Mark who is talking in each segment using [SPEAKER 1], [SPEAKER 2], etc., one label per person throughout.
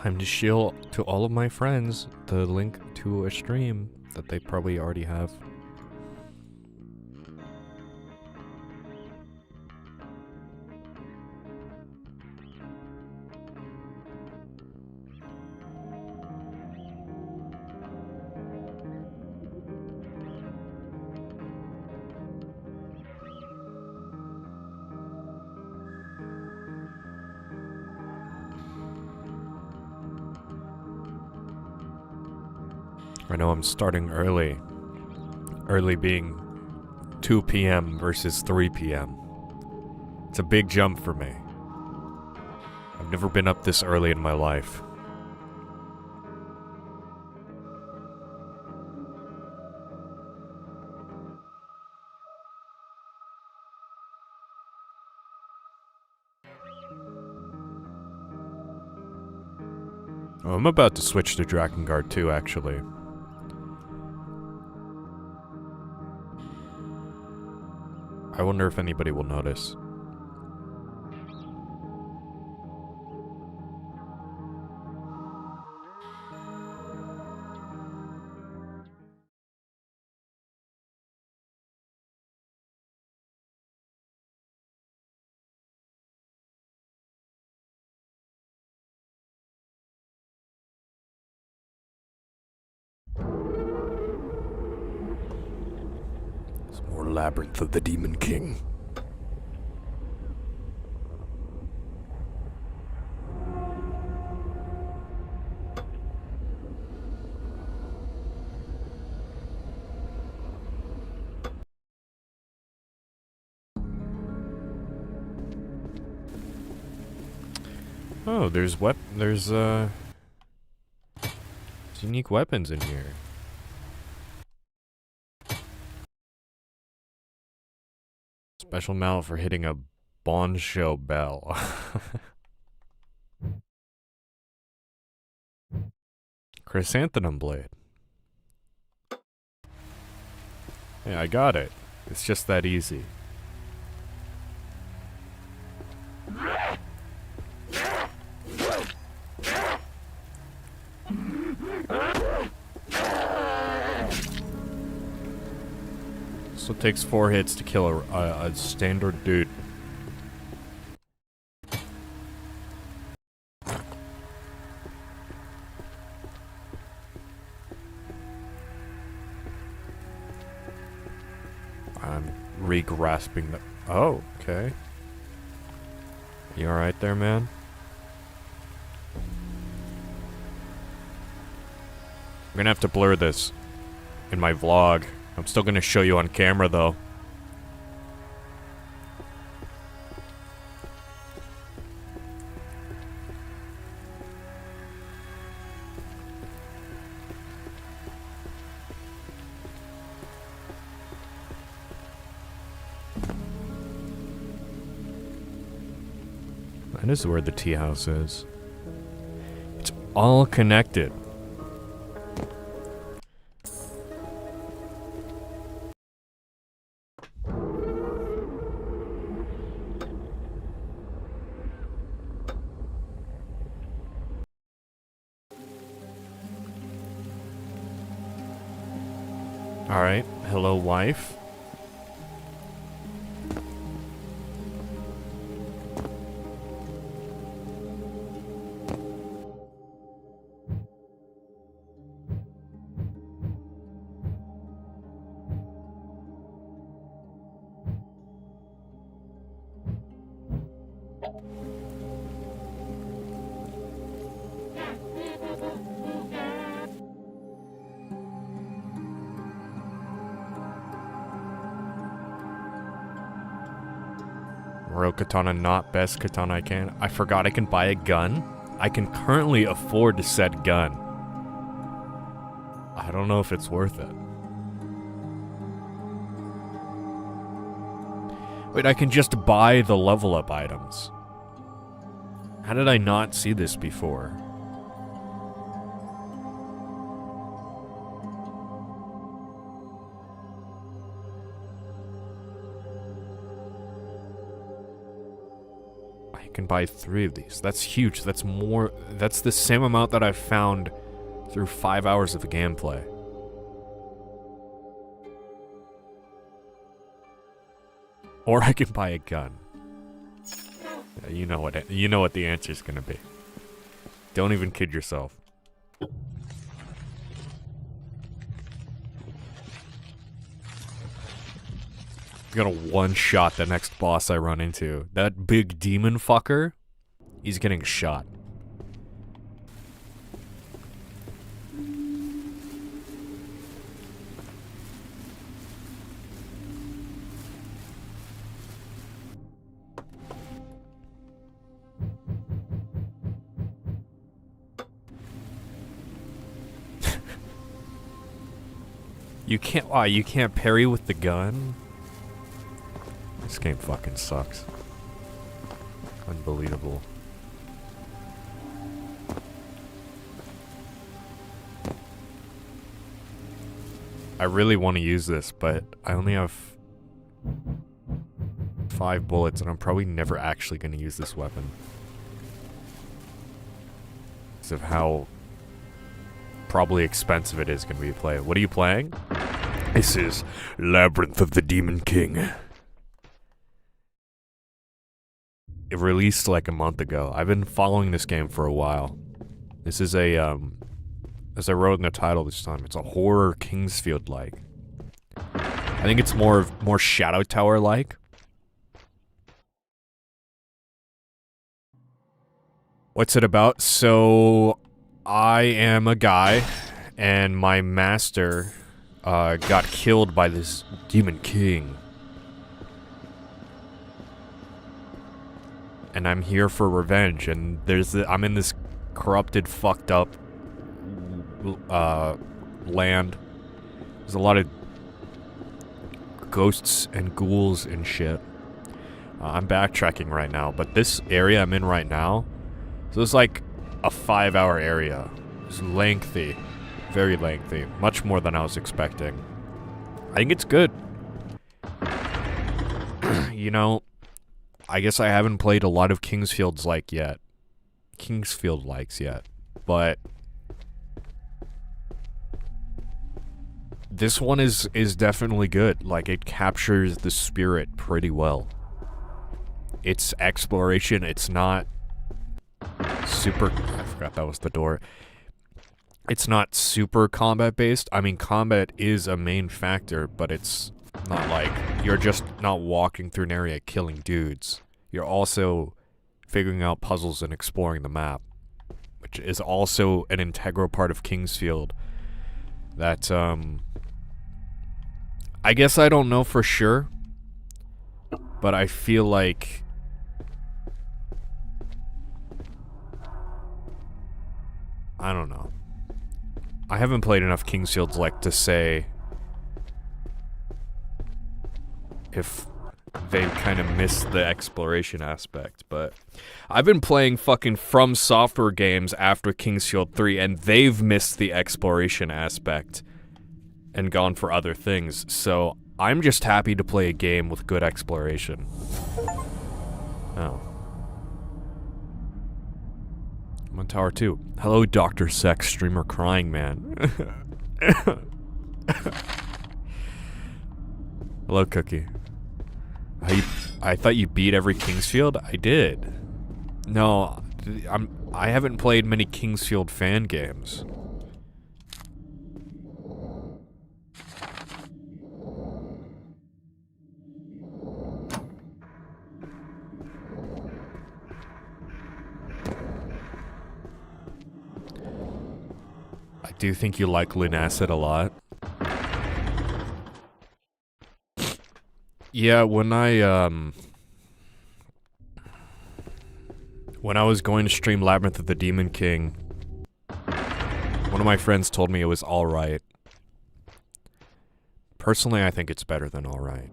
[SPEAKER 1] Time to shill to all of my friends the link to a stream that they probably already have. I know I'm starting early. Early being 2 p.m. versus 3 p.m. It's a big jump for me. I've never been up this early in my life. Oh, I'm about to switch to Drakengard too, actually. I wonder if anybody will notice. There's more Labyrinth of the Demon King. Oh, there's unique weapons in here. Special mallet for hitting a bombshell bell. Chrysanthemum blade. Yeah, I got it. It's just that easy. So it takes 4 hits to kill a standard dude. I'm re-grasping the... Oh, okay. You alright there, man? I'm gonna have to blur this in my vlog. I'm still gonna show you on camera, though. That is where the tea house is. It's all connected. Alright, hello wife. Royal katana, not best katana I can. I forgot I can buy a gun. I can currently afford said gun. I don't know if it's worth it. Wait, I can just buy the level up items. How did I not see this before? I I can buy 3 of these. That's huge. That's more... That's the same amount that I've found through 5 hours of gameplay. Or I can buy a gun. Yeah, you know what the answer's gonna be. Don't even kid yourself. I'm gonna one-shot the next boss I run into. That big demon fucker, he's getting shot. You can't parry with the gun? This game fucking sucks. Unbelievable. I really want to use this, but I only have 5 bullets, and I'm probably never actually going to use this weapon. Because of how probably expensive it is going to be to play. What are you playing? This is Labyrinth of the Demon King. It released like a month ago. I've been following this game for a while. This is a, as I wrote in the title this time, it's a horror Kingsfield-like. I think it's more Shadow Tower-like. What's it about? So, I am a guy, and my master got killed by this Demon King. And I'm here for revenge, and I'm in this corrupted, fucked up land. There's a lot of ghosts and ghouls and shit. I'm backtracking right now, but this area I'm in right now, so it's like a 5-hour area. It's lengthy, very lengthy, much more than I was expecting. I think it's good. You know, I guess I haven't played a lot of Kingsfield likes yet, but this one is definitely good. Like, it captures the spirit pretty well. It's exploration, it's not super... I forgot that was the door. It's not super combat based. I mean, combat is a main factor, but it's not like you're just not walking through an area killing dudes. You're also figuring out puzzles and exploring the map, which is also an integral part of Kingsfield that, I guess I don't know for sure, but I feel like I don't know. I haven't played enough Kingsfields like to say if they kind of missed the exploration aspect, but I've been playing fucking From Software games after Kingsfield 3, and they've missed the exploration aspect and gone for other things, so I'm just happy to play a game with good exploration. Oh. I'm on Tower 2. Hello, Dr. Sex, streamer crying man. Hello, Cookie. I thought you beat every Kingsfield? I did. No, I haven't played many Kingsfield fan games. I do think you like Lunacid a lot. Yeah, when I was going to stream Labyrinth of the Demon King, one of my friends told me it was alright. Personally, I think it's better than alright.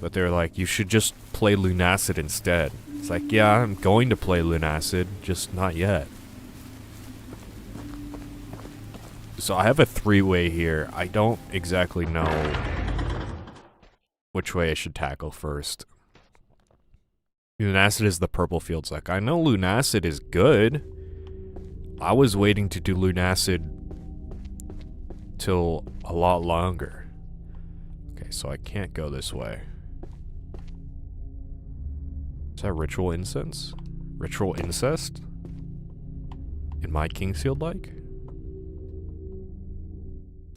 [SPEAKER 1] But they're like, you should just play Lunacid instead. It's like, yeah, I'm going to play Lunacid, just not yet. So I have a 3-way here. I don't exactly know which way I should tackle first. Lunacid is the purple fields like. I know Lunacid is good. I was waiting to do Lunacid till a lot longer. Okay, so I can't go this way. Is that ritual incense? Ritual incest? In my Kingsfield like?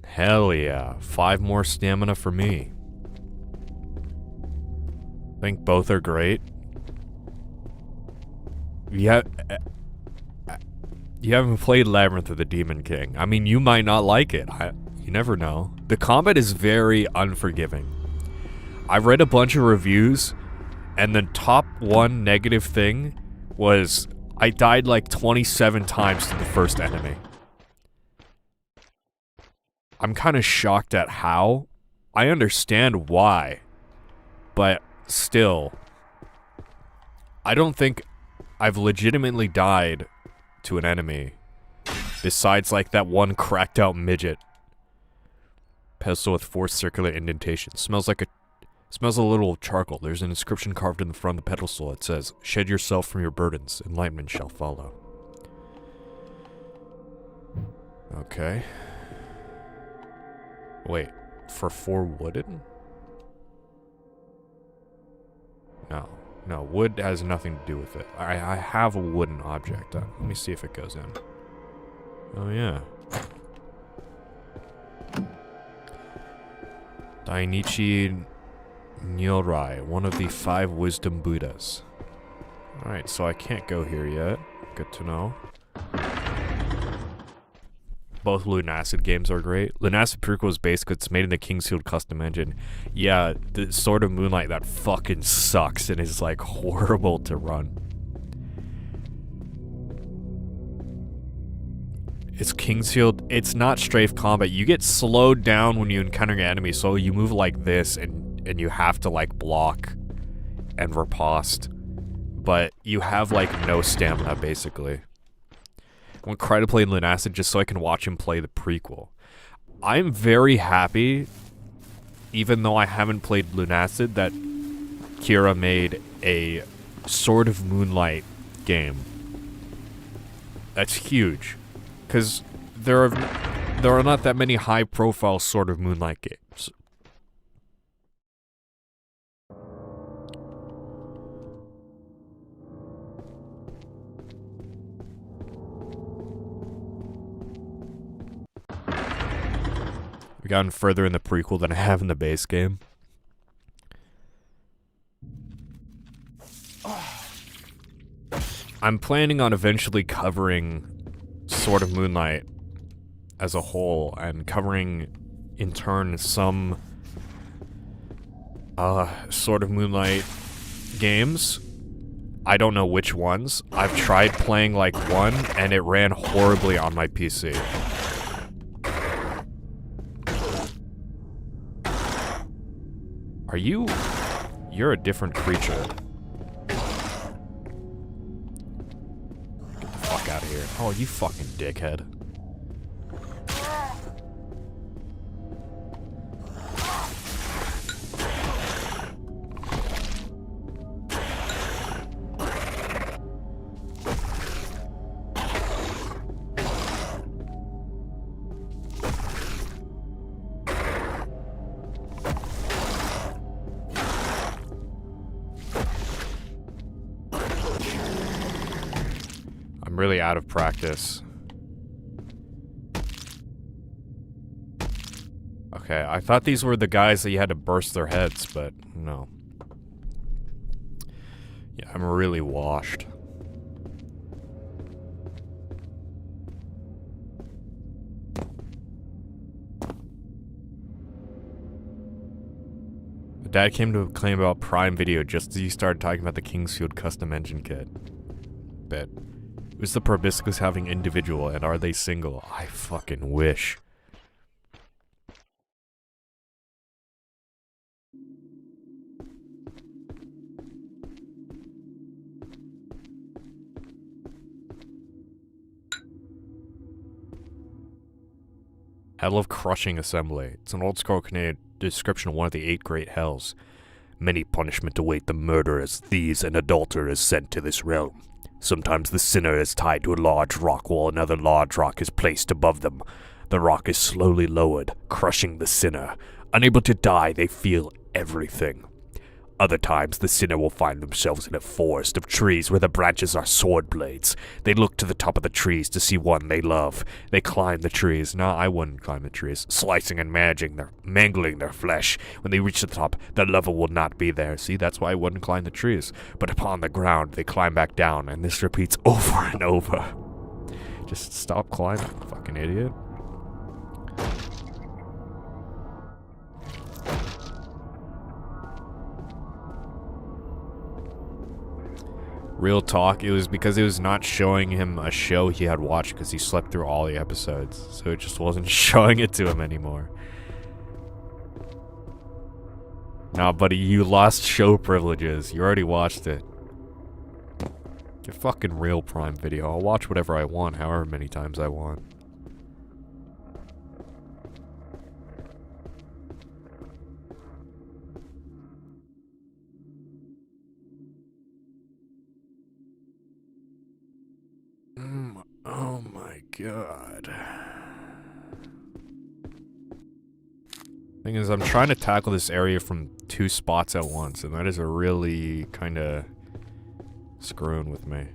[SPEAKER 1] Hell yeah. 5 more stamina for me. I think both are great. Yeah. You haven't played Labyrinth of the Demon King. I mean, you might not like it. You never know. The combat is very unforgiving. I read a bunch of reviews, and the top one negative thing was I died like 27 times to the first enemy. I'm kind of shocked at how. I understand why, but still, I don't think I've legitimately died to an enemy besides like that one cracked out midget. Pedestal with 4 circular indentations. Smells a little charcoal. There's an inscription carved in the front of the pedestal. It says, "Shed yourself from your burdens. Enlightenment shall follow." Okay. Wait, for 4 wooden? No, wood has nothing to do with it. I have a wooden object. Let me see if it goes in. Oh yeah. Dainichi Nyorai, one of the 5 wisdom Buddhas. Alright, so I can't go here yet. Good to know. Both Lunacid games are great. Lunacid prequel is basic. It's made in the Kingsfield custom engine. Yeah, the Sword of Moonlight, that fucking sucks and is like horrible to run. It's Kingsfield. It's not strafe combat. You get slowed down when you encounter an enemy, so you move like this and you have to like block and riposte. But you have like no stamina basically. I want Cry to play Lunacid just so I can watch him play the prequel. I'm very happy, even though I haven't played Lunacid, that Kira made a Sword of Moonlight game. That's huge, because there are not that many high-profile Sword of Moonlight games. We've gotten further in the prequel than I have in the base game. I'm planning on eventually covering Sword of Moonlight as a whole, and covering, in turn, some Sword of Moonlight games. I don't know which ones. I've tried playing like one, and it ran horribly on my PC. You're a different creature. Get the fuck out of here. Oh, you fucking dickhead. I'm really out of practice. Okay, I thought these were the guys that you had to burst their heads, but no. Yeah, I'm really washed. My dad came to claim about Prime Video just as you started talking about the Kingsfield custom engine kit. Bet. Who's the proboscis having individual, and are they single? I fucking wish. Hell of Crushing Assembly. It's an old school Canadian description of one of the 8 great hells. Many punishment await the murderers, thieves, and adulterers sent to this realm. Sometimes the sinner is tied to a large rock while another large rock is placed above them. The rock is slowly lowered, crushing the sinner. Unable to die, they feel everything. Other times, the sinner will find themselves in a forest of trees where the branches are sword blades. They look to the top of the trees to see one they love. They climb the trees. No, I wouldn't climb the trees. Slicing and mangling their flesh. When they reach the top, their lover will not be there. See, that's why I wouldn't climb the trees. But upon the ground, they climb back down, and this repeats over and over. Just stop climbing, fucking idiot. Real talk, it was because it was not showing him a show he had watched because he slept through all the episodes. So it just wasn't showing it to him anymore. Nah, buddy, you lost show privileges. You already watched it. Get fucking real Prime Video. I'll watch whatever I want, however many times I want. Oh my god. Thing is, I'm trying to tackle this area from 2 spots at once, and that is a really kinda screwing with me.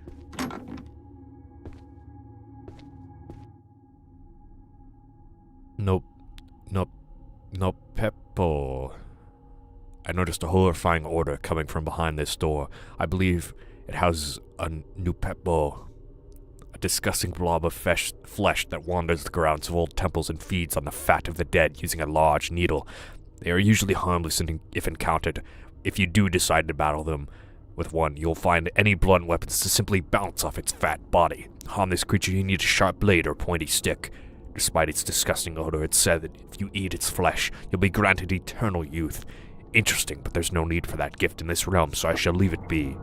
[SPEAKER 1] Nope. Peppo. I noticed a horrifying odor coming from behind this door. I believe it houses a new Peppo. A disgusting blob of flesh that wanders the grounds of old temples and feeds on the fat of the dead using a large needle. They are usually harmless if encountered. If you do decide to battle them with one, you'll find any blunt weapons to simply bounce off its fat body. Harm this creature, you need a sharp blade or pointy stick. Despite its disgusting odor, it's said that if you eat its flesh, you'll be granted eternal youth. Interesting, but there's no need for that gift in this realm, so I shall leave it be.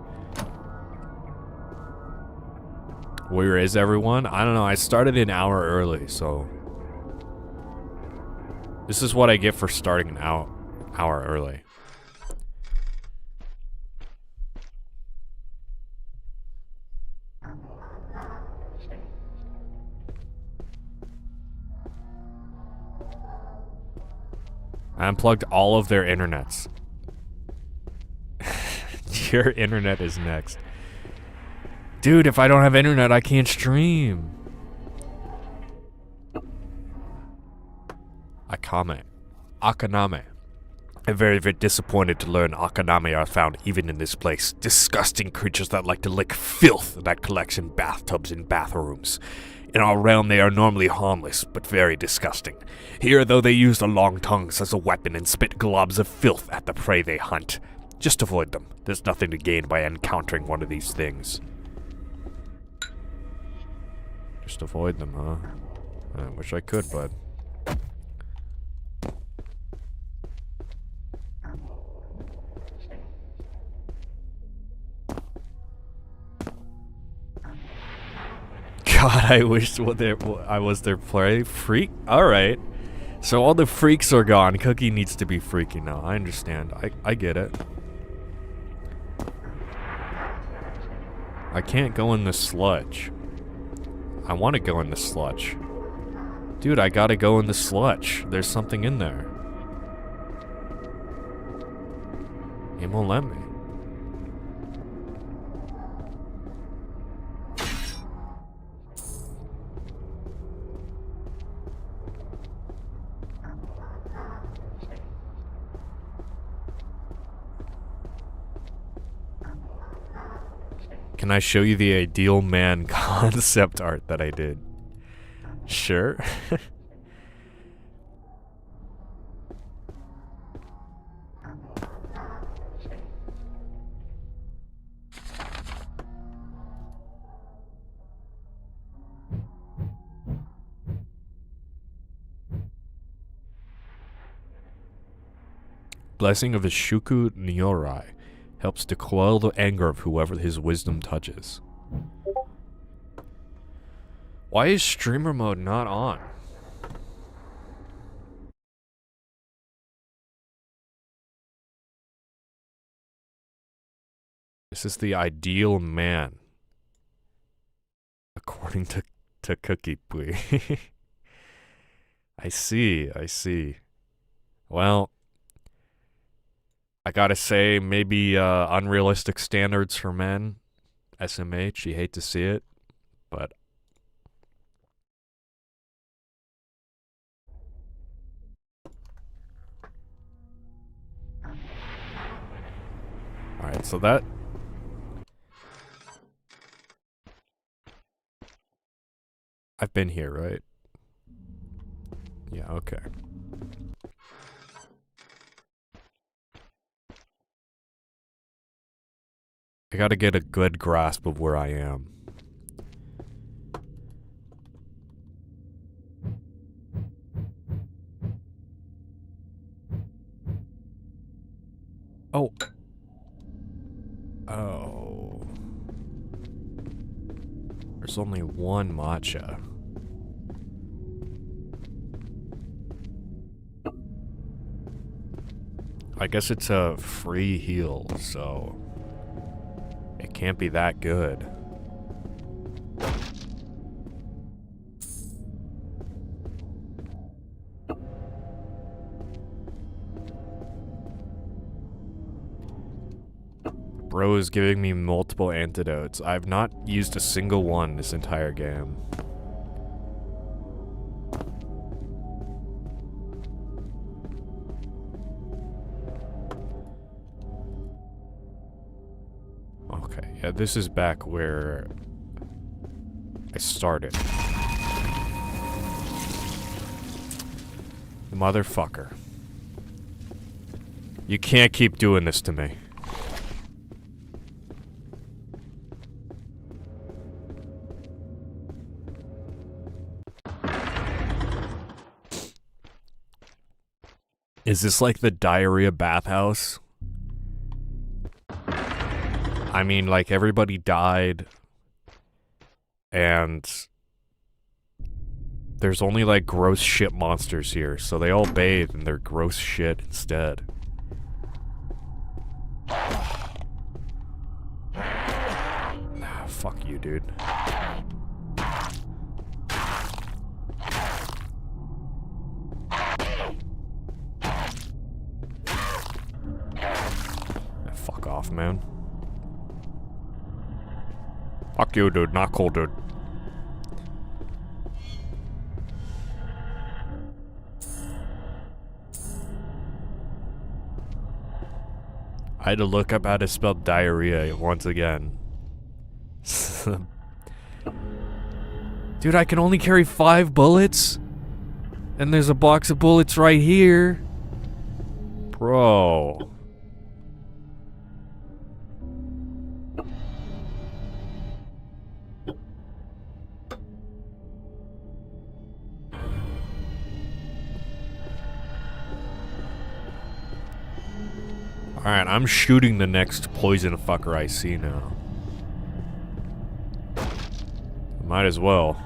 [SPEAKER 1] Where is everyone? I don't know, I started an hour early, so... This is what I get for starting an hour early. I unplugged all of their internets. Your internet is next. Dude, if I don't have internet, I can't stream. Akaname. I'm very, very disappointed to learn Akaname are found even in this place. Disgusting creatures that like to lick filth that collects in bathtubs and bathrooms. In our realm, they are normally harmless, but very disgusting. Here, though, they use their long tongues as a weapon and spit globs of filth at the prey they hunt. Just avoid them. There's nothing to gain by encountering one of these things. Just avoid them, huh? I wish I could, but... God, I wish I was their play freak. Alright. So all the freaks are gone. Cookie needs to be freaky now. I understand. I get it. I can't go in the sludge. I want to go in the sludge. Dude, I gotta go in the sludge. There's something in there. It won't let me. Can I show you the ideal man concept art that I did? Sure. Blessing of the Shuku Nyorai. Helps to quell the anger of whoever his wisdom touches. Why is streamer mode not on? This is the ideal man. According to Cookie Pui. I see. Well, I gotta say, maybe unrealistic standards for men. SMH, you hate to see it, but... Alright, so that... I've been here, right? Yeah, okay. I gotta get a good grasp of where I am. Oh. Oh. There's only one matcha. I guess it's a free heal, so... It can't be that good. Bro is giving me multiple antidotes. I've not used a single one this entire game. Okay, yeah, this is back where I started. Motherfucker. You can't keep doing this to me. Is this like the diarrhea bathhouse? I mean, like, everybody died, and there's only, like, gross shit monsters here, so they all bathe in their gross shit instead. Ah, fuck you, dude. Fuck off, man. Fuck you, dude. Not cool, dude. I had to look up how to spell diarrhea once again. Dude, I can only carry 5 bullets? And there's a box of bullets right here. Bro. Alright, I'm shooting the next poison fucker I see now. Might as well.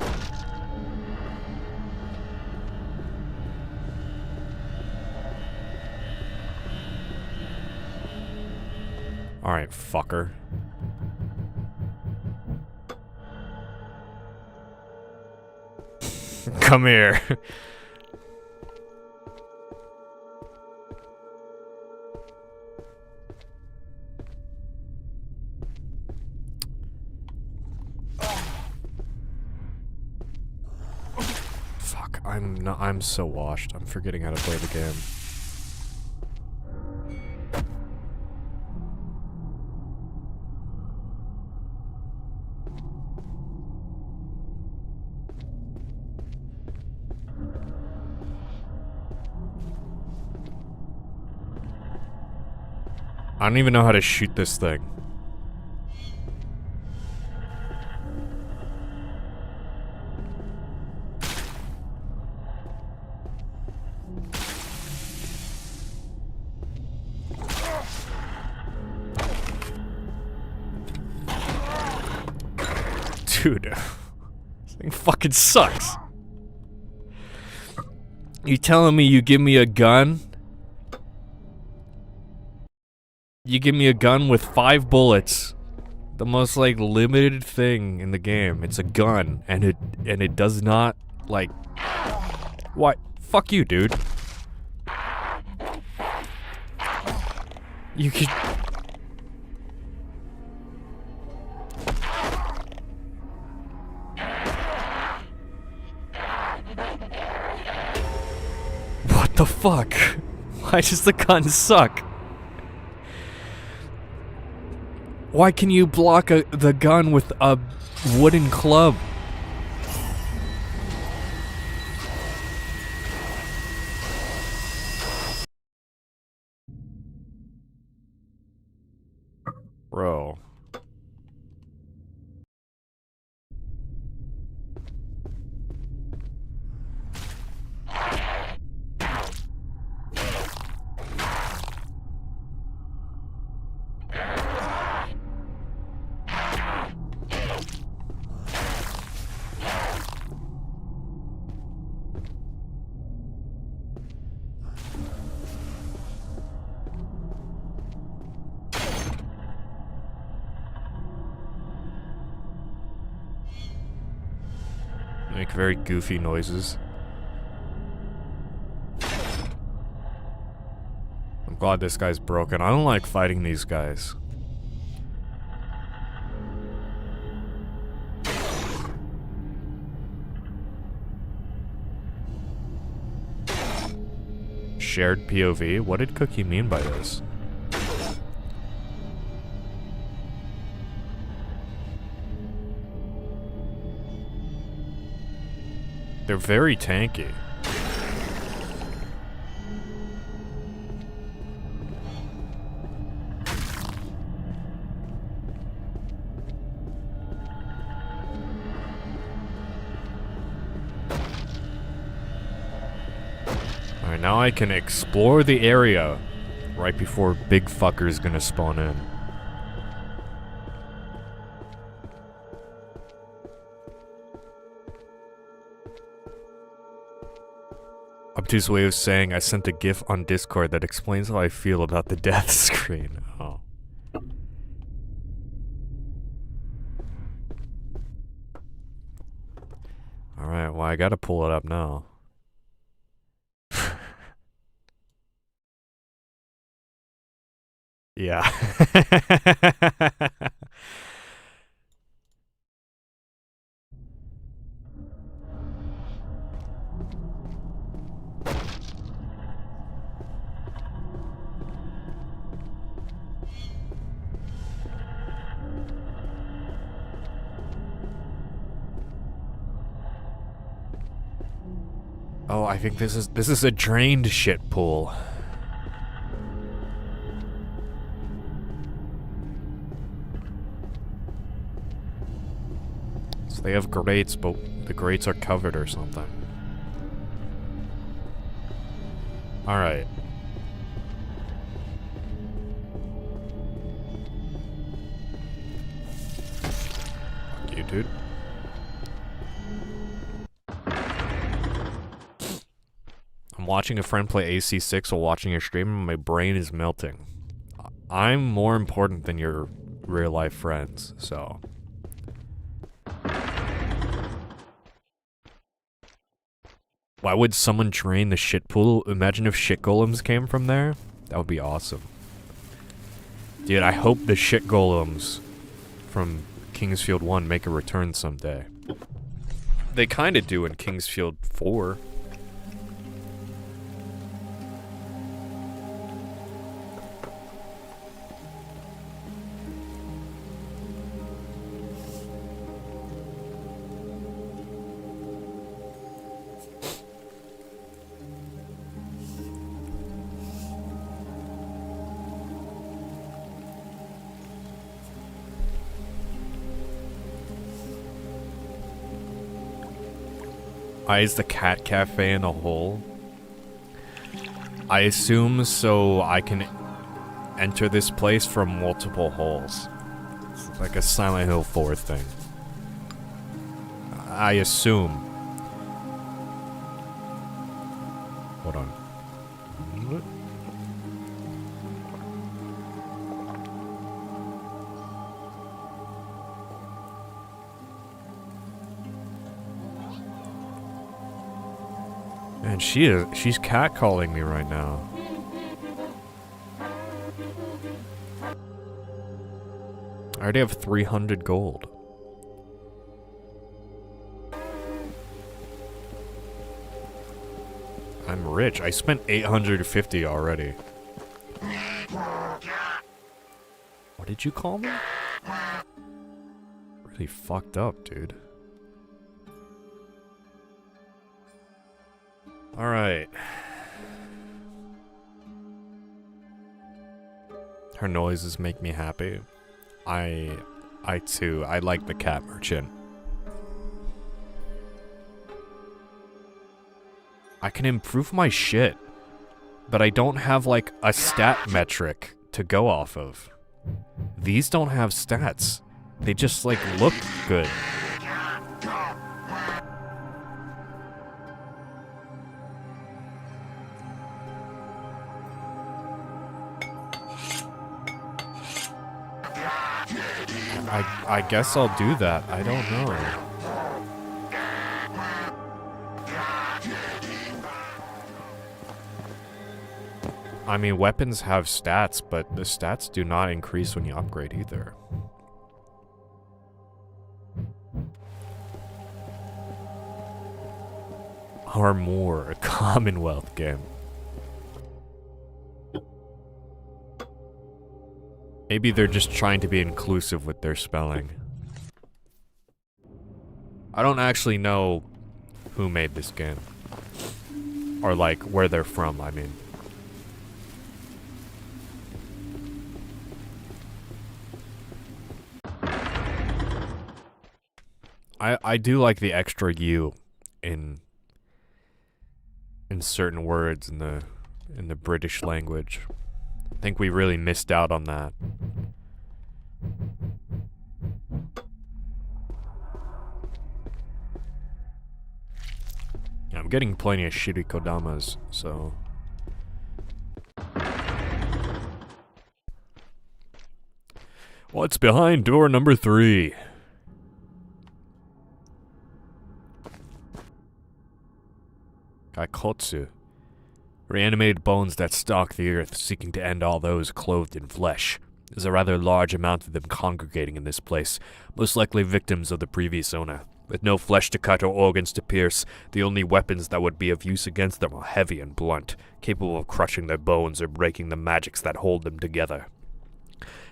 [SPEAKER 1] Alright, fucker. Come here. Fuck, I'm so washed. I'm forgetting how to play the game. I don't even know how to shoot this thing. Dude, this thing fucking sucks. You telling me you give me a gun You give me a gun with 5 bullets. The most, like, limited thing in the game. It's a gun, and it does not, like... What? Fuck you, dude. You could... What the fuck? Why does the gun suck? Why can you block the gun with a wooden club? Bro. Make very goofy noises. I'm glad this guy's broken. I don't like fighting these guys. Shared POV? What did Cookie mean by this? They're very tanky. Alright, now I can explore the area right before big fucker's gonna spawn in. Obtuse way of saying I sent a GIF on Discord that explains how I feel about the death screen. Oh. Alright, well I gotta pull it up now. Yeah. Oh, I think this is a drained shit pool. So they have grates, but the grates are covered or something. Alright. Fuck you, dude. I'm watching a friend play AC6 while watching your stream and my brain is melting. I'm more important than your real life friends, so... Why would someone drain the shit pool? Imagine if shit golems came from there. That would be awesome. Dude, I hope the shit golems from Kingsfield 1 make a return someday. They kinda do in Kingsfield 4. Why is the cat cafe in a hole? I assume so I can enter this place from multiple holes. It's like a Silent Hill 4 thing. I assume. Hold on. Man, she's catcalling me right now. I already have 300 gold. I'm rich. I spent 850 already. What did you call me? Really fucked up, dude. Alright. Her noises make me happy. I too, I like the cat merchant. I can improve my shit, but I don't have like a stat metric to go off of. These don't have stats. They just like look good. I guess I'll do that. I don't know. I mean, weapons have stats, but the stats do not increase when you upgrade either. Armor, a Commonwealth game. Maybe they're just trying to be inclusive with their spelling. I don't actually know who made this game. Or like, where they're from, I mean. I do like the extra U in certain words in the British language. I think we really missed out on that. Yeah, I'm getting plenty of shitty kodamas, so... What's behind door number 3? Kaikotsu. Reanimated bones that stalk the earth, seeking to end all those clothed in flesh. There's a rather large amount of them congregating in this place, most likely victims of the previous owner. With no flesh to cut or organs to pierce, the only weapons that would be of use against them are heavy and blunt, capable of crushing their bones or breaking the magics that hold them together.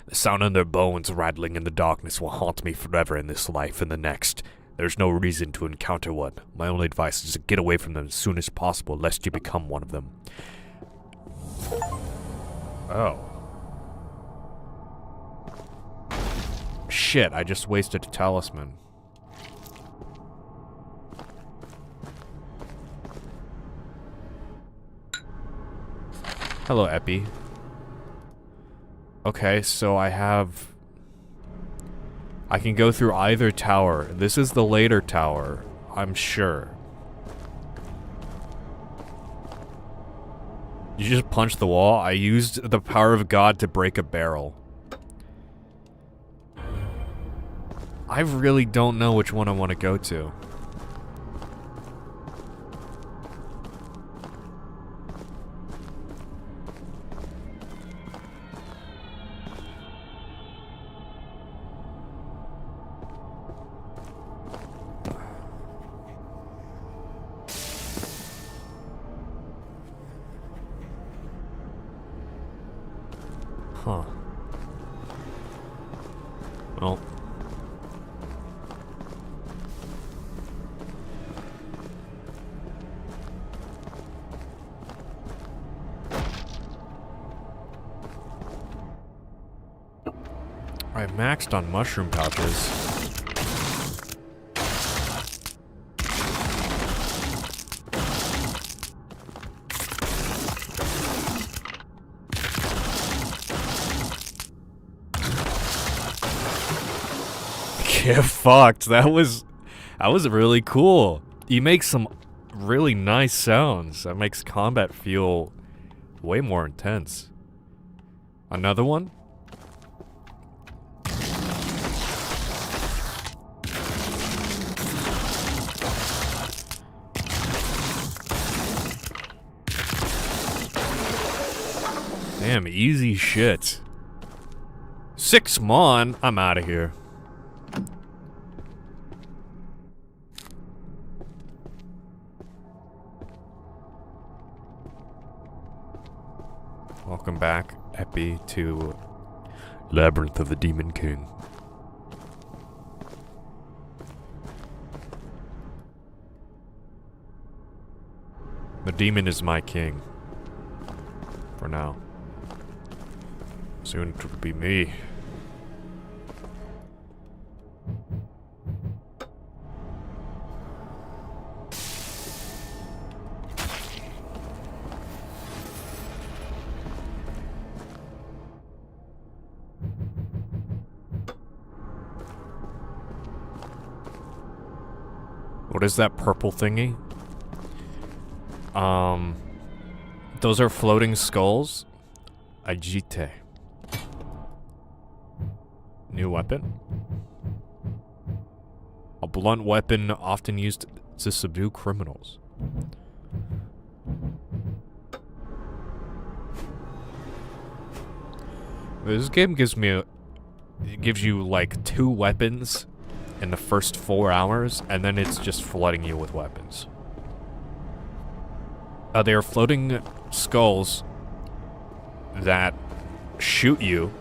[SPEAKER 1] The sound of their bones rattling in the darkness will haunt me forever in this life and the next. There's no reason to encounter one. My only advice is to get away from them as soon as possible, lest you become one of them. Oh. Shit, I just wasted a talisman. Hello, Epi. Okay, so I can go through either tower. This is the later tower, I'm sure. You just punched the wall? I used the power of God to break a barrel. I really don't know which one I want to go to. Huh. Well. I maxed on mushroom pouches. Get fucked. That was really cool. You make some really nice sounds. That makes combat feel way more intense. Another one? Damn, easy shit. 6 Mon, I'm out of here. Welcome back, Epi, to Labyrinth of the Demon King. The demon is my king. For now. Soon it will be me. What is that purple thingy? Those are floating skulls. Agite. New weapon. A blunt weapon often used to subdue criminals. This game gives you like 2 weapons in the first 4 hours, and then it's just flooding you with weapons. They are floating skulls that shoot you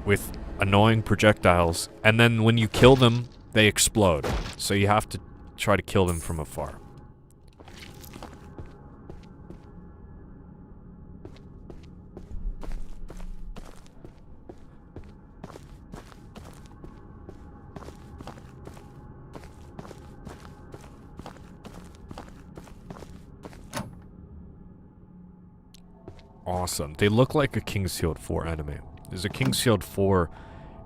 [SPEAKER 1] with annoying projectiles, and then when you kill them, they explode. So you have to try to kill them from afar. Awesome. They look like a King's Shield 4 enemy. There's a King's Shield 4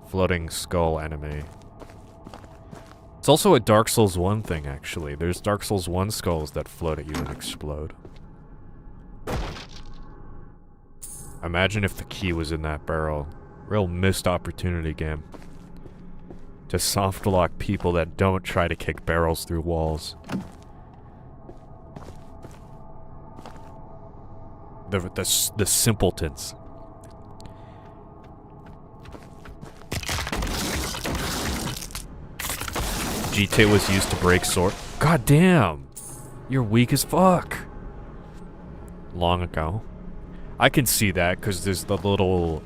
[SPEAKER 1] floating skull enemy. It's also a Dark Souls 1 thing, actually. There's Dark Souls 1 skulls that float at you and explode. Imagine if the key was in that barrel. Real missed opportunity game. To softlock people that don't try to kick barrels through walls. The simpletons. GTA was used to break sword. God damn! You're weak as fuck! Long ago. I can see that, because there's the little...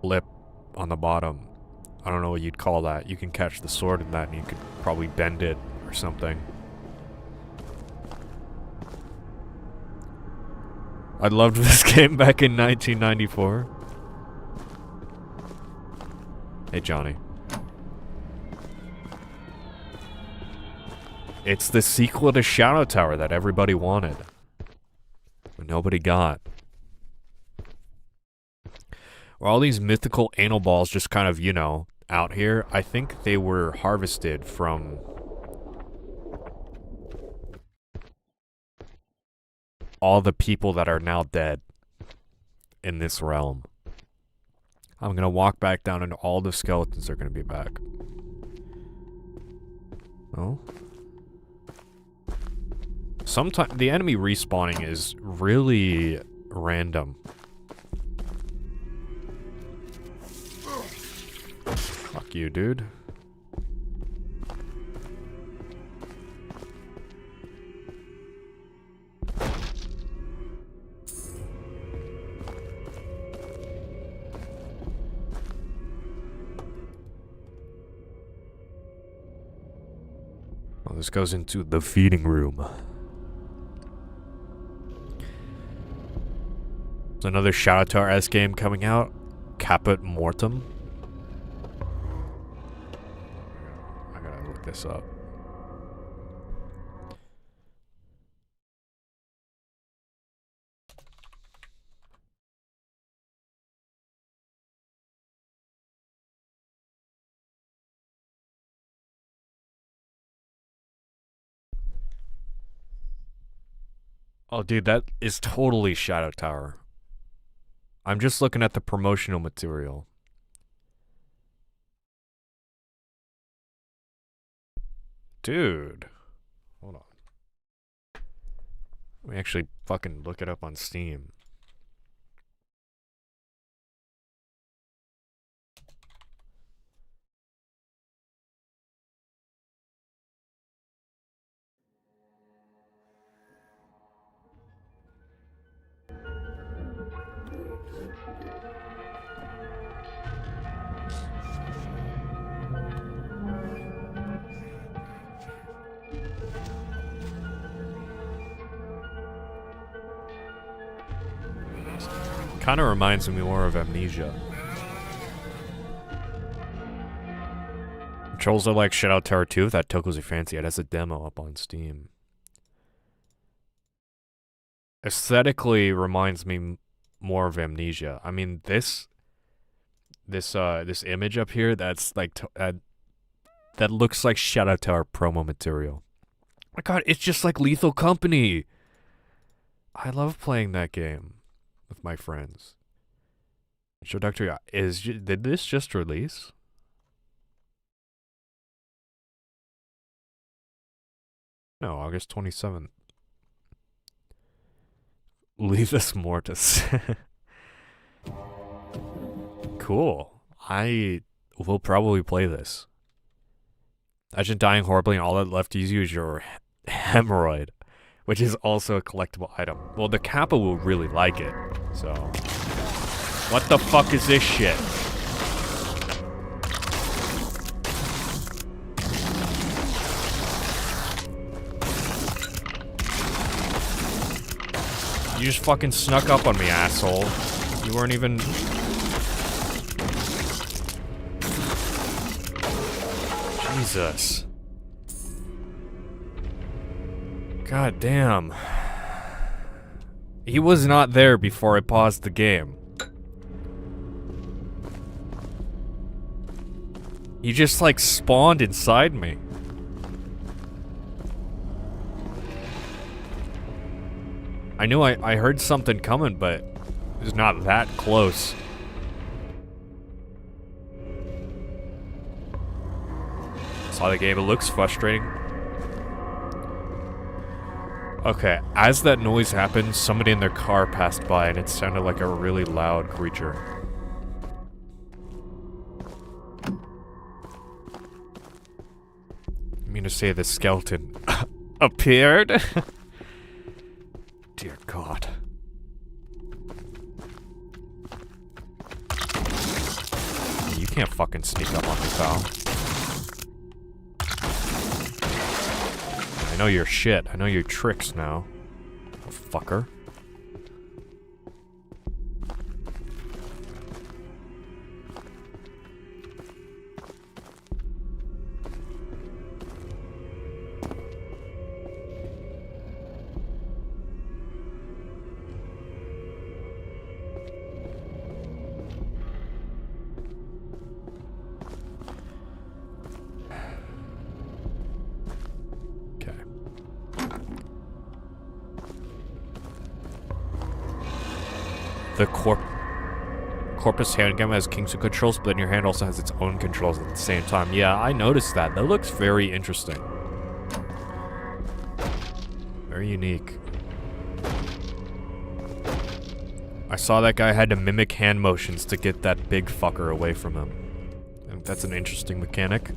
[SPEAKER 1] lip on the bottom. I don't know what you'd call that. You can catch the sword in that and you could probably bend it or something. I loved this game back in 1994. Hey, Johnny. It's the sequel to Shadow Tower that everybody wanted. But nobody got. Were all these mythical anal balls just kind of, you know, out here? I think they were harvested from... all the people that are now dead in this realm. I'm gonna walk back down and all the skeletons are gonna be back. Oh. Sometimes the enemy respawning is really random. Fuck you, dude. Well, this goes into the feeding room. There's another Shadow Tower-esque game coming out. Caput Mortem. I gotta look this up. Oh, dude, that is totally Shadow Tower. I'm just looking at the promotional material. Dude. Hold on. Let me actually fucking look it up on Steam. Kind of reminds me more of Amnesia. Controls are like Shadow Tower 2 if that tickles your fancy. It has a demo up on Steam. Aesthetically reminds me more of Amnesia. I mean, this image up here, that's like that looks like Shadow Tower promo material. Oh my god, it's just like Lethal Company. I love playing that game with my friends. Introductory did this just release? No, August 27th. Leave us Mortis. Cool. I will probably play this. Imagine dying horribly and all that left to use your hemorrhoid, which is also a collectible item. Well, the Kappa will really like it, so... What the fuck is this shit? You just fucking snuck up on me, asshole. You weren't even... Jesus. God damn. He was not there before I paused the game. He just like spawned inside me. I knew I heard something coming, but it was not that close. Saw the game, it looks frustrating. Okay, as that noise happened, somebody in their car passed by and it sounded like a really loud creature. I mean to say the skeleton appeared? Dear God. You can't fucking sneak up on me, pal. I know your shit. I know your tricks now. Oh, fucker. The Corpus handgun has Kingston controls, but then your hand also has its own controls at the same time. Yeah, I noticed that. That looks very interesting. Very unique. I saw that guy had to mimic hand motions to get that big fucker away from him. I think that's an interesting mechanic.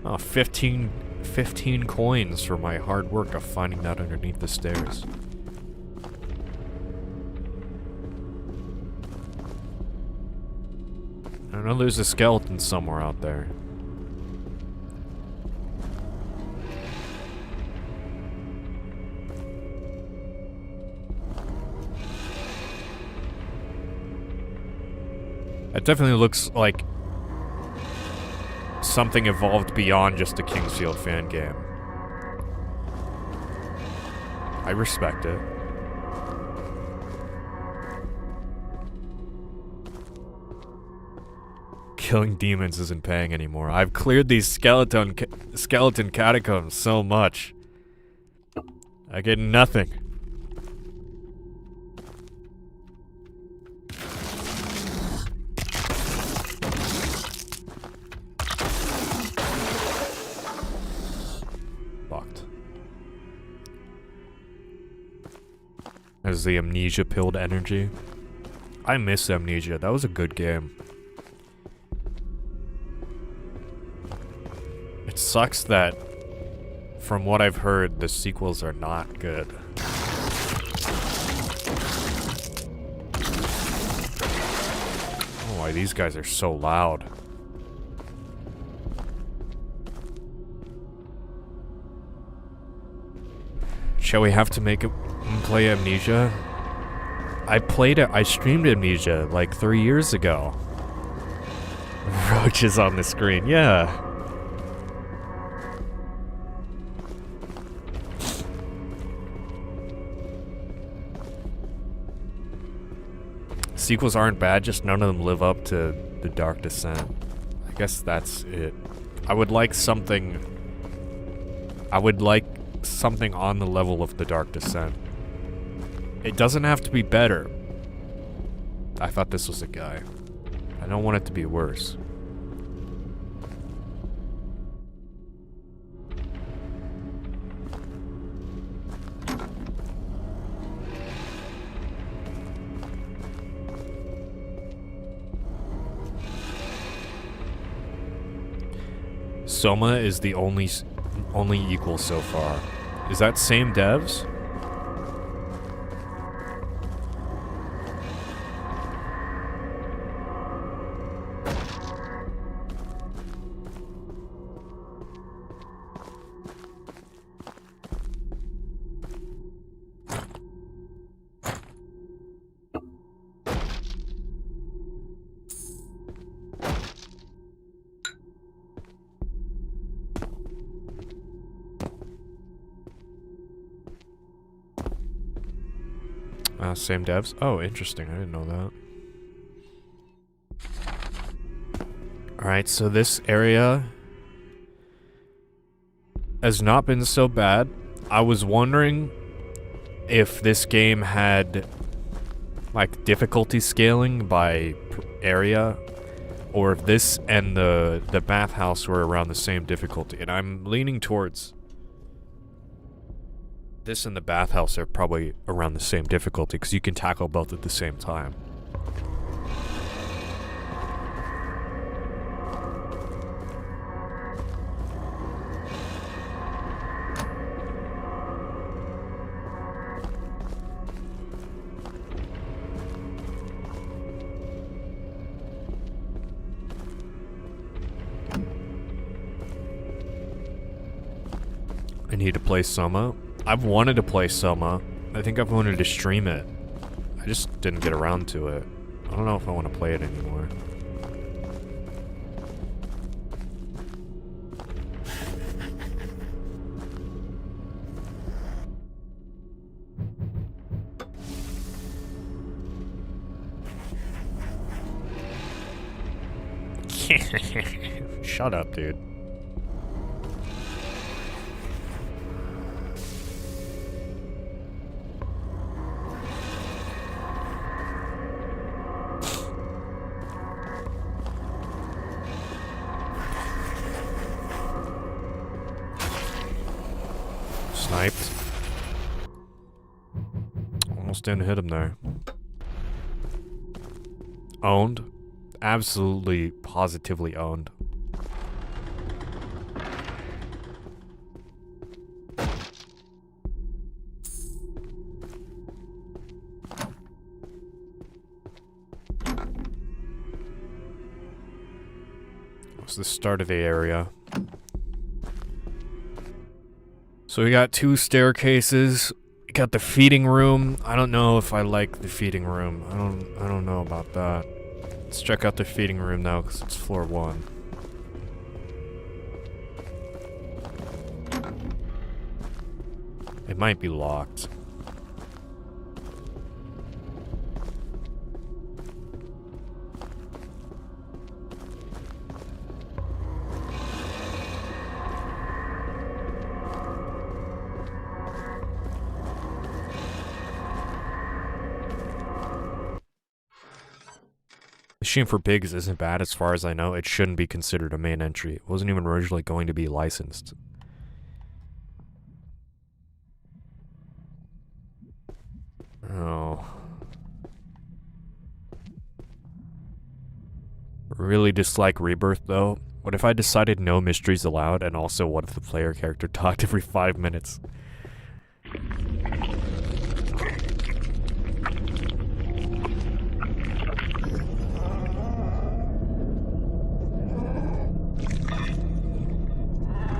[SPEAKER 1] Oh, 15 coins for my hard work of finding that underneath the stairs. I know there's a skeleton somewhere out there. It definitely looks like something evolved beyond just a Kingsfield fan game. I respect it. Killing demons isn't paying anymore. I've cleared these skeleton catacombs so much. I get nothing. Has the amnesia pilled energy. I miss Amnesia. That was a good game. It sucks that, from what I've heard, the sequels are not good. Oh, why these guys are so loud. Shall we have to make it play Amnesia? I played it. I streamed Amnesia like 3 years ago. Roach is on the screen. Yeah. Sequels aren't bad, just none of them live up to The Dark Descent. I guess that's it. I would like something on the level of The Dark Descent. It doesn't have to be better. I thought this was a guy. I don't want it to be worse. Soma is the only equal so far. Is that same devs? Same devs? Oh, interesting. I didn't know that. Alright, so this area has not been so bad. I was wondering if this game had, like, difficulty scaling by area, or if this and the bathhouse were around the same difficulty. And I'm leaning towards this and the bathhouse are probably around the same difficulty, because you can tackle both at the same time. I need to play Soma. I've wanted to play Soma. I think I've wanted to stream it. I just didn't get around to it. I don't know if I want to play it anymore. Shut up, dude. Sniped. Almost didn't hit him there. Owned. Absolutely, positively owned. It's the start of the area. So we got 2 staircases. We got the feeding room. I don't know if I like the feeding room. I don't know about that. Let's check out the feeding room now, because it's floor 1. It might be locked. Machine for Pigs isn't bad as far as I know. It shouldn't be considered a main entry. It wasn't even originally going to be licensed. Really dislike Rebirth, though. What if I decided no mysteries allowed, and also what if the player character talked every 5 minutes?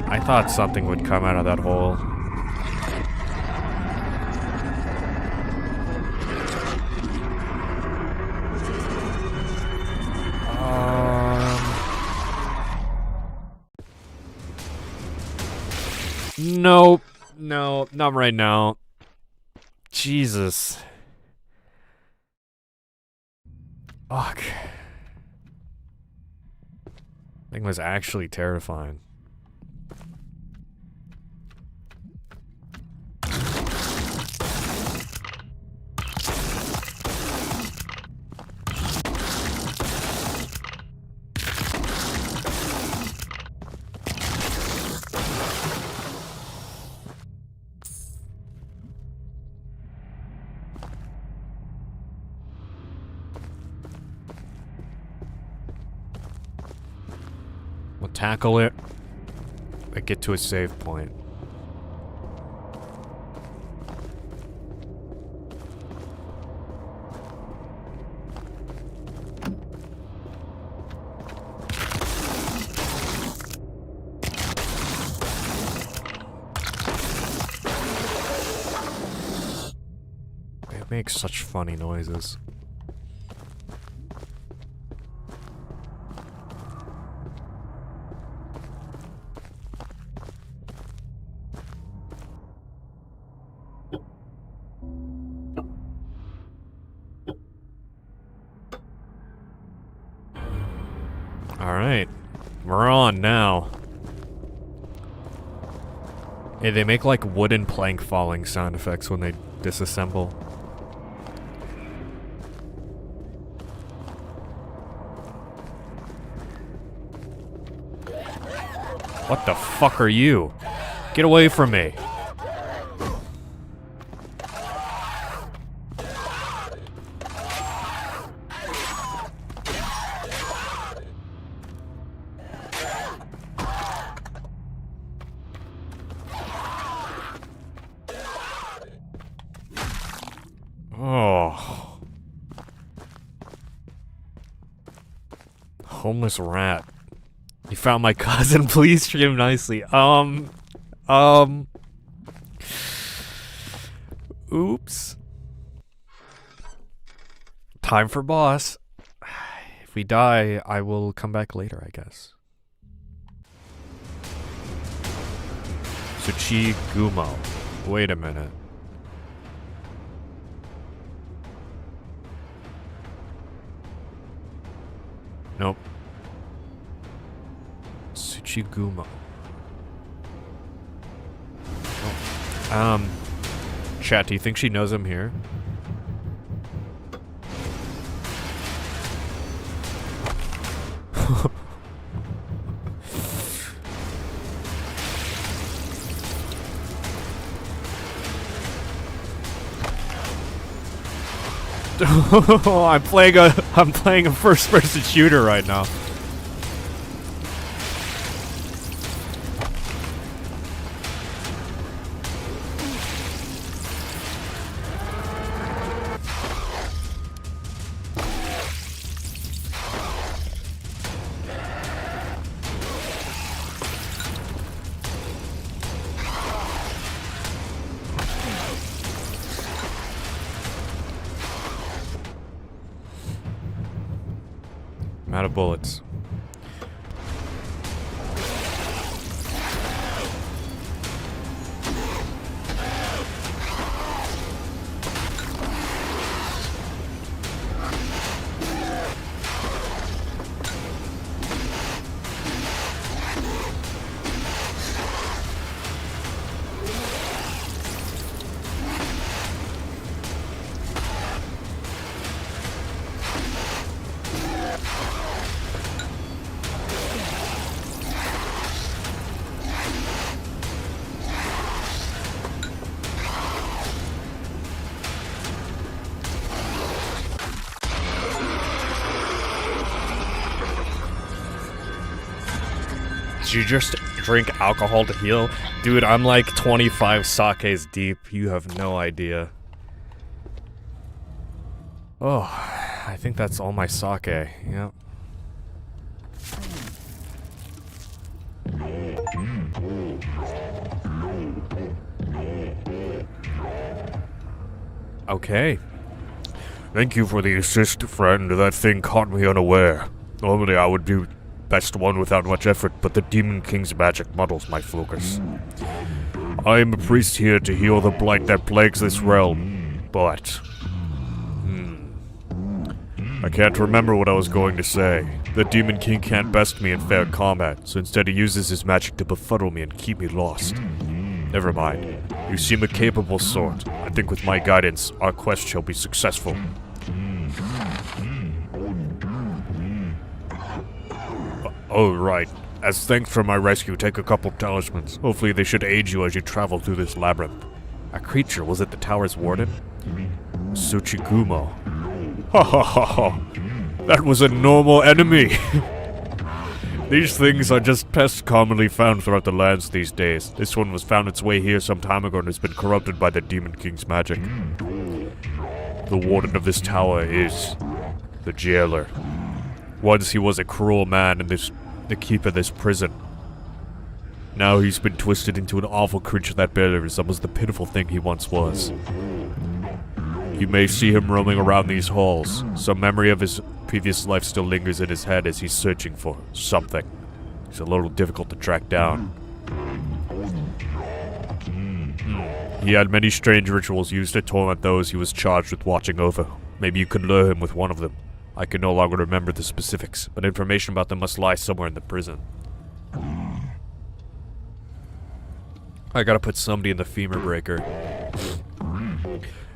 [SPEAKER 1] I thought something would come out of that hole. Nope. No, not right now. Jesus. Fuck. Thing was actually terrifying. We'll tackle it and get to a save point. They make such funny noises. Alright, we're on now. Hey, they make like wooden plank falling sound effects when they disassemble. What the fuck are you? Get away from me. Oh. Homeless rat. You found my cousin, please treat him nicely. Oops. Time for boss. If we die, I will come back later, I guess. Tsuchigumo. Wait a minute. Nope. Tsuchigumo. Oh. Chat, do you think she knows I'm here? I'm playing a first-person shooter right now. I'm out of bullets. you just drink alcohol to heal? Dude, I'm like 25 sakes deep. You have no idea. Oh, I think that's all my sake. Yep. Okay.
[SPEAKER 2] Thank you for the assist, friend. That thing caught me unaware. Normally I would do best one without much effort, but the Demon King's magic muddles my focus. I am a priest here to heal the blight that plagues this realm, but... I can't remember what I was going to say. The Demon King can't best me in fair combat, so instead he uses his magic to befuddle me and keep me lost. Never mind. You seem a capable sort. I think with my guidance, our quest shall be successful. Oh, right. As thanks for my rescue, take a couple talismans. Hopefully they should aid you as you travel through this labyrinth.
[SPEAKER 1] A creature, was it the tower's warden?
[SPEAKER 2] Tsuchigumo. Ha ha ha ha. That was a normal enemy. These things are just pests commonly found throughout the lands these days. This one was found its way here some time ago and has been corrupted by the Demon King's magic. The warden of this tower is the jailer. Once he was a cruel man and the keeper of this prison. Now he's been twisted into an awful creature that barely resembles the pitiful thing he once was. You may see him roaming around these halls. Some memory of his previous life still lingers in his head as he's searching for something. He's a little difficult to track down. He had many strange rituals used to torment those he was charged with watching over. Maybe you could lure him with one of them. I can no longer remember the specifics, but information about them must lie somewhere in the prison. I gotta put somebody in the femur breaker.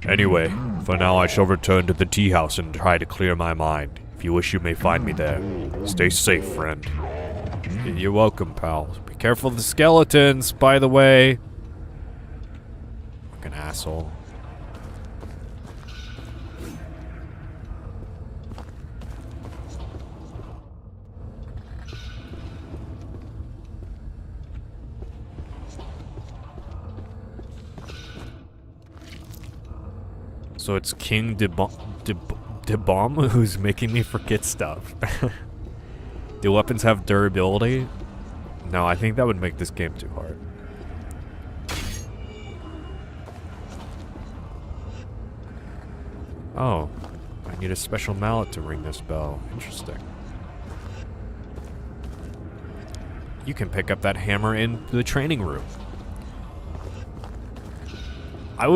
[SPEAKER 2] Anyway, for now I shall return to the tea house and try to clear my mind. If you wish, you may find me there. Stay safe, friend.
[SPEAKER 1] You're welcome, pal. Be careful of the skeletons, by the way. Fucking asshole. So it's King Debomb who's making me forget stuff. Do weapons have durability? No, I think that would make this game too hard. Oh, I need a special mallet to ring this bell. Interesting. You can pick up that hammer in the training room. I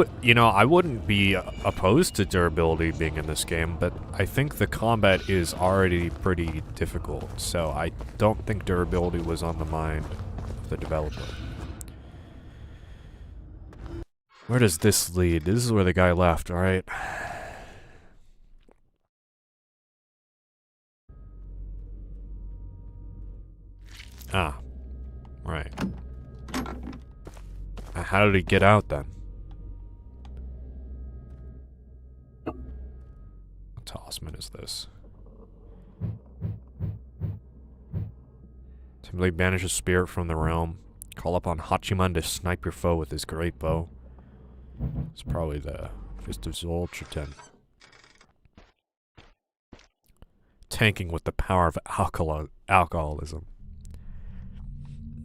[SPEAKER 1] wouldn't be opposed to durability being in this game, but I think the combat is already pretty difficult, so I don't think durability was on the mind of the developer. Where does this lead? This is where the guy left, alright? Ah. Right. How did he get out then? What talisman is this? Simply banish a spirit from the realm. Call upon Hachiman to snipe your foe with his great bow. It's probably the Fist of Zolchitin. Tanking with the power of alcoholism.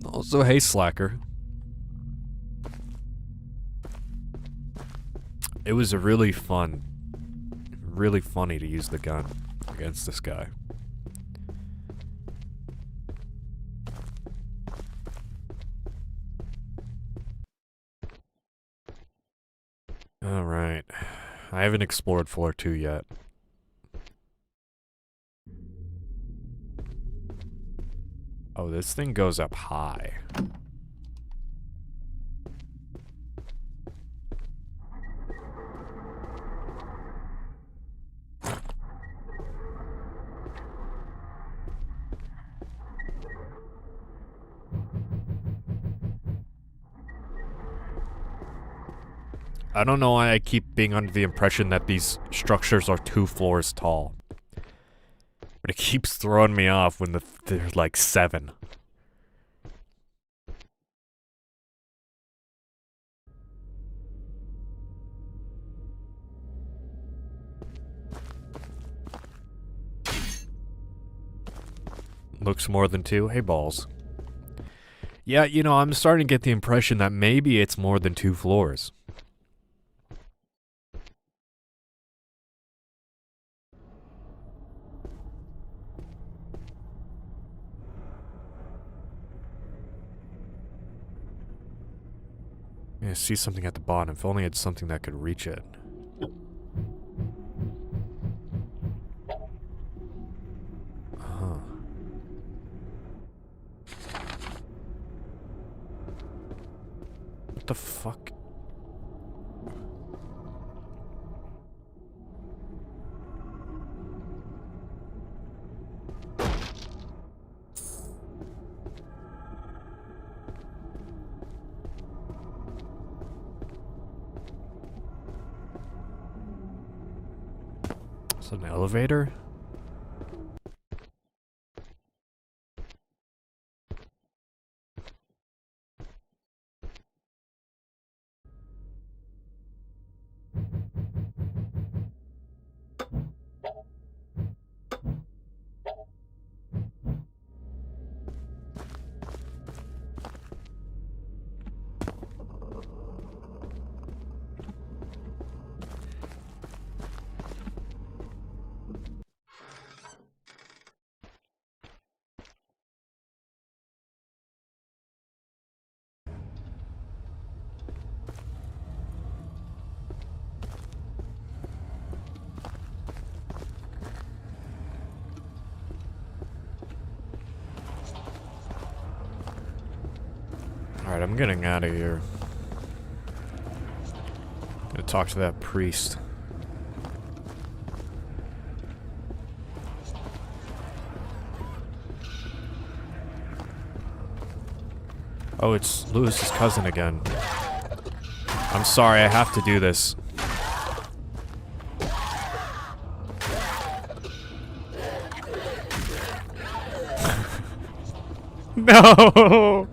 [SPEAKER 1] Also, hey, Slacker. It was really funny to use the gun against this guy. Alright. I haven't explored floor 2 yet. Oh, this thing goes up high. I don't know why I keep being under the impression that these structures are 2 floors tall. But it keeps throwing me off when they're like 7. Looks more than 2. Hey, balls. Yeah, you know, I'm starting to get the impression that maybe it's more than 2 floors. Yeah, I see something at the bottom. If only it's something that could reach it. Huh. What the fuck? Is it an elevator? Alright, I'm getting out of here. Gonna talk to that priest. Oh, it's Lewis's cousin again. I'm sorry, I have to do this. No!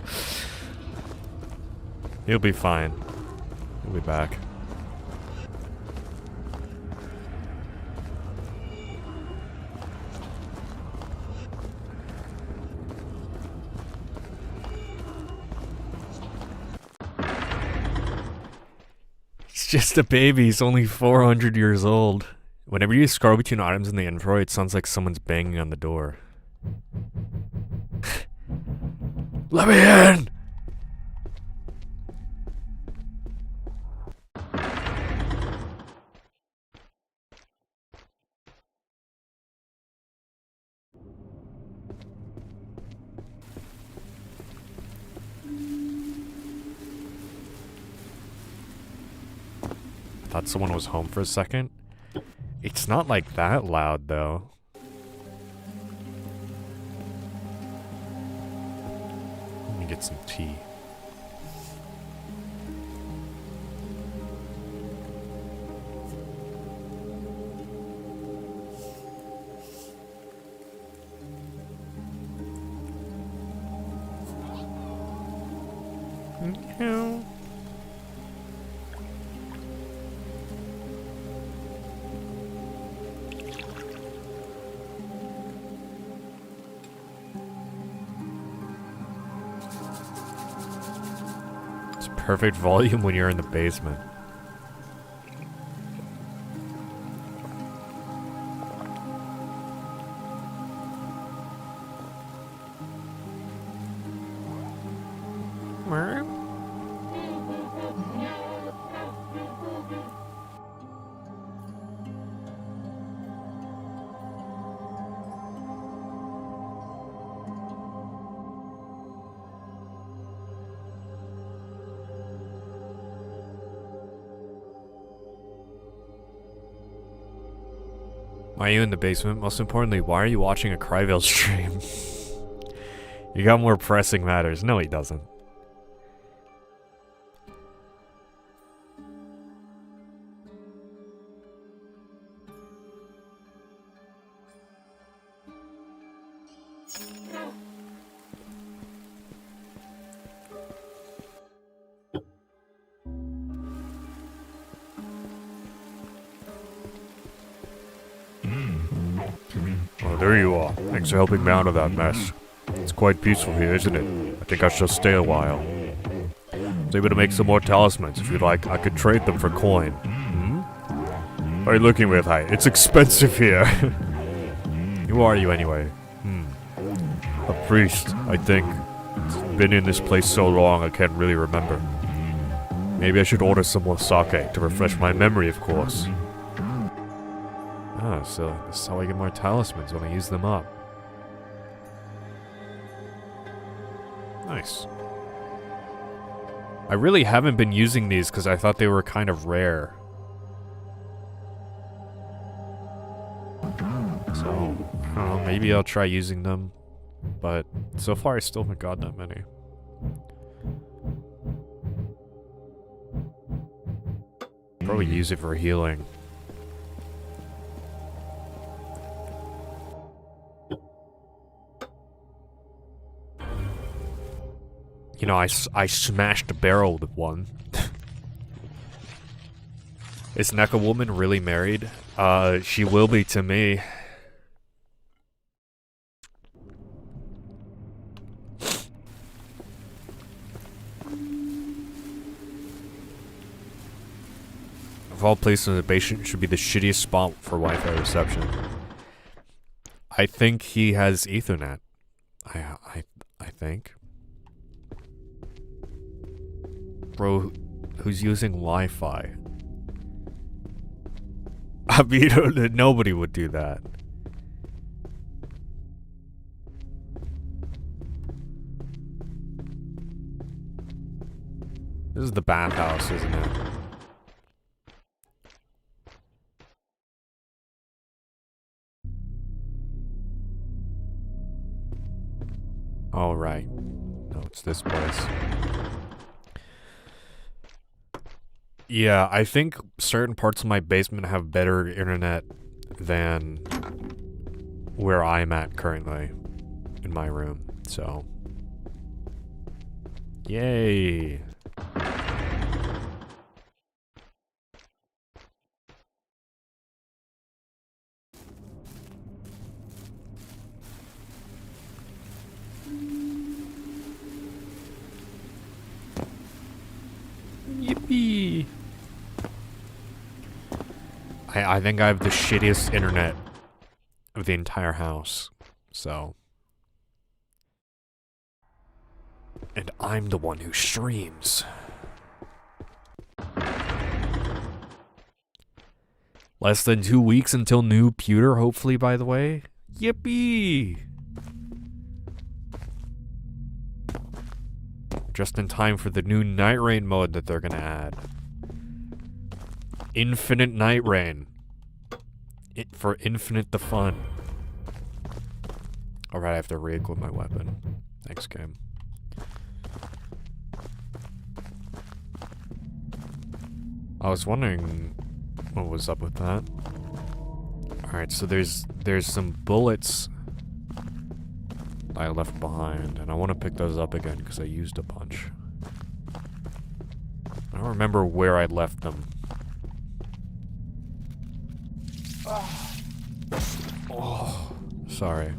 [SPEAKER 1] He'll be fine. He'll be back. He's just a baby. He's only 400 years old. Whenever you scroll between items in the intro, it sounds like someone's banging on the door. Let me in! Thought someone was home for a second. It's not like that loud though. Let me get some tea. Meow. It's perfect volume when you're in the basement. Why are you in the basement? Most importantly, why are you watching a Cryville stream? You got more pressing matters. No, he doesn't. Oh, there you are. Thanks for helping me out of that mess.
[SPEAKER 2] It's quite peaceful here, isn't it? I think I shall stay a while. I was able to make some more talismans. If you'd like, I could trade them for coin. Hmm? What are you looking with, Hi? It's expensive here. Who are you, anyway? A priest, I think. It's been in this place so long, I can't really remember. Maybe I should order some more sake to refresh my memory, of course. Ah, so this is how I get more talismans when I use them up. Nice. I really haven't been using these because I thought they were kind of rare. So, I don't know, maybe I'll try using them. But so far I still haven't got that many. Probably use it for healing. You know, I smashed a barrel with one. Is Neko Woman really married? She will be to me. Of all places in the basement should be the shittiest spot for Wi-Fi reception. I think he has Ethernet. I think. Bro, who's using Wi-Fi? I mean, nobody would do that. This is the bathhouse, isn't it? All right. No, it's this place. Yeah, I think certain parts of my basement have better internet than where I'm at currently in my room, so. Yay. Yippee! I think I have the shittiest internet of the entire house, so. And I'm the one who streams. Less than 2 weeks until new pewter, hopefully, by the way. Yippee! Just in time for the new Night Rain mode that they're gonna add. Infinite Night Rain. For infinite the fun. Alright, I have to re-equip my weapon. Thanks, game. I was wondering what was up with that. Alright, so there's some bullets I left behind, and I want to pick those up again because I used a bunch. I don't remember where I left them. Oh, sorry.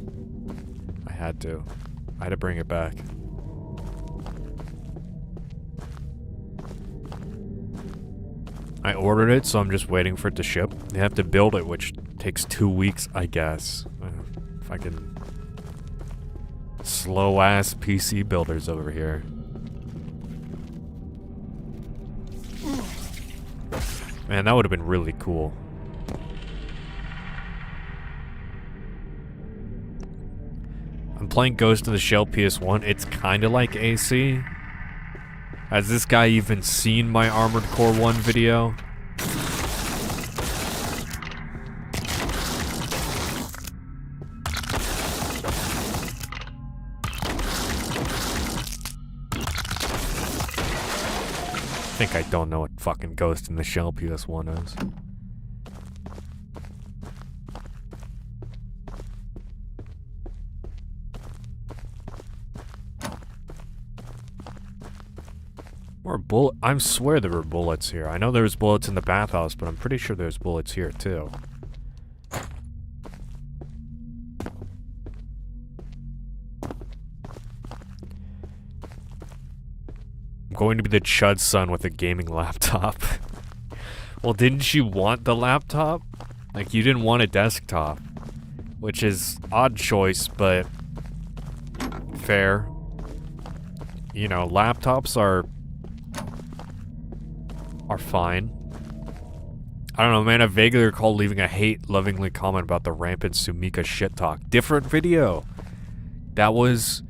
[SPEAKER 2] I had to bring it back. I ordered it, so I'm just waiting for it to ship. They have to build it, which takes 2 weeks, I guess. Fucking slow-ass PC builders over here. Man, that would have been really cool. I'm playing Ghost in the Shell PS1. It's kind of like AC. Has this guy even seen my Armored Core 1 video? I think I don't know what fucking Ghost in the Shell PS1 is. More bullet. I swear there were bullets here. I know there was bullets in the bathhouse, but I'm pretty sure there's bullets here too.
[SPEAKER 1] going to be the chud son with a gaming laptop. Well, didn't you want the laptop? Like, you didn't want a desktop. Which is odd choice, but fair. You know, laptops are fine. I don't know, man. I vaguely recall leaving a hate-lovingly comment about the rampant Sumika shit talk. Different video. That was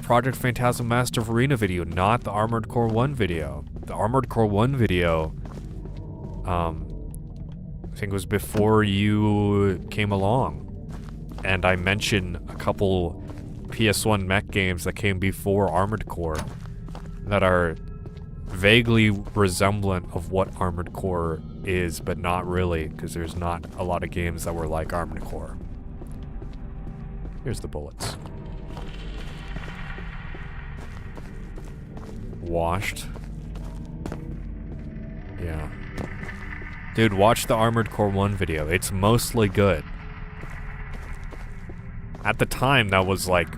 [SPEAKER 1] Project Phantasm Master of Arena video, not the Armored Core 1 video. The Armored Core 1 video, I think it was before you came along. And I mentioned a couple PS1 mech games that came before Armored Core that are vaguely resemblant of what Armored Core is, but not really, because there's not a lot of games that were like Armored Core. Here's the bullets. Washed. Yeah. Dude, watch the Armored Core 1 video. It's mostly good. At the time, that was like...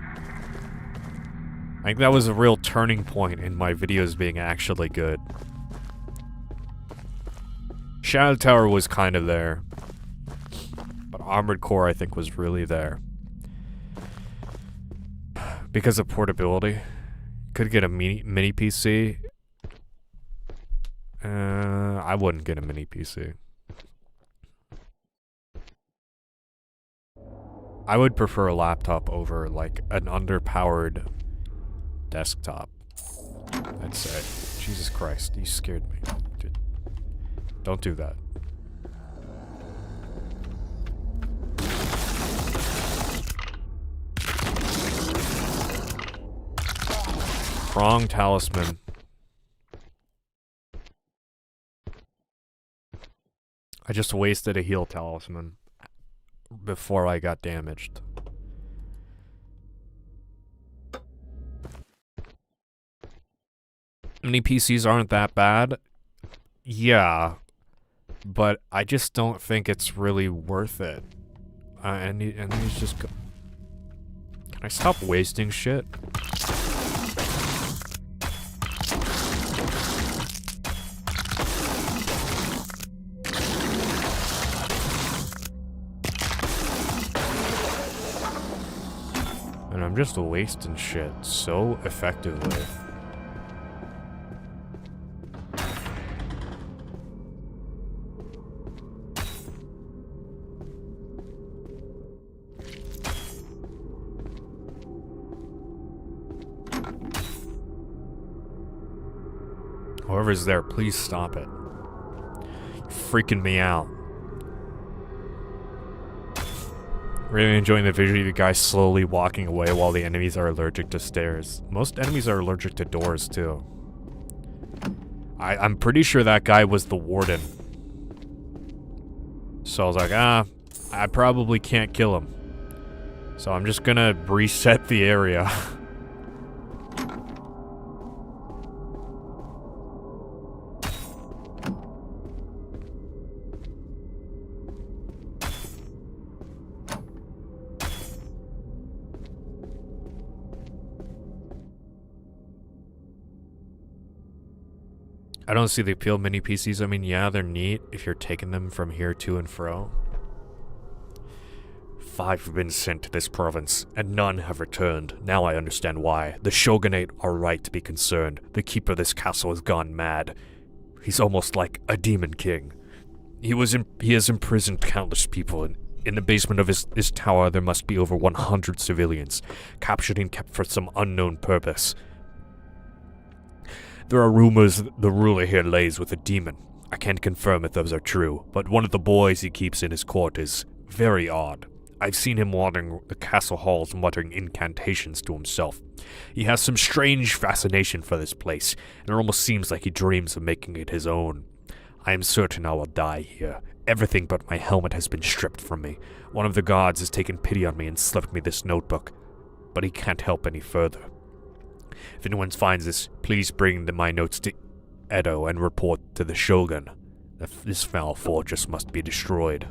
[SPEAKER 1] I think that was a real turning point in my videos being actually good. Shadow Tower was kind of there. But Armored Core, I think, was really there. Because of portability. Could get a mini PC. I wouldn't get a mini PC. I would prefer a laptop over, like, an underpowered desktop. I'd say. Jesus Christ, you scared me. Dude, don't do that. Wrong talisman. I just wasted a heal talisman before I got damaged. Mini PCs aren't that bad. Yeah. But I just don't think it's really worth it. And he's just go. Can I stop wasting shit? And I'm just wasting shit so effectively. Whoever's there, please stop it. You're freaking me out. Really enjoying the visual of you guys slowly walking away while the enemies are allergic to stairs. Most enemies are allergic to doors, too. I'm pretty sure that guy was the warden. So I was like, I probably can't kill him. So I'm just gonna reset the area. I don't see the appeal of mini PCs. I mean, yeah, they're neat if you're taking them from here to and fro. 5 have been sent to this province, and none have returned. Now I understand why. The Shogunate are right to be concerned. The keeper of this castle has gone mad. He's almost like a demon king. He has imprisoned countless people, and in the basement of his tower there must be over 100 civilians, captured and kept for some unknown purpose. There are rumors the ruler here lays with a demon. I can't confirm if those are true, but one of the boys he keeps in his court is very odd. I've seen him wandering the castle halls muttering incantations to himself. He has some strange fascination for this place, and it almost seems like he dreams of making it his own. I am certain I will die here. Everything but my helmet has been stripped from me. One of the guards has taken pity on me and slipped me this notebook, but he can't help any further. If anyone finds this, please bring my notes to Edo and report to the Shogun. This foul fortress must be destroyed.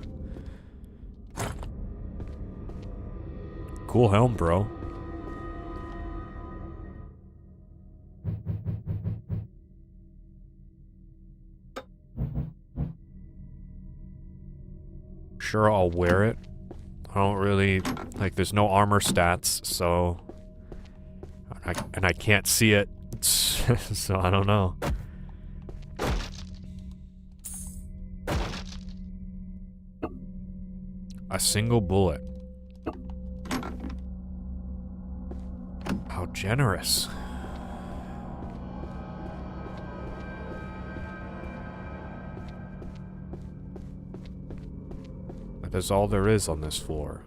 [SPEAKER 1] Cool helm, bro. sure I'll wear it. I don't really, like, there's no armor stats, so... And I can't see it, so I don't know. A single bullet. How generous. That is all there is on this floor.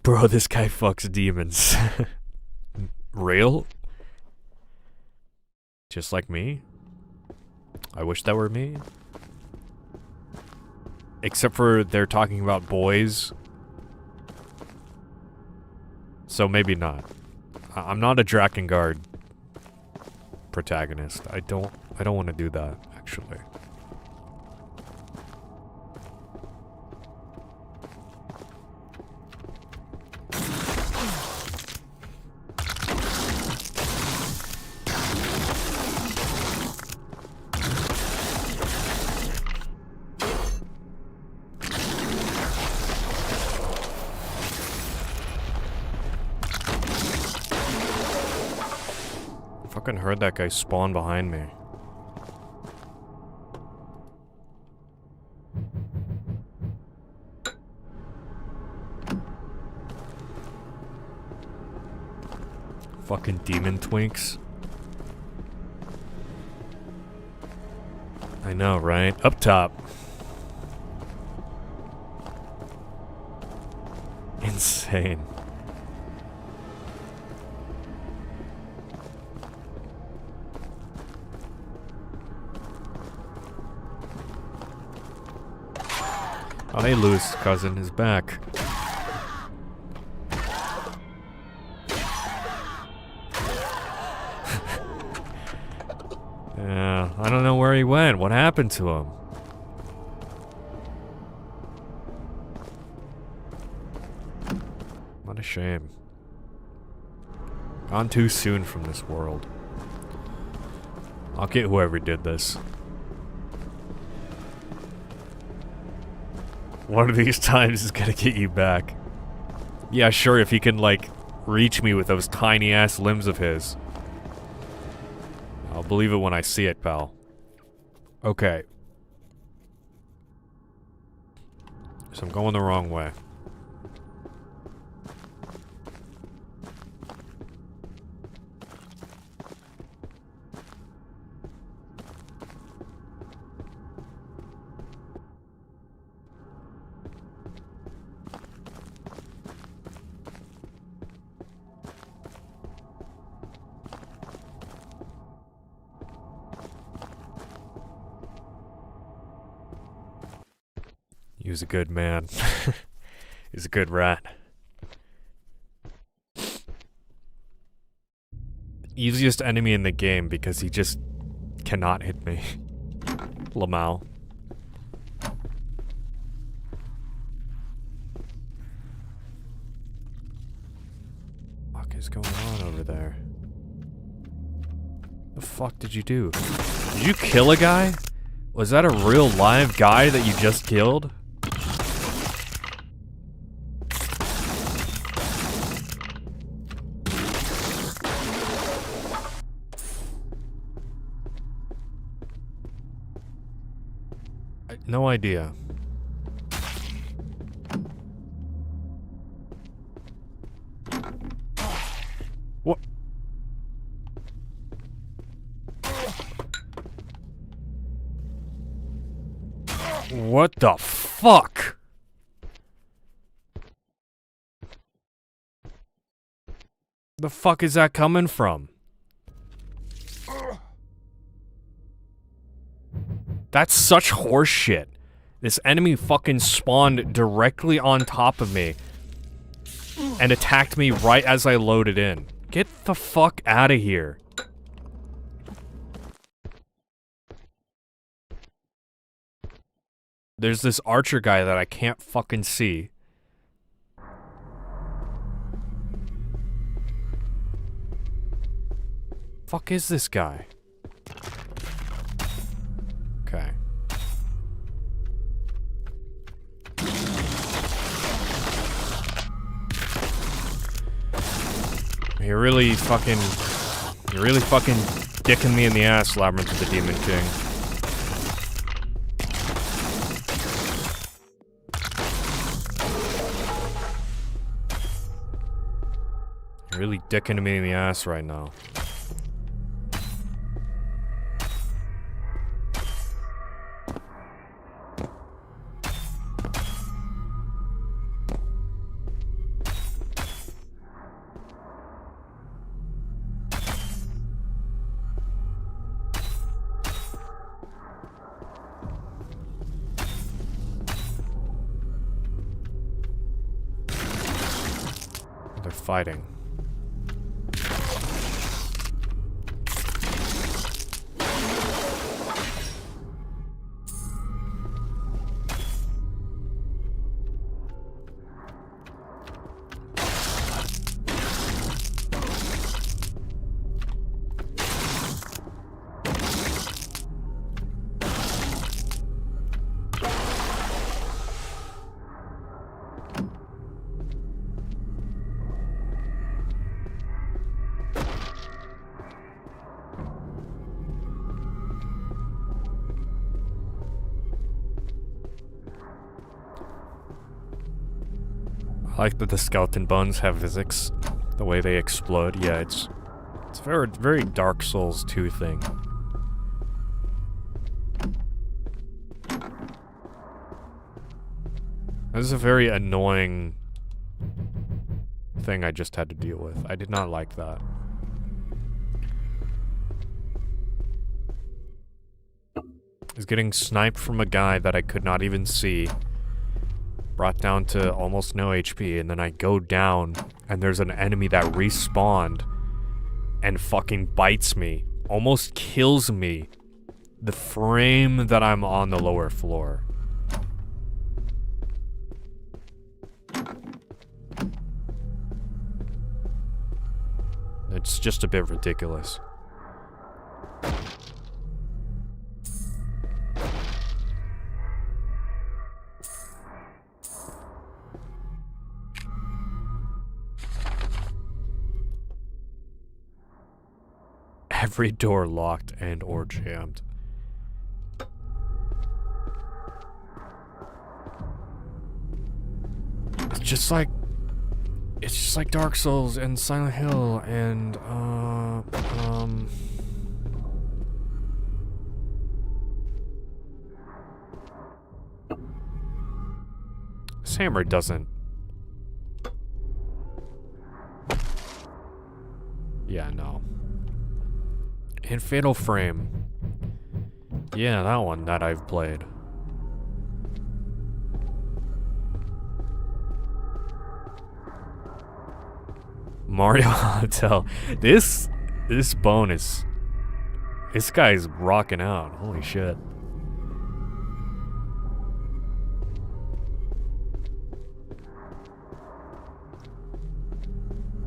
[SPEAKER 1] Bro, this guy fucks demons. Real? Just like me? I wish that were me. Except for they're talking about boys. So maybe not. I'm not a Drakengard protagonist. I don't want to do that, actually. Fucking heard that guy spawn behind me. Fucking demon twinks. I know, right? Up top. Insane. Oh, hey, Louis' cousin is back. Yeah, I don't know where he went. What happened to him? What a shame. Gone too soon from this world. I'll get whoever did this. One of these times is gonna get you back. Yeah, sure, if he can, like, reach me with those tiny-ass limbs of his. I'll believe it when I see it, pal. Okay. So I'm going the wrong way. He was a good man. He's a good rat. Easiest enemy in the game because he just cannot hit me. Lamau. What is going on over there? The fuck did you do? Did you kill a guy? Was that a real live guy that you just killed? No idea. What? What the fuck? The fuck is that coming from? That's such horse shit. This enemy fucking spawned directly on top of me and attacked me right as I loaded in. Get the fuck out of here. There's this archer guy that I can't fucking see. Fuck is this guy? Okay. You're really fucking dicking me in the ass, Labyrinth of the Demon King. You're really dicking me in the ass right now. They're fighting. I like that the skeleton bones have physics, the way they explode. Yeah, it's very, very Dark Souls 2 thing. This is a very annoying thing I just had to deal with. I did not like that. I was getting sniped from a guy that I could not even see. Brought down to almost no HP, and then I go down, and there's an enemy that respawned and fucking bites me. Almost kills me. The frame that I'm on the lower floor. It's just a bit ridiculous. Every door locked and or jammed. It's just like Dark Souls and Silent Hill and this hammer doesn't. Yeah, no. In Fatal Frame. Yeah, that one that I've played. Mario Hotel. This bone is... This guy's rocking out. Holy shit.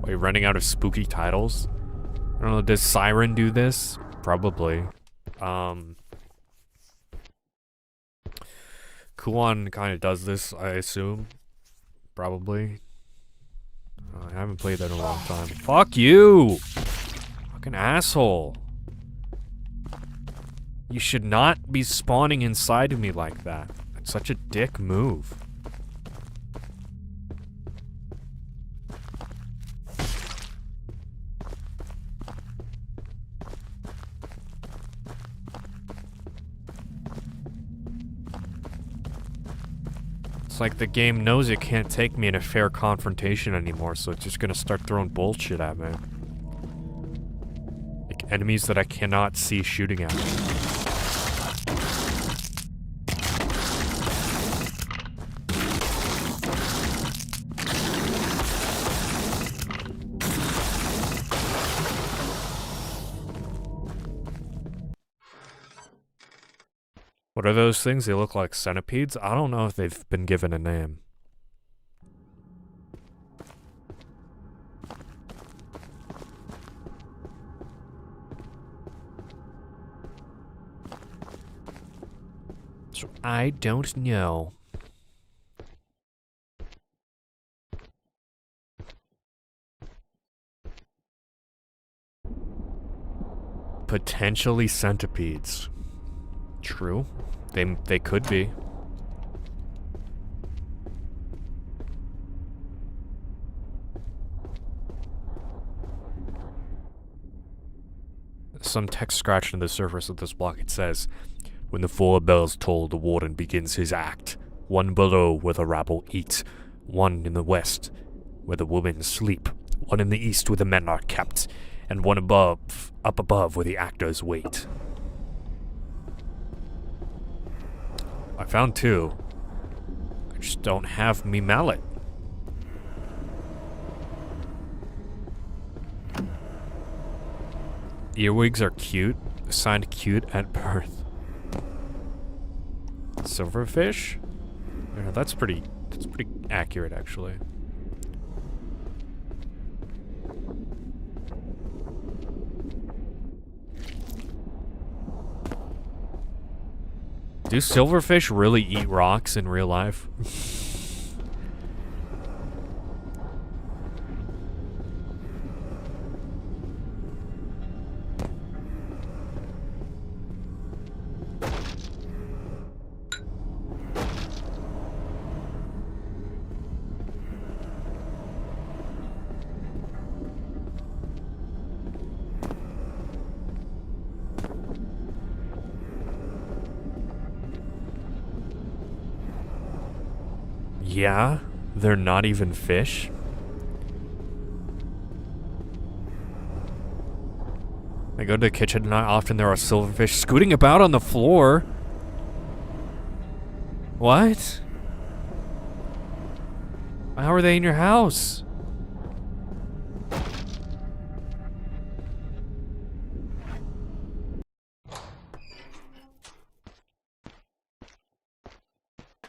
[SPEAKER 1] Are you running out of spooky titles? I don't know, does Siren do this? Probably. Kuon kind of does this, I assume. Probably. I haven't played that in a long time. Fuck you! Fucking asshole. You should not be spawning inside of me like that. That's such a dick move. It's like the game knows it can't take me in a fair confrontation anymore, so it's just gonna start throwing bullshit at me. Like enemies that I cannot see shooting at me. What are those things? They look like centipedes? I don't know if they've been given a name. I don't know. Potentially centipedes. True. They could be. Some text scratched in the surface of this block. It says, "When the 4 bells toll, the warden begins his act. One below where the rabble eat. One in the west where the women sleep. One in the east where the men are kept. And one above, up above where the actors wait." I found 2. I just don't have me mallet. Earwigs are cute. Assigned cute at birth. Silverfish? Yeah, that's pretty accurate, actually. Do silverfish really eat rocks in real life? Yeah, they're not even fish. I go to the kitchen and often there are silverfish scooting about on the floor. What? How are they in your house?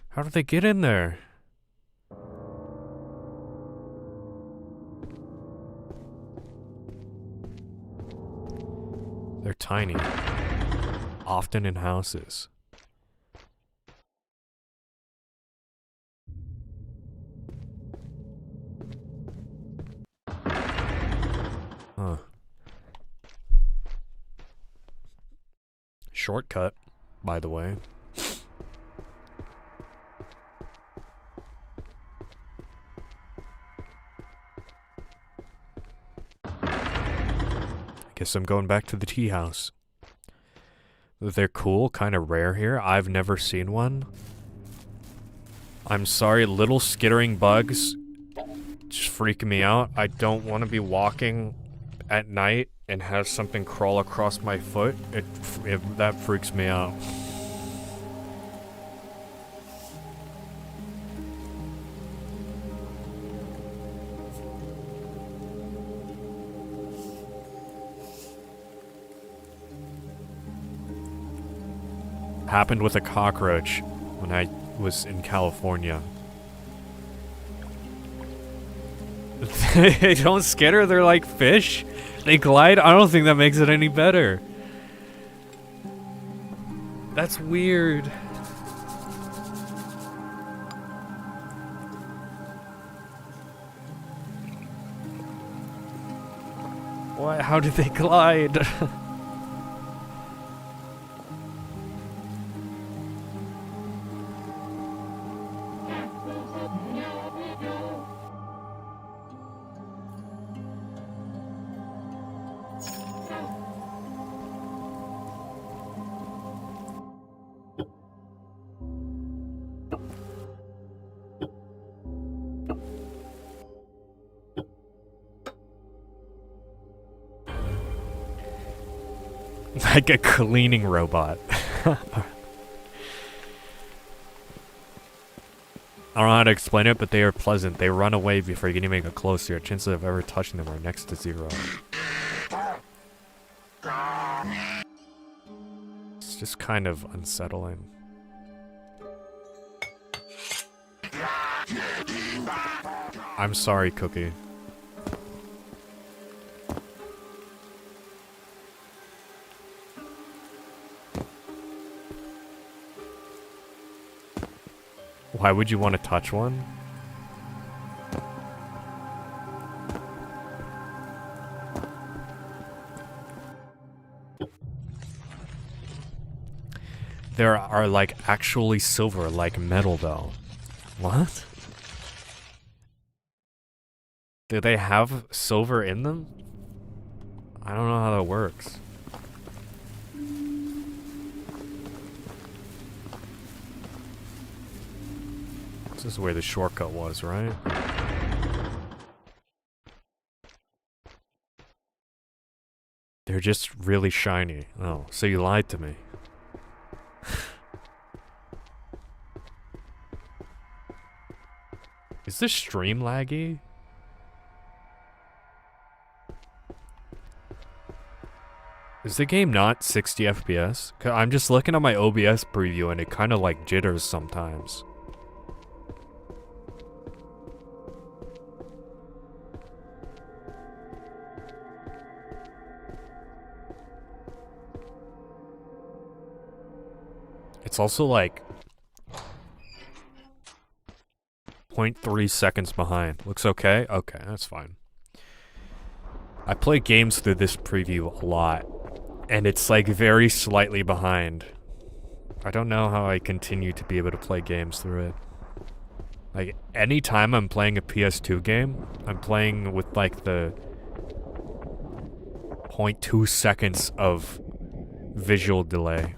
[SPEAKER 1] How did they get in there? They're tiny. Often in houses. Huh. Shortcut, by the way. Guess I'm going back to the tea house. They're cool, kind of rare here. I've never seen one. I'm sorry, little skittering bugs just freaking me out. I don't want to be walking at night and have something crawl across my foot. That freaks me out. Happened with a cockroach when I was in California. They don't skitter, they're like fish. They glide. I don't think that makes it any better. That's weird. What? How did they glide? Like a cleaning robot. I don't know how to explain it, but they are pleasant. They run away before you can even get closer. Your chances of ever touching them are next to 0. It's just kind of unsettling. I'm sorry, Cookie. Why would you want to touch one? There are, like, actually silver, like metal, though. What? Do they have silver in them? I don't know how that works. This is where the shortcut was, right? They're just really shiny. Oh, so you lied to me. Is this stream laggy? Is the game not 60 FPS? 'Cause I'm just looking at my OBS preview and it kind of like jitters sometimes. It's also like 0.3 seconds behind. Looks okay? Okay, that's fine. I play games through this preview a lot, and it's like very slightly behind. I don't know how I continue to be able to play games through it. Like, anytime I'm playing a PS2 game, I'm playing with like the 0.2 seconds of visual delay.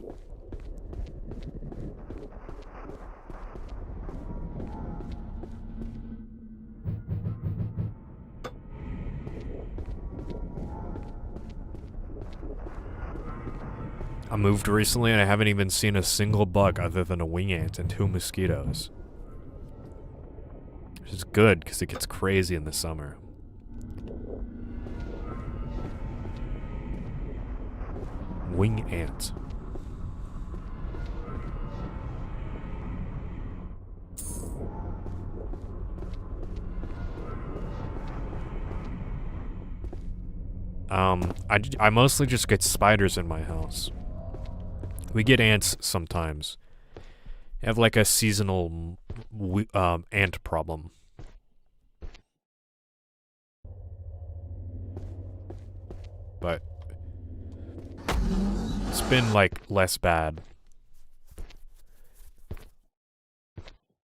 [SPEAKER 1] I moved recently and I haven't even seen a single bug other than a wing ant and 2 mosquitoes. Which is good, because it gets crazy in the summer. Wing ant. I mostly just get spiders in my house. We get ants sometimes. I have like a seasonal ant problem. But it's been like less bad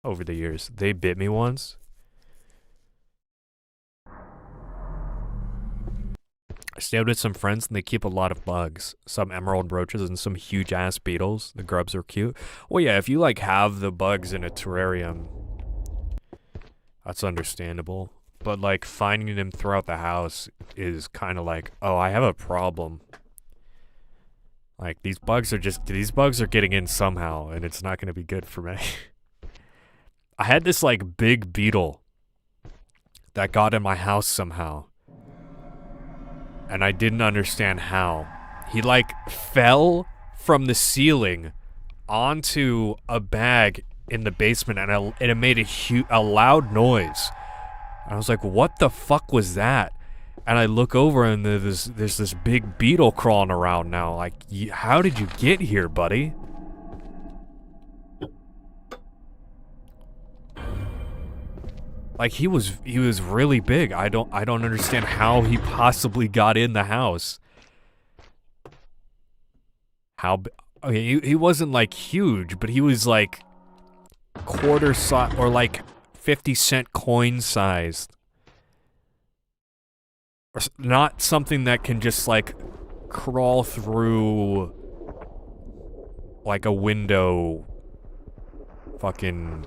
[SPEAKER 1] over the years. They bit me once. I stayed with some friends and they keep a lot of bugs. Some emerald roaches and some huge ass beetles. The grubs are cute. Well, yeah, if you like have the bugs in a terrarium, that's understandable. But like finding them throughout the house is kind of like, oh, I have a problem. Like these bugs are getting in somehow and it's not going to be good for me. I had this like big beetle that got in my house somehow. And I didn't understand how. He like fell from the ceiling onto a bag in the basement and it made a loud noise. And I was like, what the fuck was that? And I look over and there's this big beetle crawling around now. Like, how did you get here, buddy? Like he was really big. I don't understand how he possibly got in the house. Okay, he wasn't like huge, but he was like quarter size or like 50-cent coin sized. Or not something that can just like crawl through like a window fucking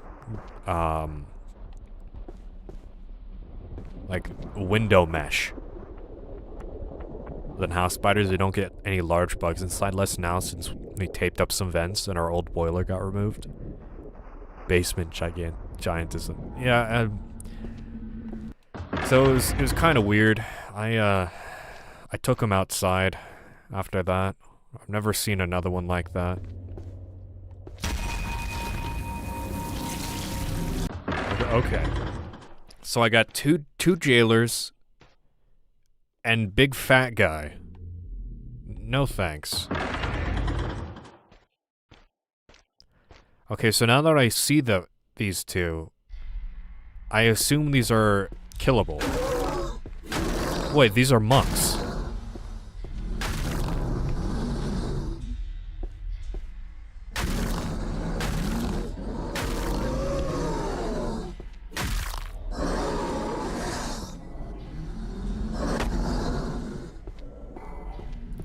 [SPEAKER 1] like window mesh. Than house spiders, they don't get any large bugs inside. Less now since we taped up some vents and our old boiler got removed. Basement giantism. Yeah. So it was kind of weird. I took him outside after that. I've never seen another one like that. Okay. So I got two jailers and big fat guy. No thanks. Okay, so now that I see the these two. I assume these are killable. Wait, these are monks.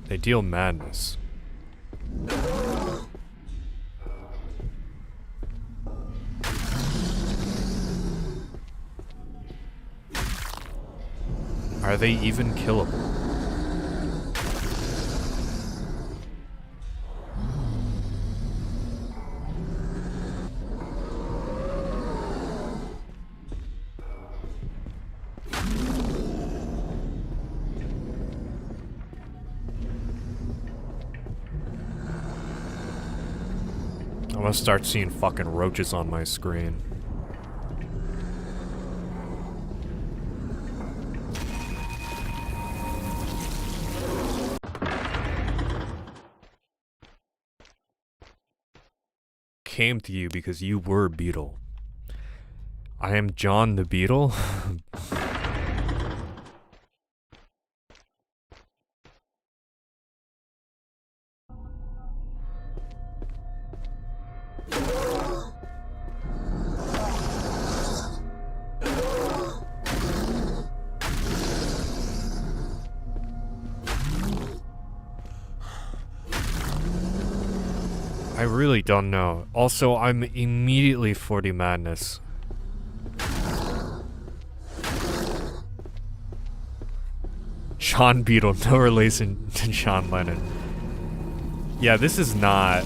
[SPEAKER 1] They deal madness. Are they even killable? I'm gonna start seeing fucking roaches on my screen. Came to you because you were Beetle. I am John the Beetle. I really don't know. Also, I'm immediately 40 Madness. John Beetle, no relation to John Lennon. Yeah, this is not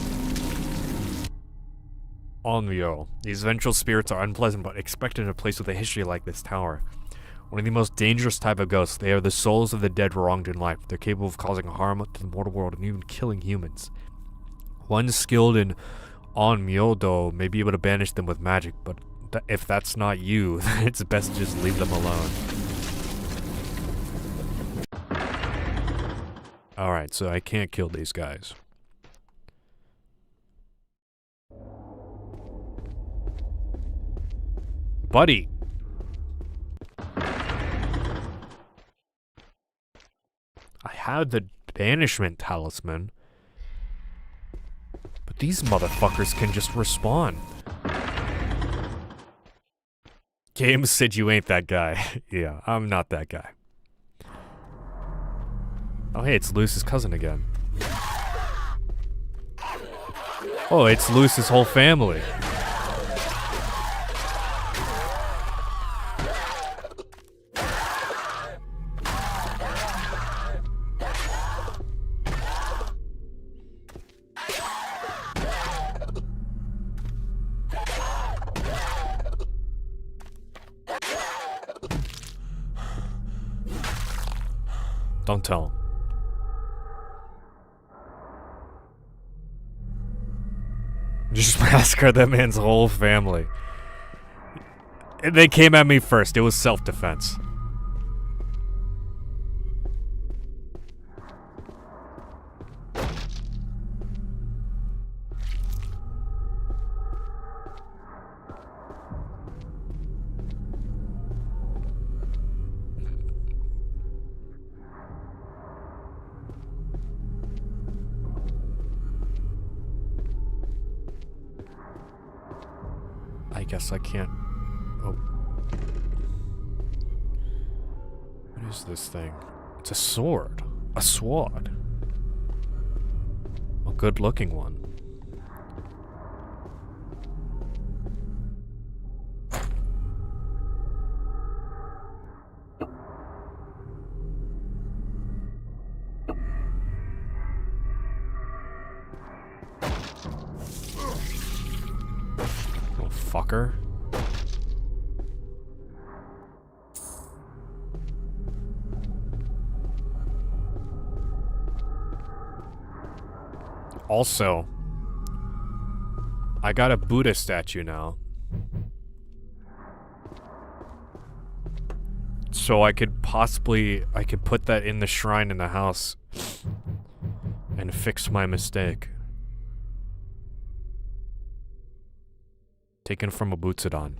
[SPEAKER 1] unreal. These vengeful spirits are unpleasant but expected in a place with a history like this tower. One of the most dangerous type of ghosts. They are the souls of the dead wronged in life. They're capable of causing harm to the mortal world and even killing humans. One skilled in Onmyodo may be able to banish them with magic, but if that's not you, then it's best to just leave them alone. Alright, so I can't kill these guys. Buddy! I had the banishment talisman. But these motherfuckers can just respawn. Game said you ain't that guy. Yeah, I'm not that guy. Oh hey, it's Luce's cousin again. Oh, it's Luce's whole family. Don't tell him. Just massacre that man's whole family. And they came at me first. It was self-defense. I guess I can't... Oh. What is this thing? It's a sword. A sword. A good-looking one. Fucker. Also, I got a Buddha statue now. So I could put that in the shrine in the house and fix my mistake. Taken from a Butsudon.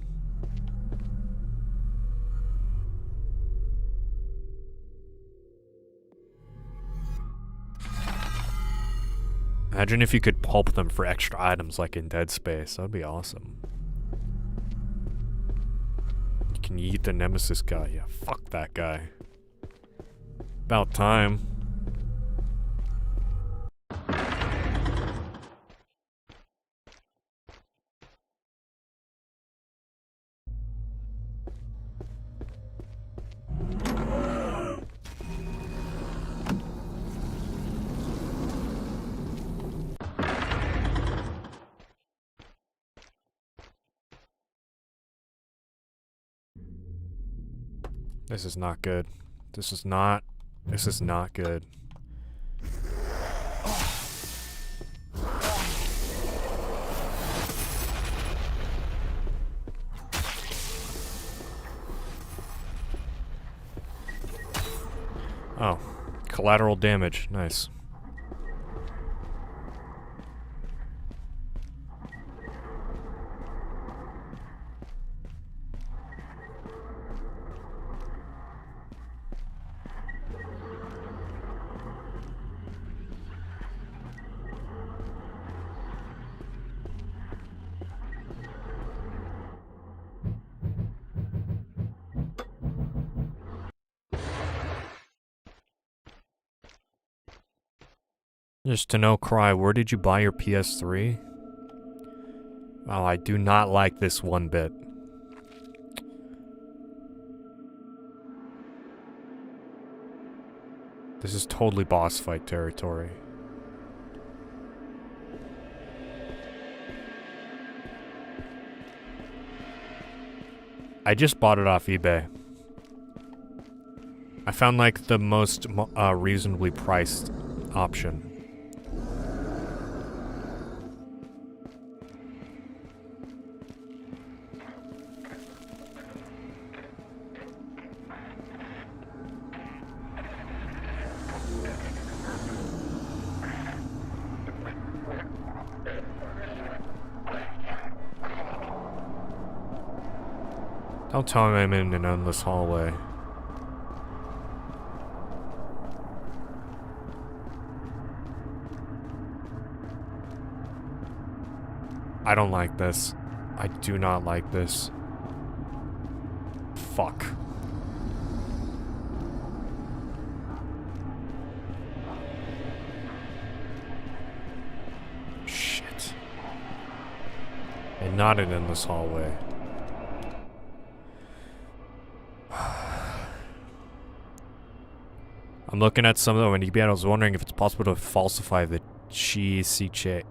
[SPEAKER 1] Imagine if you could pulp them for extra items like in Dead Space. That would be awesome. You can eat the Nemesis guy. Yeah, fuck that guy. About time. This is not good. This is not good. Oh, collateral damage. Nice. Just to know, Cry, where did you buy your PS3? Oh, I do not like this one bit. This is totally boss fight territory. I just bought it off eBay. I found like the most reasonably priced option. Don't tell me I'm in an endless hallway. I don't like this. I do not like this. Fuck. Shit. And not an endless hallway. I'm looking at some of them, and I was wondering if it's possible to falsify the check.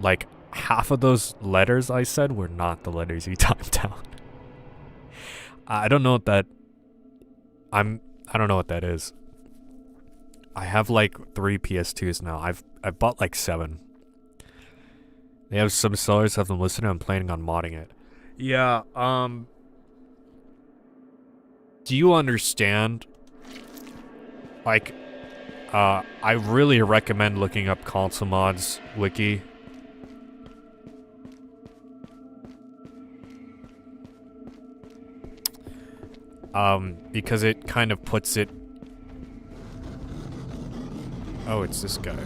[SPEAKER 1] Like, half of those letters I said were not the letters he typed down. I don't know what that... I don't know what that is. I have like 3 PS2s now. I've bought like 7. They have some sellers have them listed, and I'm planning on modding it. Yeah, do you understand? Like, I really recommend looking up console mods wiki. Because it kind of puts it... Oh, it's this guy.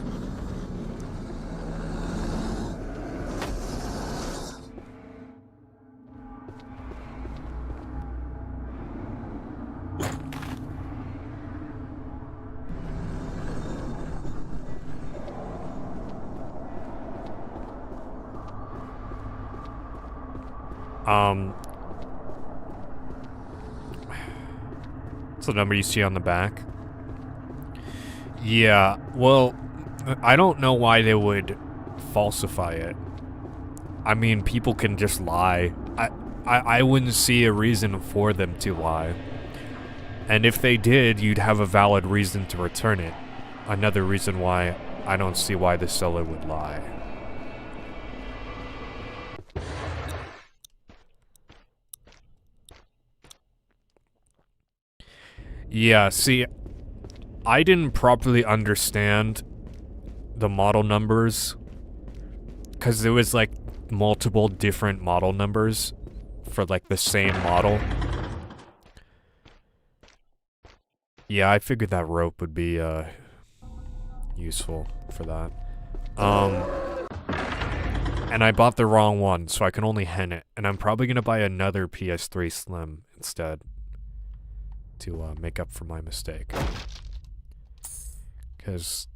[SPEAKER 1] It's the number you see on the back. Yeah, well, I don't know why they would falsify it. I mean, people can just lie. I wouldn't see a reason for them to lie. And if they did, you'd have a valid reason to return it. Another reason why I don't see why the seller would lie. Yeah, see, I didn't properly understand the model numbers because there was like multiple different model numbers for like the same model. Yeah, I figured that rope would be useful for that. And I bought the wrong one, so I can only hen it. And I'm probably gonna buy another PS3 Slim instead to make up for my mistake. Because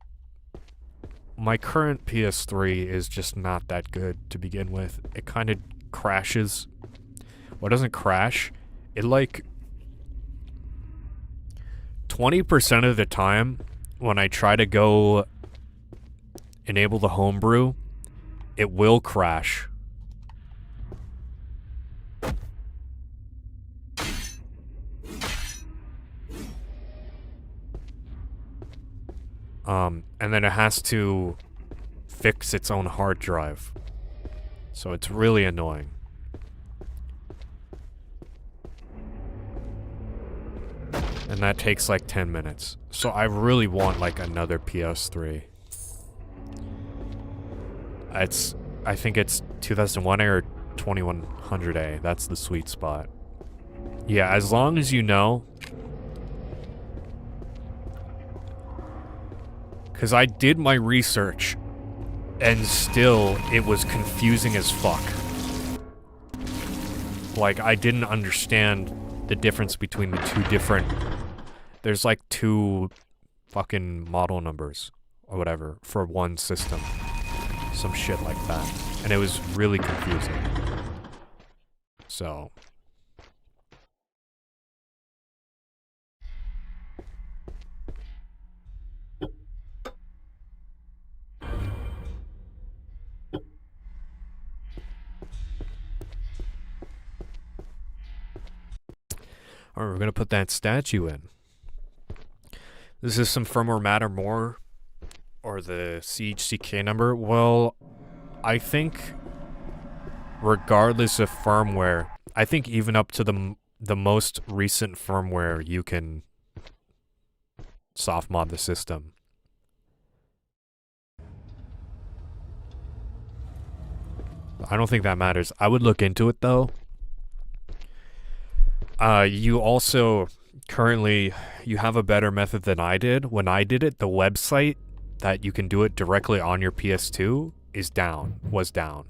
[SPEAKER 1] my current PS3 is just not that good to begin with. It kind of crashes. Well, it doesn't crash. It like 20% of the time when I try to go enable the homebrew, it will crash. And then it has to fix its own hard drive. So it's really annoying. And that takes like 10 minutes. So I really want like another PS3. I think it's 2001A or 2100A. That's the sweet spot. Yeah, as long as you know. Because I did my research, and still, it was confusing as fuck. Like, I didn't understand the difference between the two different... There's like two fucking model numbers, or whatever, for one system. Some shit like that. And it was really confusing. So... Alright, we're gonna put that statue in. This is some firmware matter more, or the CHCK number. Well, I think, regardless of firmware, I think even up to the most recent firmware, you can soft mod the system. I don't think that matters. I would look into it though. You also currently, you have a better method than I did. When I did it, the website that you can do it directly on your PS2 was down.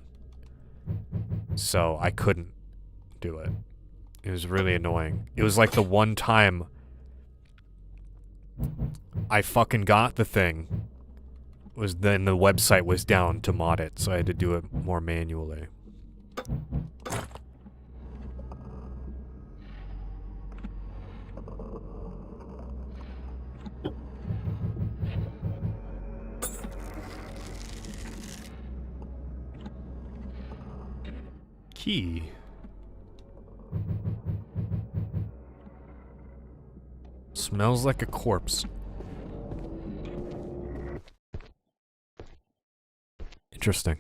[SPEAKER 1] So I couldn't do it. It was really annoying. It was like the one time I fucking got the thing, was then the website was down to mod it, so I had to do it more manually. Key. Smells like a corpse. Interesting.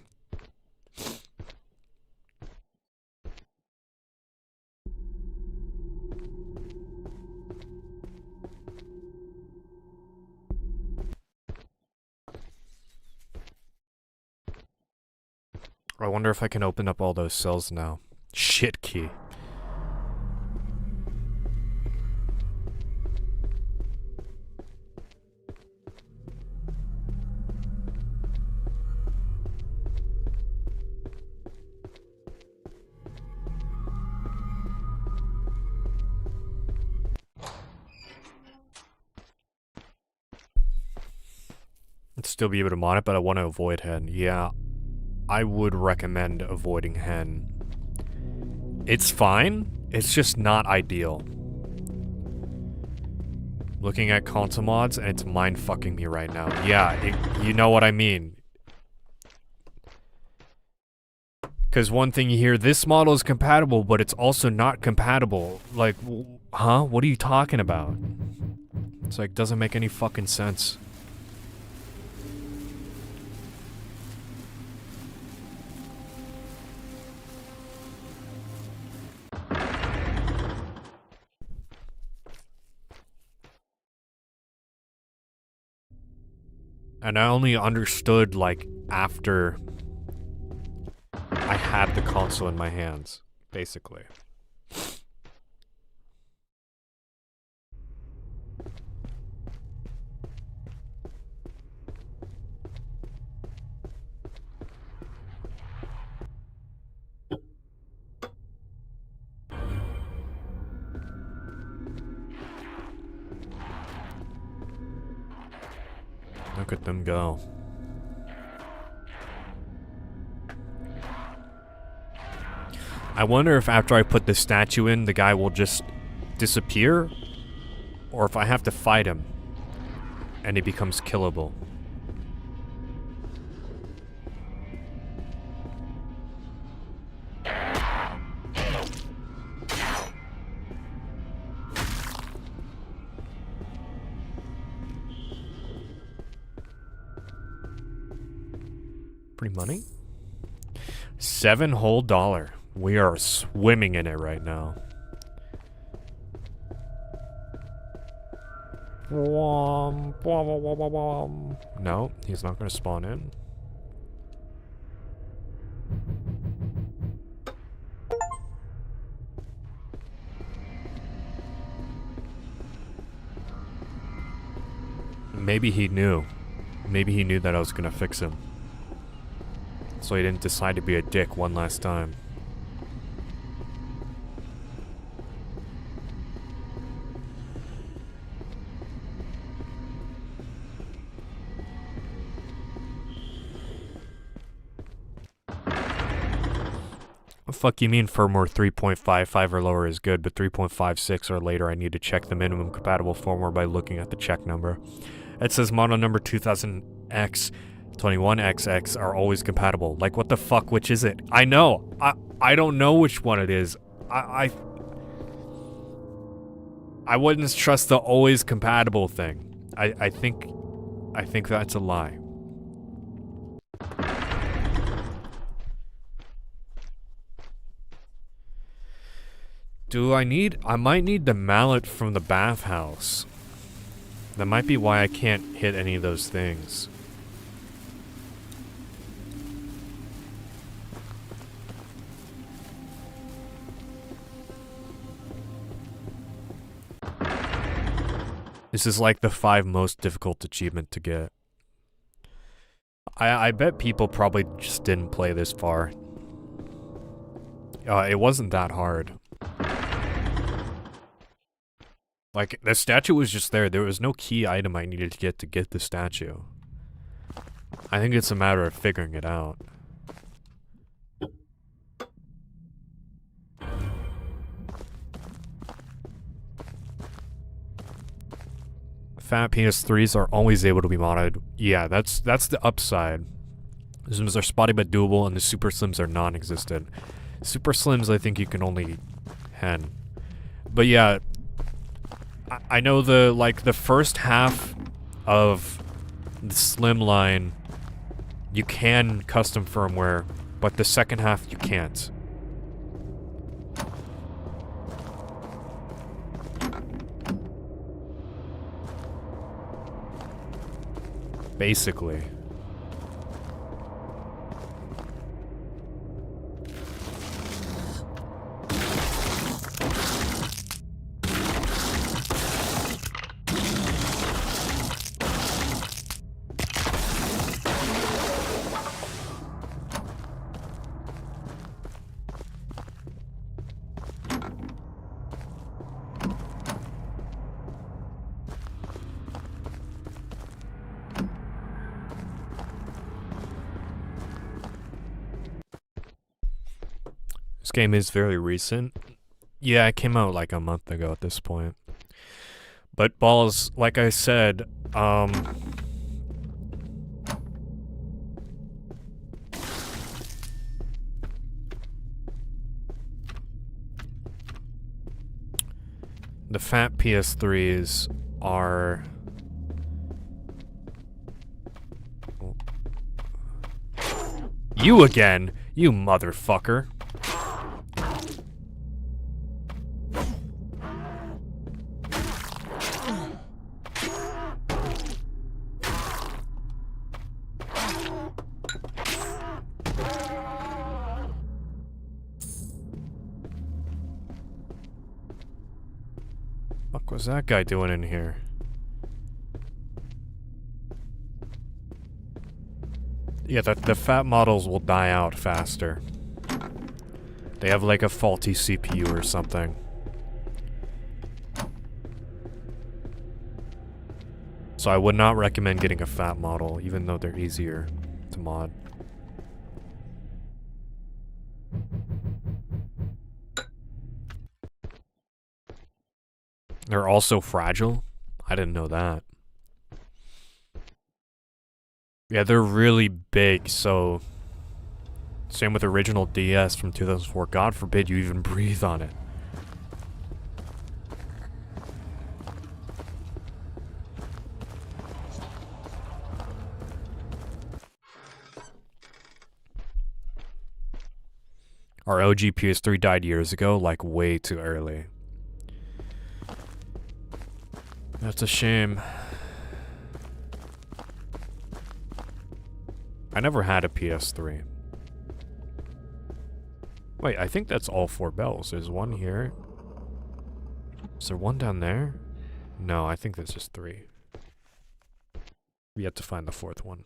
[SPEAKER 1] I wonder if I can open up all those cells now. Shit key. I'd still be able to mod it, but I want to avoid hen. Yeah. I would recommend avoiding hen. It's fine, it's just not ideal. Looking at console mods, and it's mind-fucking me right now. Yeah, you know what I mean. Because one thing you hear, this model is compatible, but it's also not compatible. Like, huh? What are you talking about? It's like, doesn't make any fucking sense. And I only understood, like, after I had the console in my hands, basically. Look at them go. I wonder if after I put the statue in, the guy will just disappear, or if I have to fight him and he becomes killable. Pretty money? $7 whole. We are swimming in it right now. No, he's not going to spawn in. Maybe he knew. Maybe he knew that I was going to fix him. So he didn't decide to be a dick one last time. What the fuck you mean firmware 3.55 or lower is good, but 3.56 or later I need to check the minimum compatible firmware by looking at the check number. It says model number 2000X 21XX are always compatible. Like, what the fuck, which is it? I know. I don't know which one it is. I wouldn't trust the always compatible thing. I think that's a lie. I might need the mallet from the bathhouse. That might be why I can't hit any of those things. This is like the 5 most difficult achievement to get. I bet people probably just didn't play this far. It wasn't that hard. Like, the statue was just there. There was no key item I needed to get the statue. I think it's a matter of figuring it out. Fat PS3s are always able to be modded. Yeah, that's the upside. The Slims are spotty but doable, and the Super Slims are non-existent. Super Slims, I think you can only hen. But yeah, I know the first half of the Slim line, you can custom firmware, but the second half you can't. Basically. This game is very recent. Yeah, it came out like a month ago at this point. But balls, like I said, the fat PS3s are... You again, you motherfucker. What was that guy doing in here? Yeah, the fat models will die out faster. They have like a faulty CPU or something. So I would not recommend getting a fat model, even though they're easier to mod. They're also fragile? I didn't know that. Yeah, they're really big, so... Same with original DS from 2004. God forbid you even breathe on it. Our OG PS3 died years ago, like way too early. That's a shame. I never had a PS3. Wait, I think that's all 4 bells. There's one here. Is there one down there? No, I think there's just 3. We have to find the 4th one.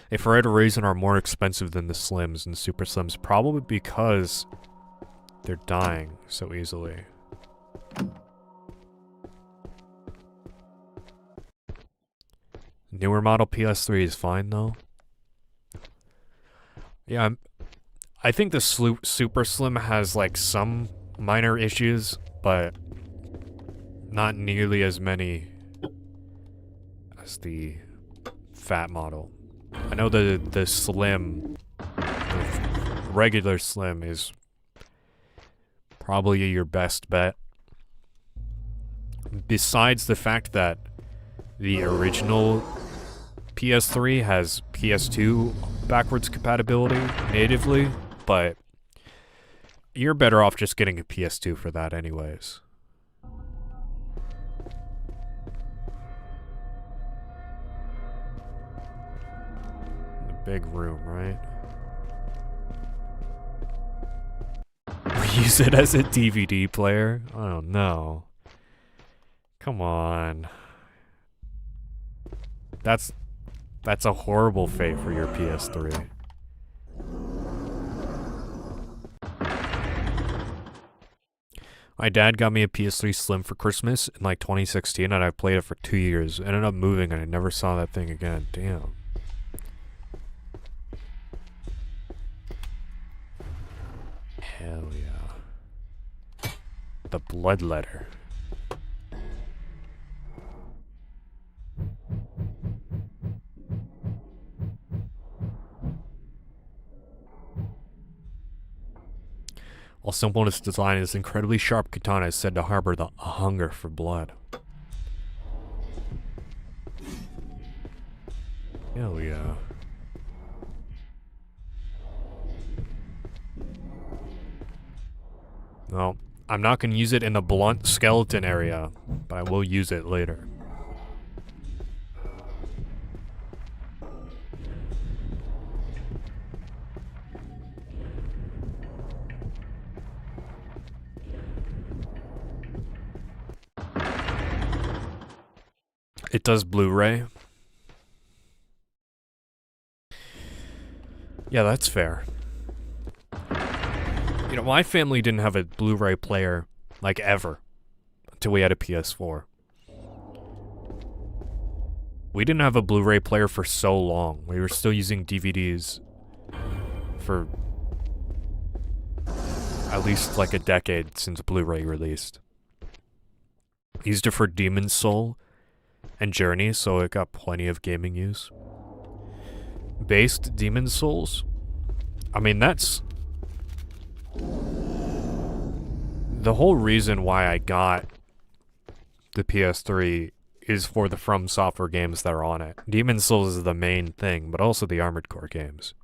[SPEAKER 1] They, for whatever reason, are more expensive than the Slims and Super Slims, probably because they're dying so easily. Newer model PS3 is fine, though. Yeah, I think the Super Slim has, like, some minor issues, but not nearly as many as the fat model. I know the Slim, the regular Slim is probably your best bet. Besides the fact that the original PS3 has PS2 backwards compatibility natively, but you're better off just getting a PS2 for that anyways. The big room, right? We use it as a DVD player? Oh no. Come on. That's a horrible fate for your PS3. My dad got me a PS3 Slim for Christmas in like 2016 and I played it for 2 years. Ended up moving and I never saw that thing again. Damn. Hell yeah. The blood letter. While simple in its design, this incredibly sharp katana is said to harbor the hunger for blood. Hell yeah. No, I'm not going to use it in the blunt skeleton area, but I will use it later. It does Blu-ray. Yeah, that's fair. You know, my family didn't have a Blu-ray player, like, ever, until we had a PS4. We didn't have a Blu-ray player for so long. We were still using DVDs for at least, like, a decade since Blu-ray released. Used it for Demon's Soul and Journey, so it got plenty of gaming use. Based Demon's Souls? I mean, that's the whole reason why I got the PS3 is for the From Software games that are on it. Demon's Souls is the main thing, but also the Armored Core games.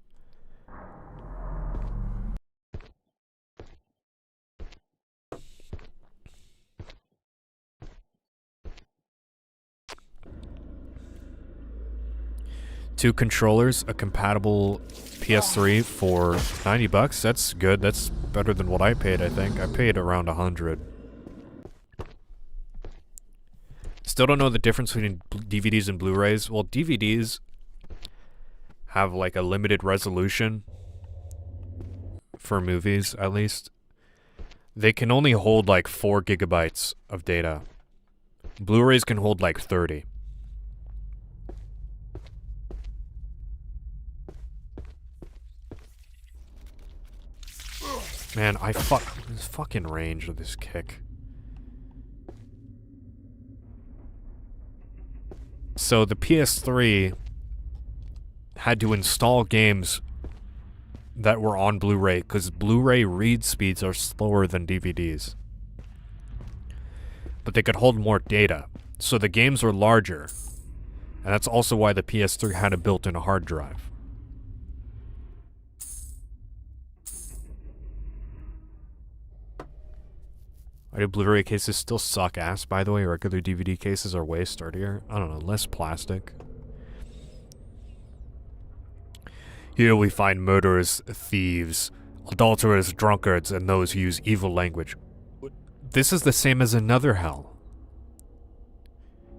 [SPEAKER 1] Two controllers, a compatible PS3 for $90. That's good. That's better than what I paid, I think. I paid around $100. Still don't know the difference between DVDs and Blu-rays. Well, DVDs have like a limited resolution for movies, at least. They can only hold like 4 gigabytes of data. Blu-rays can hold like 30. Man, this fucking range of this kick. So the PS3 had to install games that were on Blu-ray because Blu-ray read speeds are slower than DVDs. But they could hold more data, so the games were larger. And that's also why the PS3 had a built-in hard drive. Why do Blu-ray cases still suck ass, by the way? Regular DVD cases are way sturdier. I don't know, less plastic. Here we find murderers, thieves, adulterers, drunkards, and those who use evil language. This is the same as another hell.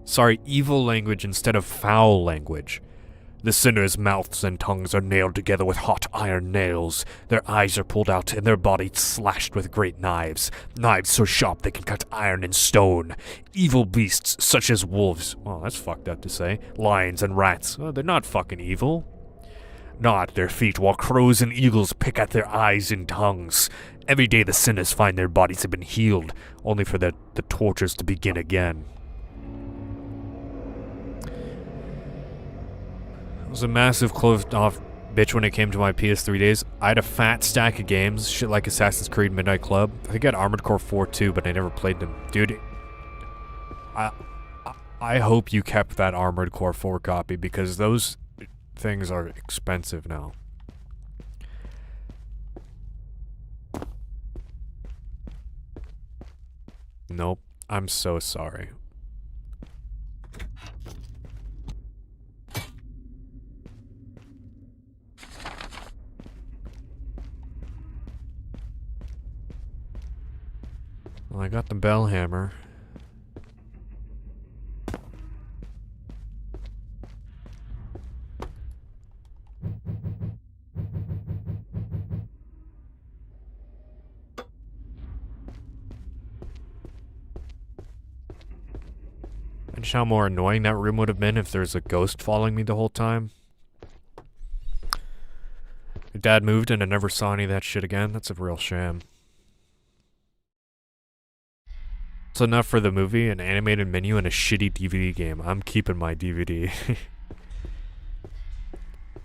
[SPEAKER 1] Sorry, evil language instead of foul language. The sinners' mouths and tongues are nailed together with hot iron nails. Their eyes are pulled out and their bodies slashed with great knives. Knives so sharp they can cut iron and stone. Evil beasts such as wolves. Well, that's fucked up to say. Lions and rats. Well, they're not fucking evil. Gnaw at their feet while crows and eagles pick at their eyes and tongues. Every day the sinners find their bodies have been healed, only for the tortures to begin again. I was a massive closed-off bitch when it came to my PS3 days. I had a fat stack of games, shit like Assassin's Creed Midnight Club. I think I had Armored Core 4 too, but I never played them. Dude, I hope you kept that Armored Core 4 copy, because those things are expensive now. Nope. I'm so sorry. Well, I got the bell hammer. And how more annoying that room would have been if there's a ghost following me the whole time. Your dad moved and I never saw any of that shit again. That's a real shame. It's enough for the movie, an animated menu, and a shitty DVD game. I'm keeping my DVD.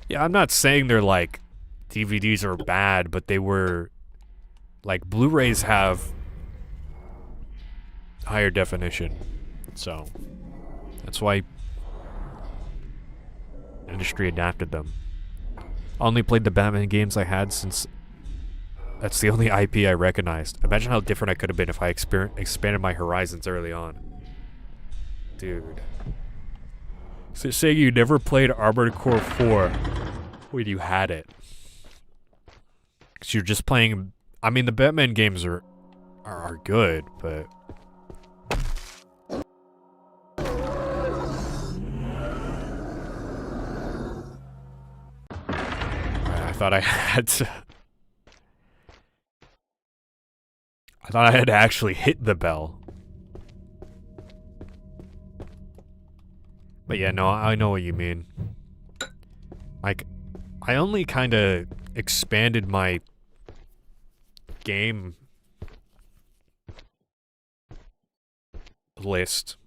[SPEAKER 1] Yeah, I'm not saying they're like DVDs are bad, but they were like Blu-rays have higher definition. So that's why industry adapted them. I only played the Batman games I had since that's the only IP I recognized. Imagine how different I could have been if I expanded my horizons early on. Dude. So saying you never played Armored Core 4 when you had it. Because you're just playing... I mean, the Batman games are good, but... I thought I had to... I thought I had to actually hit the bell. But yeah, no, I know what you mean. Like, I only kind of expanded my game list.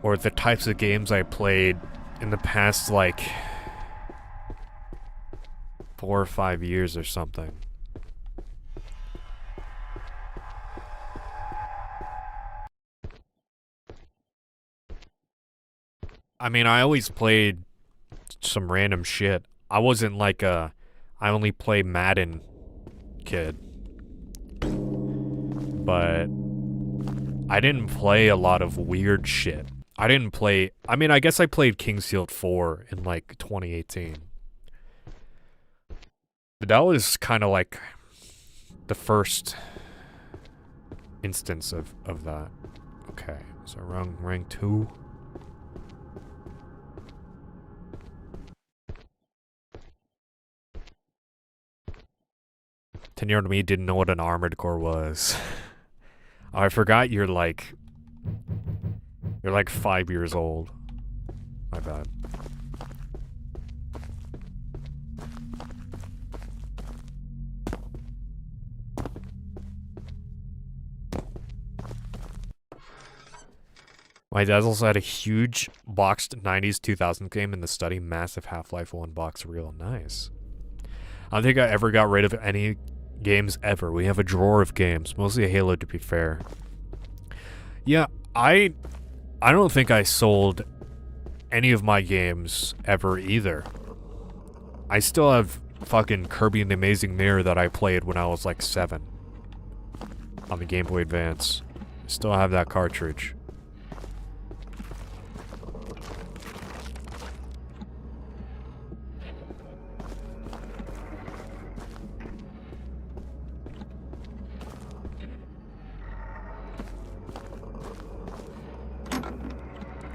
[SPEAKER 1] Or the types of games I played in the past, like, 4 or 5 years or something. I mean, I always played some random shit. I wasn't like a I only play Madden kid. But I didn't play a lot of weird shit. I didn't play... I mean, I guess I played King's Field 4 in like 2018. But that was kind of like the first instance of that. Okay. Is that rank 2? Ten-year-old me didn't know what an armored core was. Oh, I forgot you're like 5 years old. My bad. My dad also had a huge boxed 90s 2000 game in the study. Massive Half-Life 1 box reel. Nice. I don't think I ever got rid of any games ever. We have a drawer of games. Mostly Halo, to be fair. Yeah, I don't think I sold any of my games ever either. I still have fucking Kirby and the Amazing Mirror that I played when I was like 7. On the Game Boy Advance. I still have that cartridge.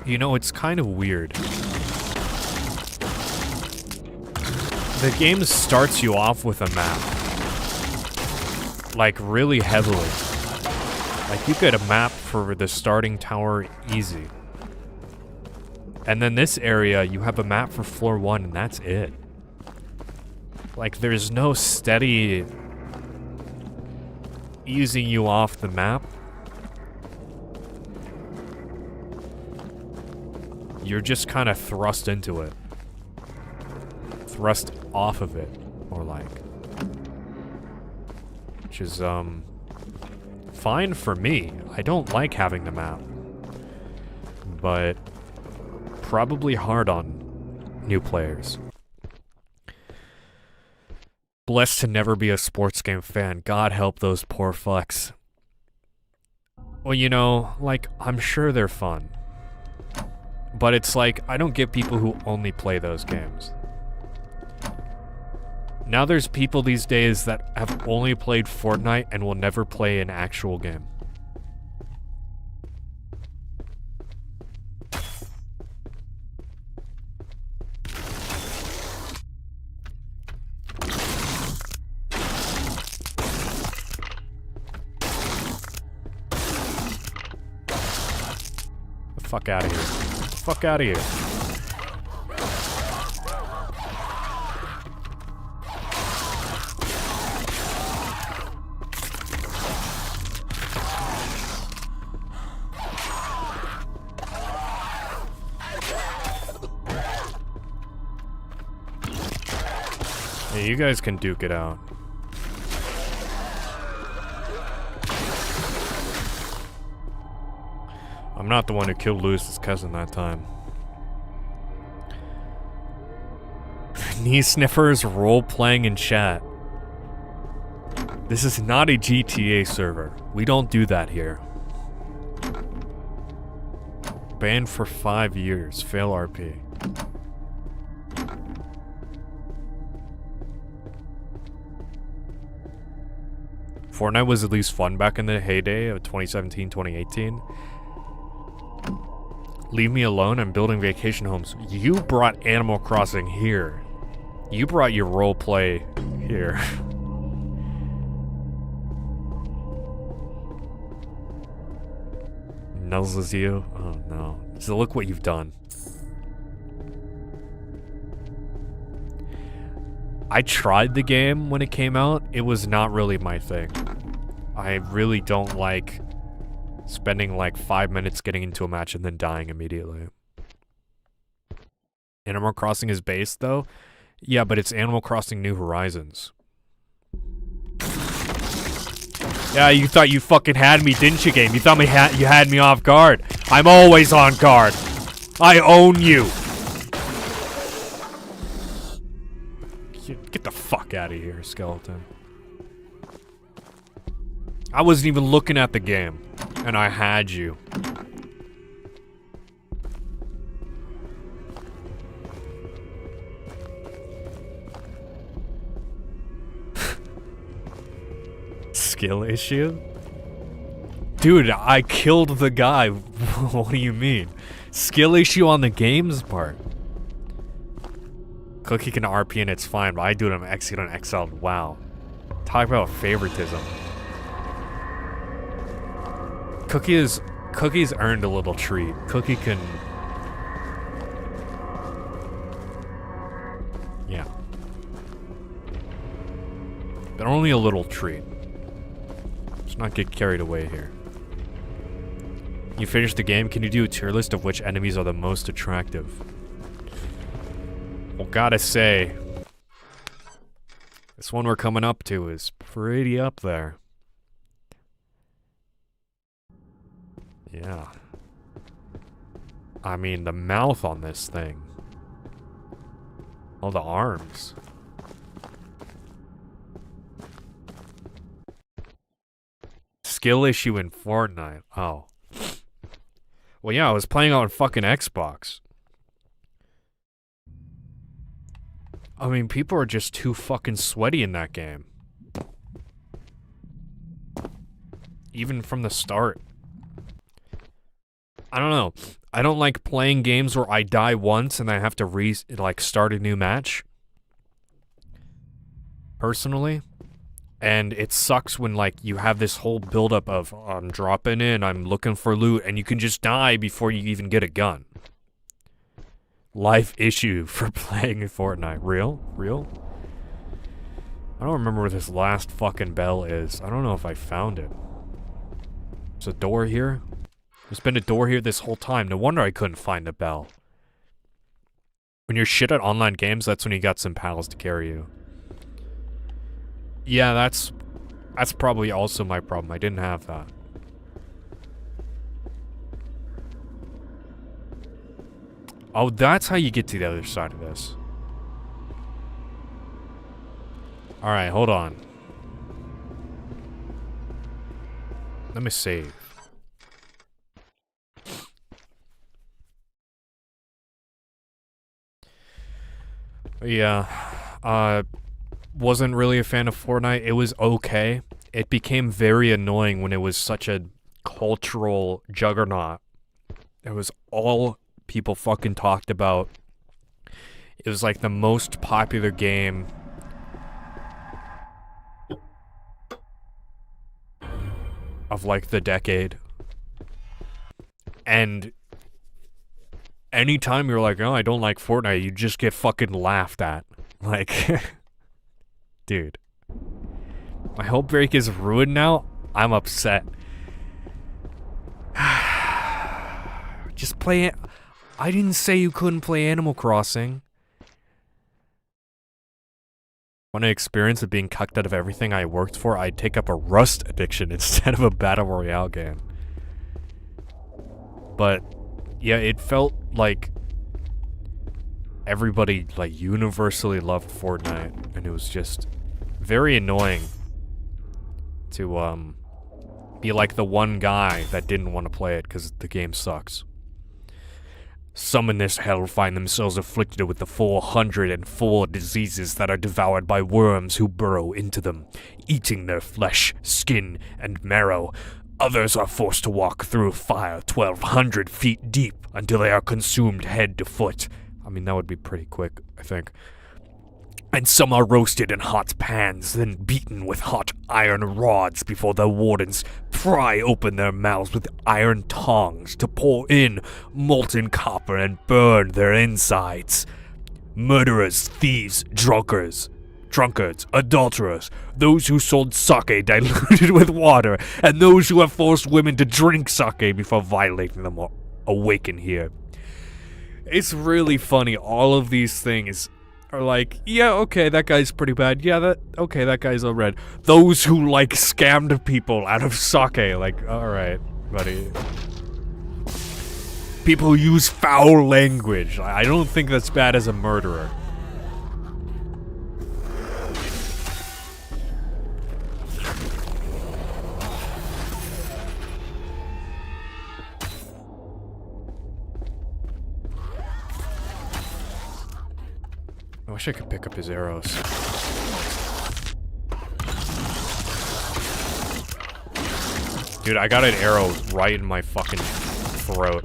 [SPEAKER 1] You know, it's kind of weird. The game starts you off with a map. Like, really heavily. Like, you get a map for the starting tower easy. And then this area, you have a map for floor 1, and that's it. Like, there's no steady easing you off the map. You're just kind of thrust into it. Thrust off of it, more like. Which is, fine for me. I don't like having the map. But probably hard on new players. Blessed to never be a sports game fan. God help those poor fucks. Well, you know, like, I'm sure they're fun. But it's like, I don't get people who only play those games. Now there's people these days that have only played Fortnite and will never play an actual game. The fuck out of here. Fuck out of here. Hey, you guys can duke it out. I'm not the one who killed Lewis's cousin that time. Knee sniffers role-playing in chat. This is not a GTA server. We don't do that here. Banned for 5 years. Fail RP. Fortnite was at least fun back in the heyday of 2017, 2018. Leave me alone, I'm building vacation homes. You brought Animal Crossing here. You brought your roleplay here. Nuzzles you? Oh no. So look what you've done. I tried the game when it came out. It was not really my thing. I really don't like spending like 5 minutes getting into a match and then dying immediately. Animal Crossing is based though? Yeah, but it's Animal Crossing New Horizons. Yeah, you thought you fucking had me, didn't you, game? You thought you had me off guard. I'm always on guard. I own you. Get the fuck out of here, skeleton. I wasn't even looking at the game, and I had you. Skill issue? Dude, I killed the guy. What do you mean? Skill issue on the game's part. Cookie can RP and it's fine, but I do it on Execute on XL. Wow. Talk about favoritism. Cookie's earned a little treat. Cookie can... Yeah. But only a little treat. Let's not get carried away here. You finished the game, can you do a tier list of which enemies are the most attractive? Well, gotta say, this one we're coming up to is pretty up there. Yeah. I mean, the mouth on this thing. Oh, the arms. Skill issue in Fortnite. Oh. Well, yeah, I was playing on fucking Xbox. I mean, people are just too fucking sweaty in that game. Even from the start. I don't know. I don't like playing games where I die once and I have to start a new match. Personally. And it sucks when, like, you have this whole buildup of, I'm dropping in, I'm looking for loot, and you can just die before you even get a gun. Life issue for playing Fortnite. Real? I don't remember where this last fucking bell is. I don't know if I found it. There's a door here? There's been a door here this whole time. No wonder I couldn't find the bell. When you're shit at online games, that's when you got some pals to carry you. Yeah, that's probably also my problem. I didn't have that. Oh, that's how you get to the other side of this. Alright, hold on. Let me save. Yeah. Wasn't really a fan of Fortnite. It was okay. It became very annoying when it was such a cultural juggernaut. It was all people fucking talked about. It was like the most popular game of like the decade. And anytime you're like, oh, I don't like Fortnite, you just get fucking laughed at. Like... Dude. My hope break is ruined now. I'm upset. Just play it. I didn't say you couldn't play Animal Crossing. Want an experience of being cucked out of everything I worked for? I'd take up a Rust addiction instead of a Battle Royale game. But, yeah, it felt like everybody, like, universally loved Fortnite, and it was just very annoying to, be like the one guy that didn't want to play it because the game sucks. Some in this hell find themselves afflicted with the 404 diseases that are devoured by worms who burrow into them, eating their flesh, skin, and marrow. Others are forced to walk through fire 1,200 feet deep until they are consumed head to foot. I mean, that would be pretty quick, I think. And some are roasted in hot pans, then beaten with hot iron rods before the wardens pry open their mouths with iron tongs to pour in molten copper and burn their insides. Murderers, thieves, drunkards, adulterers, those who sold sake diluted with water, and those who have forced women to drink sake before violating them are awaken here. It's really funny. All of these things are like, yeah, okay, that guy's pretty bad. Yeah, that guy's all red. Those who, like, scammed people out of sake, like, alright, buddy. People who use foul language. I don't think that's bad as a murderer. I wish I could pick up his arrows. Dude, I got an arrow right in my fucking throat.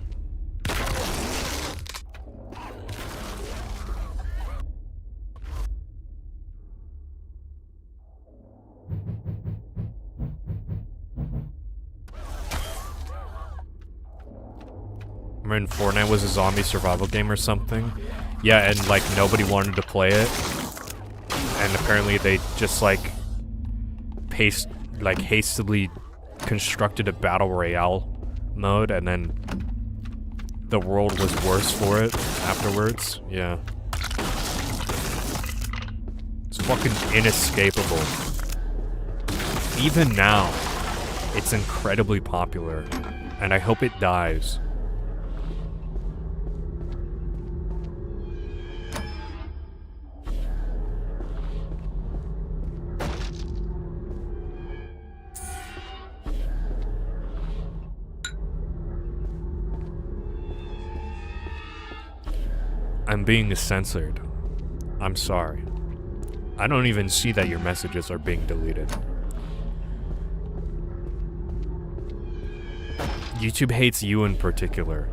[SPEAKER 1] Remember Fortnite was a zombie survival game or something? Yeah, and like nobody wanted to play it. And apparently they just like hastily constructed a battle royale mode, and then the world was worse for it afterwards. Yeah. It's fucking inescapable. Even now, it's incredibly popular, and I hope it dies. I'm being censored. I'm sorry. I don't even see that your messages are being deleted. YouTube hates you in particular.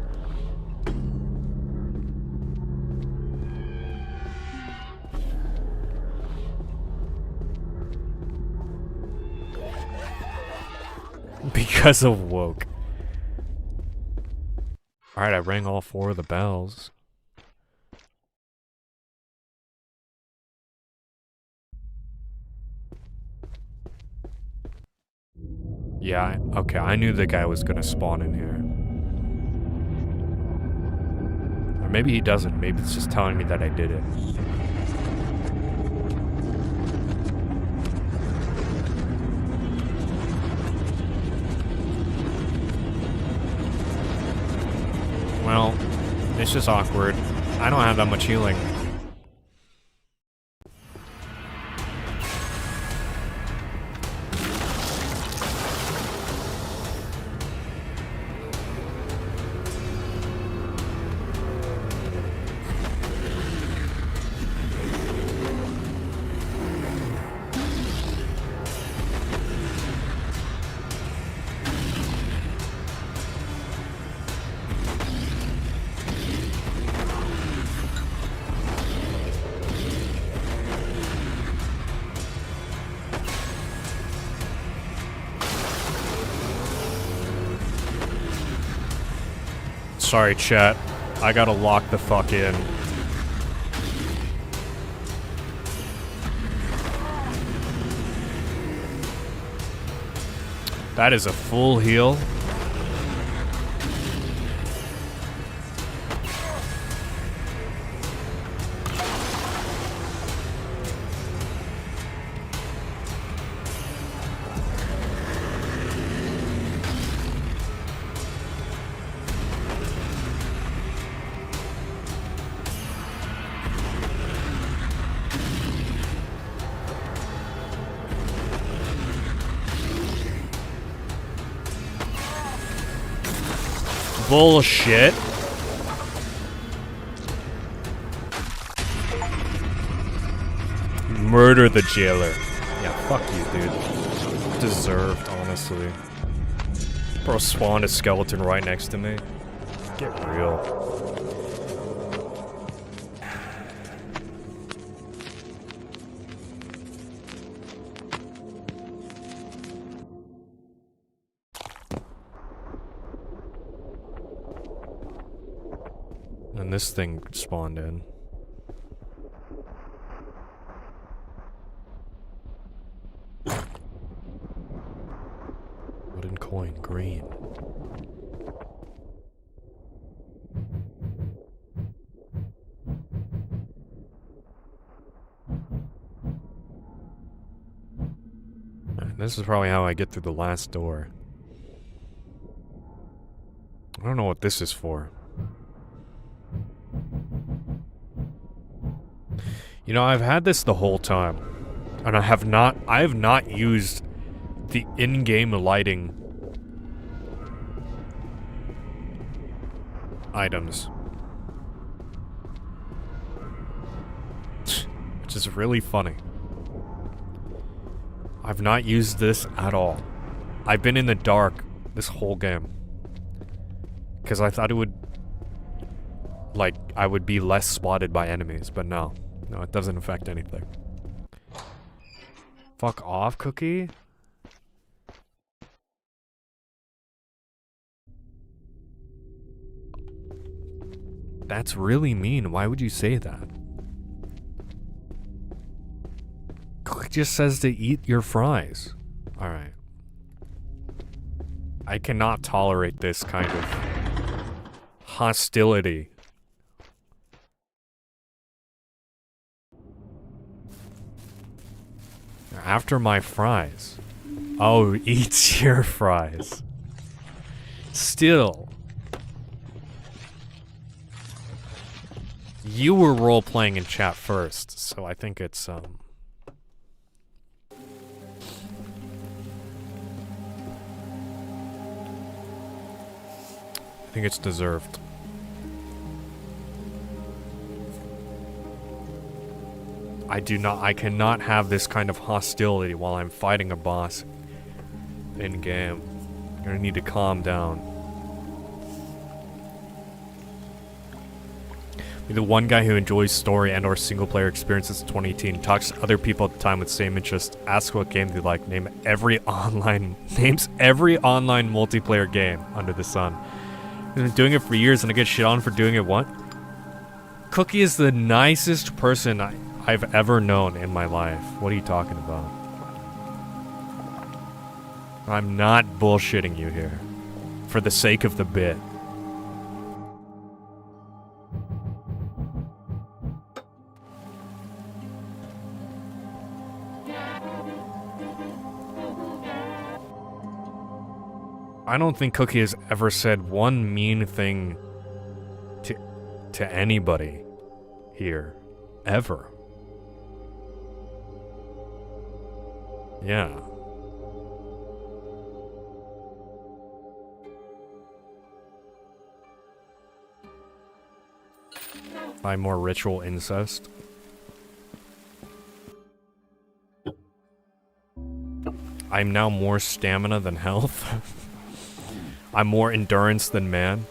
[SPEAKER 1] Because of woke. Alright, I rang all 4 of the bells. Yeah, okay, I knew the guy was gonna spawn in here. Or maybe he doesn't, maybe it's just telling me that I did it. Well, it's just awkward. I don't have that much healing. Sorry, chat. I gotta lock the fuck in. That is a full heal. Bullshit. Murder the jailer. Yeah, fuck you, dude. Deserved, honestly. Bro spawned a skeleton right next to me. Get real. And this thing spawned in. Wooden coin, green. And this is probably how I get through the last door. I don't know what this is for. You know, I've had this the whole time, and I have not used the in-game lighting items. Which is really funny. I've not used this at all. I've been in the dark This whole game. Because I thought it would... like, I would be less spotted by enemies, but no. No, it doesn't affect anything. Fuck off, Cookie? That's really mean. Why would you say that? Cookie just says to eat your fries. Alright. I cannot tolerate this kind of hostility. After my fries. Oh, eats your fries. Still. You were role-playing in chat first, so I think it's, I think it's deserved. I cannot have this kind of hostility while I'm fighting a boss in game. I'm gonna need to calm down. Be the one guy who enjoys story and or single player experiences in 2018, talks to other people at the time with same interest, asks what game they like, names every online multiplayer game under the sun. I've been doing it for years and I get shit on for doing it what? Cookie is the nicest person I've ever known in my life. What are you talking about? I'm not bullshitting you here. For the sake of the bit. I don't think Cookie has ever said one mean thing to anybody here. Ever. Yeah. By more ritual incest. I'm now more stamina than health. I'm more endurance than man.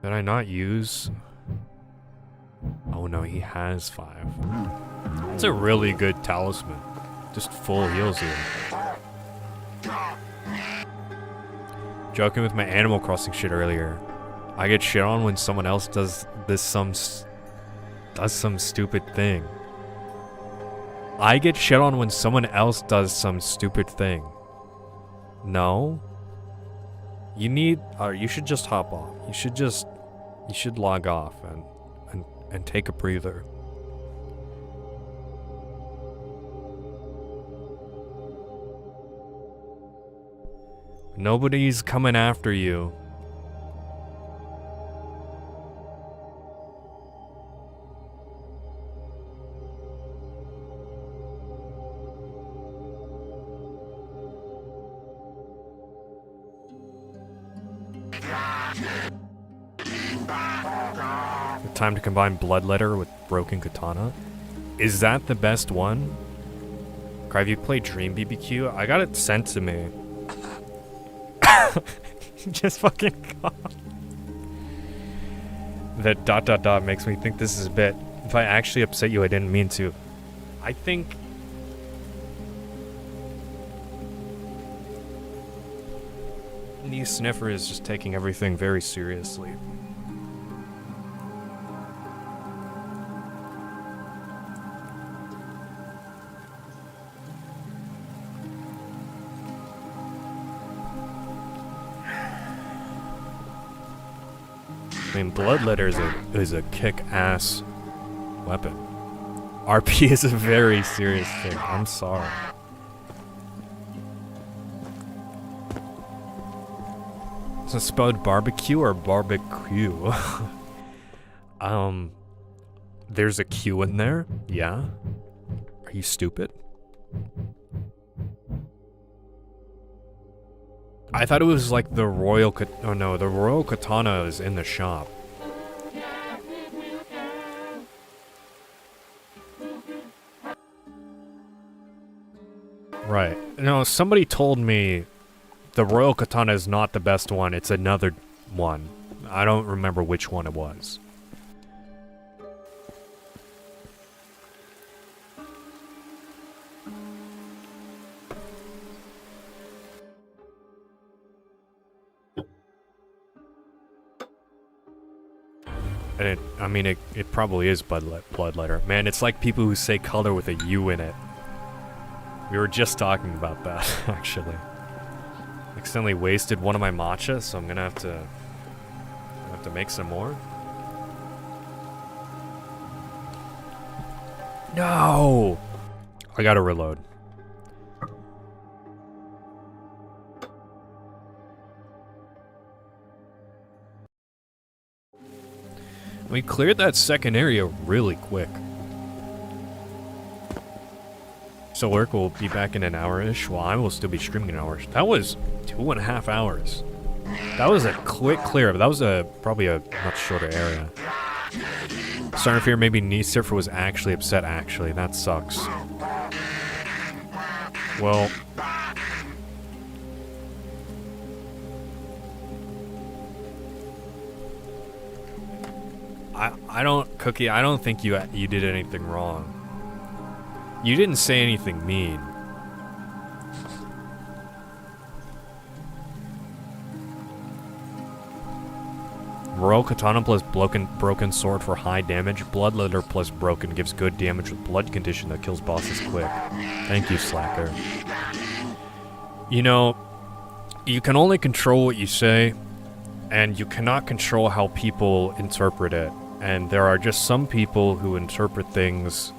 [SPEAKER 1] Did I not use? Oh no, he has 5. It's a really good talisman. Just full heals you. Joking with my Animal Crossing shit earlier. I get shit on when someone else does some stupid thing. I get shit on when someone else does some stupid thing. No? You should just hop off. You should log off and take a breather. Nobody's coming after you. Time to combine Bloodletter with Broken Katana. Is that the best one? Have you played Dream BBQ? I got it sent to me. Just fucking cough. That ... makes me think this is a bit. If I actually upset you, I didn't mean to. I think... Knee Sniffer is just taking everything very seriously. I mean, Bloodletter is a kick-ass weapon. RP is a very serious thing. I'm sorry. Is it spelled barbecue or barbecue? There's a Q in there? Yeah? Are you stupid? I thought it was like the royal oh no, the royal katana is in the shop. Right. No, somebody told me the royal katana is not the best one, it's another one. I don't remember which one it was. And it probably is bloodletter. Man, it's like people who say color with a U in it. We were just talking about that, actually. Accidentally wasted one of my matcha, so I'm gonna have to make some more. No! I gotta reload. We cleared that second area really quick. So work will be back in an hour-ish. Well, I will still be streaming an hour. That was 2.5 hours. That was a quick clear, but that was probably a much shorter area. Starting to fear maybe Surfer was actually upset, actually. That sucks. Well... Cookie, I don't think you did anything wrong. You didn't say anything mean. Royal Katana plus broken sword for high damage. Bloodletter plus broken gives good damage with blood condition that kills bosses quick. Thank you, Slacker. You know, you can only control what you say, and you cannot control how people interpret it. And there are just some people who interpret things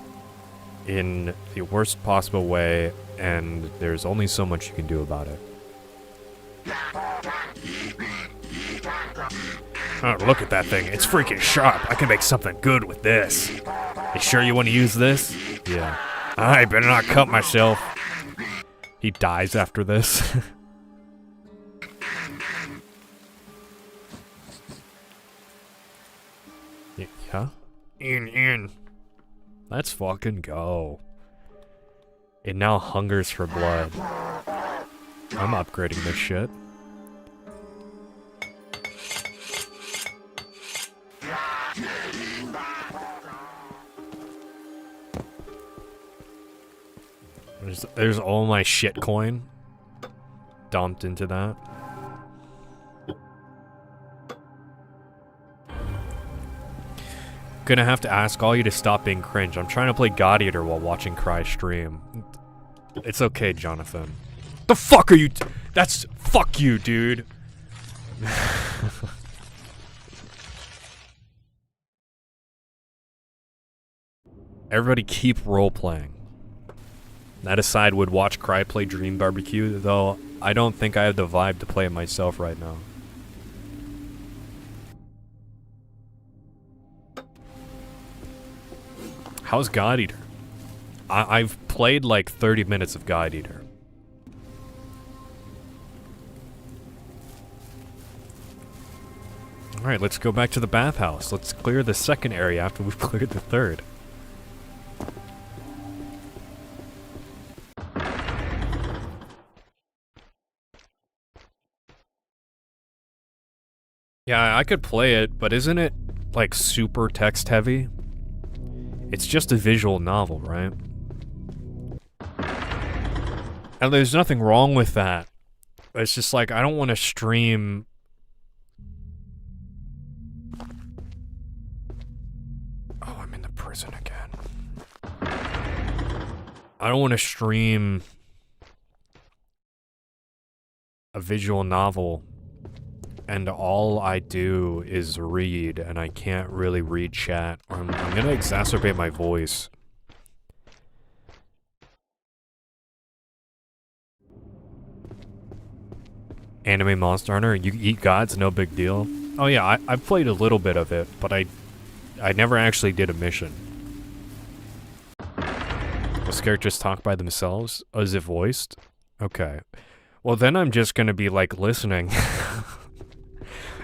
[SPEAKER 1] in the worst possible way, and there's only so much you can do about it. Oh, look at that thing. It's freaking sharp. I can make something good with this. You sure you want to use this? Yeah. I better not cut myself. He dies after this. Yeah? In. Let's fucking go. It now hungers for blood. I'm upgrading this shit. There's all my shit coin dumped into that. Gonna have to ask all you to stop being cringe. I'm trying to play God Eater while watching Cry stream. It's okay, Jonathan. The fuck are you? That's fuck you, dude. Everybody keep role-playing. That aside, would watch Cry play Dream Barbecue, though I don't think I have the vibe to play it myself right now. How's God Eater? I've played like 30 minutes of God Eater. Alright, let's go back to the bathhouse. Let's clear the second area after we've cleared the third. Yeah, I could play it, but isn't it, like, super text-heavy? It's just a visual novel, right? And there's nothing wrong with that. It's just like, I don't want to stream... Oh, I'm in the prison again. I don't want to stream... a visual novel, and all I do is read, and I can't really read chat, or I'm gonna exacerbate my voice. Anime Monster Hunter, you eat gods, no big deal. Oh yeah, I've played a little bit of it, but I I never actually did a mission. Those characters talk by themselves? Oh, is it voiced? Okay. Well, then I'm just gonna be, like, listening.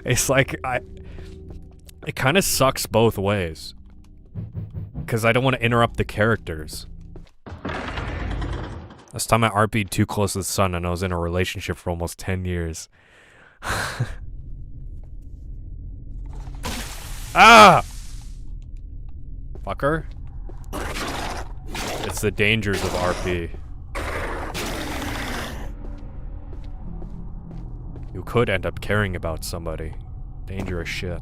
[SPEAKER 1] It's like, it kind of sucks both ways. Because I don't want to interrupt the characters. Last time I RP'd too close to the sun and I was in a relationship for almost 10 years. Ah! Fucker. It's the dangers of RP. You could end up caring about somebody. Dangerous shit.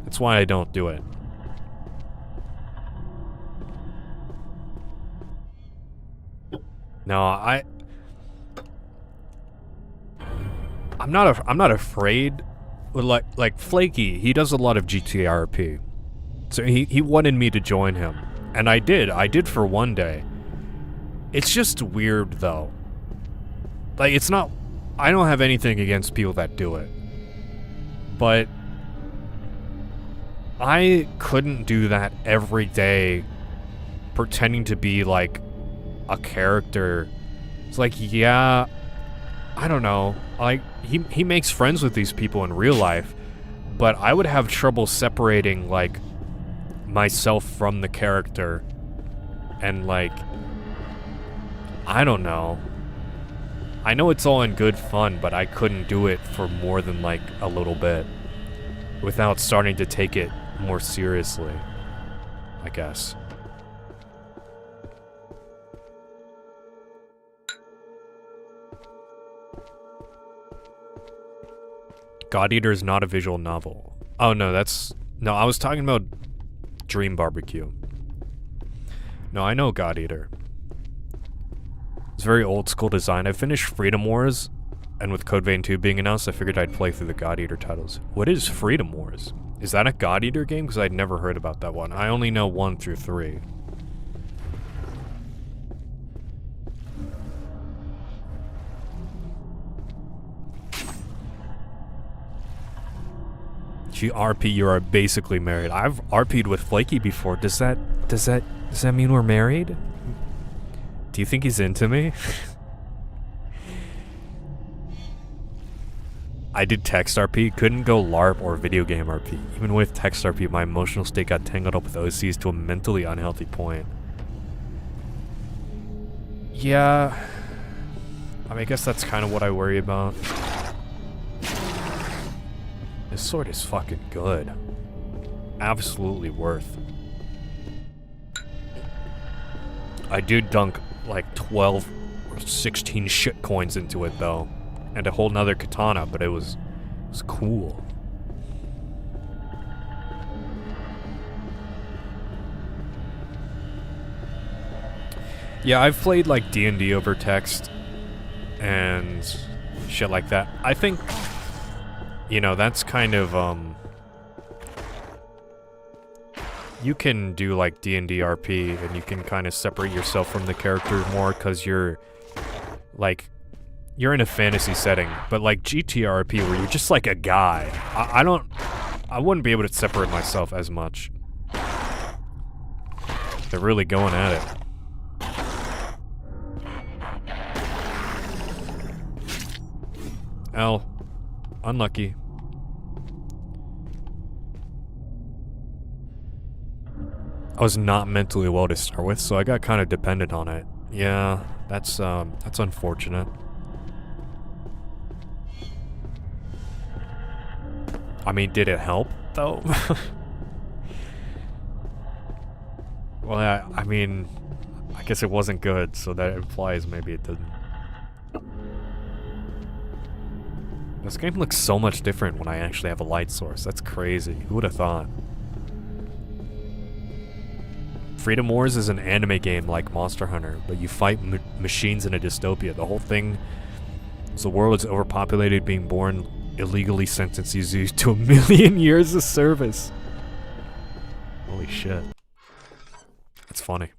[SPEAKER 1] That's why I don't do it. No, I'm not afraid. Like Flaky, he does a lot of GTRP. So he wanted me to join him. And I did for one day. It's just weird though. Like it's not, I don't have anything against people that do it. But I couldn't do that every day pretending to be like a character. It's like, yeah, I don't know. Like he makes friends with these people in real life, but I would have trouble separating like myself from the character and like I don't know. I know it's all in good fun, but I couldn't do it for more than like a little bit without starting to take it more seriously, I guess. God Eater is not a visual novel. Oh no, no, I was talking about Dream Barbecue. No, I know God Eater. It's very old school design. I finished Freedom Wars, and with Code Vein 2 being announced, I figured I'd play through the God Eater titles. What is Freedom Wars? Is that a God Eater game? Because I'd never heard about that one. I only know 1 through 3. RP, you are basically married. I've RP'd with Flaky before. Does that mean we're married? Do you think he's into me? I did text RP, couldn't go LARP or video game RP. Even with text RP, my emotional state got tangled up with OCs to a mentally unhealthy point. Yeah, I mean, I guess that's kind of what I worry about. This sword is fucking good. Absolutely worth. I do dunk like 12 or 16 shit coins into it though. And a whole nother katana, but it was cool. Yeah, I've played like D&D over text and shit like that. I think, you know, that's kind of, you can do like D&D RP and you can kind of separate yourself from the character more because you're, like, you're in a fantasy setting. But like GTRP where you're just like a guy, I wouldn't be able to separate myself as much. They're really going at it. L. Unlucky. I was not mentally well to start with, so I got kind of dependent on it. Yeah, that's unfortunate. I mean, did it help, though? Well, I mean, I guess it wasn't good, so that implies maybe it didn't. This game looks so much different when I actually have a light source. That's crazy. Who would have thought? Freedom Wars is an anime game like Monster Hunter, but you fight machines in a dystopia. The whole thing is the world is overpopulated, being born illegally sentences you to 1 million years of service. Holy shit. That's funny.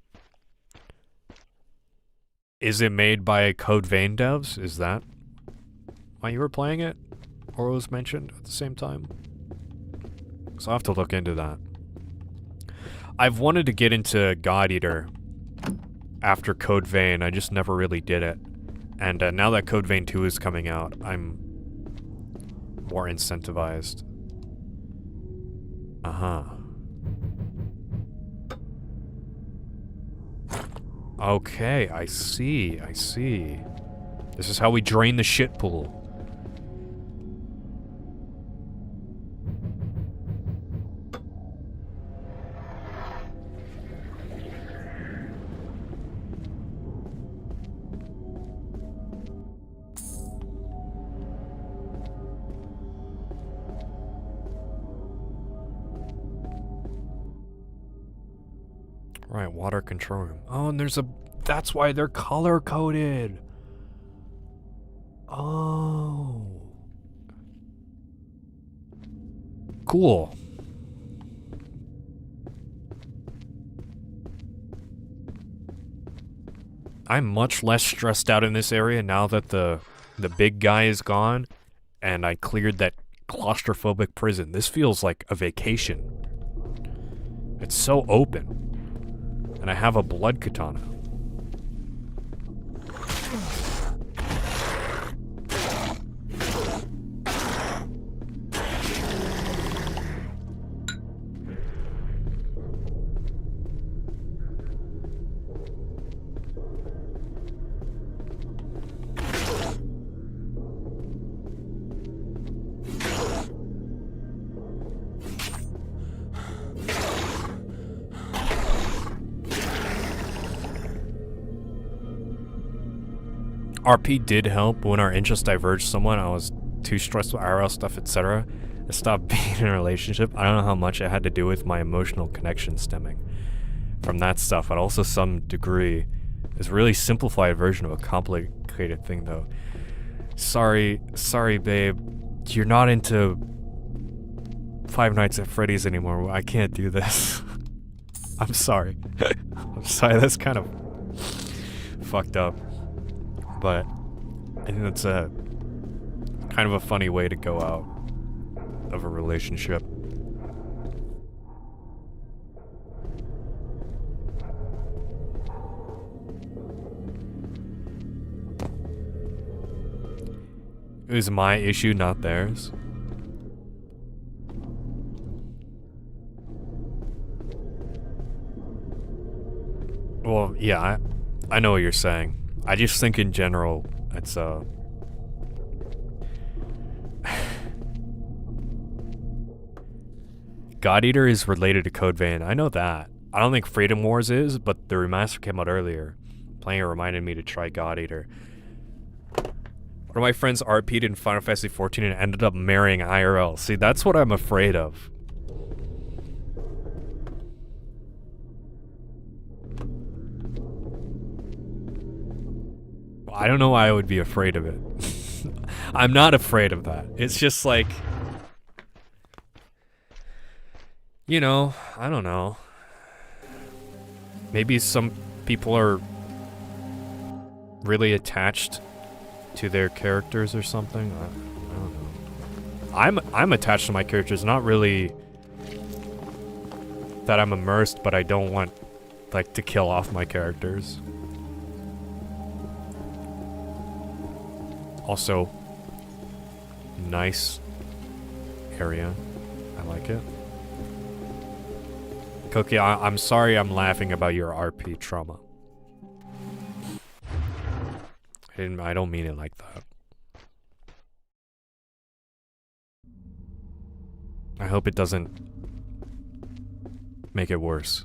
[SPEAKER 1] Is it made by Code Vein devs? Is that while you were playing it? Or was mentioned at the same time? So I'll have to look into that. I've wanted to get into God Eater after Code Vein. I just never really did it. And now that Code Vein 2 is coming out, I'm more incentivized. Uh-huh. Okay, I see, I see. This is how we drain the shit pool. Right, water control room. Oh, and there's a... That's why they're color-coded. Oh. Cool. I'm much less stressed out in this area now that the big guy is gone and I cleared that claustrophobic prison. This feels like a vacation. It's so open. And I have a blood katana. RP did help when our interests diverged somewhat. I was too stressed with IRL stuff, etc. I stopped being in a relationship. I don't know how much it had to do with my emotional connection stemming from that stuff, but also some degree. It's a really simplified version of a complicated thing, though. Sorry, babe. You're not into Five Nights at Freddy's anymore. I can't do this. I'm sorry. I'm sorry, that's kind of fucked up. But I think that's a kind of a funny way to go out of a relationship. It was my issue, not theirs. Well, yeah, I know what you're saying. I just think in general, it's God Eater is related to Code Vein. I know that. I don't think Freedom Wars is, but the remaster came out earlier. Playing it reminded me to try God Eater. One of my friends RP'd in Final Fantasy XIV and ended up marrying IRL. See, that's what I'm afraid of. I don't know why I would be afraid of it. I'm not afraid of that. It's just like, you know, I don't know. Maybe some people are really attached to their characters or something. I don't know. I'm attached to my characters, not really that I'm immersed, but I don't want like to kill off my characters. Also, nice area. I like it. Cookie, I'm sorry I'm laughing about your RP trauma. I don't mean it like that. I hope it doesn't make it worse.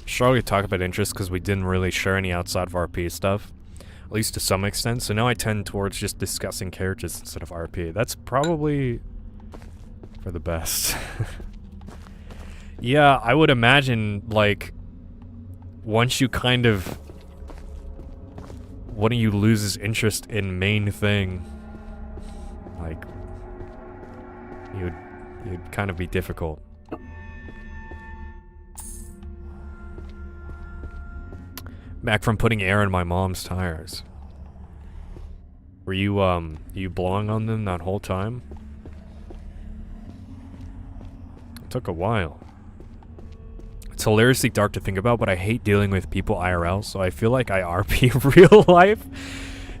[SPEAKER 1] Struggle to talk about interest because we didn't really share any outside of RP stuff, at least to some extent, so now I tend towards just discussing characters instead of RP. That's probably for the best. Yeah, I would imagine, like, once you kind of... one of you loses interest in main thing, like, You'd kind of be difficult. Back from putting air in my mom's tires. Were you blowing on them that whole time? It took a while. It's hilariously dark to think about, but I hate dealing with people IRL, so I feel like I RP real life.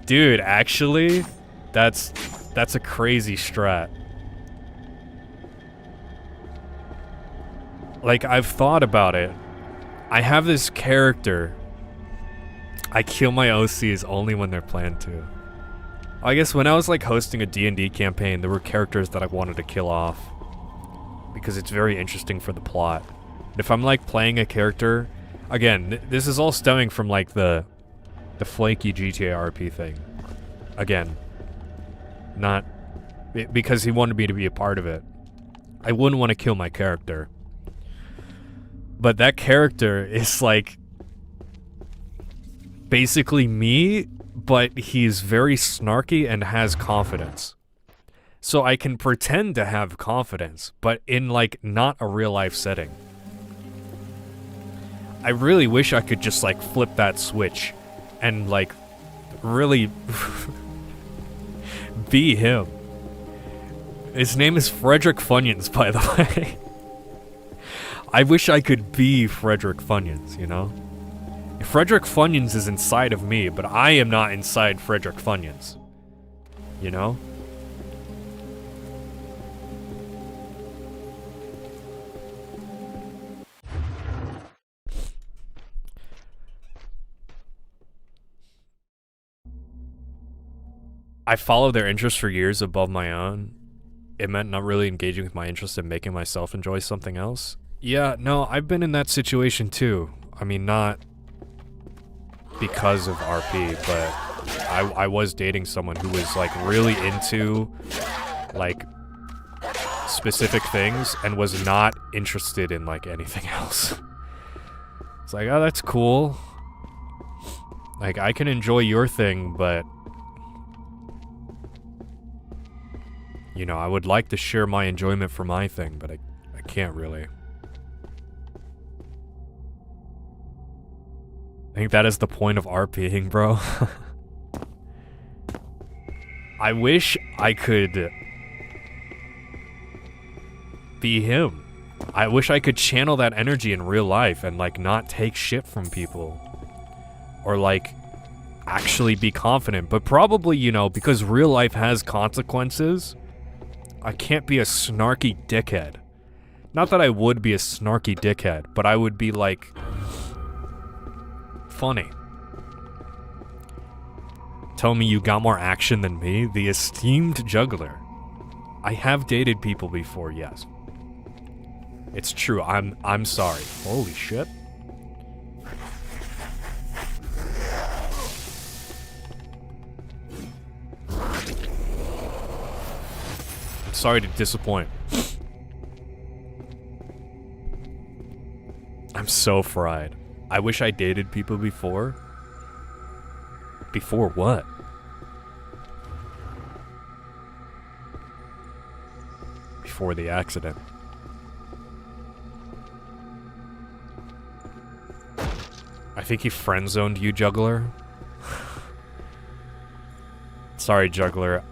[SPEAKER 1] Dude, actually, that's a crazy strat. Like, I've thought about it. I have this character. I kill my OCs only when they're planned to. I guess when I was like hosting a D&D campaign, there were characters that I wanted to kill off. Because it's very interesting for the plot. If I'm like playing a character, again, this is all stemming from like the flaky GTA RP thing. Again, not because he wanted me to be a part of it. I wouldn't want to kill my character. But that character is like basically me, but he's very snarky and has confidence. So I can pretend to have confidence, but in like not a real life setting. I really wish I could just like flip that switch and like really be him. His name is Frederick Funyuns, by the way. I wish I could be Frederick Funyuns, you know? Frederick Funyuns is inside of me, but I am not inside Frederick Funyuns. You know? I followed their interests for years above my own. It meant not really engaging with my interest in making myself enjoy something else. Yeah, no, I've been in that situation too. I mean, not because of RP, but I was dating someone who was like really into like specific things and was not interested in like anything else. It's like, oh, that's cool. Like, I can enjoy your thing, but you know, I would like to share my enjoyment for my thing, but I can't really. I think that is the point of RPing, bro. I wish I could be him. I wish I could channel that energy in real life and like not take shit from people. Or like actually be confident. But probably, you know, because real life has consequences, I can't be a snarky dickhead. Not that I would be a snarky dickhead, but I would be like funny. Tell me you got more action than me, the esteemed juggler. I have dated people before, yes. It's true, I'm sorry. Holy shit. Sorry to disappoint. I'm so fried. I wish I dated people before. Before what? Before the accident. I think he friend-zoned you, juggler. Sorry, juggler.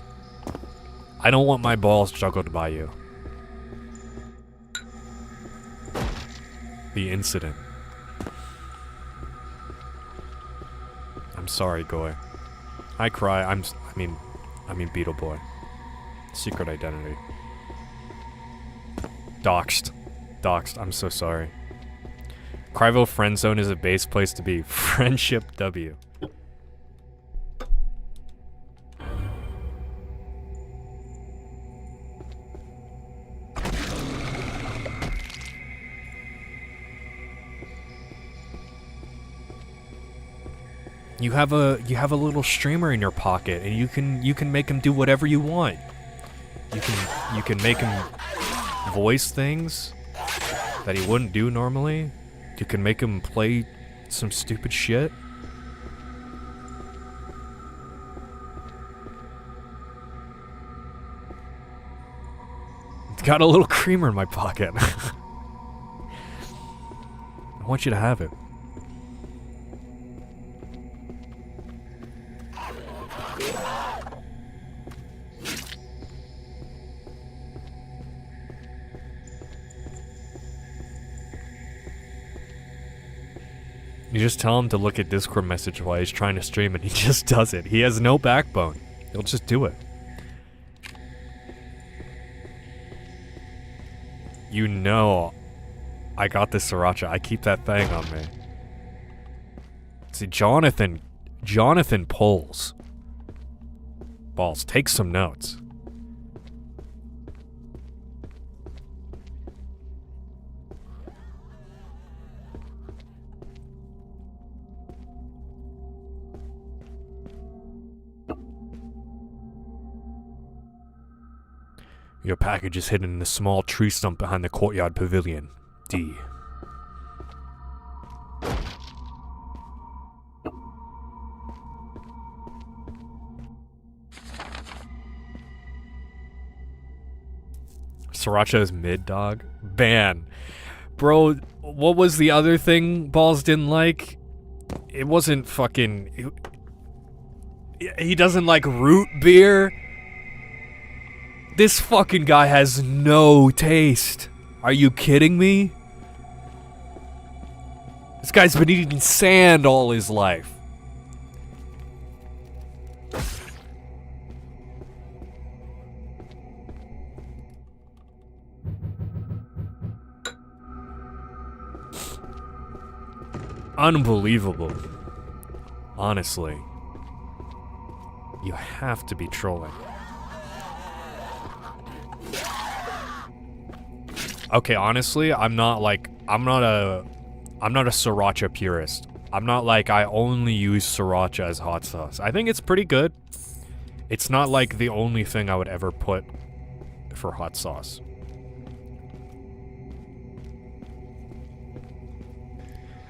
[SPEAKER 1] I don't want my balls juggled by you. The incident. I'm sorry, Goy. I cry. I mean Beetle Boy. Secret identity. Doxed. Doxed. I'm so sorry. Cryvo Friendzone is a base place to be. Friendship W. You have a little streamer in your pocket, and you can make him do whatever you want. You can make him voice things that he wouldn't do normally. You can make him play some stupid shit. Got a little creamer in my pocket. I want you to have it. You just tell him to look at Discord message while he's trying to stream and he just does it. He has no backbone. He'll just do it. You know I got this sriracha. I keep that thing on me. See, Jonathan pulls. Balls, take some notes. Your package is hidden in the small tree stump behind the courtyard pavilion. D. Sriracha is mid, dog. Ban. Bro, what was the other thing Balls didn't like? It wasn't fucking... He doesn't like root beer? This fucking guy has no taste. Are you kidding me? This guy's been eating sand all his life. Unbelievable. Honestly. You have to be trolling. Okay, honestly, I'm not a sriracha purist. I'm not like I only use sriracha as hot sauce. I think it's pretty good. It's not like the only thing I would ever put for hot sauce.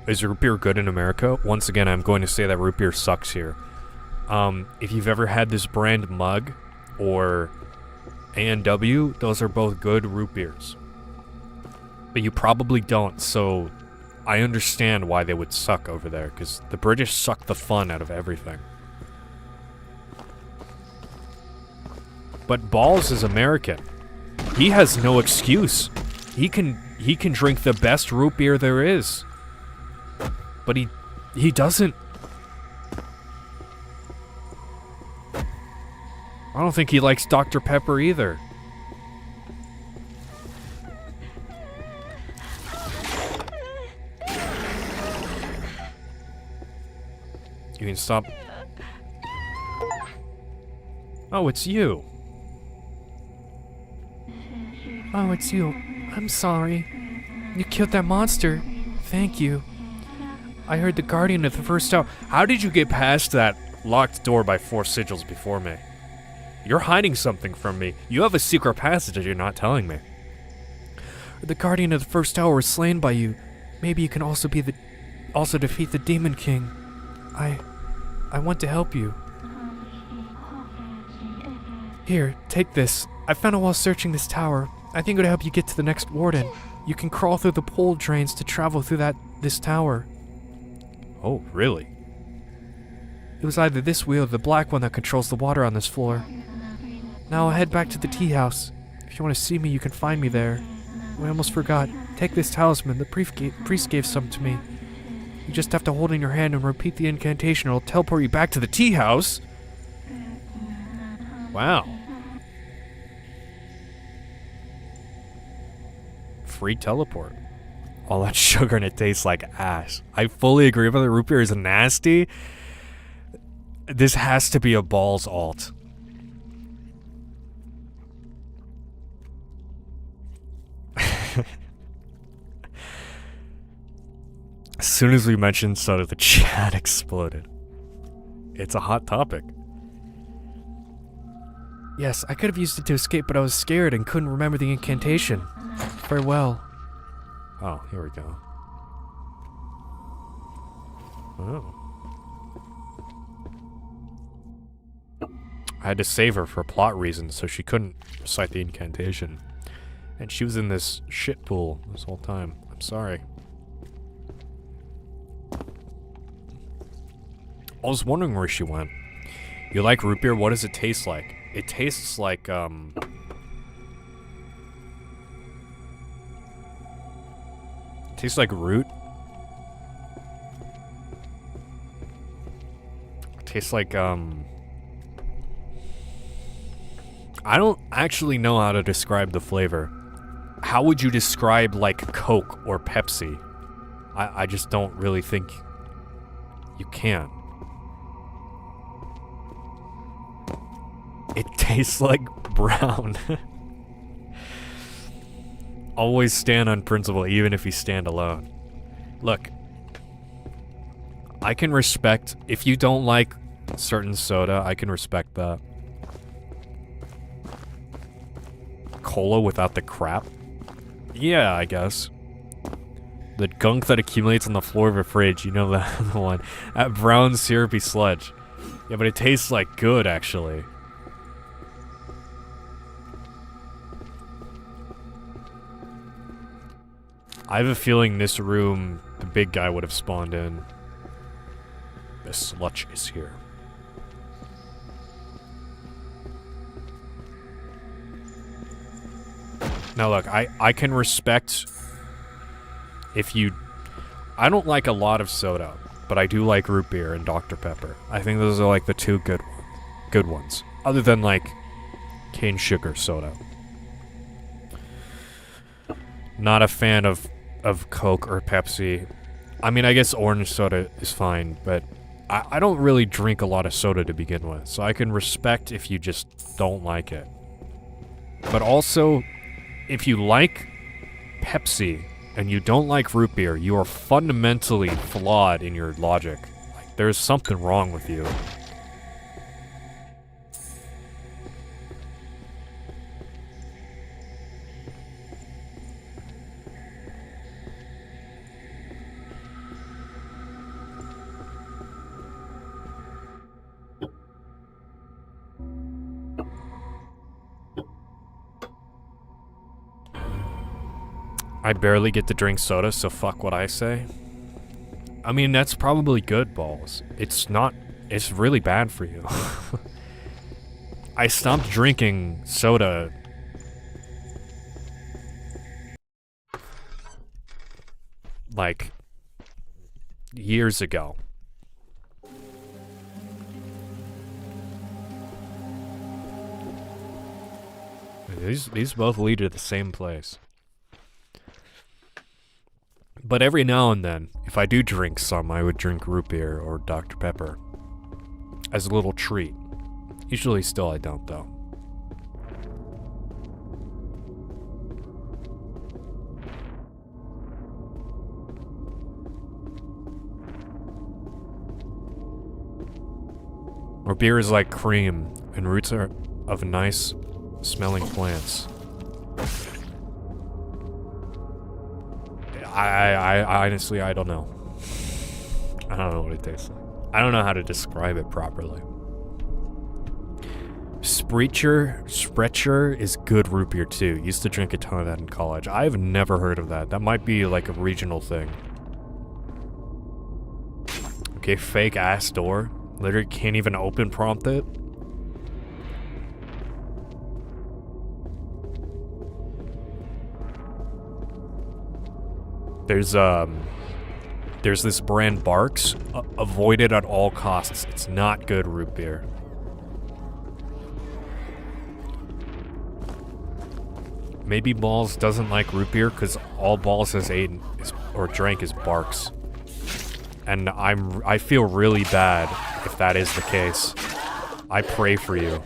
[SPEAKER 1] Is root beer good in America? Once again, I'm going to say that root beer sucks here. If you've ever had this brand mug or A&W, those are both good root beers. But you probably don't, so I understand why they would suck over there, because the British suck the fun out of everything. But Balls is American. He has no excuse. He can drink the best root beer there is. But he doesn't. I don't think he likes Dr. Pepper either. You can stop. Oh, it's you. Oh, it's you. I'm sorry. You killed that monster. Thank you. I heard the guardian of the first tower. How did you get past that locked door by 4 sigils before me? You're hiding something from me. You have a secret passage that you're not telling me. The guardian of the first tower was slain by you. Maybe you can also defeat the Demon King. I want to help you. Here, take this. I found it while searching this tower. I think it would help you get to the next warden. You can crawl through the pole drains to travel through this tower. Oh, really? It was either this wheel or the black one that controls the water on this floor. Now I'll head back to the tea house. If you want to see me, you can find me there. Oh, I almost forgot. Take this talisman. The priest gave some to me. You just have to hold it in your hand and repeat the incantation. It'll teleport you back to the tea house. Wow. Free teleport. All that sugar and it tastes like ash. I fully agree with it. Root beer is nasty. This has to be a Balls alt. As soon as we mentioned soda, the chat exploded. It's a hot topic. Yes, I could have used it to escape, but I was scared and couldn't remember the incantation. Farewell. Oh, here we go. Oh. I had to save her for plot reasons, so she couldn't recite the incantation. And she was in this shit pool this whole time. I'm sorry. I was wondering where she went. You like root beer? What does it taste like? It tastes like, it tastes like root. It tastes like, I don't actually know how to describe the flavor. How would you describe, like, Coke or Pepsi? I just don't really think you can. It tastes like brown. Always stand on principle, even if you stand alone. Look, I can respect, if you don't like certain soda, I can respect that. Cola without the crap? Yeah, I guess. The gunk that accumulates on the floor of a fridge, you know that the one. That brown syrupy sludge. Yeah, but it tastes like good, actually. I have a feeling this room, the big guy would have spawned in. The sludge is here. Now look, I can respect if you... I don't like a lot of soda, but I do like root beer and Dr. Pepper. I think those are like the two good ones. Other than like cane sugar soda. Not a fan of Coke or Pepsi. I mean, I guess orange soda is fine, but I don't really drink a lot of soda to begin with, so I can respect if you just don't like it. But also, if you like Pepsi and you don't like root beer, you are fundamentally flawed in your logic. Like, there's something wrong with you. I barely get to drink soda, so fuck what I say. I mean, that's probably good, Balls. It's not... It's really bad for you. I stopped drinking soda... like... years ago. These both lead to the same place. But every now and then, if I do drink some, I would drink root beer or Dr. Pepper. As a little treat. Usually still I don't, though. Or beer is like cream, and roots are of nice smelling plants. I honestly, I don't know. I don't know what it tastes like. I don't know how to describe it properly. Sprecher is good root beer too. Used to drink a ton of that in college. I've never heard of that. That might be like a regional thing. Okay, fake ass door. Literally can't even open prompt it. There's this brand Barks. Avoid it at all costs. It's not good root beer. Maybe Balls doesn't like root beer because all Balls has eaten or drank is Barks. And I feel really bad if that is the case. I pray for you.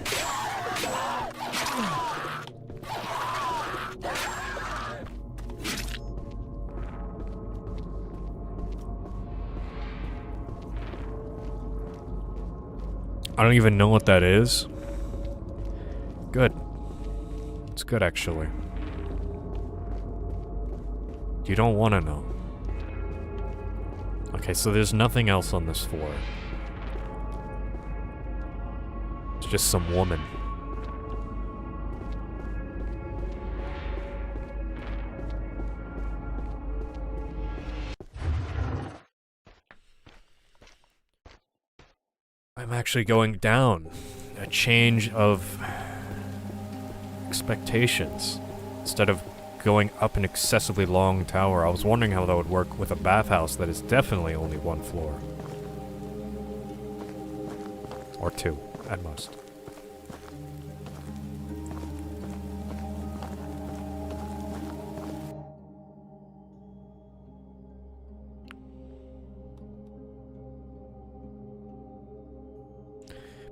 [SPEAKER 1] I don't even know what that is. Good. It's good, actually. You don't want to know. Okay, so there's nothing else on this floor. It's just some woman. I'm actually going down. A change of expectations. Instead of going up an excessively long tower, I was wondering how that would work with a bathhouse that is definitely only one floor. Or two, at most.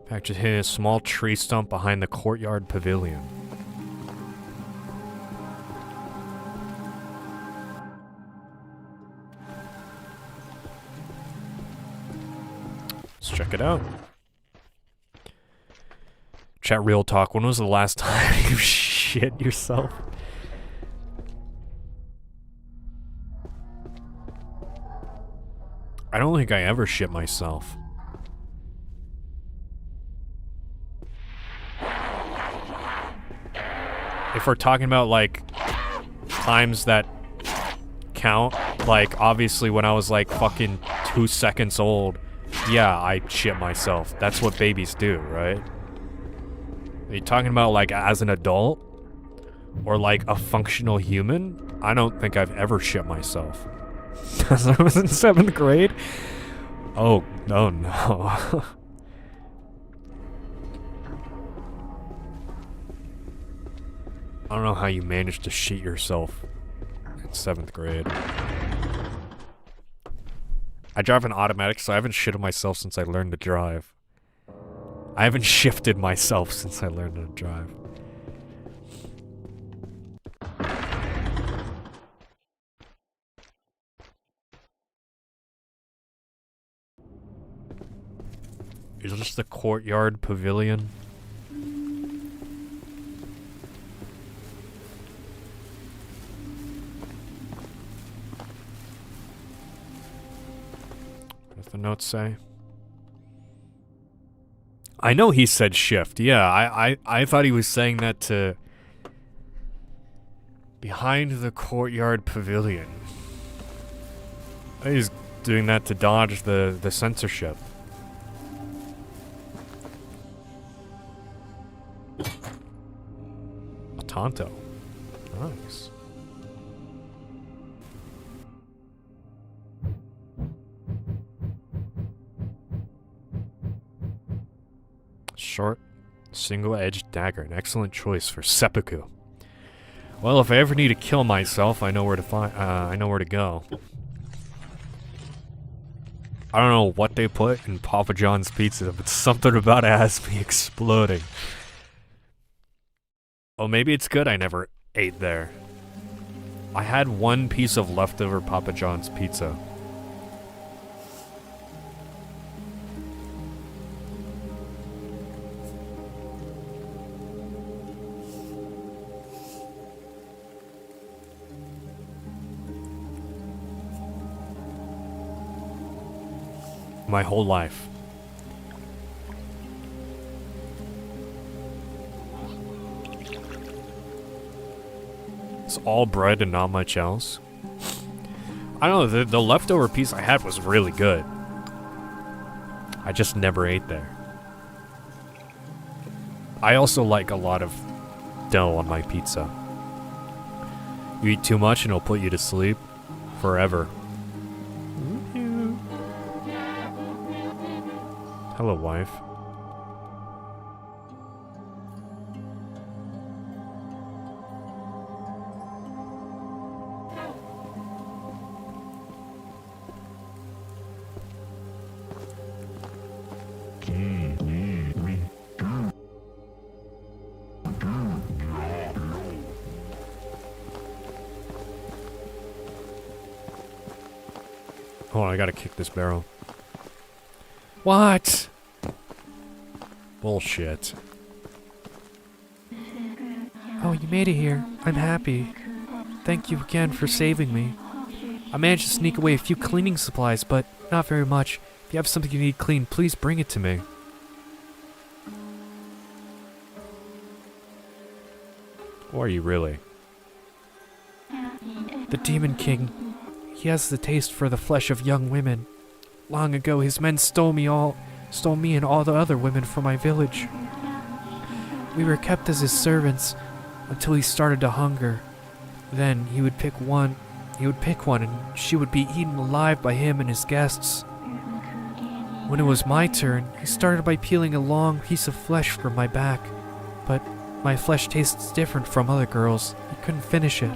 [SPEAKER 1] Pack just hit a small tree stump behind the courtyard pavilion. Let's check it out. Chat real talk, when was the last time you shit yourself? I don't think I ever shit myself. If we're talking about, like, times that count, like, obviously when I was, like, fucking 2 seconds old, yeah, I shit myself. That's what babies do, right? Are you talking about, like, as an adult? Or, like, a functional human? I don't think I've ever shit myself. Because I was in 7th grade? Oh, no, no. I don't know how you managed to shit yourself in 7th grade. I drive an automatic, so I haven't shitted myself since I learned to drive. I haven't shifted myself since I learned to drive. Is this the courtyard pavilion? What does the note say? I know he said shift. Yeah, I thought he was saying that to behind the courtyard pavilion. He's doing that to dodge the censorship. A Tonto. Nice. Short, single-edged dagger. An excellent choice for seppuku. Well, if I ever need to kill myself, I know where to find. I know where to go. I don't know what they put in Papa John's pizza, but something about it has me exploding. Oh, maybe it's good I never ate there. I had one piece of leftover Papa John's pizza. My whole life. It's all bread and not much else. I don't know, the leftover piece I had was really good. I just never ate there. I also like a lot of dough on my pizza. You eat too much and it'll put you to sleep forever. Hello, wife. Hold on, I gotta kick this barrel. What? Bullshit.
[SPEAKER 3] Oh, you made it here. I'm happy. Thank you again for saving me. I managed to sneak away a few cleaning supplies, but not very much. If you have something you need cleaned, please bring it to me.
[SPEAKER 1] Who are you really?
[SPEAKER 3] The Demon King. He has the taste for the flesh of young women. Long ago, his men stole me all stole me and all the other women from my village. We were kept as his servants until he started to hunger. Then he would pick one and she would be eaten alive by him and his guests. When it was my turn, he started by peeling a long piece of flesh from my back, but my flesh tastes different from other girls. He couldn't finish it,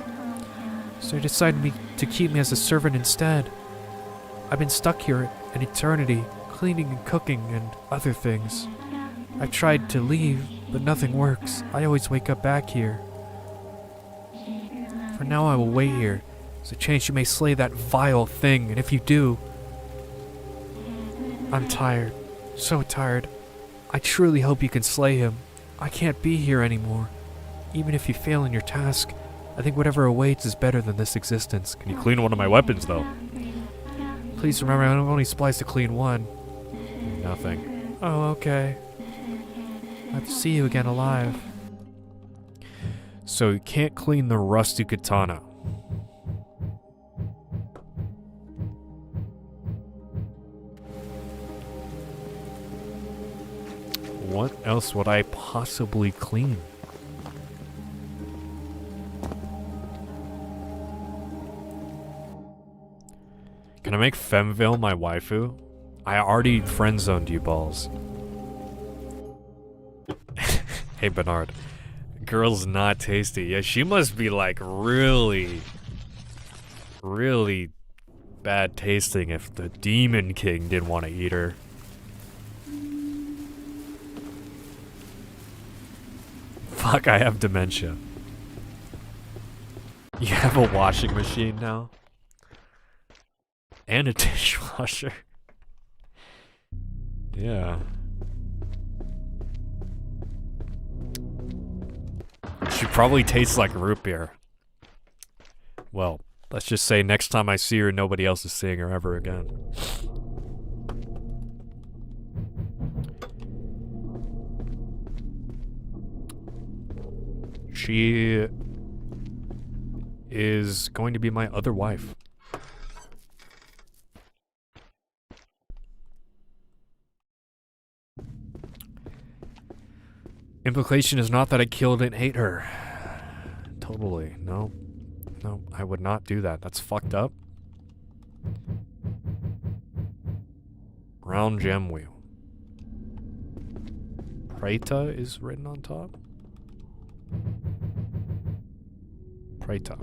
[SPEAKER 3] so he decided to keep me as a servant instead. I've been stuck here an eternity, cleaning and cooking and other things. I've tried to leave, but nothing works. I always wake up back here. For now I will wait here. There's a chance you may slay that vile thing, and if you do... I'm tired. So tired. I truly hope you can slay him. I can't be here anymore. Even if you fail in your task, I think whatever awaits is better than this existence.
[SPEAKER 2] Can you clean one of my weapons, though?
[SPEAKER 3] Please remember, I only supplies to clean one.
[SPEAKER 2] Nothing.
[SPEAKER 3] Oh, okay. I have to see you again alive.
[SPEAKER 1] So you can't clean the rusty katana. What else would I possibly clean? Can I make Femville my waifu? I already friend-zoned you, balls. Hey, Bernard. Girl's not tasty. Yeah, she must be like really, really bad tasting if the Demon King didn't want to eat her. Fuck, I have dementia. You have a washing machine now? And a dishwasher. Yeah. She probably tastes like root beer. Well, let's just say next time I see her, nobody else is seeing her ever again. She is going to be my other wife. Implication is not that I killed and hate her. Totally. No. No, I would not do that. That's fucked up. Brown gem wheel. Preta is written on top. Preta.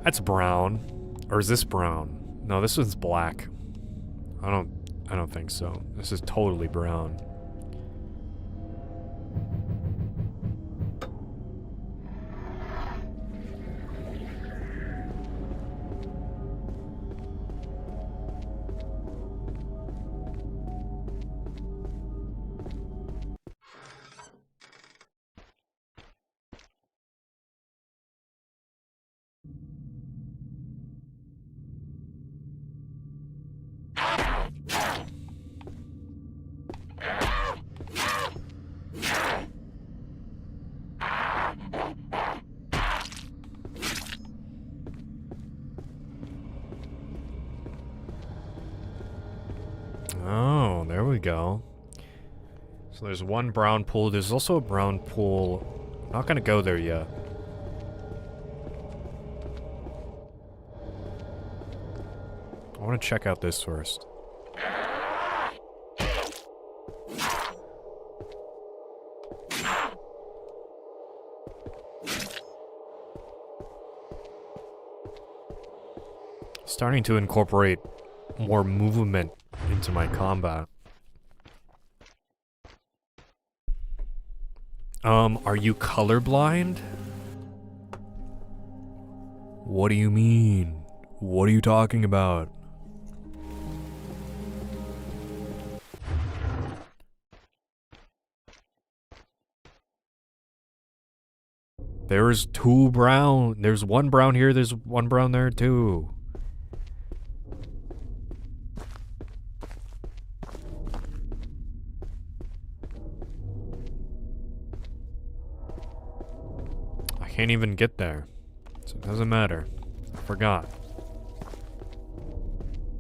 [SPEAKER 1] That's brown. Or is this brown? No, this one's black. I don't think so. This is totally brown. Oh, there we go. So there's one brown pool. There's also a brown pool. I'm not gonna go there yet. I want to check out this first. Starting to incorporate more movement into my combat. Are you colorblind? What do you mean? What are you talking about? There's two brown. There's one brown here, there's one brown there too. Can't even get there. So it doesn't matter. I forgot.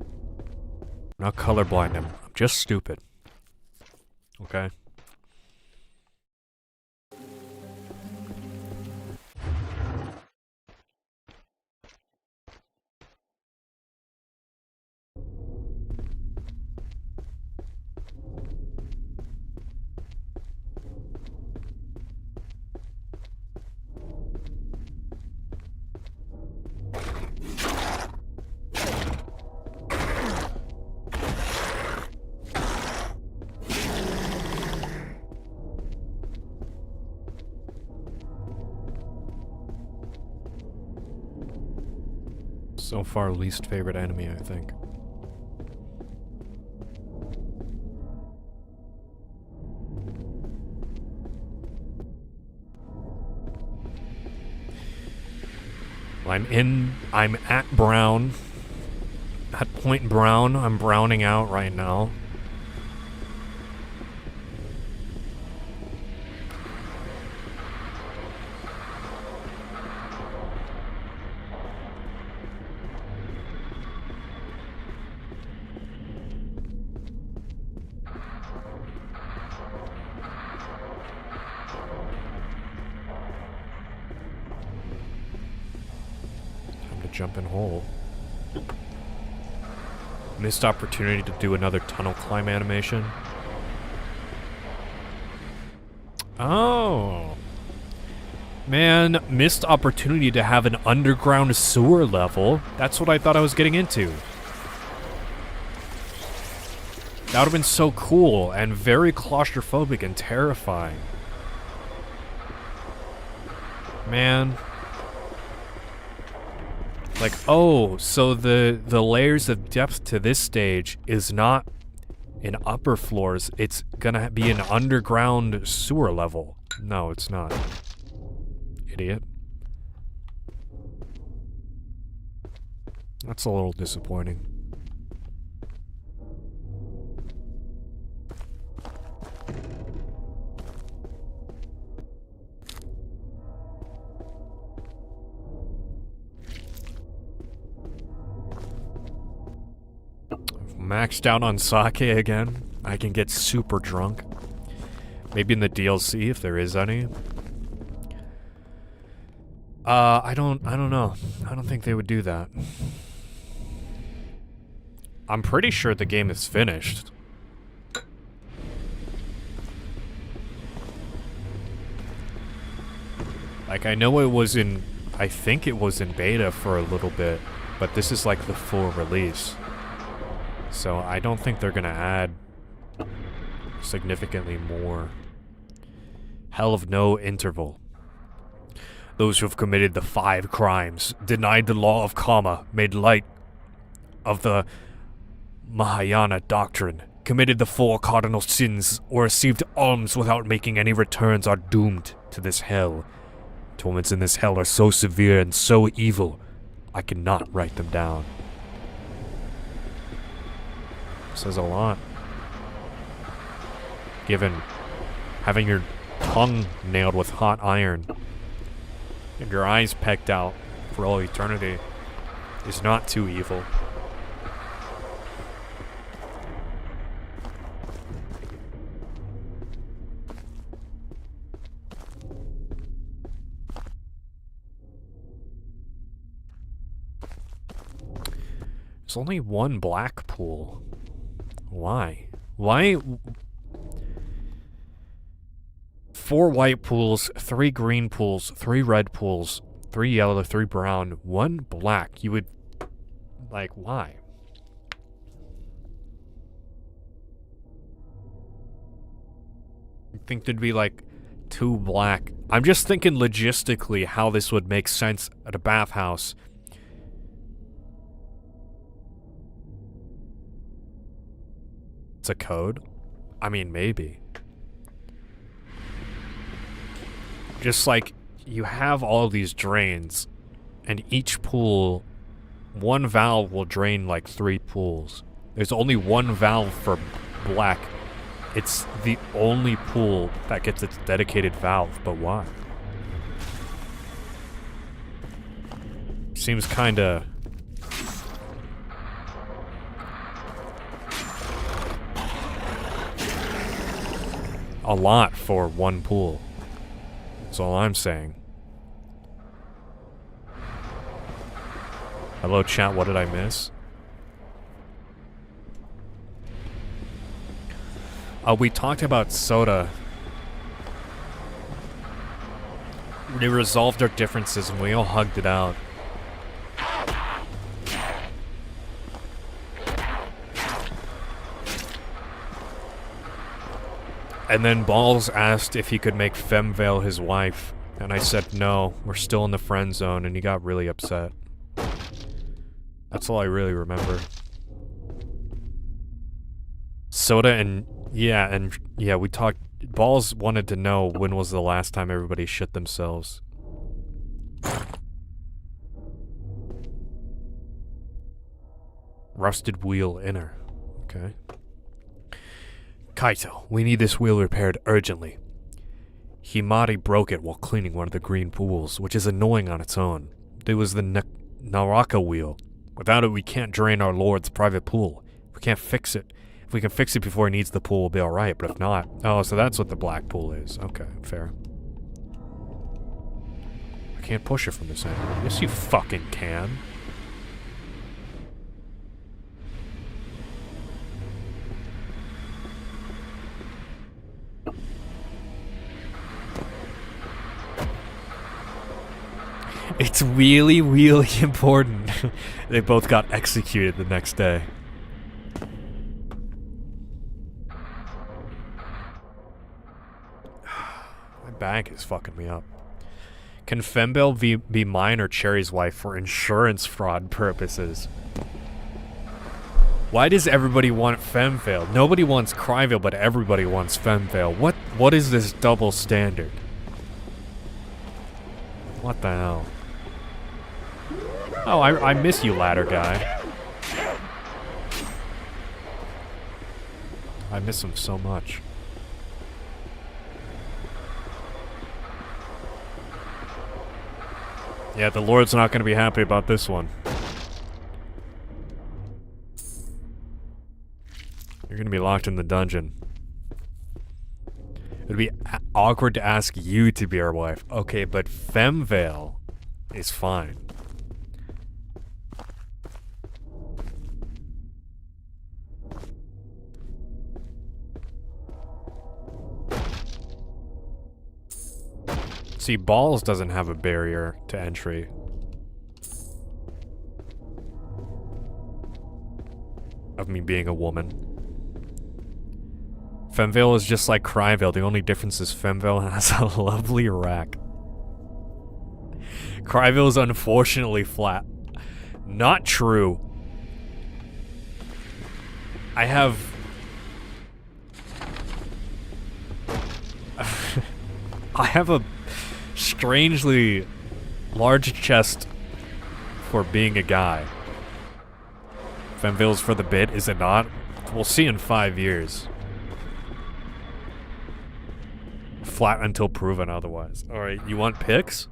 [SPEAKER 1] I'm not colorblind, I'm just stupid. Okay? So far, least favorite enemy, I think. I'm at brown. At point brown. I'm browning out right now. Jumping hole. Missed opportunity to do another tunnel climb animation. Oh. Man, missed opportunity to have an underground sewer level. That's what I thought I was getting into. That would have been so cool and very claustrophobic and terrifying. Man. Like, oh, so the layers of depth to this stage is not in upper floors. It's gonna be an underground sewer level. No, it's not. Idiot. That's a little disappointing. Maxed out on sake again. I can get super drunk. Maybe in the DLC if there is any. I don't know. I don't think they would do that. I'm pretty sure the game is finished. Like, I know it was in... I think it was in beta for a little bit, but this is like the full release. So I don't think they're gonna add significantly more. Hell of no interval. Those who have committed the 5 crimes, denied the law of karma, made light of the Mahayana doctrine, committed the 4 cardinal sins, or received alms without making any returns are doomed to this hell. Torments in this hell are so severe and so evil, I cannot write them down. Says a lot. Given having your tongue nailed with hot iron and your eyes pecked out for all eternity is not too evil. There's only one black pool. Why? Why? 4 white pools, 3 green pools, 3 red pools, 3 yellow, 3 brown, 1 black. You would... like, why? I think there'd be like 2 black. I'm just thinking logistically how this would make sense at a bathhouse. It's a code? I mean, maybe. Just like, you have all these drains, and each pool, 1 valve will drain like 3 pools. There's only 1 valve for black. It's the only pool that gets its dedicated valve, but why? Seems kinda... a lot for one pool. That's all I'm saying. Hello chat, what did I miss? We talked about soda. We resolved our differences and we all hugged it out. And then Balls asked if he could make Femvale his wife, and I said no, we're still in the friend zone, and he got really upset. That's all I really remember. Soda and yeah, we talked. Balls wanted to know when was the last time everybody shit themselves. Rusted wheel inner. Okay. Kaito, we need this wheel repaired urgently. Himari broke it while cleaning one of the green pools, which is annoying on its own. It was the Naraka wheel. Without it, we can't drain our lord's private pool. We can't fix it. If we can fix it before he needs the pool, we'll be alright, but if not... Oh, so that's what the black pool is. Okay, fair. I can't push it from this angle. Yes, you fucking can. It's really, really important. They both got executed the next day. My bag is fucking me up. Can Femvale be mine or Cherry's wife for insurance fraud purposes? Why does everybody want Femvale? Nobody wants Cryvale, but everybody wants Femvale. What is this double standard? What the hell? Oh, I miss you, ladder guy. I miss him so much. Yeah, the Lord's not gonna be happy about this one. You're gonna be locked in the dungeon. It'd be awkward to ask you to be our wife. Okay, but Femvale is fine. See, Balls doesn't have a barrier to entry. Of me being a woman. Femvale is just like Cryvale. The only difference is Femvale has a lovely rack. Cryvale is unfortunately flat. Not true. I have... I have a strangely large chest for being a guy. Femvale's for the bit, is it not? We'll see in 5 years. Flat until proven otherwise. Alright, you want pics?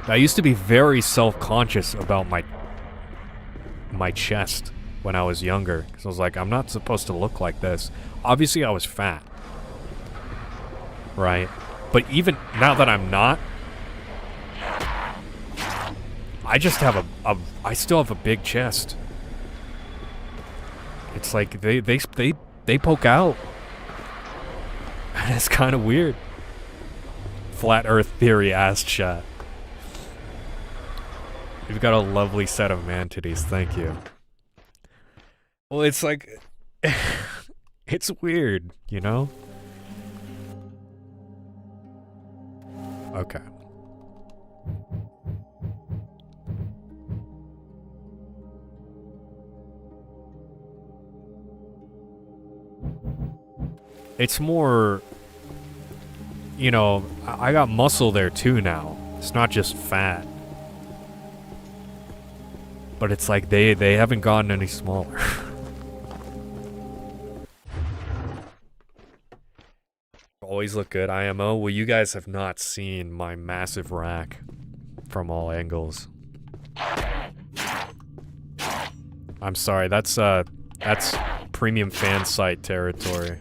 [SPEAKER 1] I used to be very self-conscious about my chest when I was younger. Because I was like, I'm not supposed to look like this. Obviously I was fat. Right? But even now that I'm not, I just have I still have a big chest. It's like they poke out. And it's kind of weird. Flat Earth theory ass chat. You've got a lovely set of man titties, thank you. Well, it's like it's weird, you know? Okay. It's more, you know, I got muscle there too now. It's not just fat. But it's like they haven't gotten any smaller. Always look good, IMO. Well, you guys have not seen my massive rack from all angles. I'm sorry, that's premium fan site territory.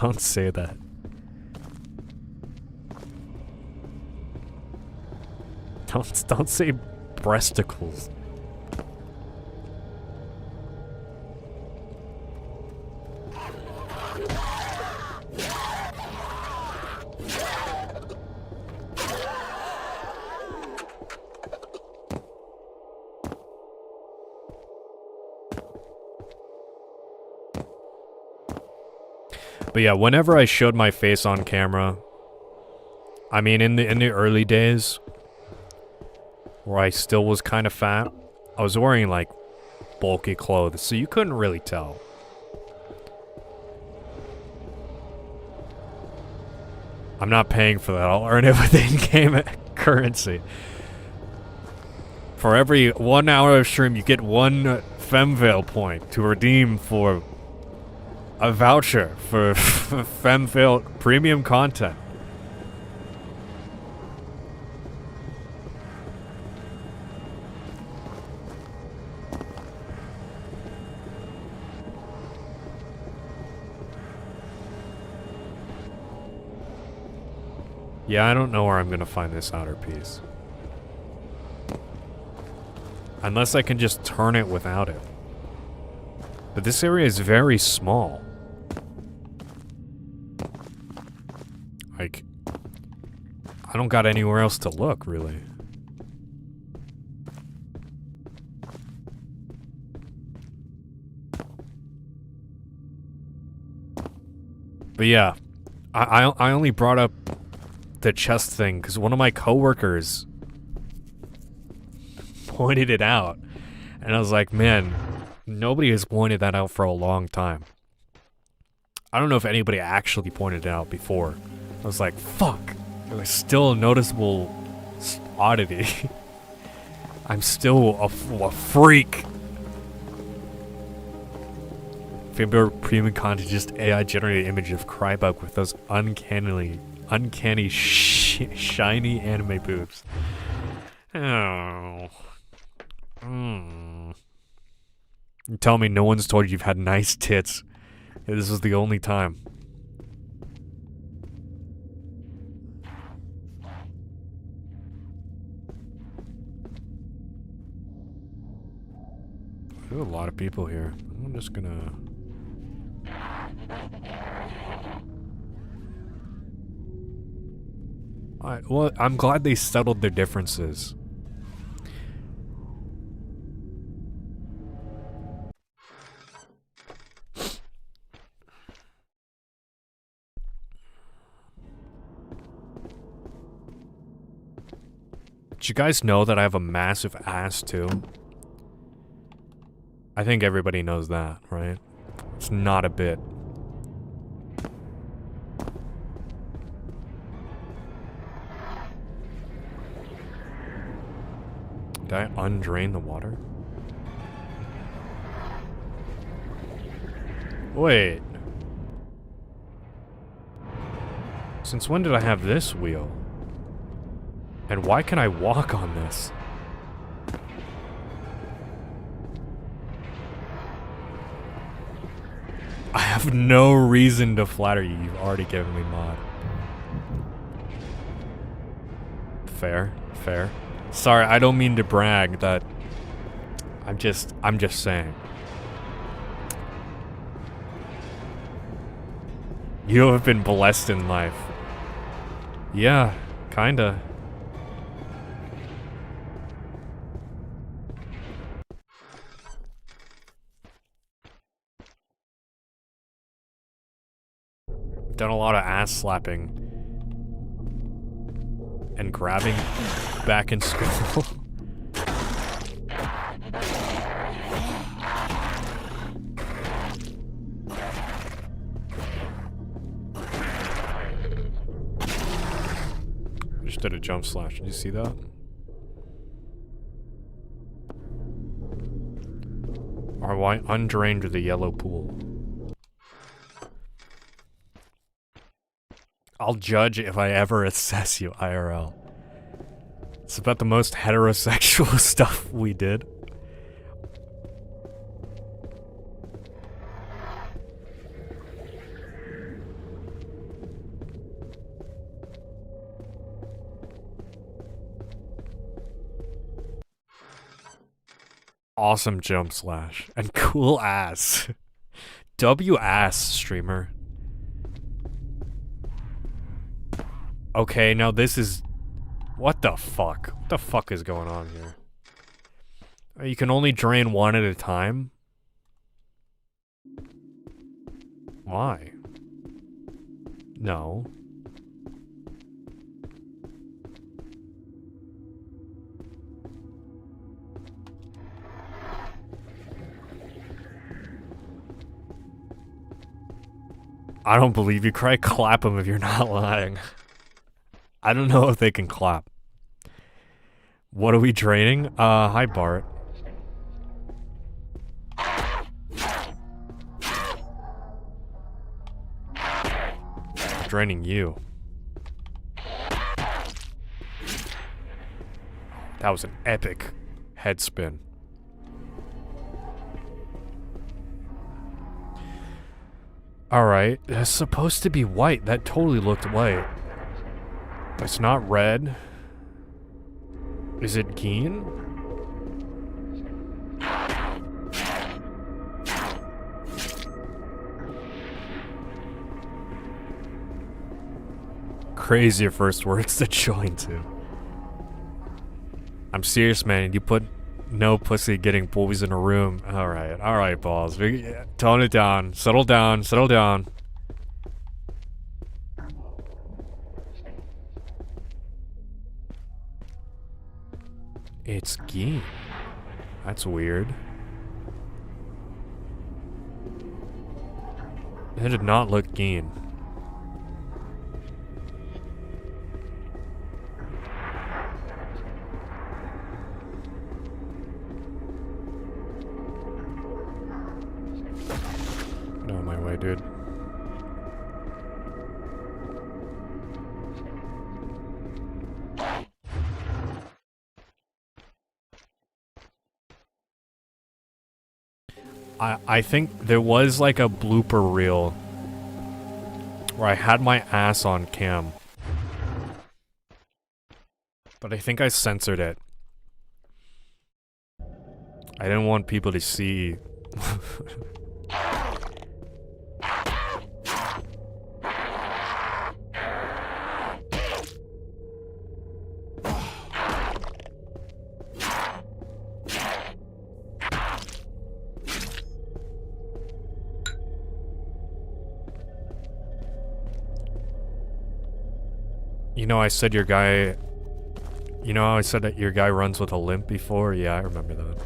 [SPEAKER 1] Don't say that. Don't say breasticles. But yeah, whenever I showed my face on camera, I mean, in the early days, where I still was kind of fat, I was wearing like bulky clothes, so you couldn't really tell. I'm not paying for that. I'll earn it with in-game currency. For every 1 hour of stream, you get 1 Femvale point to redeem for a voucher for Femvale premium content. Yeah, I don't know where I'm gonna find this outer piece. Unless I can just turn it without it. But this area is very small. Like, I don't got anywhere else to look, really. But yeah, I only brought up the chest thing because one of my coworkers pointed it out. And I was like, man, nobody has pointed that out for a long time. I don't know if anybody actually pointed it out before. I was like, fuck. It was still a noticeable oddity. I'm still a freak. Favorite premium content, just AI generated image of Crybug with those uncanny shiny anime boobs. Oh. You tell me no one's told you you've had nice tits. This was the only time. There's a lot of people here. I'm just gonna... Alright, well, I'm glad they settled their differences. Did you guys know that I have a massive ass too? I think everybody knows that, right? It's not a bit. Did I undrain the water? Wait. Since when did I have this wheel? And why can I walk on this? I have no reason to flatter you. You've already given me mod. Fair, fair. Sorry, I don't mean to brag that. I'm just saying. You have been blessed in life. Yeah, kinda. Done a lot of ass slapping and grabbing back in school. I just did a jump slash. Did you see that? Or why undrained the yellow pool? I'll judge if I ever assess you IRL. It's about the most heterosexual stuff we did. Awesome jump slash. And cool ass. W ass, streamer. Okay, now this is... What the fuck? What the fuck is going on here? You can only drain one at a time? Why? No. I don't believe you. Cry, clap them if you're not lying. I don't know if they can clap. What are we draining? Hi Bart. Draining you. That was an epic head spin. Alright, it's supposed to be white. That totally looked white. It's not red. Is it Geen? Crazier first words to join to. I'm serious, man. You put no pussy getting boys in a room. Alright, balls. Tone it down. Settle down, settle down. It's Geen. That's weird. It did not look Geen. Get out of my way, dude. I think there was like a blooper reel where I had my ass on cam. But I think I censored it. I didn't want people to see. You know, I said your guy... You know how I said that your guy runs with a limp before? Yeah, I remember that.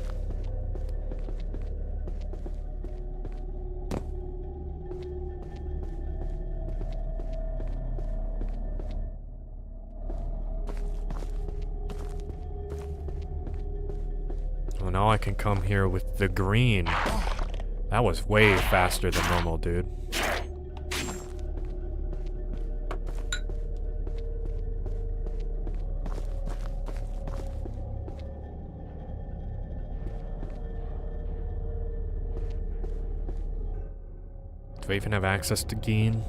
[SPEAKER 1] Oh, now I can come here with the green. That was way faster than normal, dude. Do I even have access to Geen?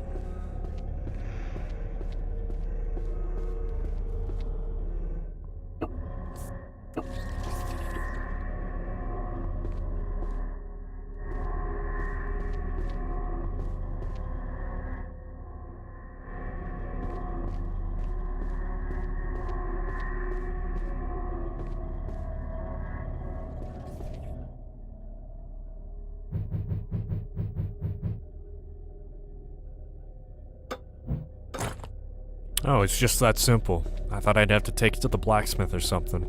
[SPEAKER 1] Oh, it's just that simple. I thought I'd have to take it to the blacksmith or something.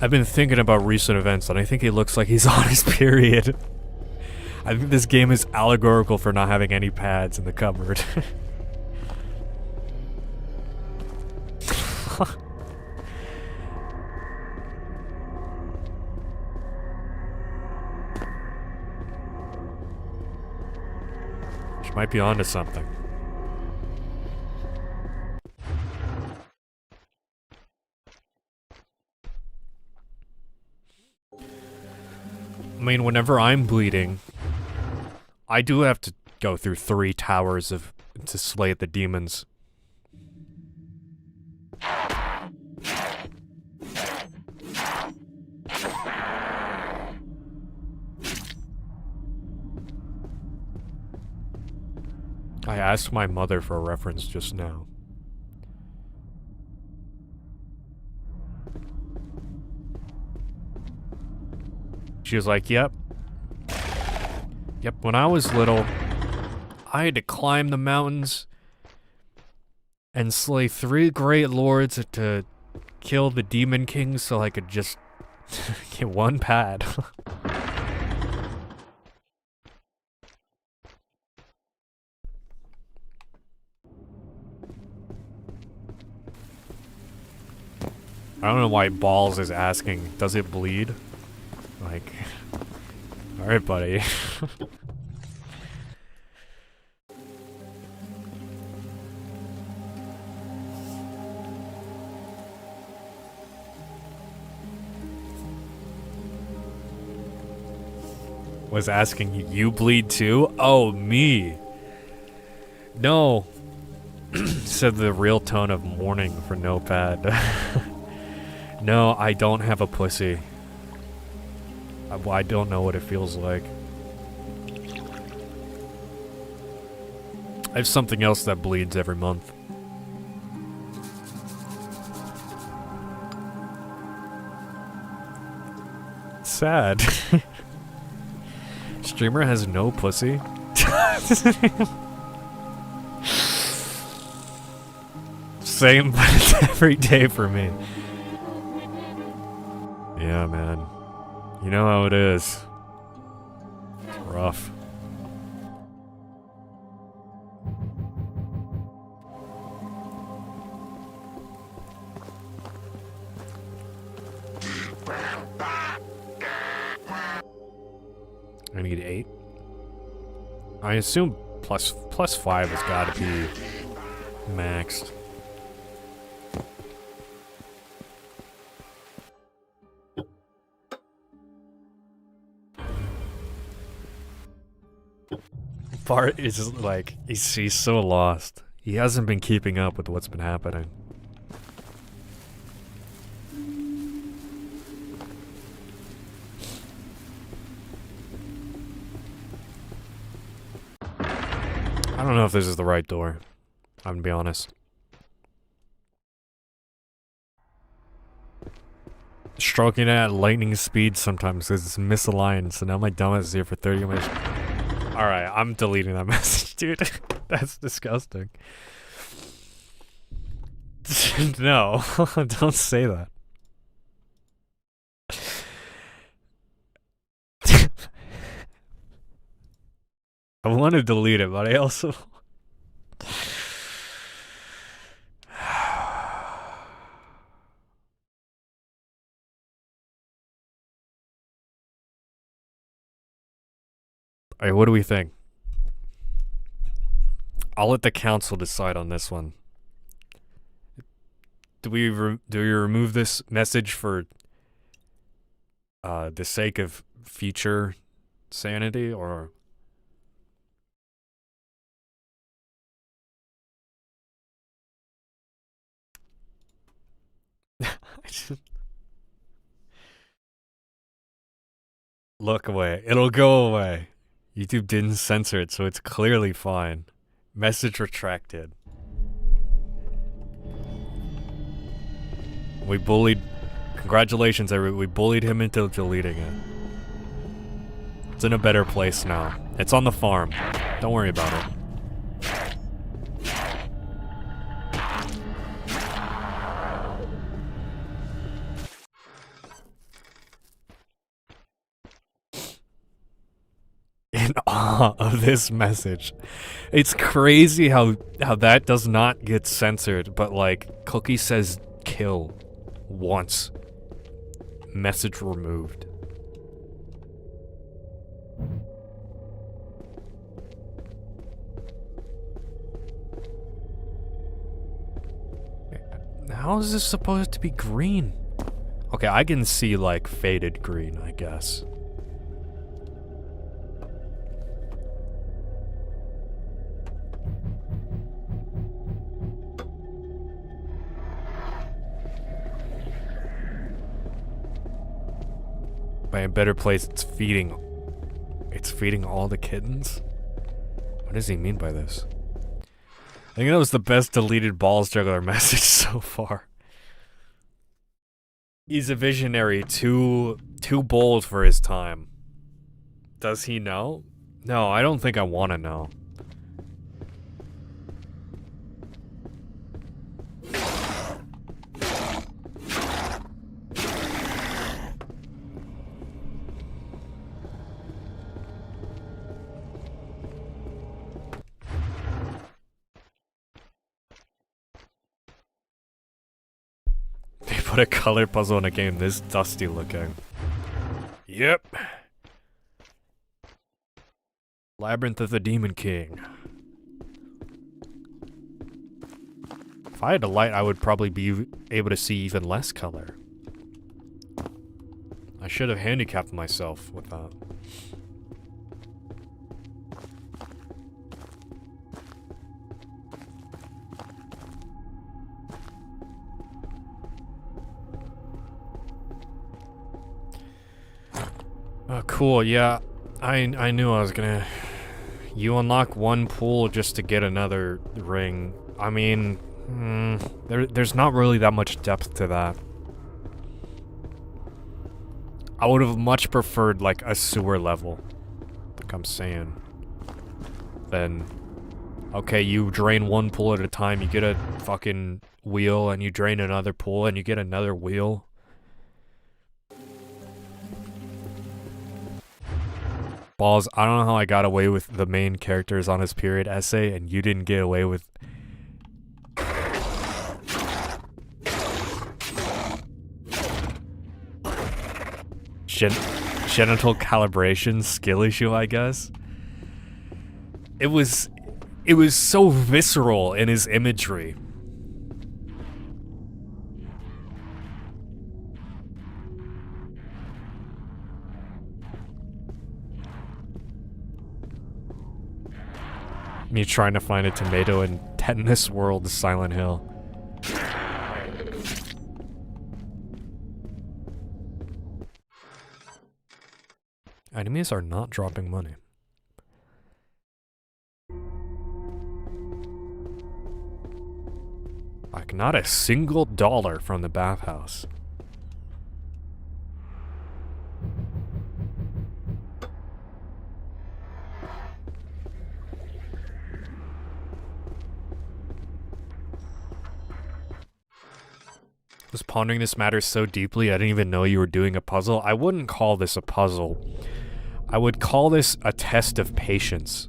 [SPEAKER 1] I've been thinking about recent events and I think he looks like he's on his period. I think this game is allegorical for not having any pads in the cupboard. She might be onto something. I mean, whenever I'm bleeding, I do have to go through 3 towers to slay the demons. I asked my mother for a reference just now. She was like, yep. Yep, when I was little, I had to climb the mountains and slay 3 great lords to kill the demon king so I could just get 1 pad. I don't know why Balls is asking, does it bleed? Like, alright, buddy. Was asking you bleed too? Oh, me. No. Said the real tone of mourning for no pad. No, I don't have a pussy. I don't know what it feels like. I have something else that bleeds every month. Sad. Streamer has no pussy? Same, but it's every day for me. Yeah, man. You know how it is. It's rough. I need 8. I assume plus 5 has got to be maxed. Bart is like, he's so lost. He hasn't been keeping up with what's been happening. I don't know if this is the right door. I'm gonna be honest. Stroking it at lightning speed sometimes because it's misaligned, so now my dumbass is here for 30 minutes. Alright, I'm deleting that message, dude. That's disgusting. No, don't say that. I want to delete it, but I also... Alright, what do we think? I'll let the council decide on this one. Do we remove this message for the sake of future sanity, or... Look away. It'll go away. YouTube didn't censor it, so it's clearly fine. Message retracted. We bullied... Congratulations, we bullied him into deleting it. It's in a better place now. It's on the farm. Don't worry about it. In awe of this message. It's crazy how that does not get censored, but like Cookie says kill once. Message removed. How is this supposed to be green? Okay, I can see like faded green, I guess. By a better place, it's feeding. It's feeding all the kittens? What does he mean by this? I think that was the best deleted balls juggler message so far. He's a visionary, too bold for his time. Does he know? No, I don't think I want to know. Put a color puzzle in a game this dusty looking. Yep. Labyrinth of the Demon King. If I had a light, I would probably be able to see even less color. I should have handicapped myself with that. Oh, cool, yeah. I knew I was gonna... You unlock one pool just to get another ring. I mean... there's not really that much depth to that. I would have much preferred, like, a sewer level. Like I'm saying. Then... Okay, you drain one pool at a time, you get a fucking wheel, and you drain another pool, and you get another wheel. Balls, I don't know how I got away with the main characters on his period essay, and you didn't get away with... Genital calibration skill issue, I guess? It was so visceral in his imagery. Me trying to find a tomato in Tetanus World, Silent Hill. Enemies are not dropping money. Like, not a single dollar from the bathhouse. Was pondering this matter so deeply I didn't even know you were doing a puzzle. I wouldn't call this a puzzle. I would call this a test of patience.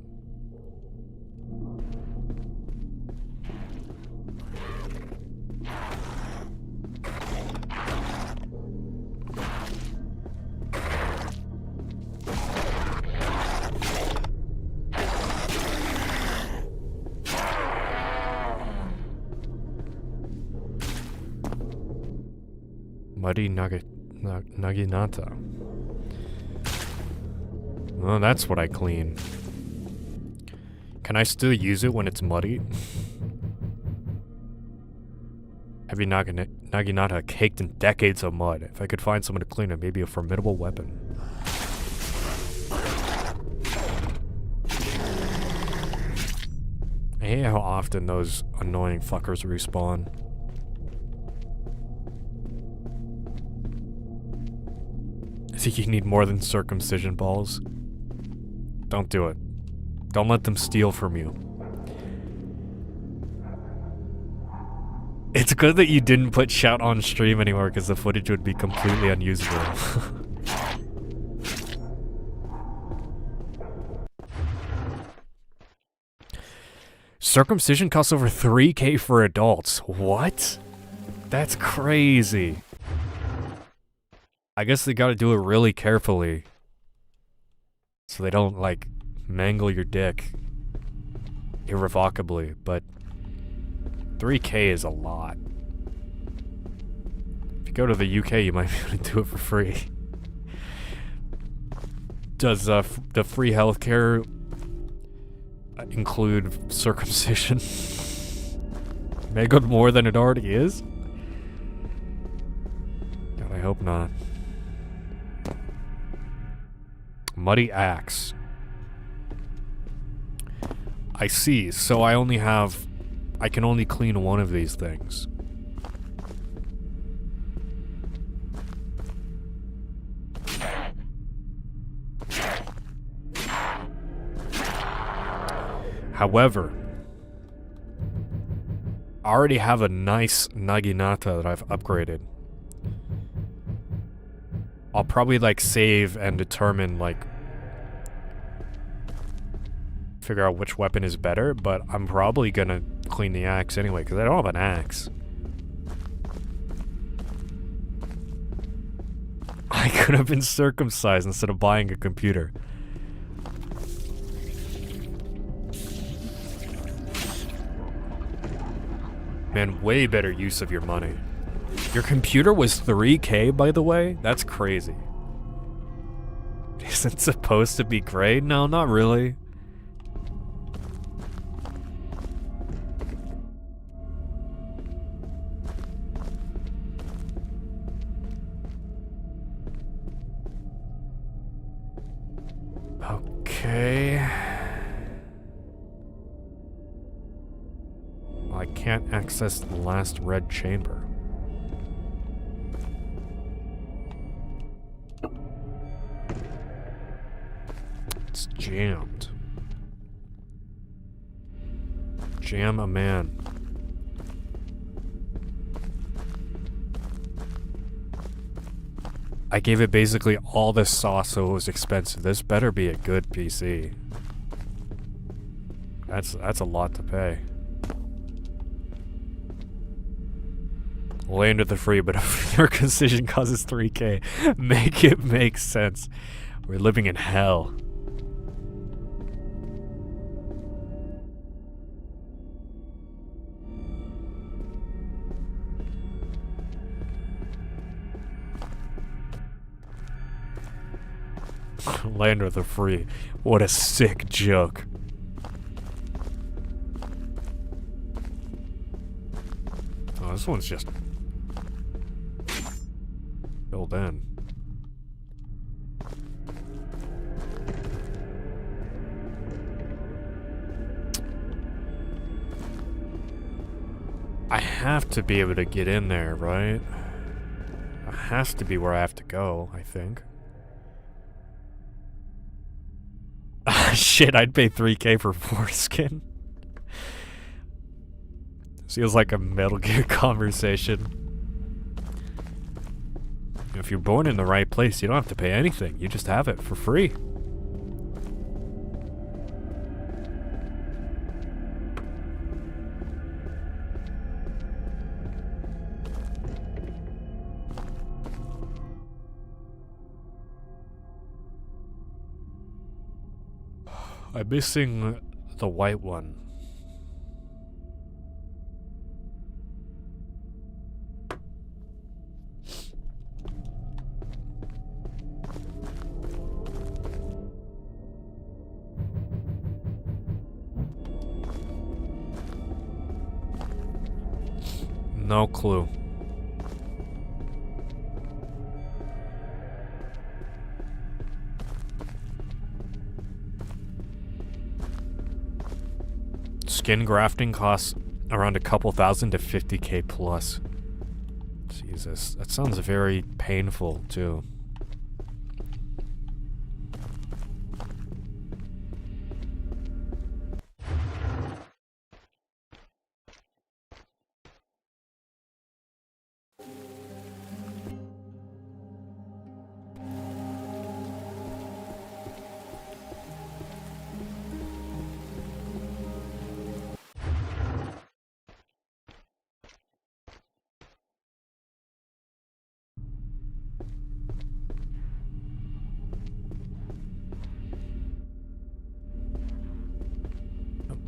[SPEAKER 1] Muddy Naginata. Well, that's what I clean. Can I still use it when it's muddy? Heavy Naginata caked in decades of mud. If I could find someone to clean it, maybe a formidable weapon. I hate how often those annoying fuckers respawn. I think you need more than circumcision balls. Don't do it. Don't let them steal from you. It's good that you didn't put shout on stream anymore because the footage would be completely unusable. Circumcision costs over $3,000 for adults. What? That's crazy. I guess they gotta do it really carefully. So they don't, like, mangle your dick irrevocably, but $3,000 is a lot. If you go to the UK, you might be able to do it for free. Does the free healthcare include circumcision? Make it more than it already is? God, I hope not. Muddy axe. I see, so I can only clean one of these things. However, I already have a nice Naginata that I've upgraded. I'll probably like save and determine like figure out which weapon is better, but I'm probably gonna clean the axe anyway because I don't have an axe. I could have been circumcised instead of buying a computer. Man, way better use of your money. Your computer was 3K, by the way? That's crazy. Is it supposed to be gray? No, not really. Okay. I can't access the last red chamber. It's jammed. Jam a man. I gave it basically all the sauce so it was expensive. This better be a good PC. That's a lot to pay. Land of the free, but if circumcision causes 3K, make it make sense. We're living in hell. Land of the free. What a sick joke. Oh, this one's just filled in. I have to be able to get in there, right? It has to be where I have to go, I think. Ah, shit, I'd pay 3K for foreskin. Feels like a Metal Gear conversation. If you're born in the right place, you don't have to pay anything. You just have it for free. I'm missing the white one. No clue. Skin grafting costs around a couple thousand to 50K plus. Jesus, that sounds very painful too.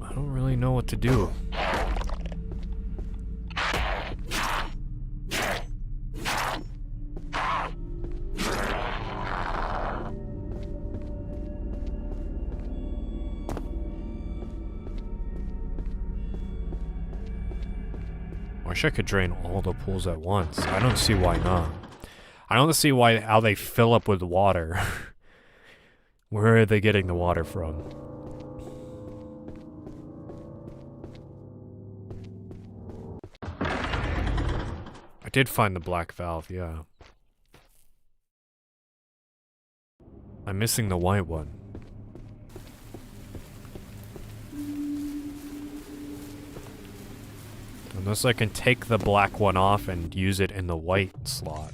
[SPEAKER 1] I don't really know what to do. Wish I could drain all the pools at once. I don't see why not. I don't see how they fill up with water Where are they getting the water from? I did find the black valve, yeah. I'm missing the white one. Unless I can take the black one off and use it in the white slot.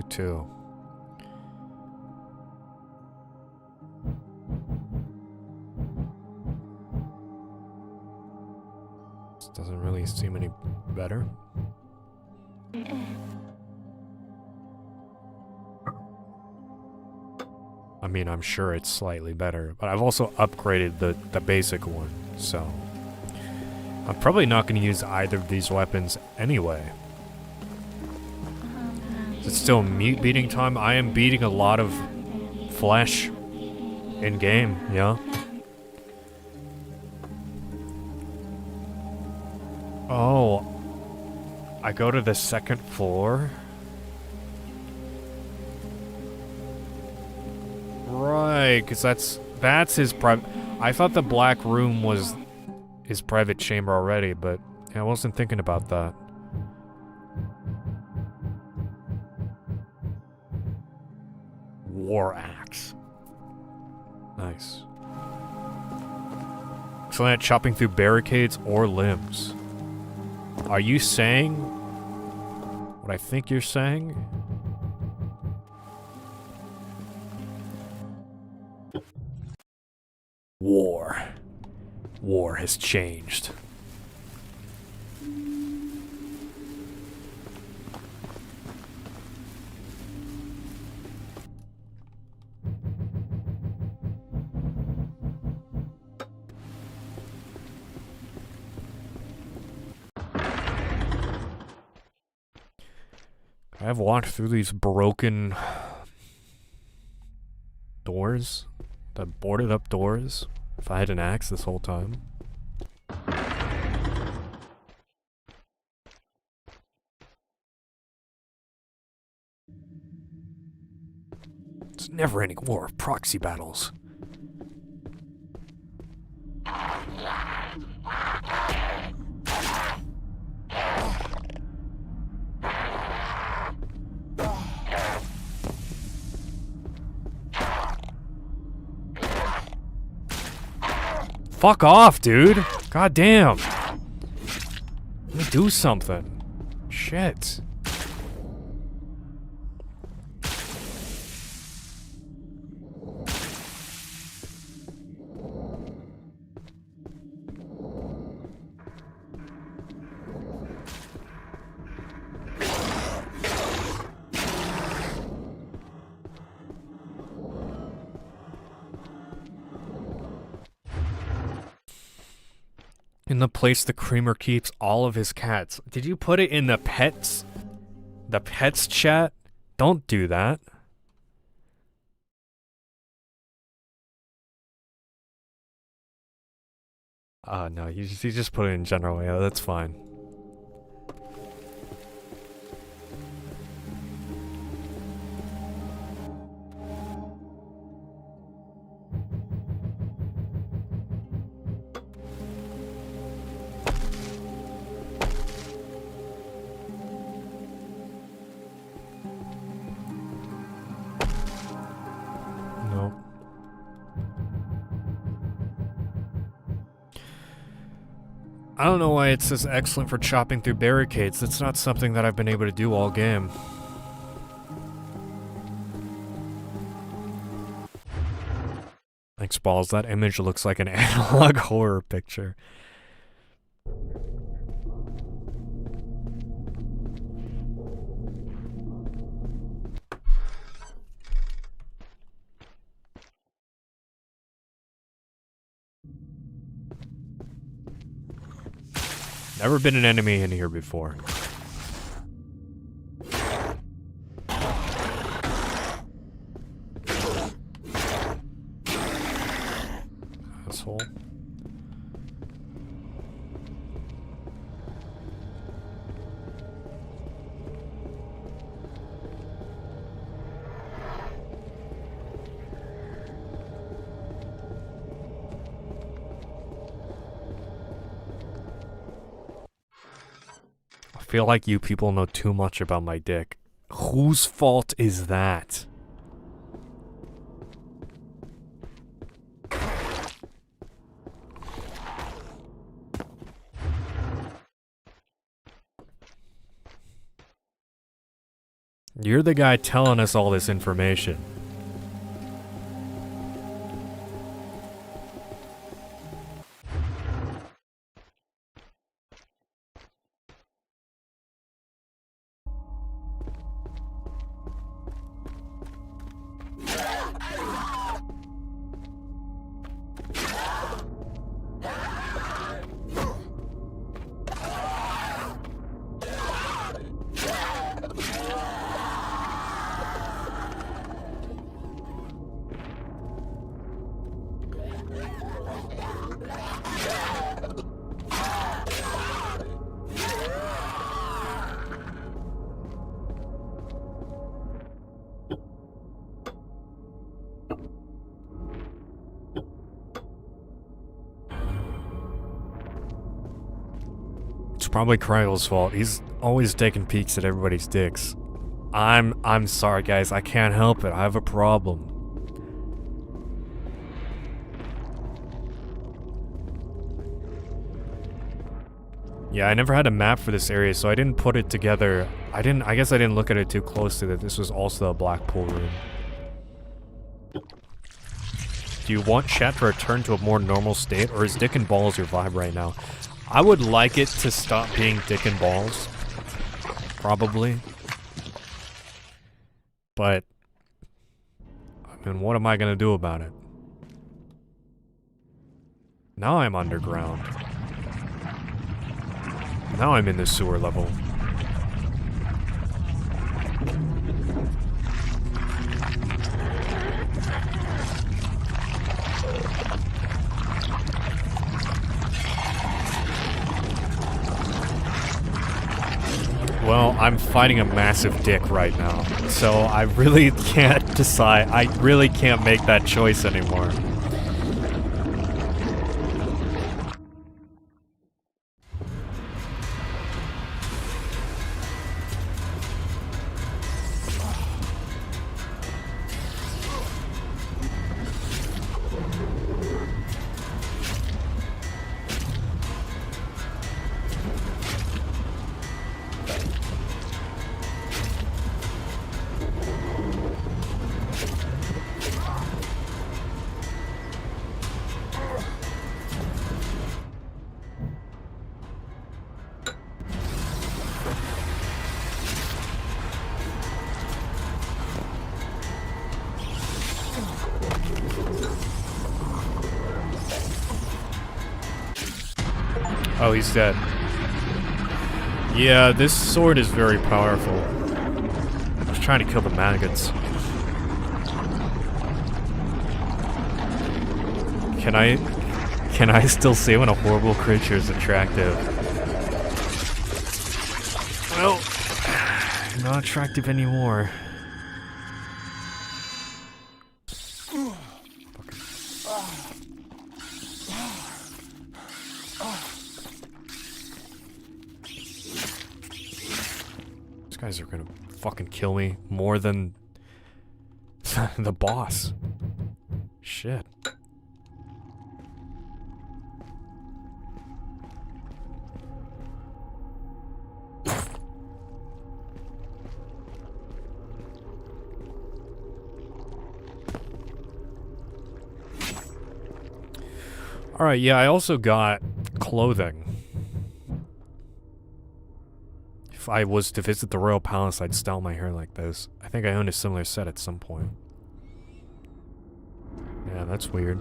[SPEAKER 1] Two. This doesn't really seem any better. I mean, I'm sure it's slightly better, but I've also upgraded the basic one, so I'm probably not going to use either of these weapons anyway. It's still meat beating time. I am beating a lot of flesh in game, yeah. Oh, I go to the second floor. Right, because that's his private. I thought the black room was his private chamber already, but I wasn't thinking about that. War axe. Nice. Excellent at chopping through barricades or limbs. Are you saying what I think you're saying? War has changed. I've walked through these broken doors, the boarded up doors, if I had an axe this whole time. It's a never-ending war of proxy battles. Fuck off, dude! God damn! Let me do something. Shit. In the place the creamer keeps all of his cats. Did you put it in the pets? The pets chat? Don't do that. No, you just put it in general. Yeah, that's fine. I don't know why it says excellent for chopping through barricades. That's not something that I've been able to do all game. Thanks, balls. That image looks like an analog horror picture. Never been an enemy in here before. Asshole. I feel like you people know too much about my dick. Whose fault is that? You're the guy telling us all this information. It's probably Kryle's fault. He's always taking peeks at everybody's dicks. I'm sorry, guys. I can't help it. I have a problem. Yeah, I never had a map for this area, so I didn't put it together. I guess I didn't look at it too closely that this was also a black pool room. Do you want chat to return to a more normal state, or is dick and balls your vibe right now? I would like it to stop being dick and balls. Probably. But, I mean, what am I gonna do about it? Now I'm underground. Now I'm in the sewer level. Well, I'm fighting a massive dick right now, so I really can't decide. I really can't make that choice anymore. Oh, he's dead. Yeah, this sword is very powerful. I was trying to kill the maggots. Can I still say when a horrible creature is attractive? Well, not attractive anymore. These guys are gonna fucking kill me more than the boss. Shit. Alright, yeah, I also got clothing. If I was to visit the royal palace, I'd style my hair like this. I think I owned a similar set at some point. Yeah, that's weird.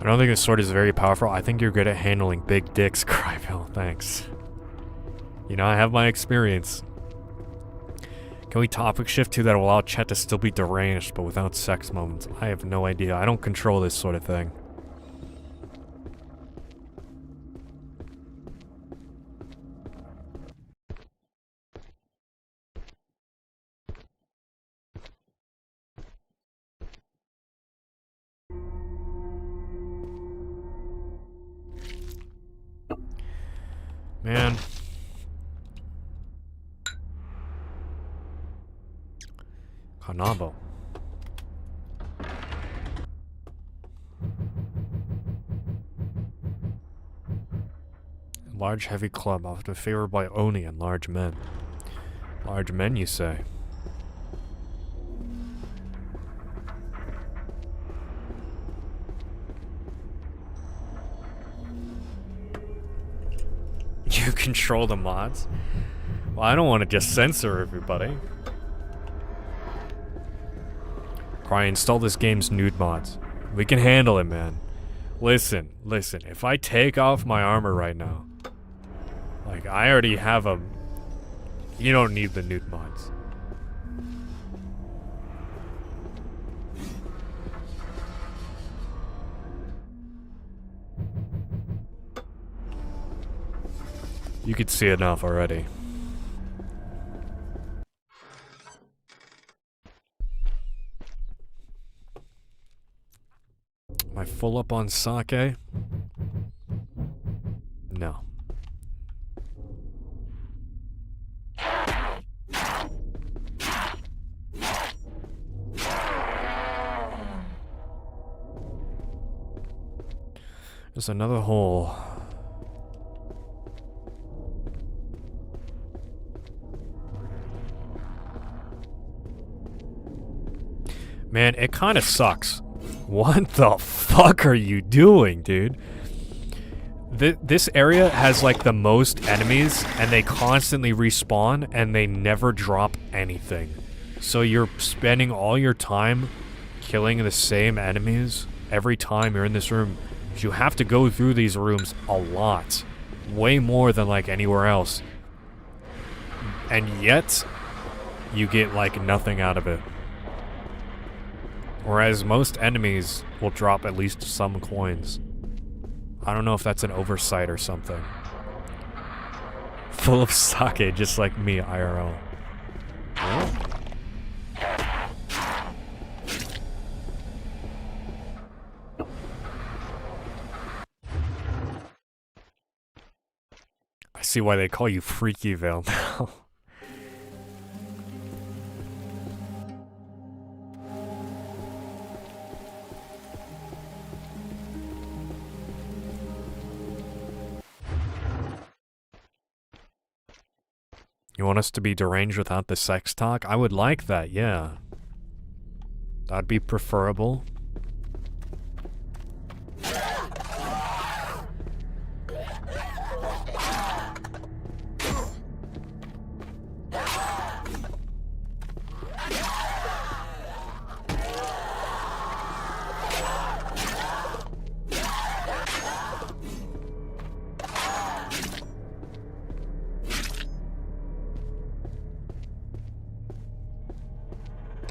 [SPEAKER 1] I don't think this sword is very powerful. I think you're good at handling big dicks, Cryville. Thanks. You know, I have my experience. Can we topic shift to that will allow Chet to still be deranged, but without sex moments? I have no idea. I don't control this sort of thing. Man. Kanabo. Large heavy club, often favored by Oni and large men. Large men, you say? You control the mods? Well, I don't want to just censor everybody. Cry, install this game's nude mods. We can handle it, man. Listen, if I take off my armor right now, like, I already have a... You don't need the nude mods. You could see enough already. Am I full up on sake? No. There's another hole. Man, it kind of sucks. What the fuck are you doing, dude? This area has like the most enemies, and they constantly respawn, and they never drop anything. So you're spending all your time killing the same enemies every time you're in this room. You have to go through these rooms a lot. Way more than like anywhere else. And yet, you get like nothing out of it. Whereas most enemies will drop at least some coins. I don't know if that's an oversight or something. Full of sake, just like me, IRL. Oh. I see why they call you Freakyville now. You want us to be deranged without the sex talk? I would like that, yeah. That'd be preferable.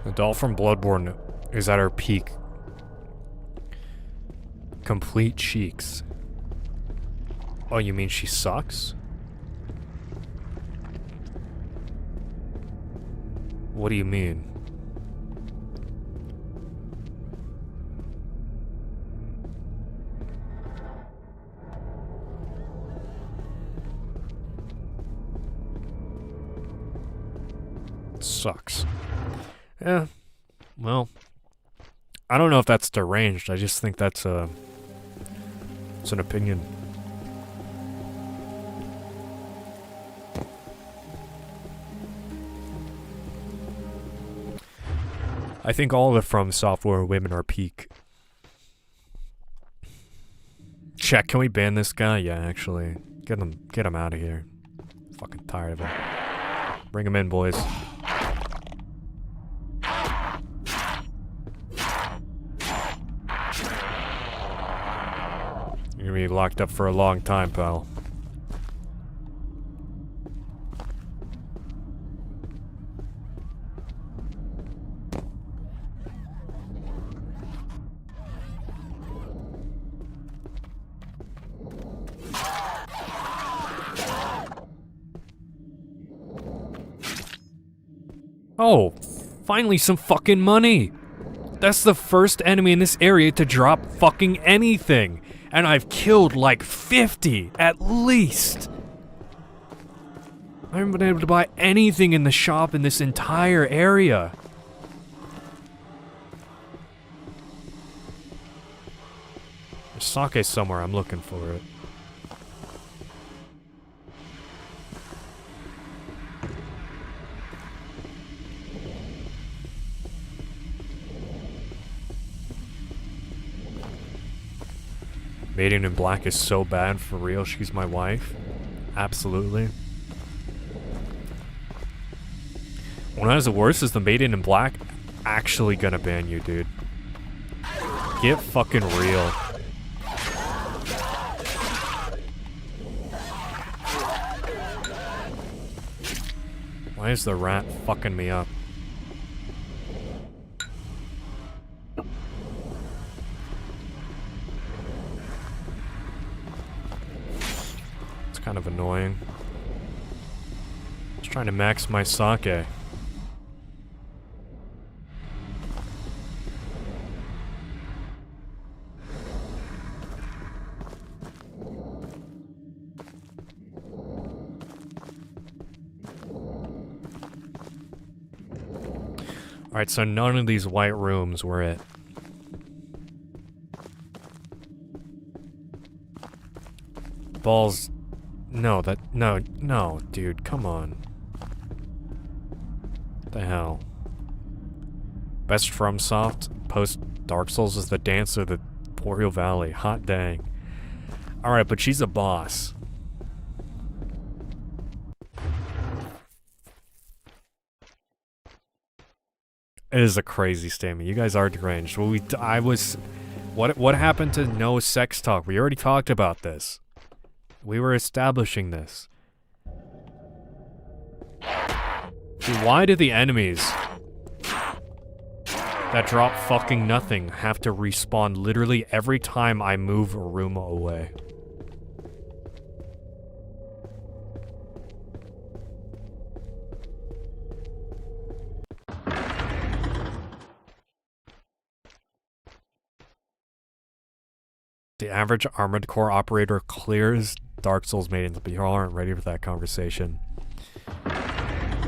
[SPEAKER 1] The doll from Bloodborne is at her peak. Complete cheeks. Oh, you mean she sucks? What do you mean? Sucks. Yeah, well, I don't know if that's deranged. I just think that's it's an opinion. I think all the From Software women are peak. Check, can we ban this guy? Yeah, actually. Get him out of here. Fucking tired of him. Bring him in, boys. You're gonna be locked up for a long time, pal. Oh, finally some fucking money. That's the first enemy in this area to drop fucking anything. And I've killed like 50 at least. I haven't been able to buy anything in the shop in this entire area. There's sake somewhere, I'm looking for it. Maiden in Black is so bad, for real. She's my wife. Absolutely. When I was the worst, is the Maiden in Black actually gonna ban you, dude? Get fucking real. Why is the rat fucking me up? Kind of annoying. Just trying to max my sake. Alright, so none of these white rooms were it. Balls. No, no, dude, come on. What the hell? Best FromSoft post Dark Souls is the dance of the Boreal Valley. Hot dang. Alright, but she's a boss. It is a crazy statement. You guys are deranged. Well, what happened to no sex talk? We already talked about this. We were establishing this. Dude, why do the enemies that drop fucking nothing have to respawn literally every time I move a room away? The average Armored Core operator clears Dark Souls maidens, but you all aren't ready for that conversation.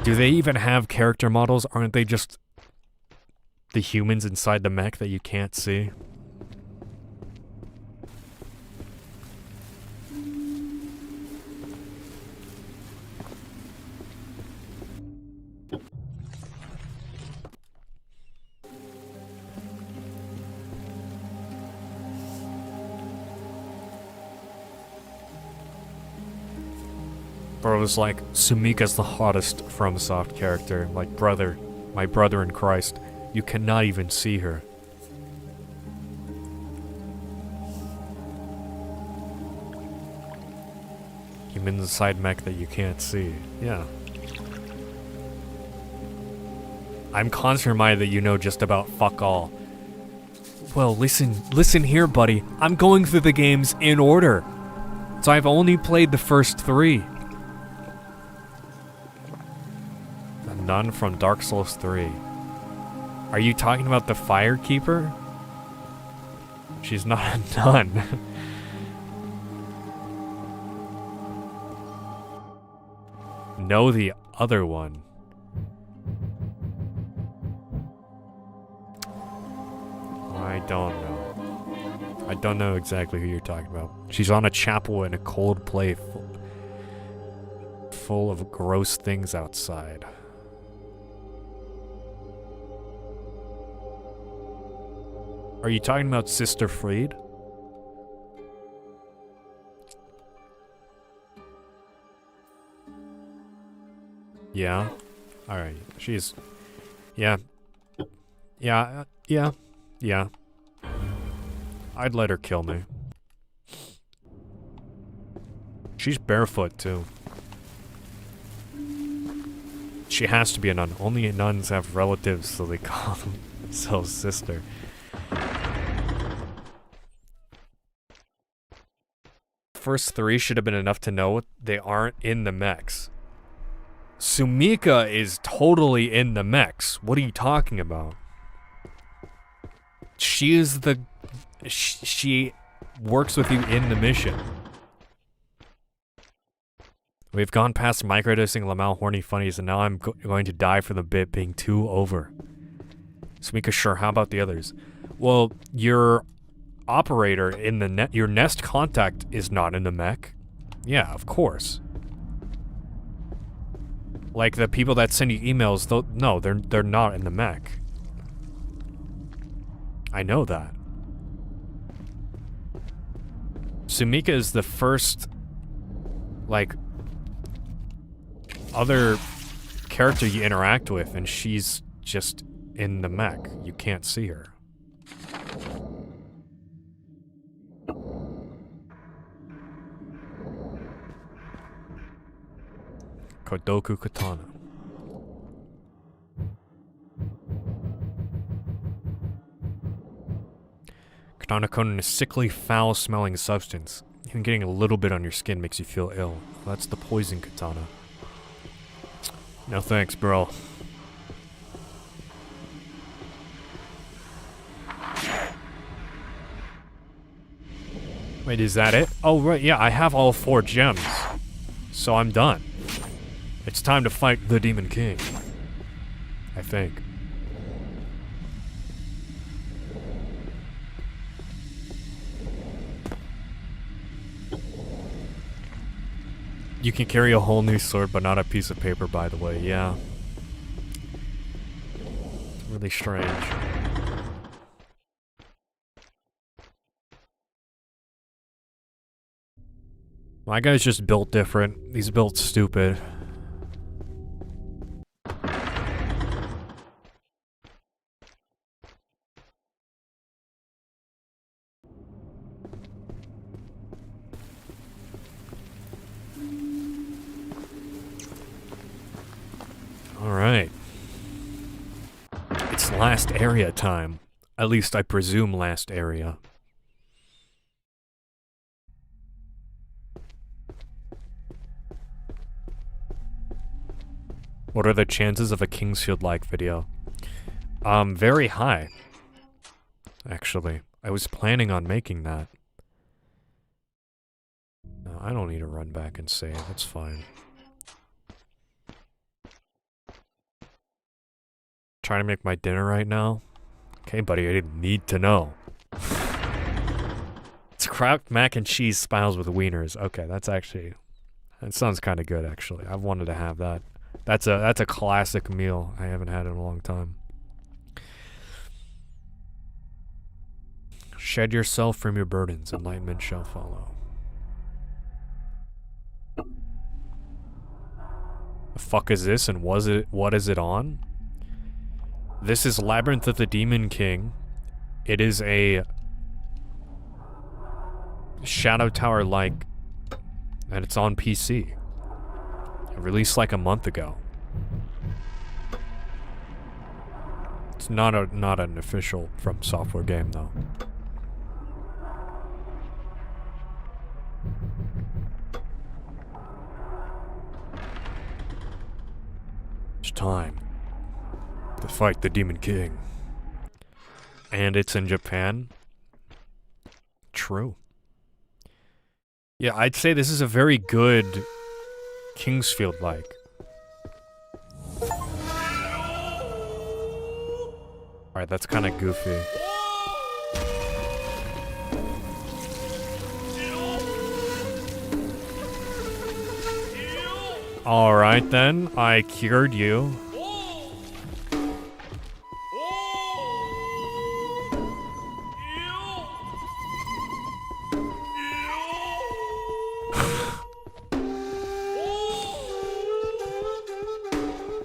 [SPEAKER 1] Do they even have character models? Aren't they just the humans inside the mech that you can't see? Bro, it was like, Sumika's the hottest FromSoft character. Like, brother, my brother in Christ. You cannot even see her. Human inside mech that you can't see. Yeah. I'm constantly reminded that you know just about fuck all. Well, listen here, buddy. I'm going through the games in order. So I've only played the first 3. Nun from Dark Souls 3. Are you talking about the Firekeeper? She's not a nun. No, the other one. don't know. I don't know exactly who you're talking about. She's on a chapel in a cold place full of gross things outside. Are you talking about Sister Freed? Yeah. Alright. She's... Yeah. Yeah. Yeah. I'd let her kill me. She's barefoot, too. She has to be a nun. Only nuns have relatives, so they call themselves sister. First 3 should have been enough to know they aren't in the mechs. Sumika is totally in the mechs. What are you talking about? She is the... She works with you in the mission. We've gone past microdosing Lamal horny funnies, and now I'm going to die for the bit being too over. Sumika, sure, how about the others? Well, your operator in the your nest contact is not in the mech. Yeah, of course. Like the people that send you emails, no, they're not in the mech. I know that. Sumika is the first, like, other character you interact with, and she's just in the mech. You can't see her. Kodoku Katana. Katana Conan is a sickly, foul-smelling substance. Even getting a little bit on your skin makes you feel ill. Well, that's the poison katana. No thanks, bro. Wait, is that it? Oh, right, yeah, I have all 4 gems. So I'm done. It's time to fight the Demon King. I think. You can carry a whole new sword, but not a piece of paper, by the way, yeah. It's really strange. My guy's just built different. He's built stupid. Alright. It's last area time. At least I presume last area. What are the chances of a Kingsfield-like video? Very high. Actually. I was planning on making that. No, I don't need to run back and save. That's fine. Trying to make my dinner right now? Okay, buddy, I didn't need to know. It's cracked mac and cheese spiles with wieners. Okay, that's actually... That sounds kind of good, actually. I've wanted to have that. That's a classic meal I haven't had in a long time. Shed yourself from your burdens. Enlightenment shall follow. The fuck is this, and what is it on? This is Labyrinth of the Demon King. It is a Shadow Tower-like, and it's on PC. It released like a month ago. It's not an official From Software game though. It's time to fight the Demon King. And it's in Japan. True. Yeah, I'd say this is a very good Kingsfield-like. Alright, that's kind of goofy. Alright then, I cured you.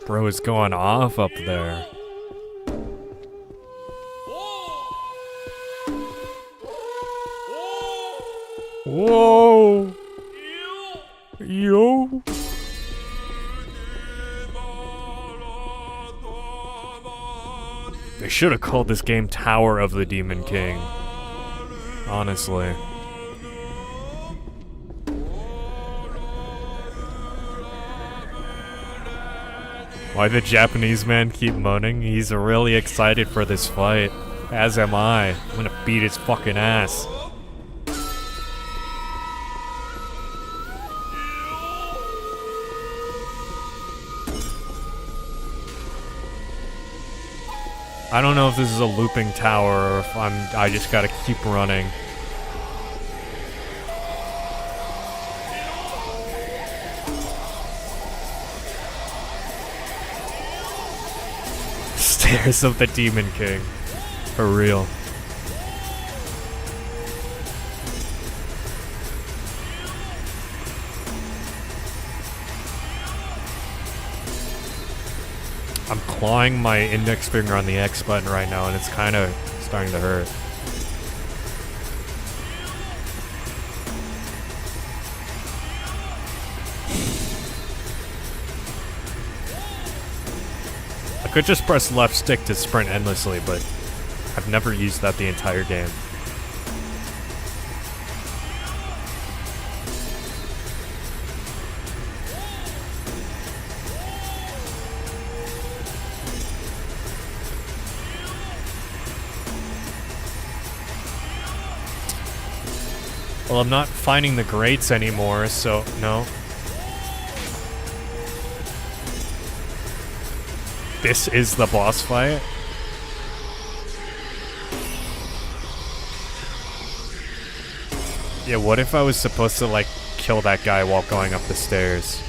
[SPEAKER 1] Bro is going off up there. Whoa! Yo! They should have called this game Tower of the Demon King. Honestly. Why the Japanese man keep moaning? He's really excited for this fight. As am I. I'm gonna beat his fucking ass. I don't know if this is a looping tower or if I just gotta keep running. Stairs of the Demon King. For real. I'm clawing my index finger on the X button right now and it's kind of starting to hurt. I could just press left stick to sprint endlessly, but I've never used that the entire game. Well, I'm not finding the grates anymore, so no. This is the boss fight? Yeah, what if I was supposed to, like, kill that guy while going up the stairs?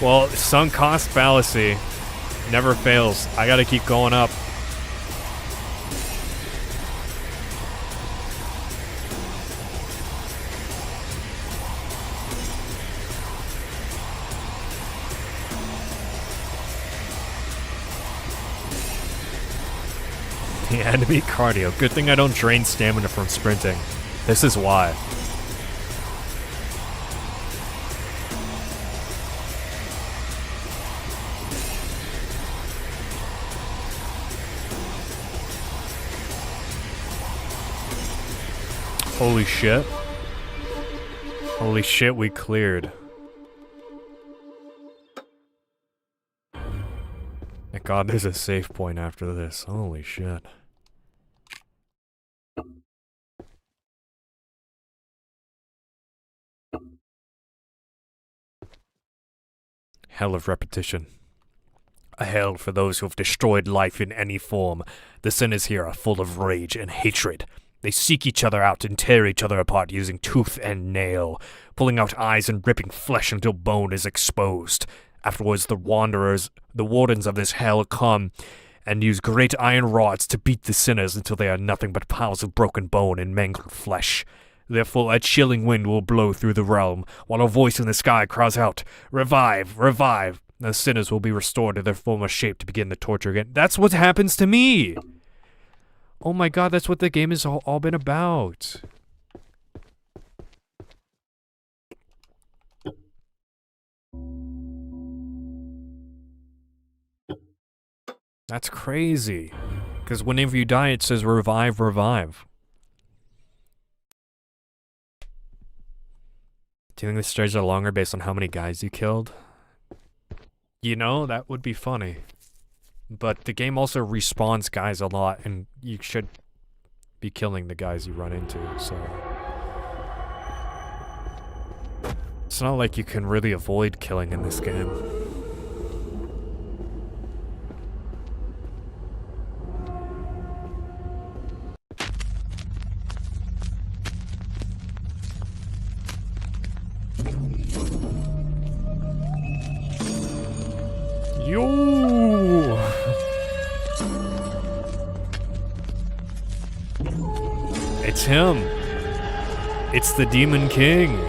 [SPEAKER 1] Well, sunk cost fallacy never fails. I gotta keep going up. The enemy cardio. Good thing I don't drain stamina from sprinting. This is why. Holy shit. Holy shit, we cleared. Thank God there's a save point after this. Holy shit. Hell of repetition. A hell for those who have destroyed life in any form. The sinners here are full of rage and hatred. They seek each other out and tear each other apart using tooth and nail, pulling out eyes and ripping flesh until bone is exposed. Afterwards, the wardens of this hell come and use great iron rods to beat the sinners until they are nothing but piles of broken bone and mangled flesh. Therefore, a chilling wind will blow through the realm, while a voice in the sky cries out, "Revive! Revive!" The sinners will be restored to their former shape to begin the torture again. That's what happens to me! Oh my god, that's what the game has all been about. That's crazy. Because whenever you die, it says revive, revive. Do you think the stairs are longer based on how many guys you killed? You know, that would be funny. But the game also respawns guys a lot, and you should be killing the guys you run into, so... It's not like you can really avoid killing in this game. Yo! It's him. It's the Demon King.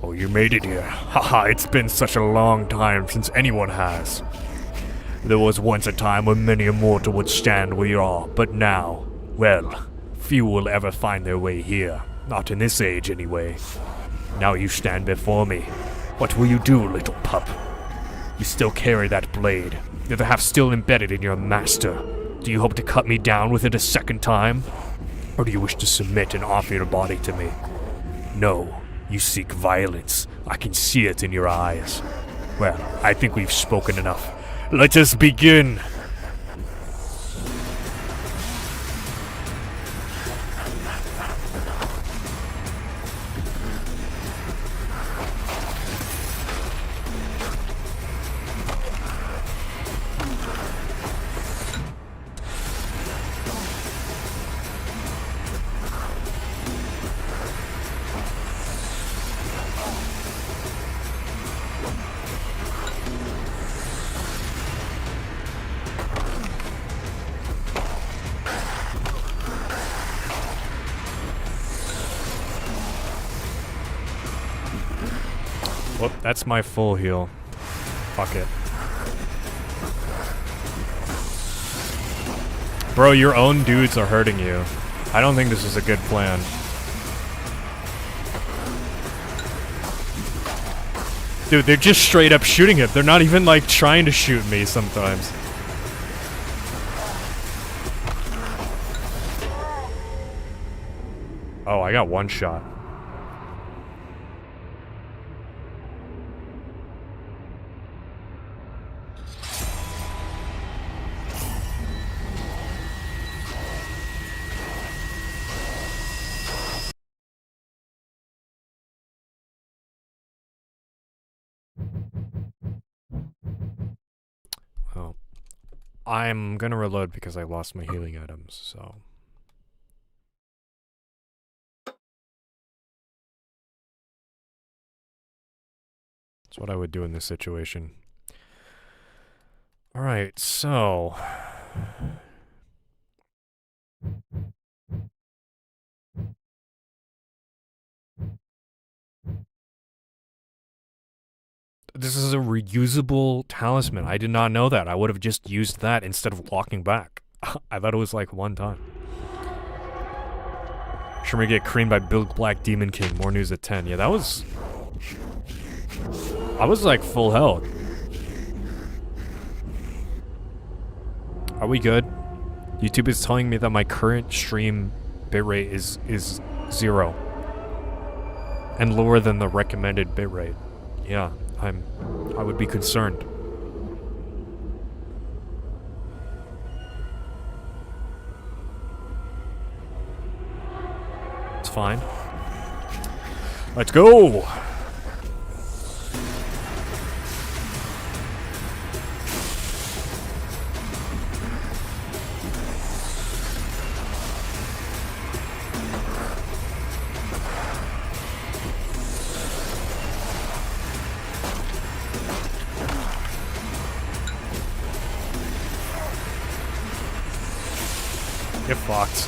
[SPEAKER 2] Oh, you made it here. Haha, it's been such a long time since anyone has. There was once a time when many a mortal would stand where you are, but now, well, few will ever find their way here. Not in this age, anyway. Now you stand before me. What will you do, little pup? You still carry that blade, the half still embedded in your master. Do you hope to cut me down with it a second time? Or do you wish to submit and offer your body to me? No, you seek violence. I can see it in your eyes. Well, I think we've spoken enough. Let us begin!
[SPEAKER 1] Whoop, that's my full heal. Fuck it. Bro, your own dudes are hurting you. I don't think this is a good plan. Dude, they're just straight up shooting it. They're not even like trying to shoot me sometimes. Oh, I got one shot. Oh. I'm gonna reload because I lost my healing items, so... That's what I would do in this situation. Alright, so... This is a reusable talisman. I did not know that. I would have just used that instead of walking back. I thought it was like one time. Sure, we get creamed by Big Black Demon King. More news at 10. Yeah, that was... I was like full health. Are we good? YouTube is telling me that my current stream bitrate is 0. And lower than the recommended bitrate. Yeah, I would be concerned. It's fine. Let's go! Get fucked.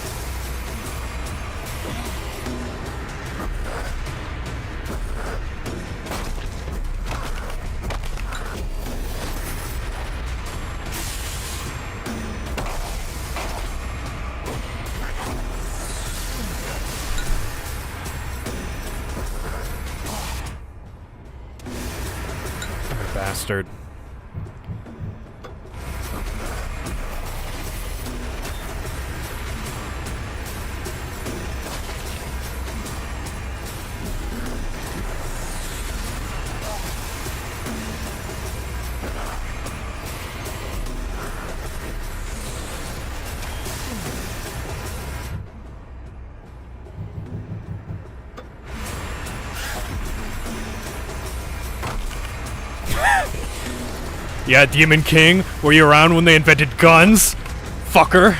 [SPEAKER 1] Bastard. Yeah, Demon King, were you around when they invented guns? Fucker.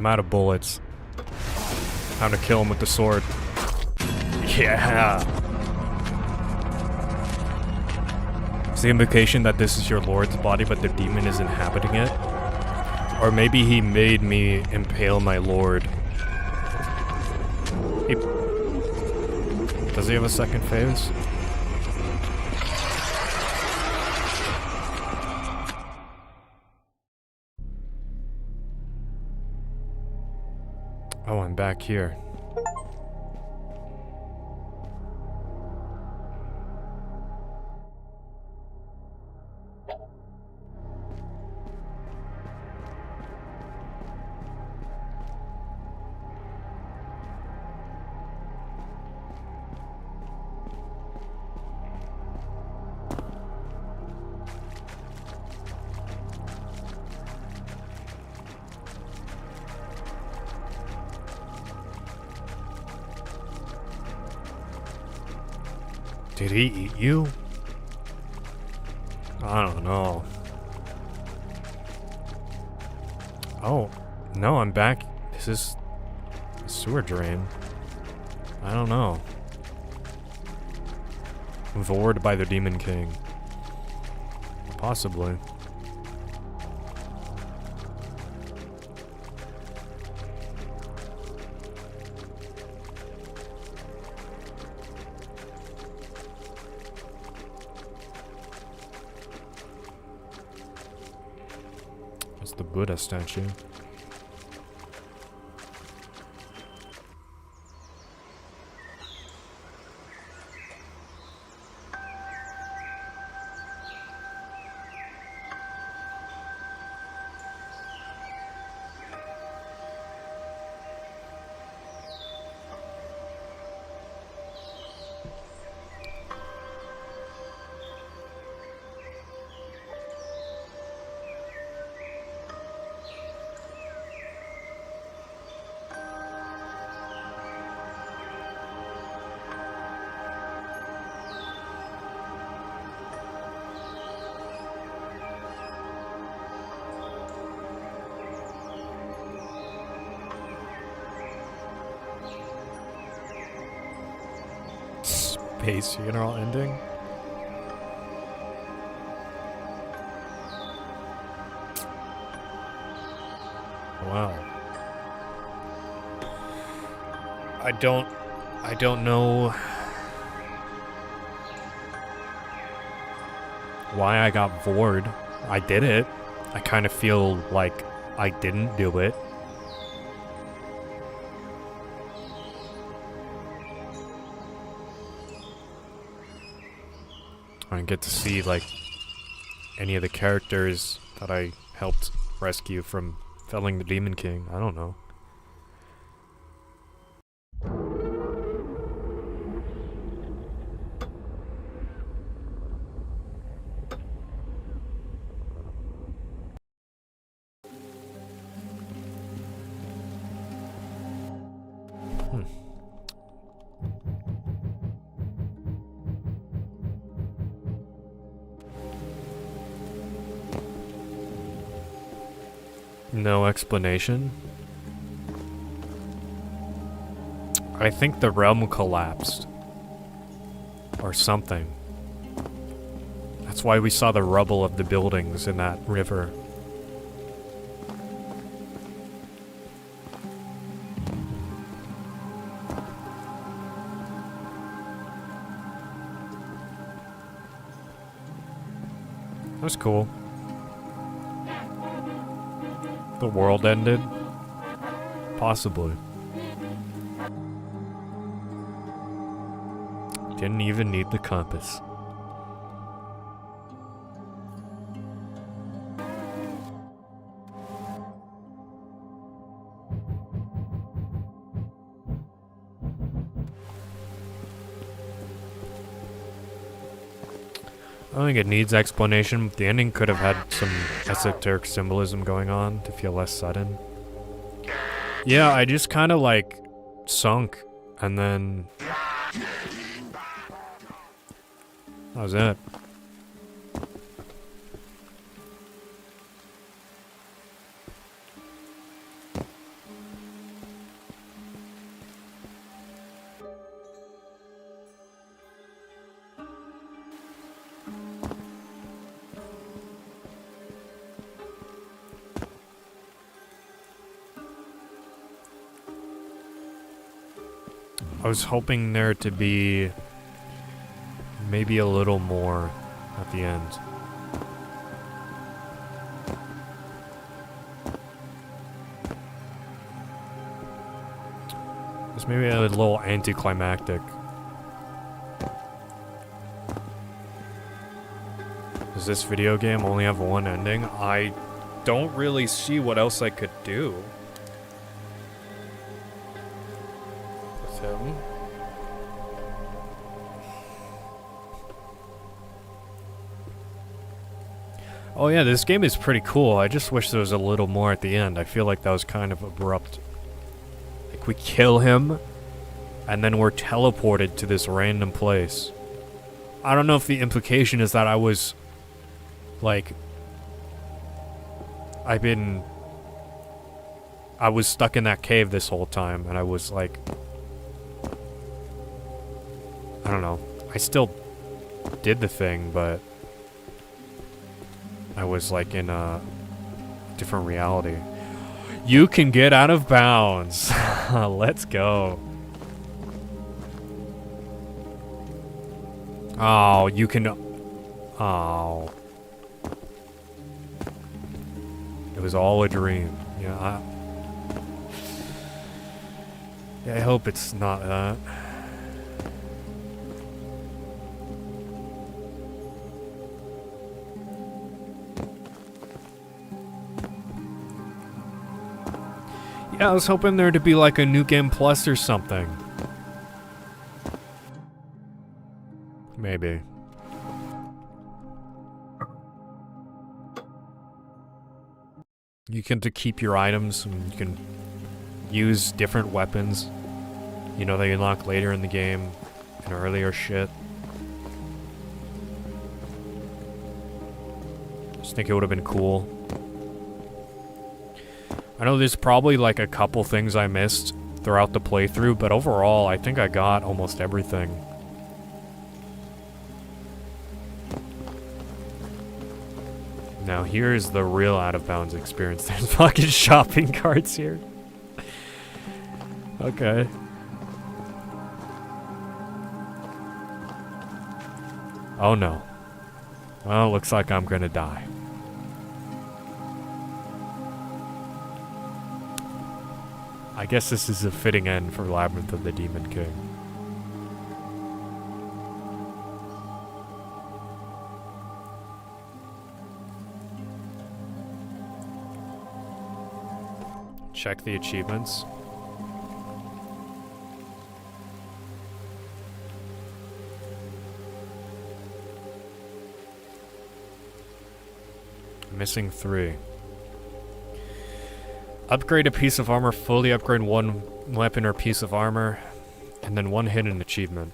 [SPEAKER 1] I'm out of bullets. Time to kill him with the sword. Yeah! Is the implication that this is your lord's body, but the demon is inhabiting it? Or maybe he made me impale my lord. Does he have a second phase? Oh, I'm back here. Did he eat you? I don't know. Oh, no, I'm back. This is a sewer drain. I don't know. Vored by the Demon King. Possibly. That's the Buddha statue. Space funeral ending? Wow. I don't know why I got bored. I did it. I kind of feel like I didn't do it. I didn't get to see, like, any of the characters that I helped rescue from felling the Demon King. I don't know. No explanation. I think the realm collapsed. Or something. That's why we saw the rubble of the buildings in that river. That was cool. The world ended? Possibly. Didn't even need the compass. I don't think it needs explanation. The ending could have had some esoteric symbolism going on to feel less sudden. Yeah, I just kind of like sunk and then that was it. I was hoping there to be maybe a little more at the end. It's maybe a little anticlimactic. Does this video game only have one ending? I don't really see what else I could do with him. Oh yeah, this game is pretty cool. I just wish there was a little more at the end. I feel like that was kind of abrupt. Like, we kill him, and then we're teleported to this random place. I don't know if the implication is that I was, like, I was stuck in that cave this whole time, and I was like, I don't know. I still did the thing, but I was like in a different reality. You can get out of bounds. Let's go. Oh, you can... Oh. It was all a dream. Yeah, I hope it's not that. Yeah, I was hoping there to be like a New Game Plus or something. Maybe. You can to keep your items, and you can use different weapons. You know, they unlock later in the game and earlier shit. Just think it would have been cool. I know there's probably like a couple things I missed throughout the playthrough, but overall I think I got almost everything. Now here's the real out of bounds experience. There's fucking shopping carts here. Okay. Oh no. Well, looks like I'm gonna die. I guess this is a fitting end for Labyrinth of the Demon King. Check the achievements. Missing 3. Upgrade a piece of armor, fully upgrade one weapon or piece of armor, and then one hidden achievement.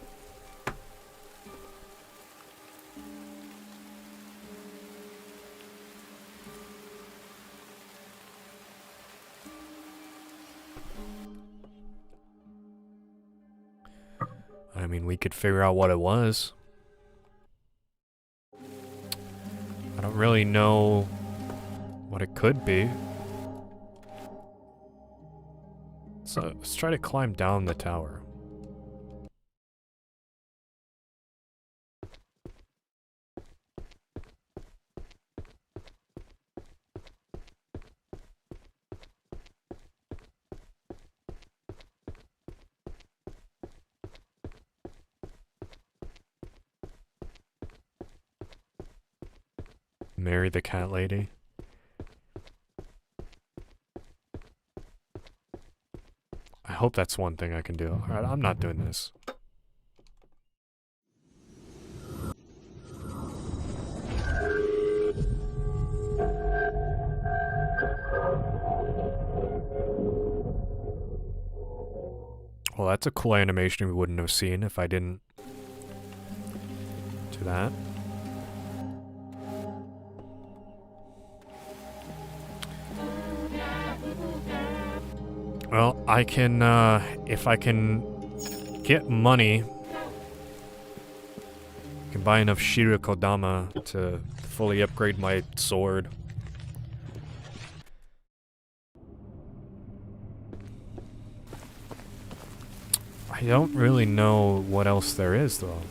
[SPEAKER 1] I mean, we could figure out what it was. I don't really know what it could be. So let's try to climb down the tower. Marry the cat lady. I hope that's one thing I can do. Alright, I'm not doing this. Well, that's a cool animation we wouldn't have seen if I didn't do that. Well, I can, if I can get money, I can buy enough Shirikodama to fully upgrade my sword. I don't really know what else there is, though.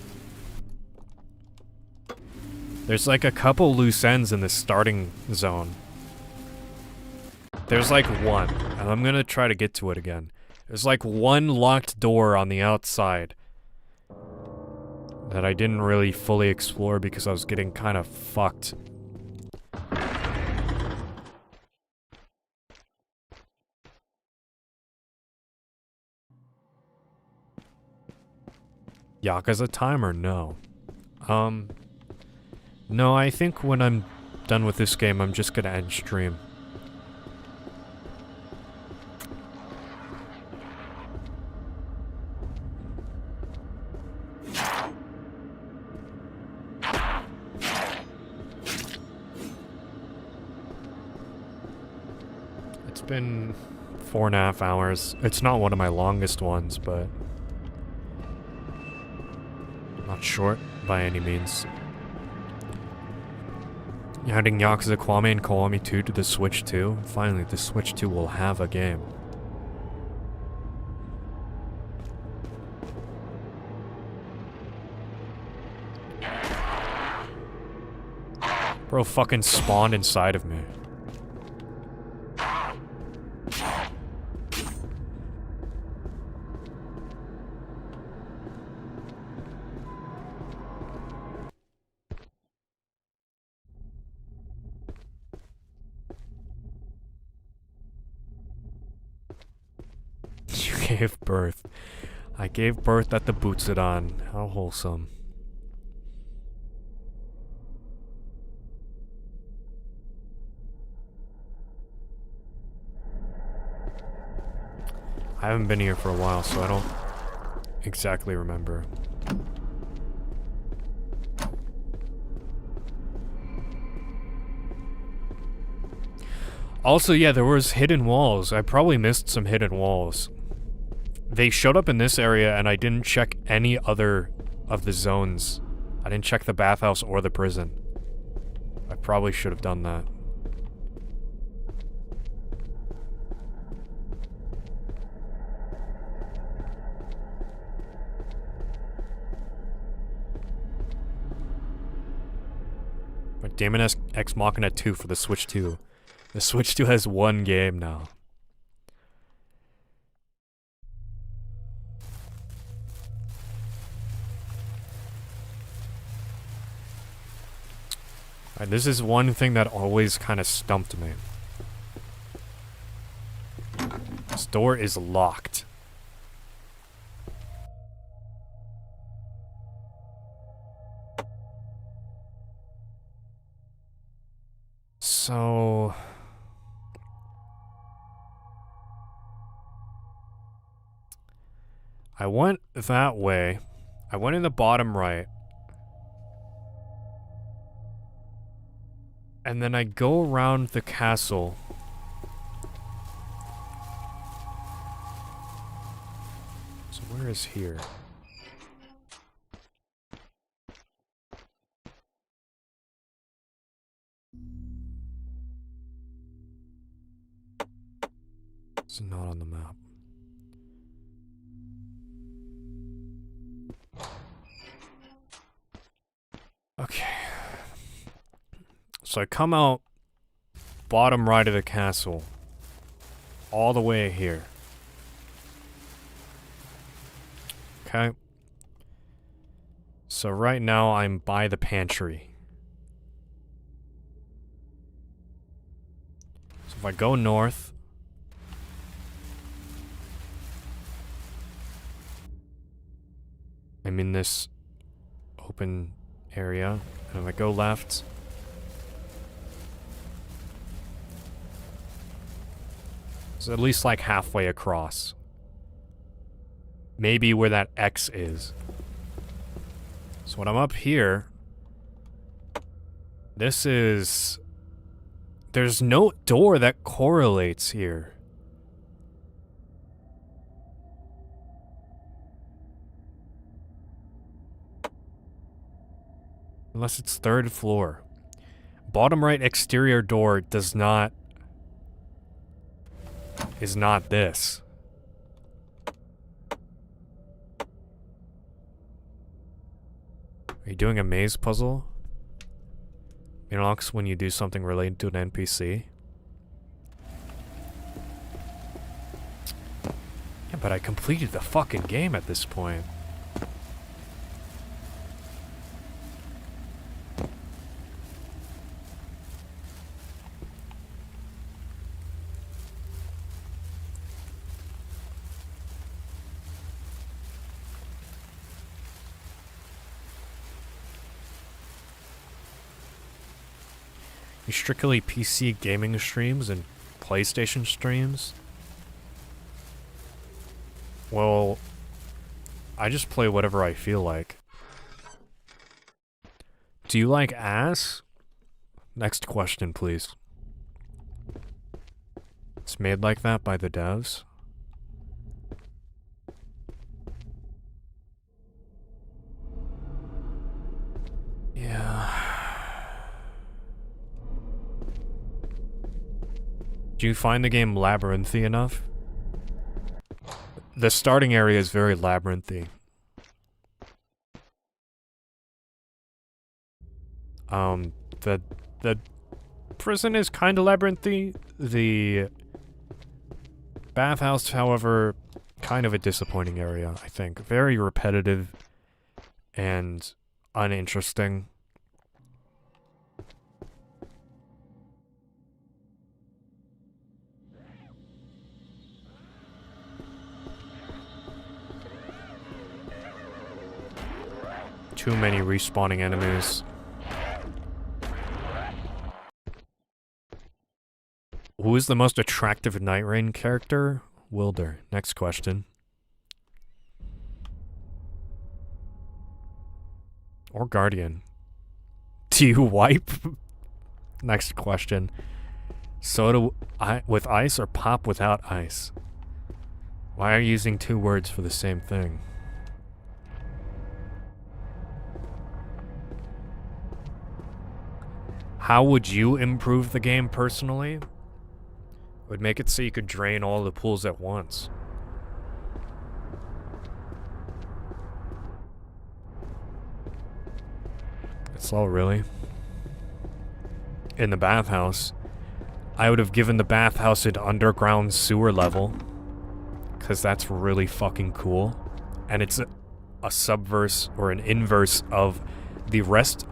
[SPEAKER 1] There's like a couple loose ends in the starting zone. There's like one, and I'm gonna try to get to it again. There's like one locked door on the outside that I didn't really fully explore because I was getting kind of fucked. Yakuza time or no? No, I think when I'm done with this game, I'm just gonna end stream. It's been 4.5 hours. It's not one of my longest ones, but not short by any means. Adding Yakuza Kiwami and Kiwami 2 to the Switch 2. Finally, the Switch 2 will have a game. Bro fucking spawned inside of me. You gave birth. I gave birth at the Butsudan. How wholesome. I haven't been here for a while, so I don't exactly remember. Also, yeah, there was hidden walls. I probably missed some hidden walls. They showed up in this area, and I didn't check any other of the zones. I didn't check the bathhouse or the prison. I probably should have done that. But Daemon X Machina 2 for the Switch 2. The Switch 2 has one game now. Alright, this is one thing that always kind of stumped me. This door is locked. So... I went that way. I went in the bottom right. And then I go around the castle. So where is here? It's not on the map. Okay. So I come out bottom right of the castle, all the way here. Okay. So right now I'm by the pantry. So if I go north, I'm in this open area, and if I go left, it's at least like halfway across. Maybe where that X is. So when I'm up here, this is... There's no door that correlates here. Unless it's third floor. Bottom right exterior door does not... is not this. Are you doing a maze puzzle? It unlocks when you do something related to an NPC. Yeah, but I completed the fucking game at this point. You strictly PC gaming streams and PlayStation streams? Well, I just play whatever I feel like. Do you like ass? Next question, please. It's made like that by the devs. Yeah. Do you find the game labyrinthy enough? The starting area is very labyrinthy. The prison is kind of labyrinthy. The bathhouse, however, kind of a disappointing area, I think. Very repetitive and uninteresting. Too many respawning enemies. Who is the most attractive Night Rain character? Wilder. Next question. Or Guardian. Do you wipe? Next question. Soda with ice or pop without ice? Why are you using two words for the same thing? How would you improve the game personally? Would make it so you could drain all the pools at once. It's all really. In the bathhouse, I would have given the bathhouse an underground sewer level. Because that's really fucking cool. And it's a subverse or an inverse of the rest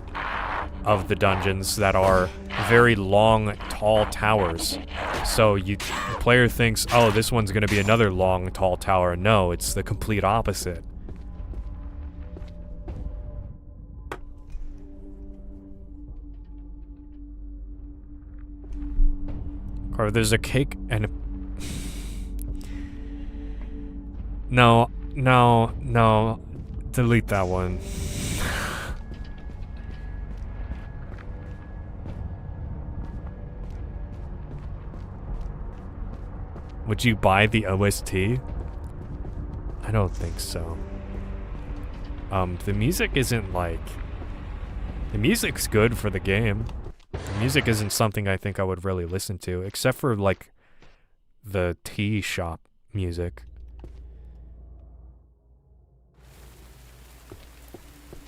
[SPEAKER 1] of the dungeons that are very long, tall towers. So the player thinks, oh, this one's gonna be another long, tall tower. No, it's the complete opposite. Or there's a cake and a... No. Delete that one. Would you buy the OST? I don't think so. The music isn't like... The music's good for the game. The music isn't something I think I would really listen to, except for, like, the tea shop music.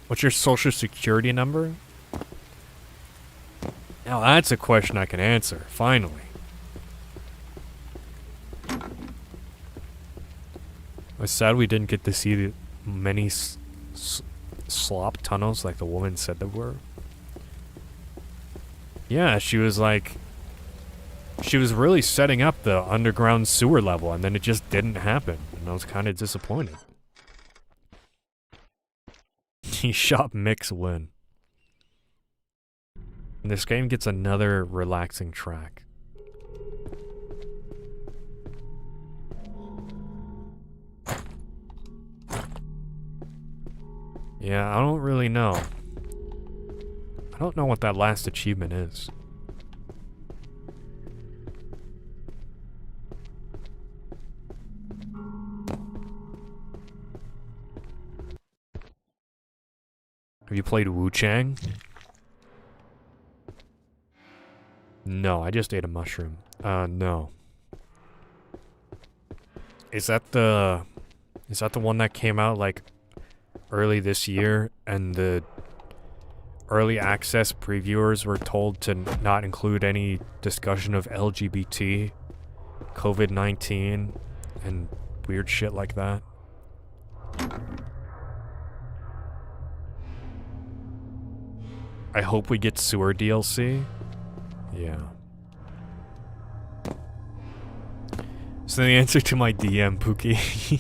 [SPEAKER 1] What's your social security number? Now that's a question I can answer, finally. It's sad we didn't get to see the many slop tunnels like the woman said there were. Yeah, she was like... She was really setting up the underground sewer level, and then it just didn't happen. And I was kind of disappointed. Shop mix win. And this game gets another relaxing track. Yeah, I don't really know. I don't know what that last achievement is. Have you played Wu Chang? No, I just ate a mushroom. No. Is that the one that came out like early this year and the early access previewers were told to not include any discussion of LGBT, COVID-19, and weird shit like that. I hope we get sewer DLC. Yeah. So the answer to my DM, Pookie.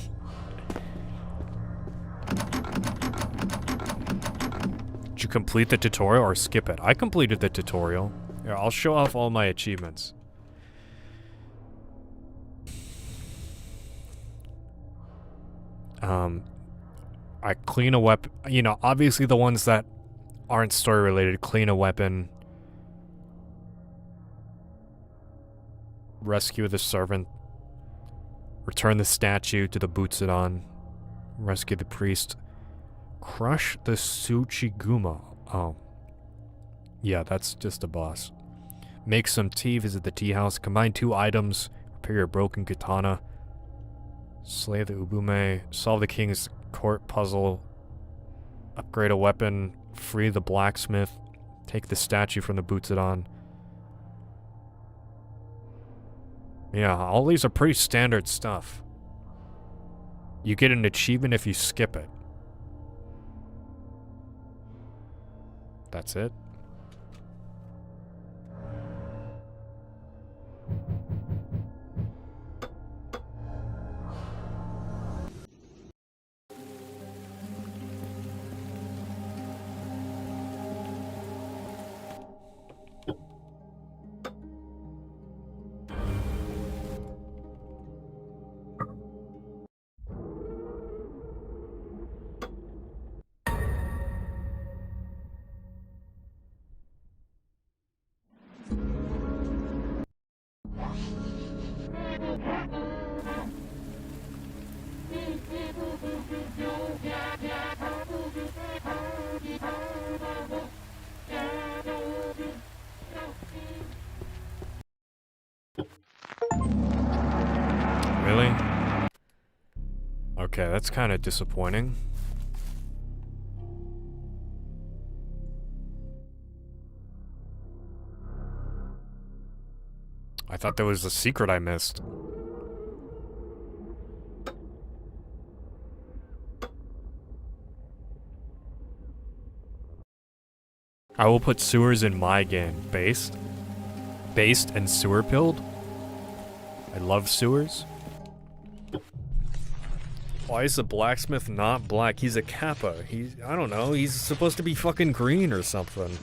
[SPEAKER 1] Did you complete the tutorial or skip it? I completed the tutorial. Yeah, I'll show off all my achievements. I clean a weapon. You know, obviously the ones that aren't story related. Clean a weapon. Rescue the servant. Return the statue to the Butsudan. Rescue the priest. Crush the Tsuchigumo. Oh. Yeah, that's just a boss. Make some tea, visit the tea house. Combine 2 items. Repair your broken katana. Slay the Ubume. Solve the king's court puzzle. Upgrade a weapon. Free the blacksmith. Take the statue from the Butsudan. Yeah, all these are pretty standard stuff. You get an achievement if you skip it. That's it. Really? Okay, that's kind of disappointing. I thought there was a secret I missed. I will put sewers in my game. Based and sewer pilled. I love sewers. Why is the blacksmith not black? He's a Kappa. I don't know, he's supposed to be fucking green or something.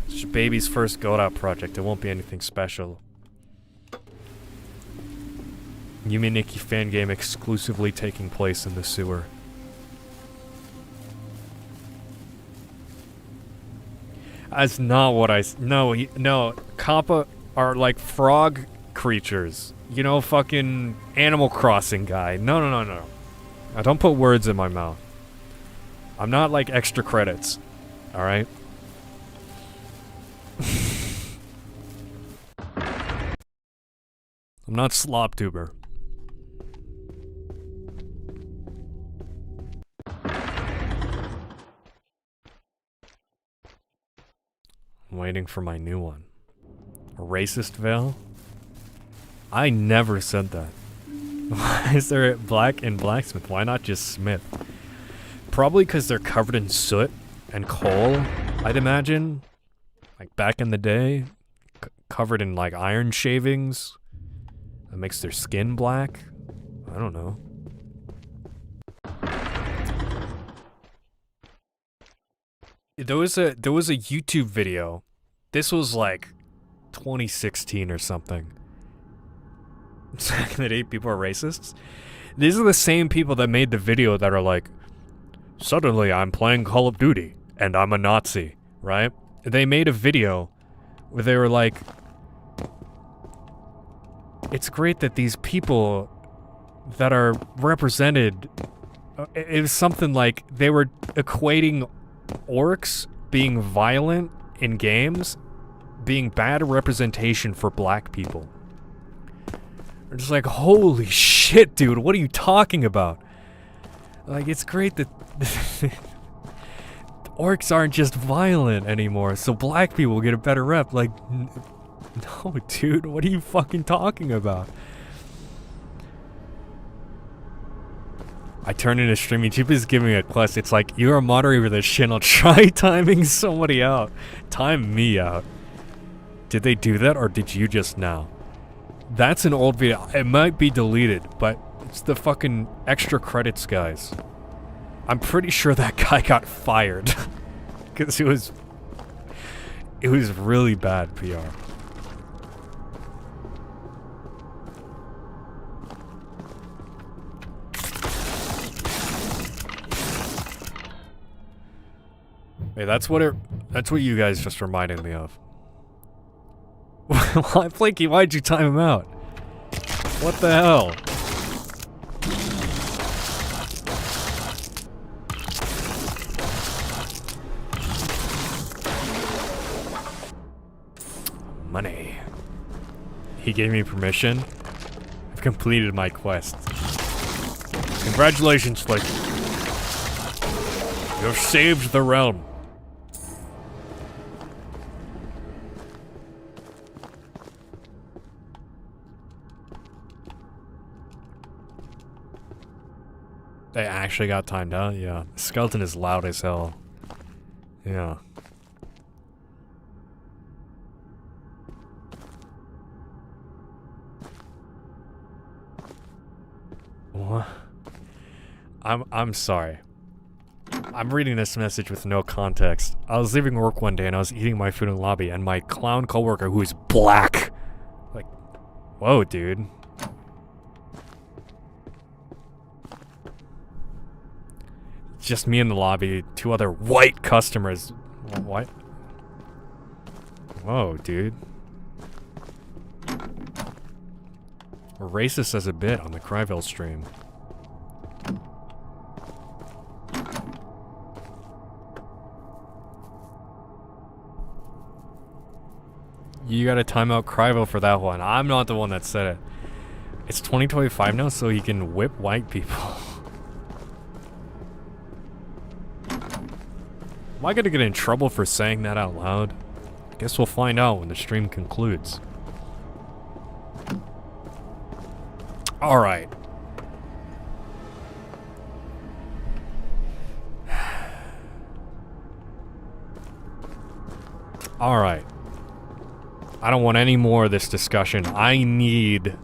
[SPEAKER 1] It's your baby's first Godot project. It won't be anything special. Yumi Nikki fan game exclusively taking place in the sewer. That's not what no, Kappa are like frog creatures. You know, fucking Animal Crossing guy. No. Now don't put words in my mouth. I'm not like extra credits. Alright? I'm not Sloptuber. I'm waiting for my new one. A racist veil? I never said that. Why is there black and blacksmith? Why not just smith? Probably because they're covered in soot and coal, I'd imagine. Like back in the day. Covered in like iron shavings. That makes their skin black. I don't know. There was a YouTube video. This was like 2016 or something. Back in the day, people are racists. These are the same people that made the video that are like, suddenly I'm playing Call of Duty and I'm a Nazi, right? They made a video where they were like, it's great that these people that are represented, it was something like they were equating orcs being violent in games being bad representation for black people. We're just like, holy shit, dude, what are you talking about? Like, it's great that orcs aren't just violent anymore, so black people get a better rep. Like, no, dude, what are you fucking talking about? I turn into streaming. Chip is giving me a quest. It's like, you're a moderator of this channel. Try timing somebody out. Time me out. Did they do that, or did you just now? That's an old video. It might be deleted, but it's the fucking extra credits, guys. I'm pretty sure that guy got fired. Because it was really bad PR. Hey, that's what you guys just reminded me of. Why, Flaky, why'd you time him out? What the hell? Money. He gave me permission. I've completed my quest. Congratulations, Flaky. You've saved the realm. They actually got timed out? Yeah. The skeleton is loud as hell. Yeah. What? I'm sorry. I'm reading this message with no context. I was leaving work one day and I was eating my food in the lobby and my clown coworker, who is black, like, whoa, dude. Just me in the lobby, 2 other white customers. What? Whoa, dude. We're racist as a bit on the Cryville stream. You gotta time out Cryville for that one. I'm not the one that said it. It's 2025 now, so he can whip white people. Am I gonna get in trouble for saying that out loud? Guess we'll find out when the stream concludes. Alright. Alright. I don't want any more of this discussion. I need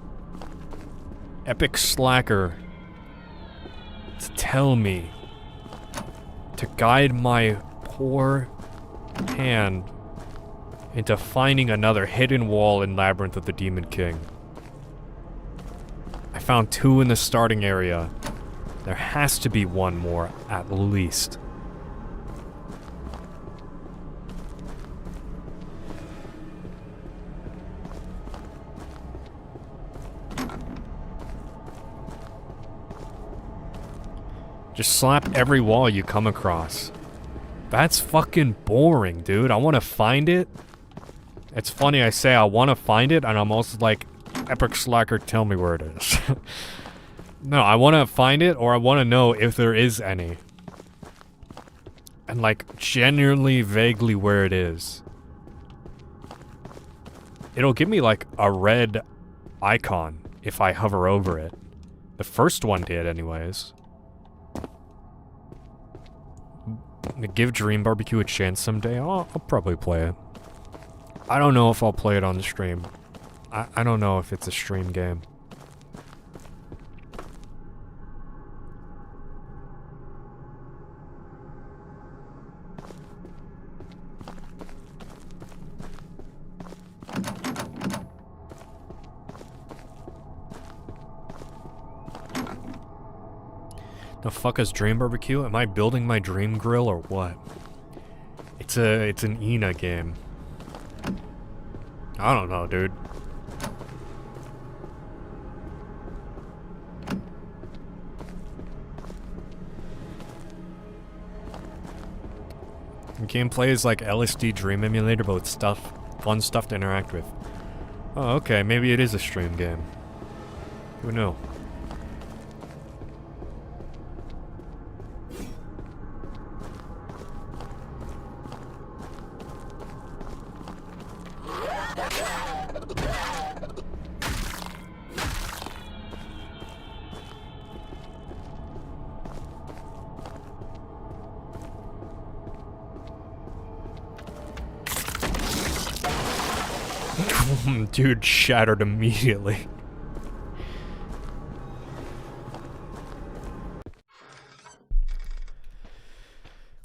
[SPEAKER 1] Epic Slacker to tell me, to guide my poor hand into finding another hidden wall in Labyrinth of the Demon King. I found 2 in the starting area. There has to be one more, at least. Just slap every wall you come across. That's fucking boring, dude. I want to find it. It's funny I say I want to find it, and I'm also like, Epic Slacker, tell me where it is. No, I want to find it, or I want to know if there is any. And like, genuinely, vaguely where it is. It'll give me like a red icon if I hover over it. The first one did anyways. Give Dream Barbecue a chance someday. I'll probably play it. I don't know if I'll play it on the stream. I don't know if it's a stream game. The fuck is Dream Barbecue? Am I building my dream grill or what? It's an ENA game. I don't know, dude. Gameplay is like LSD Dream Emulator, but with fun stuff to interact with. Oh, okay, maybe it is a stream game. Who knew? Dude shattered immediately.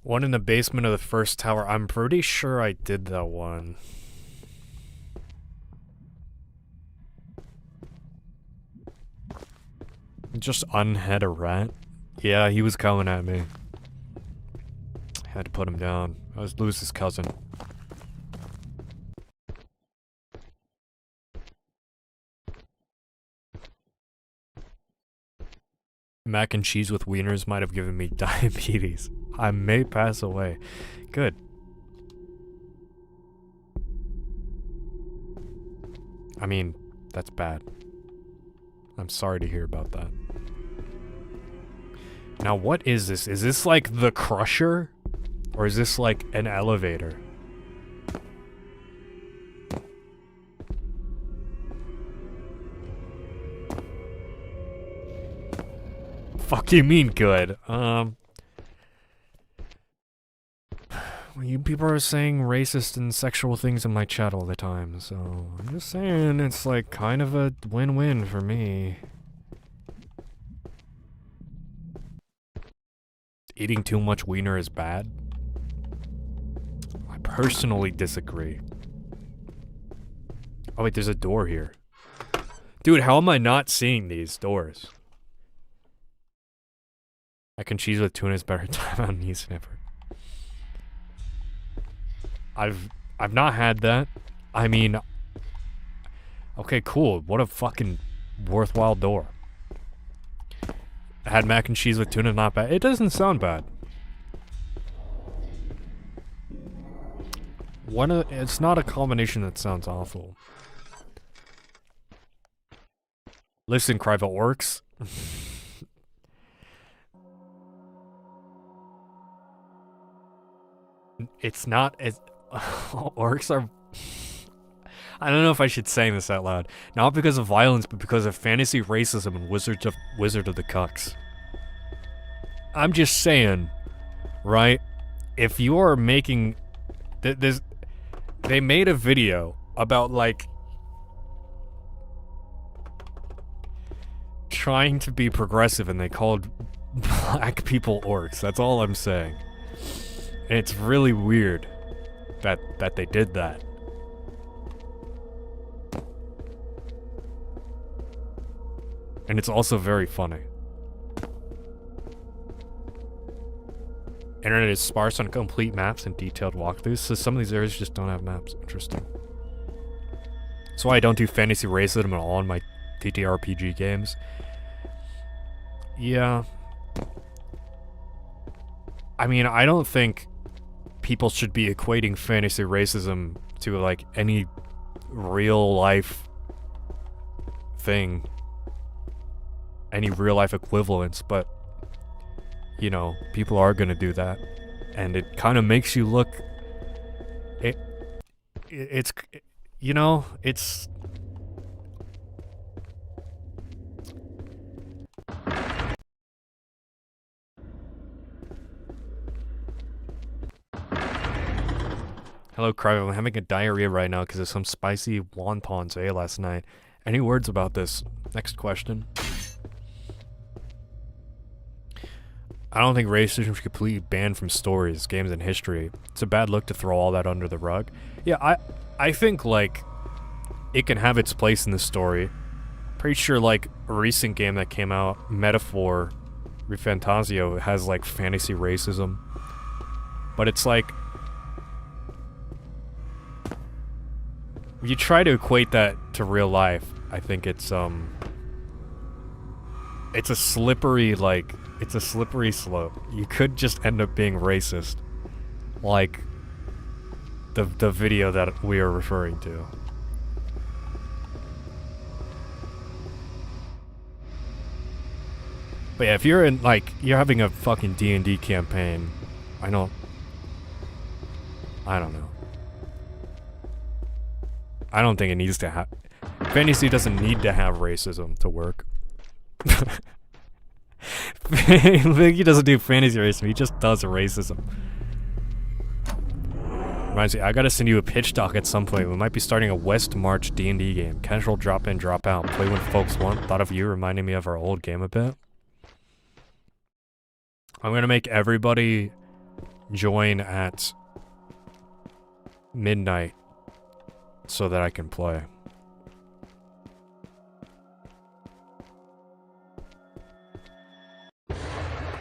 [SPEAKER 1] One in the basement of the first tower. I'm pretty sure I did that one. Just unhead a rat? Yeah, he was coming at me. Had to put him down. I was Lewis's cousin. Mac and cheese with wieners might have given me diabetes. I may pass away. Good. I mean, that's bad. I'm sorry to hear about that. Now, what is this? Is this like the Crusher? Or is this like an elevator? Fuck you mean good? You people are saying racist and sexual things in my chat all the time, so I'm just saying it's like kind of a win-win for me. Eating too much wiener is bad? I personally disagree. Oh wait, there's a door here. Dude, how am I not seeing these doors? Mac and cheese with tuna is better time on knee sniffer. I've not had that. I mean, okay, cool. What a fucking worthwhile door. I had mac and cheese with tuna, not bad. It doesn't sound bad. It's not a combination that sounds awful. Listen, Criva Orcs. It's not as... Orcs are... I don't know if I should say this out loud. Not because of violence, but because of fantasy racism and Wizard of the Cucks. I'm just saying, right? If you are making... They made a video about, like... trying to be progressive, and they called black people orcs. That's all I'm saying. And it's really weird that they did that. And it's also very funny. Internet is sparse on complete maps and detailed walkthroughs, so some of these areas just don't have maps. Interesting. That's why I don't do fantasy racism at all in my TTRPG games. Yeah. I mean, I don't think people should be equating fantasy racism to, like, any real life thing. Any real life equivalence, but, you know, people are gonna do that. And it kind of makes you look... It's... You know, it's... Hello, Cryo. I'm having a diarrhea right now because of some spicy wontons I ate last night. Any words about this? Next question. I don't think racism should be completely banned from stories, games, and history. It's a bad look to throw all that under the rug. Yeah, I think, like, it can have its place in the story. Pretty sure, like, a recent game that came out, Metaphor, Refantasio, has, like, fantasy racism. But it's like... you try to equate that to real life, I think it's a slippery, like, it's a slippery slope. You could just end up being racist. Like, the video that we are referring to. But yeah, if you're in, like, you're having a fucking D&D campaign, I don't know. I don't think it needs to have... Fantasy doesn't need to have racism to work. He doesn't do fantasy racism, he just does racism. Reminds me, I gotta send you a pitch doc at some point. We might be starting a West March D&D game. Casual drop in, drop out. Play when folks want. Thought of you, reminding me of our old game a bit. I'm gonna make everybody join at midnight so that I can play.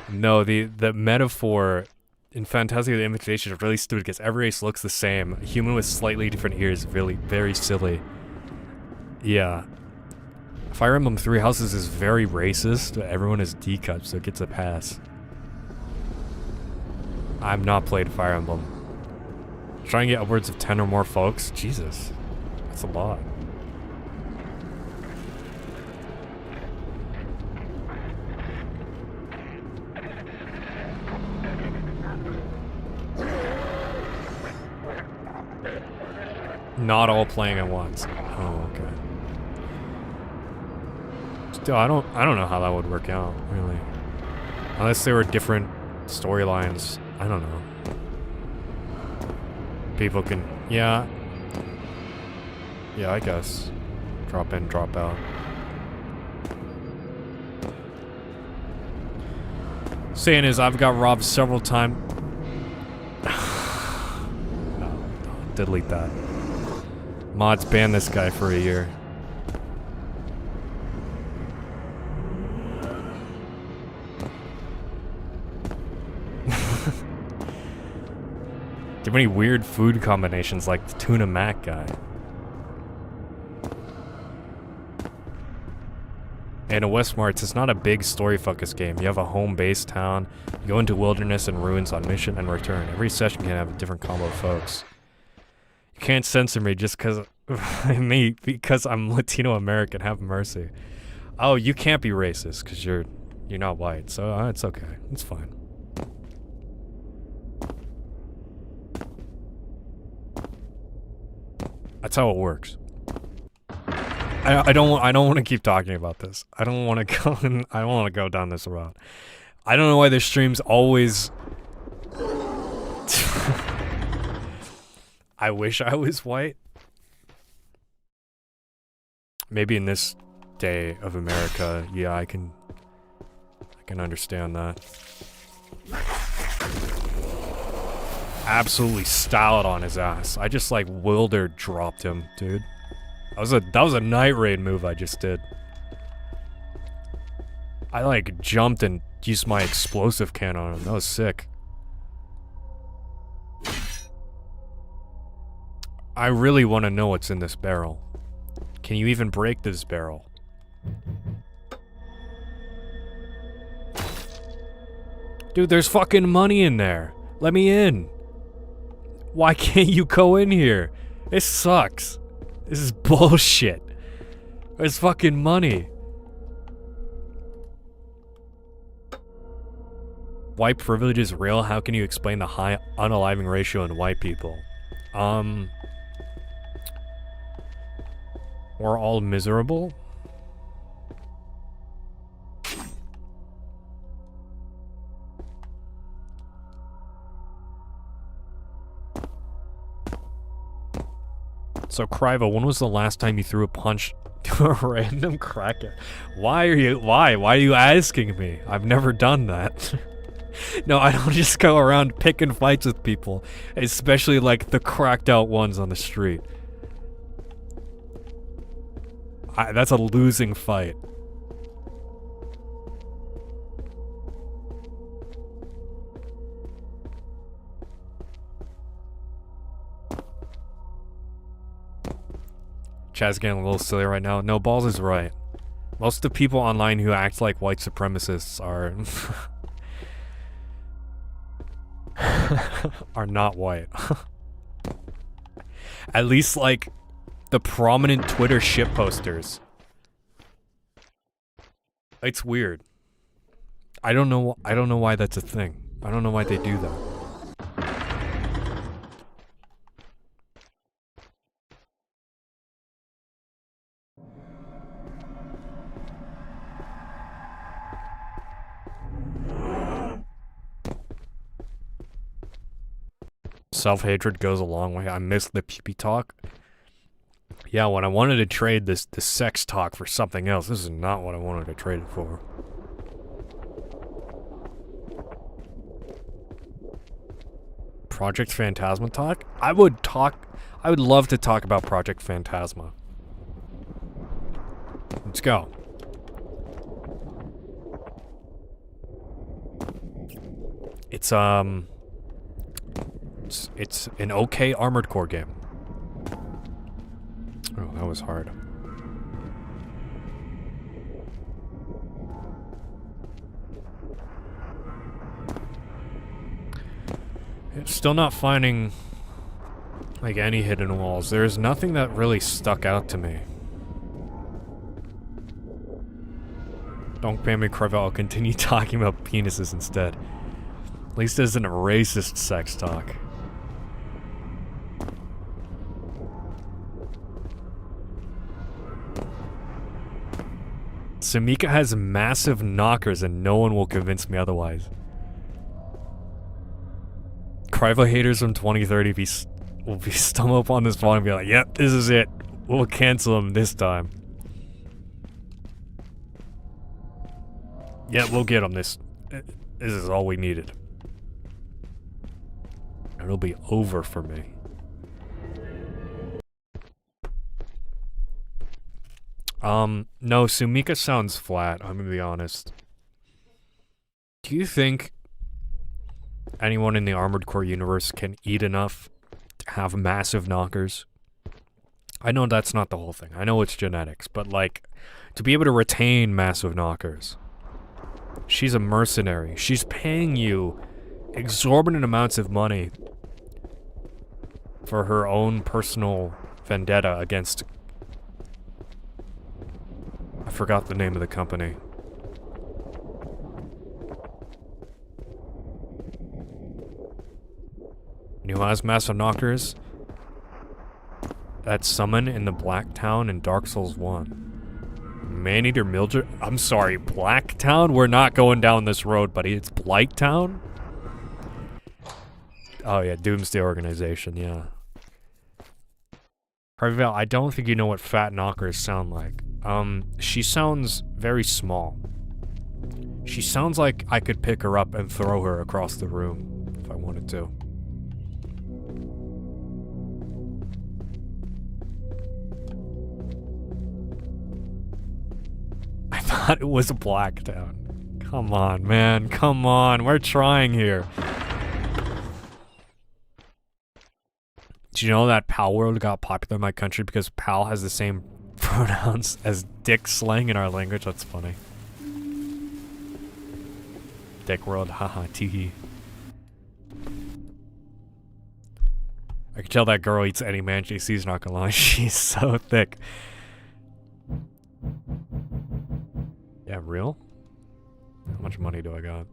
[SPEAKER 1] No, the metaphor in Fantasy of the Invitation is really stupid because every race looks the same. A human with slightly different ears, really very silly. Yeah. Fire Emblem Three Houses is very racist, but everyone is D-cut, so it gets a pass. I've not played Fire Emblem. Trying to get upwards of 10 or more folks? Jesus. That's a lot. Not all playing at once. Oh, okay. Still, I don't know how that would work out, really. Unless there were different storylines. I don't know. People can... Yeah. Yeah, I guess. Drop in, drop out. Saying is, I've got robbed several times. No, delete that. Mods banned this guy for a year. Too many weird food combinations like the tuna mac guy. And in Westmarch, it's not a big story-focused game. You have a home-based town, you go into wilderness and ruins on mission and return. Every session can have a different combo of folks. You can't censor me just because I'm Latino American. Have mercy. Oh, you can't be racist because you're not white, so it's okay. It's fine. That's how it works. I don't want to keep talking about this. I don't want to go down this road. I don't know why this stream's always I wish I was white. Maybe in this day of America, yeah, I can understand that. Absolutely styled on his ass. I just like wilder dropped him, dude. That was a night raid move I just did. I like jumped and used my explosive can on him. That was sick. I really want to know what's in this barrel. Can you even break this barrel? Dude, there's fucking money in there. Let me in. Why can't you go in here? This sucks. This is bullshit. There's fucking money. White privilege is real? How can you explain the high unaliving ratio in white people? We're all miserable? So, Kryva, when was the last time you threw a punch to a random cracker? Why are you asking me? I've never done that. No, I don't just go around picking fights with people, especially like the cracked out ones on the street. That's a losing fight. Chad's getting a little silly right now. No, Balls is right. Most of the people online who act like white supremacists are are not white. At least like the prominent Twitter shit posters. It's weird. I don't know why that's a thing. I don't know why they do that. Self-hatred goes a long way. I miss the pee-pee talk. Yeah, when I wanted to trade this sex talk for something else, this is not what I wanted to trade it for. Project Phantasma talk? I would love to talk about Project Phantasma. Let's go. It's an okay Armored Core game. Oh, that was hard. Still not finding, like, any hidden walls. There's nothing that really stuck out to me. Don't ban me, Creville. I'll continue talking about penises instead. At least it isn't a racist sex talk. Samika has massive knockers and no one will convince me otherwise. Crivell haters from 2030 will be stumble upon this phone and be like, yep, this is it. We'll cancel him this time. Yeah, we'll get him this. This is all we needed. It'll be over for me. No, Sumika sounds flat, I'm gonna be honest. Do you think anyone in the Armored Core universe can eat enough to have massive knockers? I know that's not the whole thing. I know it's genetics, but like, to be able to retain massive knockers. She's a mercenary. She's paying you exorbitant amounts of money for her own personal vendetta against... I forgot the name of the company. You know who has massive knockers? That summon in the Black Town in Dark Souls 1. Maneater Mildred? I'm sorry, Black Town? We're not going down this road, buddy. It's Blight Town? Oh yeah, Doomsday Organization, yeah. Harveyville, I don't think you know what fat knockers sound like. She sounds very small. She sounds like I could pick her up and throw her across the room if I wanted to. I thought it was Blacktown. Come on, man. Come on. We're trying here. Do you know that Pal World got popular in my country because Pal has the same pronouns as dick slang in our language? That's funny. Dick World, haha, teehee. I can tell that girl eats any man she sees, not gonna lie. She's so thick. Yeah, real? How much money do I got?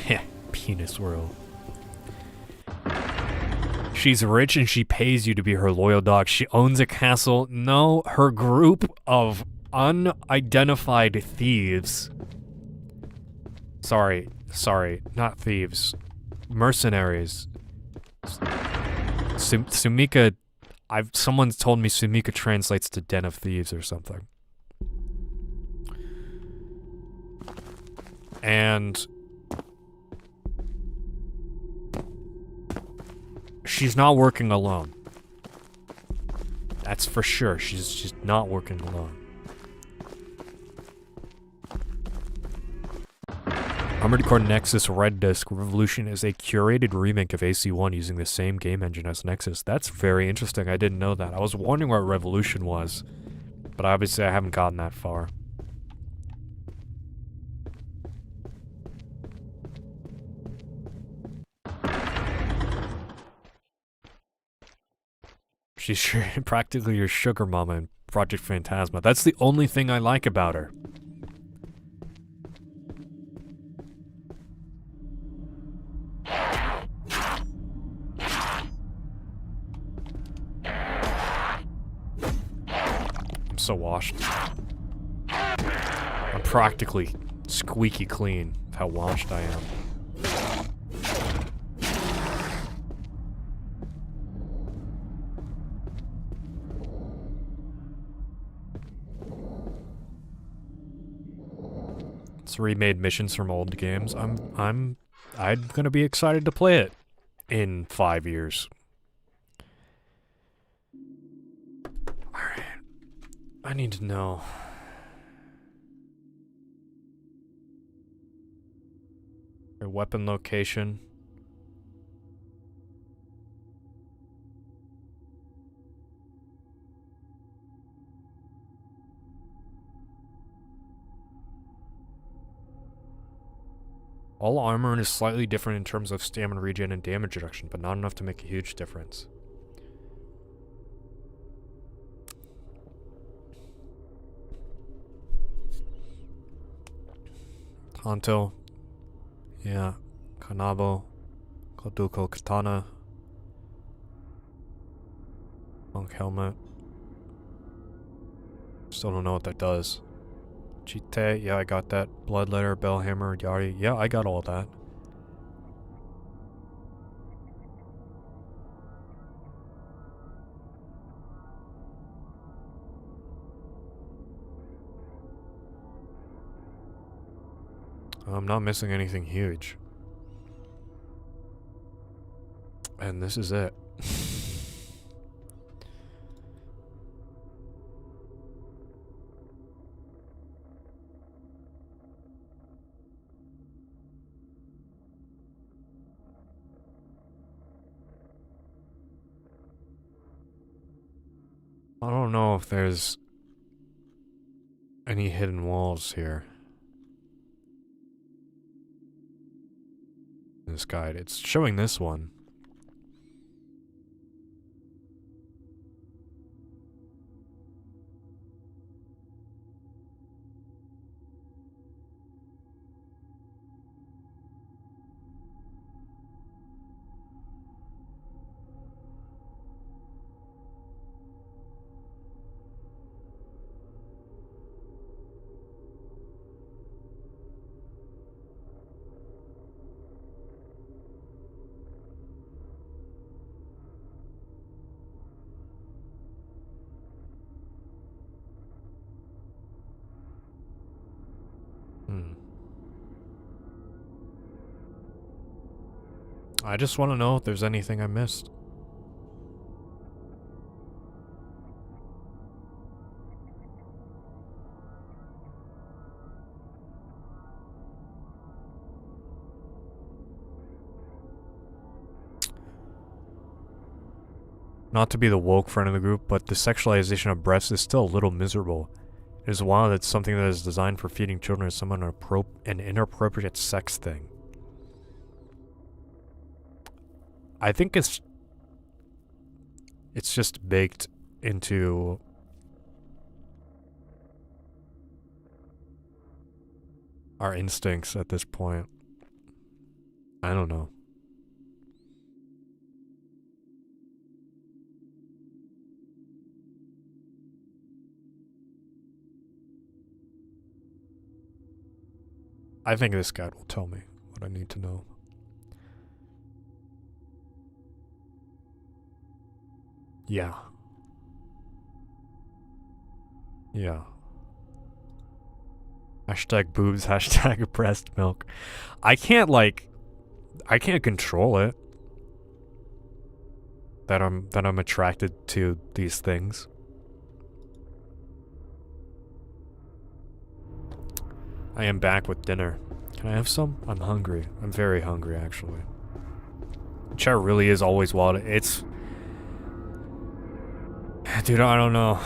[SPEAKER 1] Heh, penis world. She's rich and she pays you to be her loyal dog. She owns a castle. No, her group of unidentified thieves. Sorry, not thieves. Mercenaries. Sumika, someone's told me Sumika translates to Den of Thieves or something. And she's not working alone. That's for sure. She's just not working alone. Armored Core Nexus Red Disc Revolution is a curated remake of AC1 using the same game engine as Nexus. That's very interesting. I didn't know that. I was wondering what Revolution was, but obviously I haven't gotten that far. She's practically your sugar mama in Project Phantasma. That's the only thing I like about her. I'm so washed. I'm practically squeaky clean with how washed I am. It's remade missions from old games. I'm gonna be excited to play it in 5 years. Alright. I need to know. Your weapon location. All armor is slightly different in terms of stamina regen and damage reduction, but not enough to make a huge difference. Kanto. Yeah. Kanabo. Koduko Katana. Monk helmet. Still don't know what that does. Chite, yeah, I got that. Bloodletter, Bellhammer, Yari, yeah, I got all that. I'm not missing anything huge. And this is it. I don't know if there's any hidden walls here. This guide, it's showing this one. I just want to know if there's anything I missed. Not to be the woke friend of the group, but the sexualization of breasts is still a little miserable. It is wild that something that is designed for feeding children is somehow an inappropriate sex thing. I think it's just baked into our instincts at this point. I don't know. I think this guide will tell me what I need to know. Yeah. Yeah. Hashtag boobs, hashtag breast milk. I can't control it. That I'm attracted to these things. I am back with dinner. Can I have some? I'm hungry. I'm very hungry, actually. Chat really is always wild. It's... Dude, I don't know.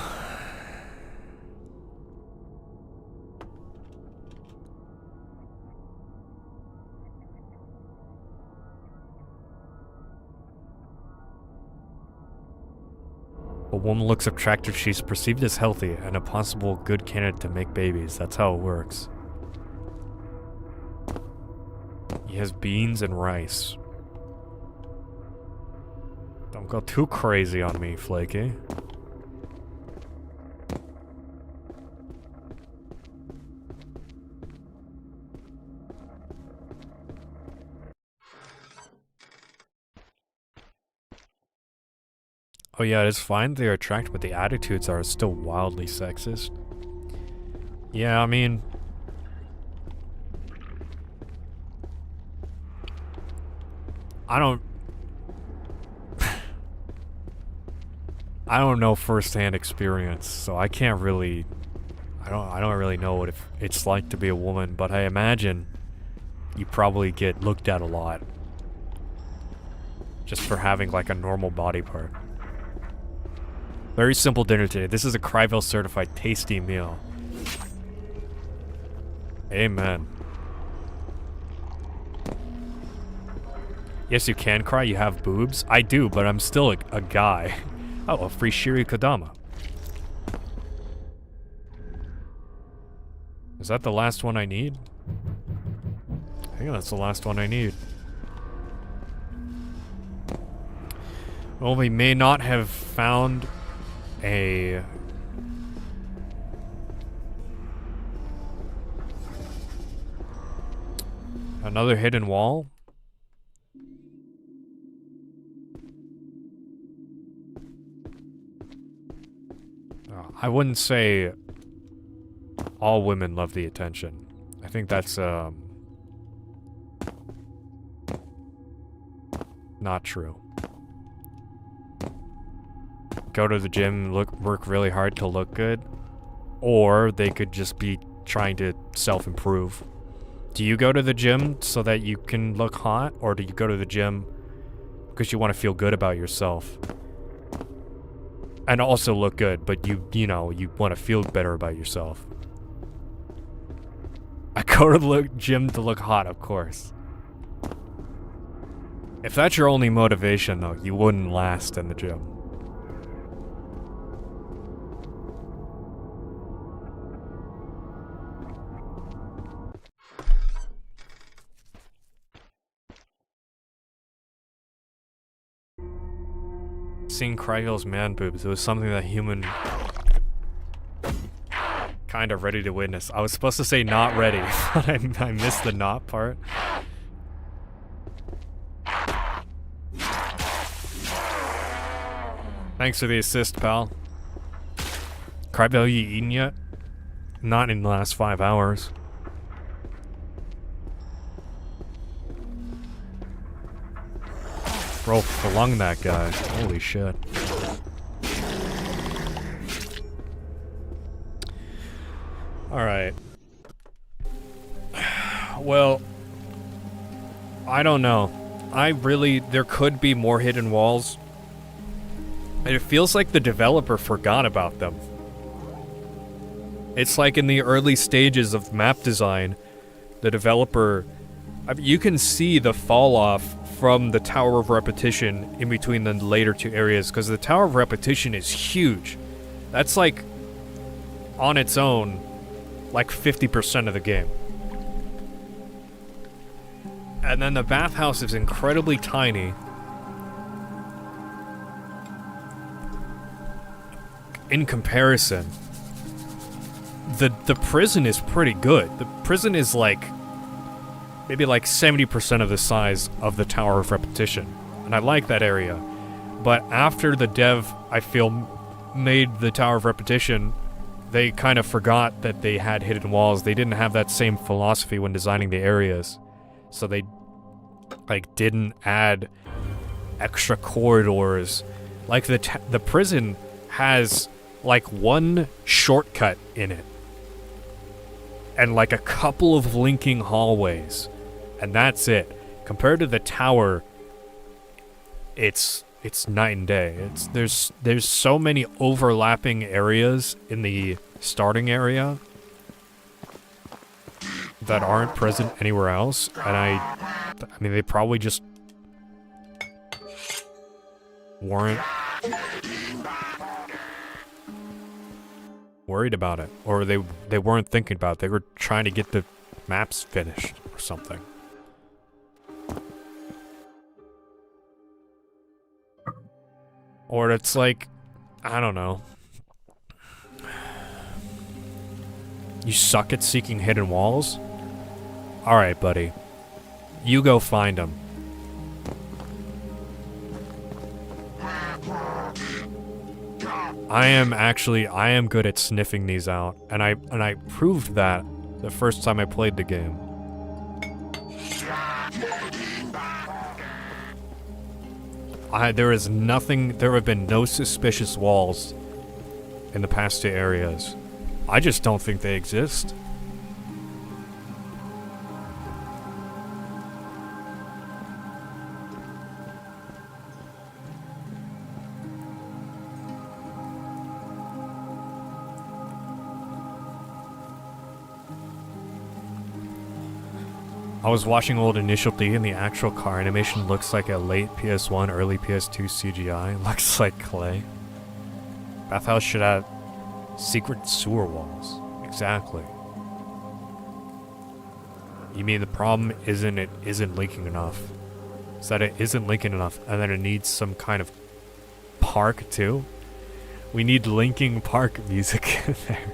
[SPEAKER 1] A woman looks attractive, she's perceived as healthy and a possible good candidate to make babies. That's how it works. He has beans and rice. Don't go too crazy on me, Flaky. Oh yeah, it is fine they are attractive, but the attitudes are still wildly sexist. Yeah, I mean... I don't know firsthand experience, so I can't really... I don't really know what it's like to be a woman, but I imagine you probably get looked at a lot. Just for having like a normal body part. Very simple dinner today. This is a Cryville certified tasty meal. Amen. Yes, you can cry. You have boobs. I do, but I'm still a guy. Oh, a free Shiri Kodama. Is that the last one I need? I think that's the last one I need. Well, we may not have found another hidden wall. I wouldn't say all women love the attention. I think that's not true. Go to the gym, work really hard to look good, or they could just be trying to self-improve. Do you go to the gym so that you can look hot, or do you go to the gym because you want to feel good about yourself? And also look good, but you know, you want to feel better about yourself. I go to the gym to look hot, of course. If that's your only motivation, though, you wouldn't last in the gym. Seeing Cryville's man boobs, it was something that human kind of ready to witness. I was supposed to say not ready, but I missed the not part. Thanks for the assist, pal. Cryville, you eaten yet? Not in the last 5 hours. Bro, flung that guy. Holy shit. Alright. Well, I don't know. There could be more hidden walls. And it feels like the developer forgot about them. It's like in the early stages of map design, the developer... you can see the fall off from the Tower of Repetition in between the later two areas, because the Tower of Repetition is huge. That's like, on its own, like 50% of the game. And then the bathhouse is incredibly tiny. In comparison, the prison is pretty good. The prison is like maybe like 70% of the size of the Tower of Repetition. And I like that area. But after the dev, I feel, made the Tower of Repetition, they kind of forgot that they had hidden walls. They didn't have that same philosophy when designing the areas. So they, like, didn't add extra corridors. Like, the prison has, like, one shortcut in it. And, like, a couple of linking hallways. And that's it. Compared to the tower, it's night and day. There's so many overlapping areas in the starting area that aren't present anywhere else, and I mean, they probably just weren't worried about it, or they weren't thinking about it. They were trying to get the maps finished or something. Or it's like, I don't know. You suck at seeking hidden walls? Alright, buddy. You go find them. I am good at sniffing these out, and I proved that the first time I played the game. There have been no suspicious walls in the past 2 areas. I just don't think they exist. I was watching old Initial D and the actual car animation looks like a late PS1, early PS2 CGI. Looks like clay. Bathhouse should have secret sewer walls. Exactly. You mean the problem isn't it isn't linking enough? It's that it isn't linking enough and that it needs some kind of park too? We need linking park music in there.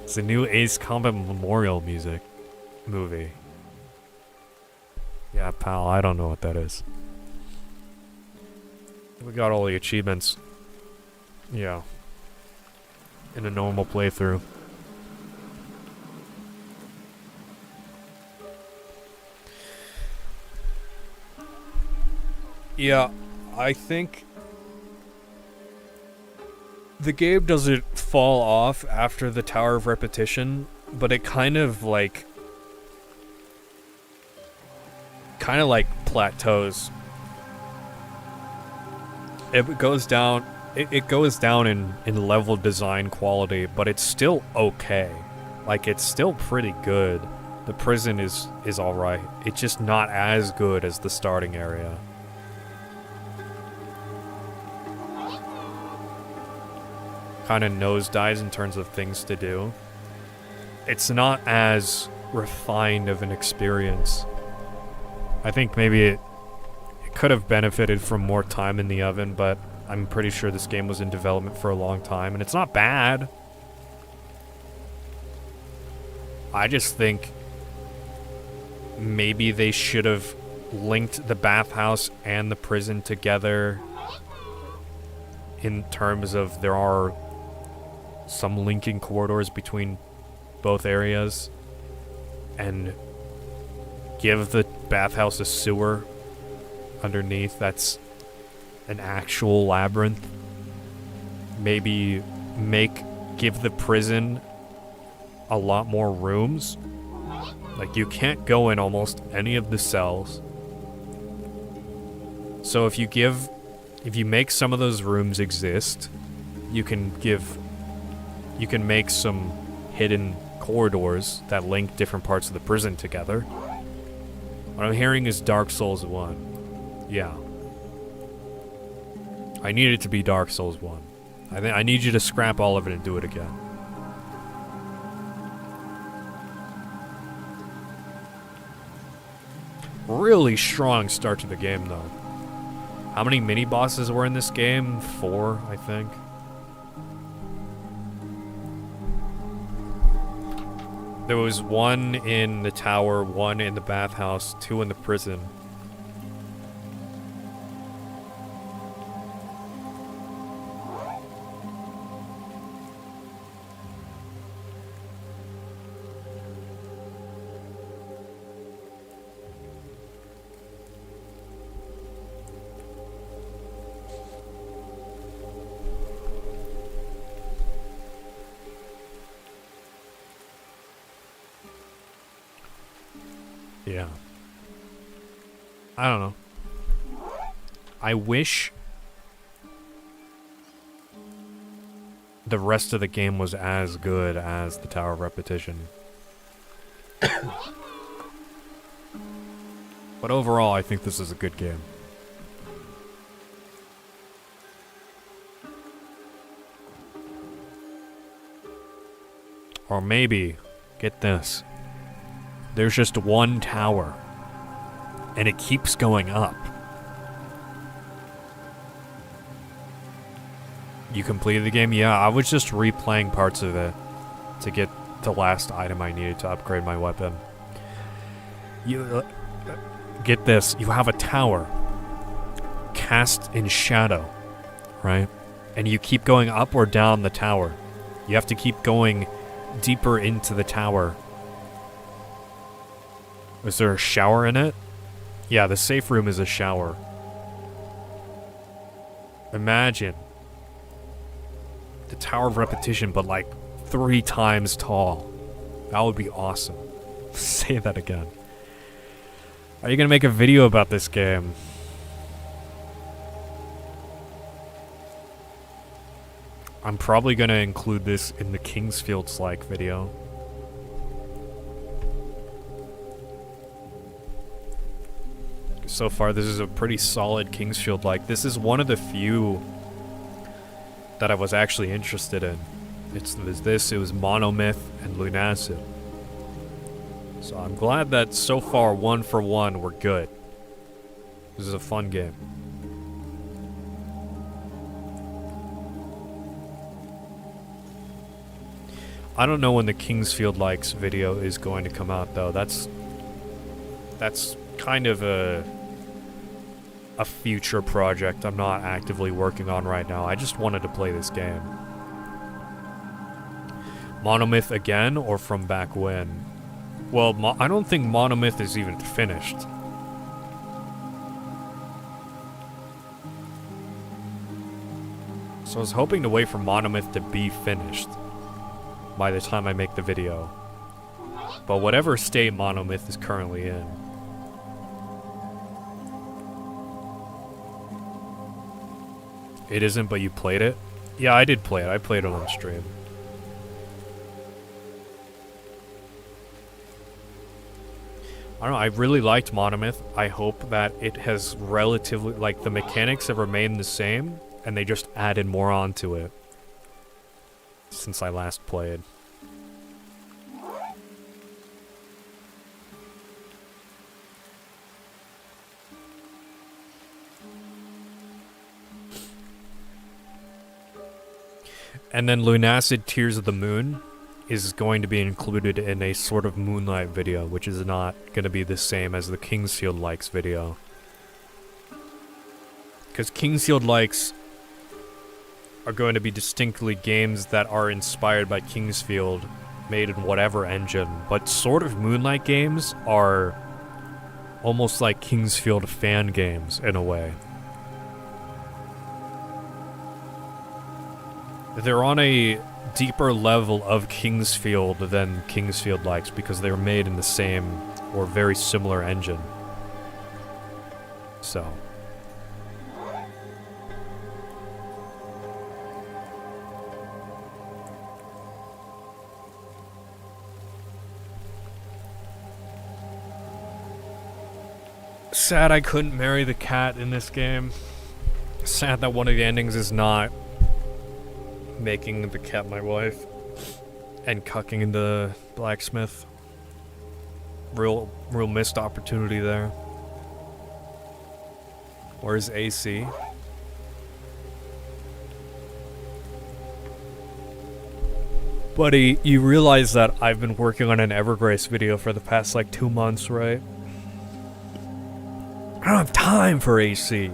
[SPEAKER 1] It's a new Ace Combat Memorial music movie. Yeah, pal, I don't know what that is. We got all the achievements. Yeah. In a normal playthrough. Yeah, I think the game doesn't fall off after the Tower of Repetition, but it kind of like plateaus. It goes down. It goes down in level design quality, but it's still okay. Like, it's still pretty good. The prison is alright. It's just not as good as the starting area. Kind of nosedives in terms of things to do. It's not as refined of an experience. I think maybe it could have benefited from more time in the oven, but I'm pretty sure this game was in development for a long time, and it's not bad. I just think maybe they should have linked the bathhouse and the prison together in terms of there are some linking corridors between both areas, and give the bathhouse a sewer underneath that's an actual labyrinth. Maybe give the prison a lot more rooms. Like, you can't go in almost any of the cells. So if you make some of those rooms exist, you can make some hidden corridors that link different parts of the prison together. What I'm hearing is Dark Souls 1. Yeah. I need it to be Dark Souls 1. I need you to scrap all of it and do it again. Really strong start to the game, though. How many mini-bosses were in this game? 4, I think. There was 1 in the tower, 1 in the bathhouse, 2 in the prison. Yeah. I don't know. I wish the rest of the game was as good as the Tower of Repetition. But overall, I think this is a good game. Or maybe, get this, there's just one tower, and it keeps going up. You completed the game? Yeah, I was just replaying parts of it to get the last item I needed to upgrade my weapon. You get this, you have a tower cast in shadow, right? And you keep going up or down the tower. You have to keep going deeper into the tower. Is there a shower in it? Yeah, the safe room is a shower. Imagine the Tower of Repetition, but like 3 times tall. That would be awesome. Say that again. Are you gonna make a video about this game? I'm probably gonna include this in the Kingsfields-like video. So far, this is a pretty solid Kingsfield-like. This is one of the few that I was actually interested in. It was Monomyth and Lunacid. So I'm glad that so far, 1 for 1, we're good. This is a fun game. I don't know when the Kingsfield Likes video is going to come out, though. That's kind of a future project I'm not actively working on right now. I just wanted to play this game. Monomyth again, or from back when? Well, I don't think Monomyth is even finished. So I was hoping to wait for Monomyth to be finished by the time I make the video. But whatever state Monomyth is currently in. It isn't, but you played it? Yeah, I did play it. I played it on stream. I don't know, I really liked Monomyth. I hope that it has relatively, like, the mechanics have remained the same, and they just added more onto it since I last played. And then Lunacid Tears of the Moon is going to be included in a sort of Moonlight video, which is not going to be the same as the Kingsfield Likes video. Because Kingsfield Likes are going to be distinctly games that are inspired by Kingsfield, made in whatever engine, but sort of Moonlight games are almost like Kingsfield fan games in a way. They're on a deeper level of Kingsfield than Kingsfield Likes because they're made in the same or very similar engine. So. Sad I couldn't marry the cat in this game. Sad that one of the endings is not making the cat my wife and cucking the blacksmith. Real missed opportunity there. Where's AC? Buddy, you realize that I've been working on an Evergrace video for the past like 2 months, right? I don't have time for AC.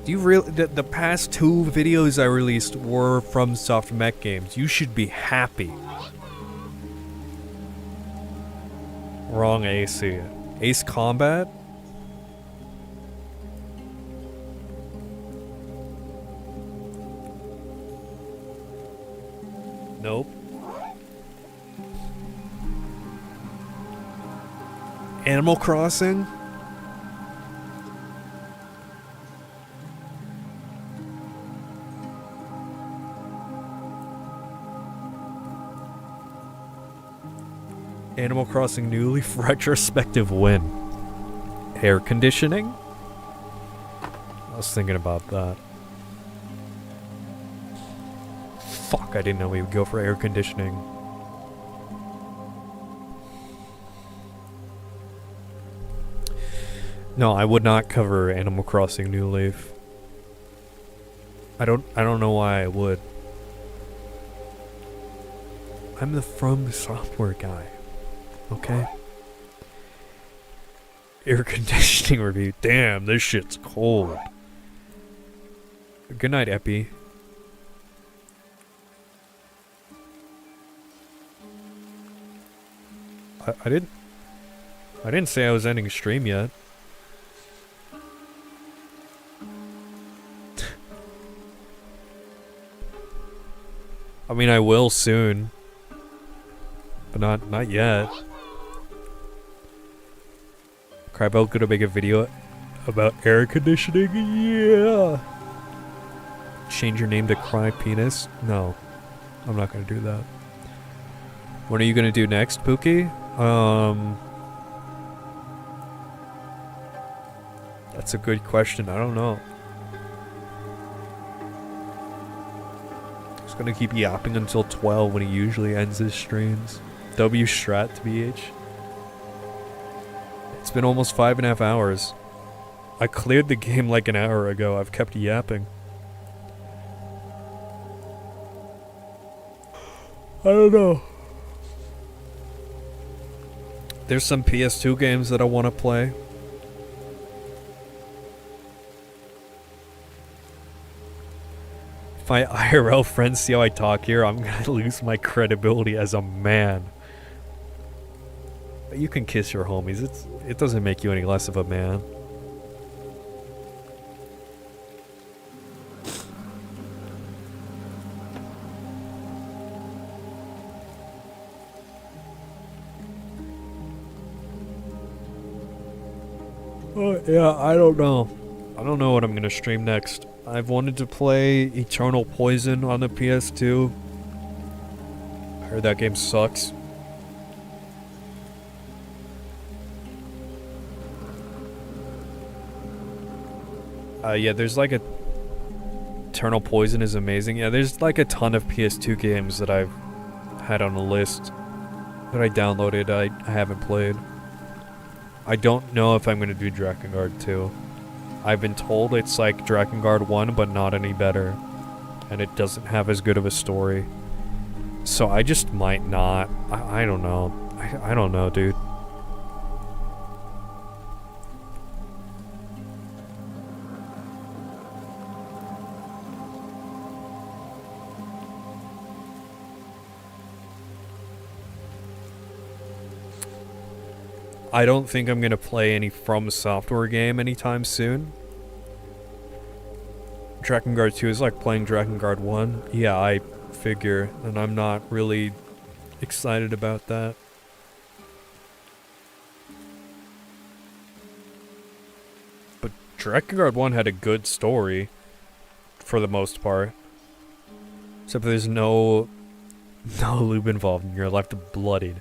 [SPEAKER 1] Do you really? The past 2 videos I released were from Soft Mech games. You should be happy. Wrong AC. Ace Combat? Nope. Animal Crossing? Animal Crossing New Leaf retrospective win. Air conditioning? I was thinking about that. Fuck, I didn't know we would go for air conditioning. No, I would not cover Animal Crossing New Leaf. I don't know why I would. I'm the From Software guy. Okay? Air conditioning review. Damn, this shit's cold. Good night, Epi. I didn't say I was ending stream yet. I mean, I will soon. But not yet. Crybell gonna make a video about air conditioning? Yeah! Change your name to Cry Penis? No. I'm not gonna do that. What are you gonna do next, Pookie? That's a good question. I don't know. He's gonna keep yapping until 12 when he usually ends his streams. W Strat to BH. It's been almost 5.5 hours. I cleared the game like an hour ago. I've kept yapping. I don't know. There's some PS2 games that I want to play. If my IRL friends see how I talk here, I'm gonna lose my credibility as a man. But you can kiss your homies. It doesn't make you any less of a man. Oh, yeah, I don't know. I don't know what I'm gonna stream next. I've wanted to play Eternal Poison on the PS2. I heard that game sucks. Yeah, there's like a... Eternal Poison is amazing. Yeah, there's like a ton of PS2 games that I've had on the list that I downloaded I haven't played. I don't know if I'm going to do Drakengard 2. I've been told it's like Drakengard 1, but not any better. And it doesn't have as good of a story. So I just might not. I don't know. I don't know, dude. I don't think I'm going to play any From Software game anytime soon. Drakengard 2 is like playing Drakengard 1. Yeah, I figure, and I'm not really excited about that. But Drakengard 1 had a good story, for the most part. Except there's no lube involved and you're left bloodied.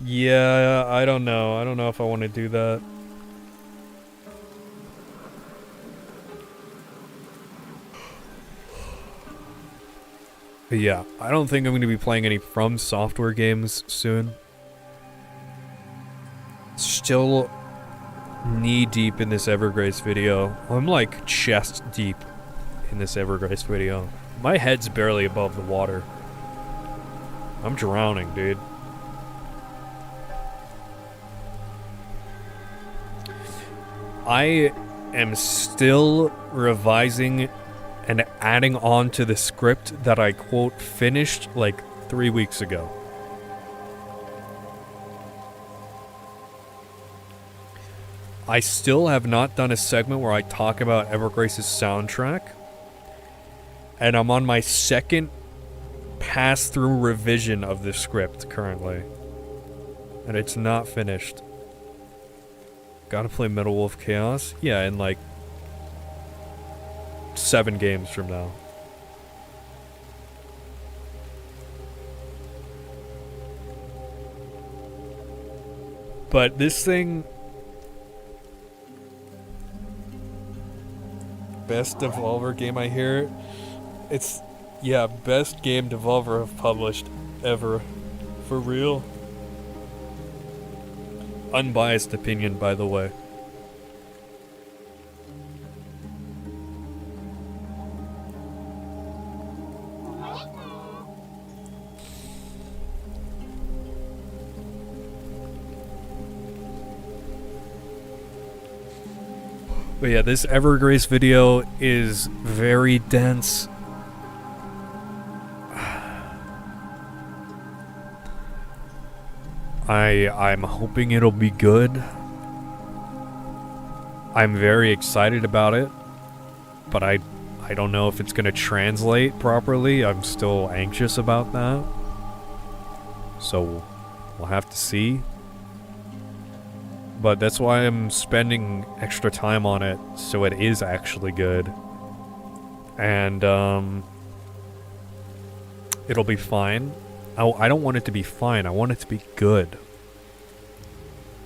[SPEAKER 1] Yeah, I don't know. I don't know if I want to do that. But yeah, I don't think I'm going to be playing any From Software games soon. Still knee-deep in this Evergrace video. I'm like chest-deep in this Evergrace video. My head's barely above the water. I'm drowning, dude. I am still revising and adding on to the script that I, quote, finished like 3 weeks ago. I still have not done a segment where I talk about Evergrace's soundtrack. And I'm on my second pass-through revision of the script currently. And it's not finished. Gotta play Metal Wolf Chaos? Yeah, in like 7 games from now. But this thing... Best Devolver game I hear. It's Yeah, best game Devolver have published ever. For real. Unbiased opinion, by the way. But yeah, this Evergrace video is very dense. I'm hoping it'll be good. I'm very excited about it, but I don't know if it's gonna translate properly. I'm still anxious about that. So we'll have to see. But that's why I'm spending extra time on it, so it is actually good. And, it'll be fine. I don't want it to be fine, I want it to be good.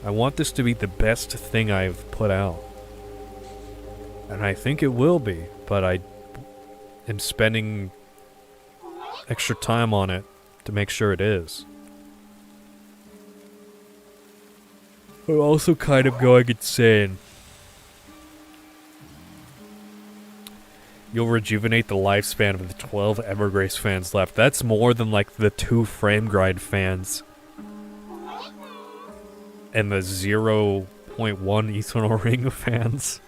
[SPEAKER 1] I want this to be the best thing I've put out. And I think it will be, but I am spending extra time on it to make sure it is. I'm also kind of going insane. You'll rejuvenate the lifespan of the 12 Evergrace fans left. That's more than like the 2 Frame Grind fans. And the 0.1 Eternal Ring fans.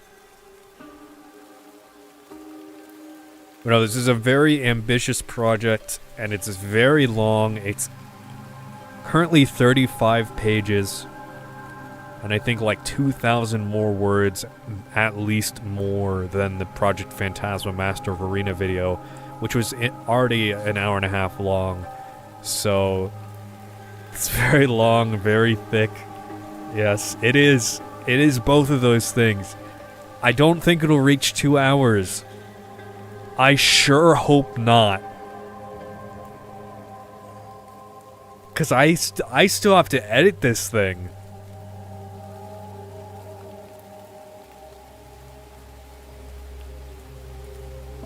[SPEAKER 1] But no, this is a very ambitious project, and it's very long. It's currently 35 pages. And I think like 2,000 more words, at least more than the Project Phantasma Master of Arena video, which was already an hour and a half long. So it's very long, very thick. Yes, it is. It is both of those things. I don't think it'll reach 2 hours. I sure hope not. Because I still have to edit this thing.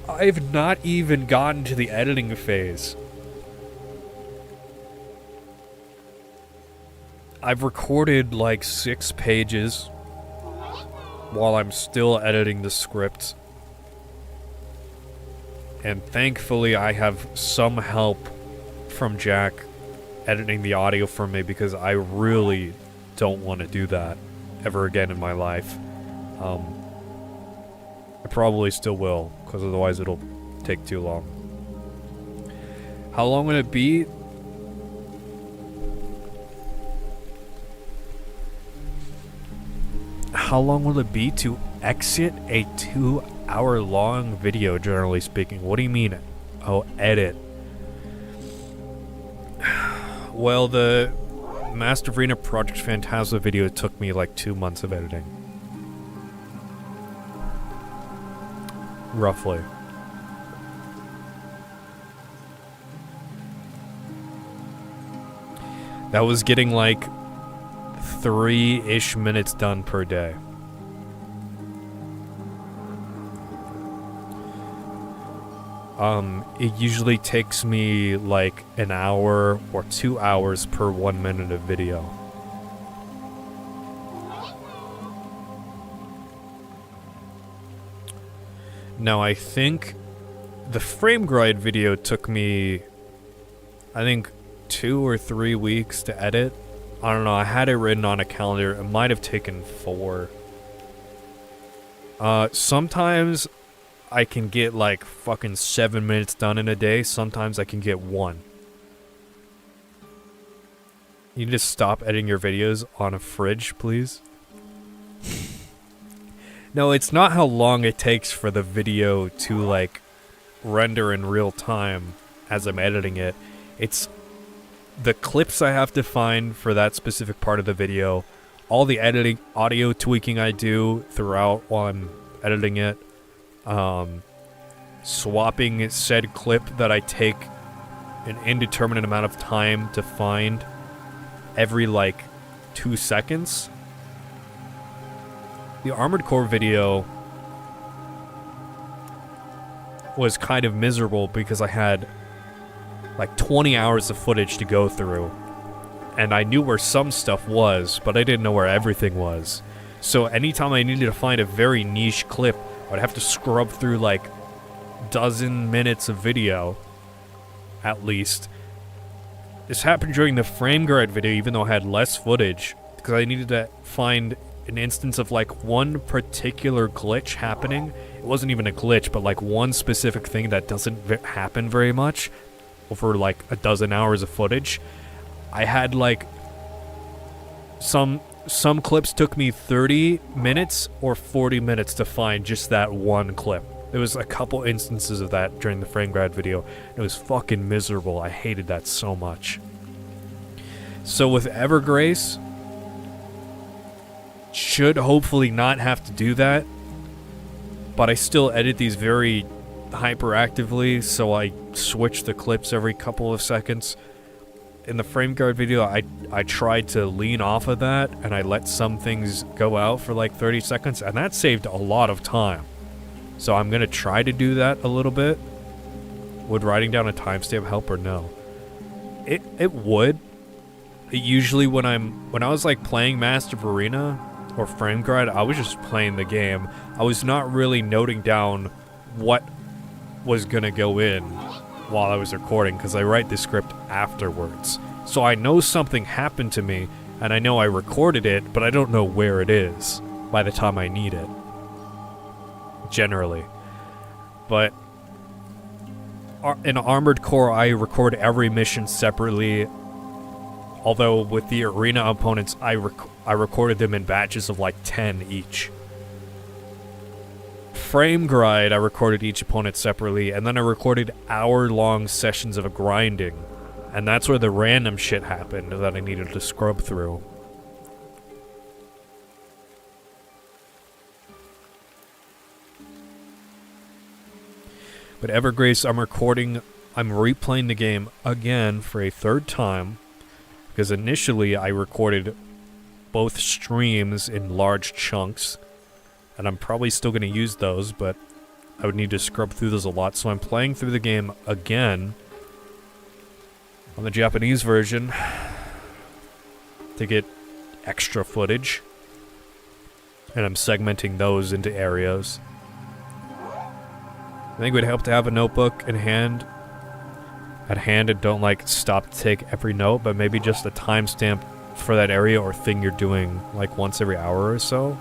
[SPEAKER 1] I've not even gotten to the editing phase. I've recorded like 6 pages while I'm still editing the script. And thankfully I have some help from Jack editing the audio for me, because I really don't want to do that ever again in my life. I probably still will, because otherwise it'll take too long. How long will it be? How long will it be to exit a 2-hour-long video, generally speaking? What do you mean? Oh, edit. Well, the Master Arena Project Phantasma video took me like 2 months of editing. Roughly. That was getting like 3-ish minutes done per day. It usually takes me like an hour or 2 hours per 1 minute of video. Now, I think the Frame Grind video took me, I think, 2 or 3 weeks to edit. I don't know, I had it written on a calendar. It might have taken 4. Sometimes I can get like fucking 7 minutes done in a day. Sometimes I can get 1. You need to stop editing your videos on a fridge, please? No, it's not how long it takes for the video to, like, render in real time as I'm editing it. It's the clips I have to find for that specific part of the video, all the editing, audio tweaking I do throughout while I'm editing it, swapping said clip that I take an indeterminate amount of time to find every, like, 2 seconds. The Armored Core video, was kind of miserable because I had like 20 hours of footage to go through. And I knew where some stuff was, but I didn't know where everything was. So anytime I needed to find a very niche clip, I'd have to scrub through like dozen minutes of video, at least. This happened during the frame guard video, even though I had less footage, because I needed to find an instance of like one particular glitch happening. It wasn't even a glitch, but like one specific thing that doesn't happen very much over like a dozen hours of footage. I had like some clips took me 30 minutes or 40 minutes to find just that one clip. There was a couple instances of that during the frame grad video. It was fucking miserable. I hated that so much. So with Evergrace, should hopefully not have to do that, but I still edit these very hyperactively, so I switch the clips every couple of seconds. In the frame guard video, I tried to lean off of that, and I let some things go out for like 30 seconds, and that saved a lot of time. So I'm gonna try to do that a little bit. Would writing down a timestamp help or no? It would. Usually when I was like playing Master of Arena or frame guard, I was just playing the game. I was not really noting down what was gonna go in while I was recording, because I write the script afterwards. So I know something happened to me, and I know I recorded it, but I don't know where it is by the time I need it. Generally. But in Armored Core, I record every mission separately, although with the arena opponents, I recorded them in batches of like 10 each. Frame grind, I recorded each opponent separately, and then I recorded hour-long sessions of grinding, and that's where the random shit happened that I needed to scrub through. But Evergrace, I'm replaying the game again for a third time, because initially I recorded both streams in large chunks, and I'm probably still going to use those, but I would need to scrub through those a lot. So I'm playing through the game again on the Japanese version to get extra footage. And I'm segmenting those into areas. I think it would help to have a notebook at hand and don't like stop to take every note, but maybe just a timestamp for that area or thing you're doing like once every hour or so.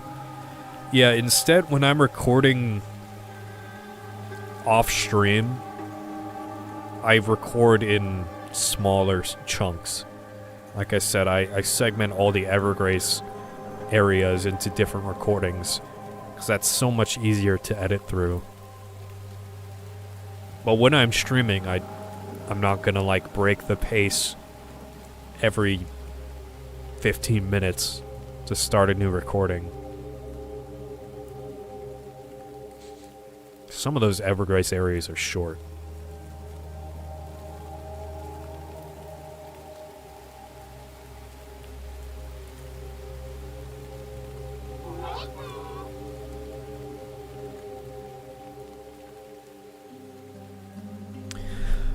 [SPEAKER 1] Yeah, instead, when I'm recording off-stream, I record in smaller chunks. Like I said, I segment all the Evergrace areas into different recordings, because that's so much easier to edit through. But when I'm streaming, I'm not gonna like break the pace every 15 minutes to start a new recording. Some of those Evergrace areas are short.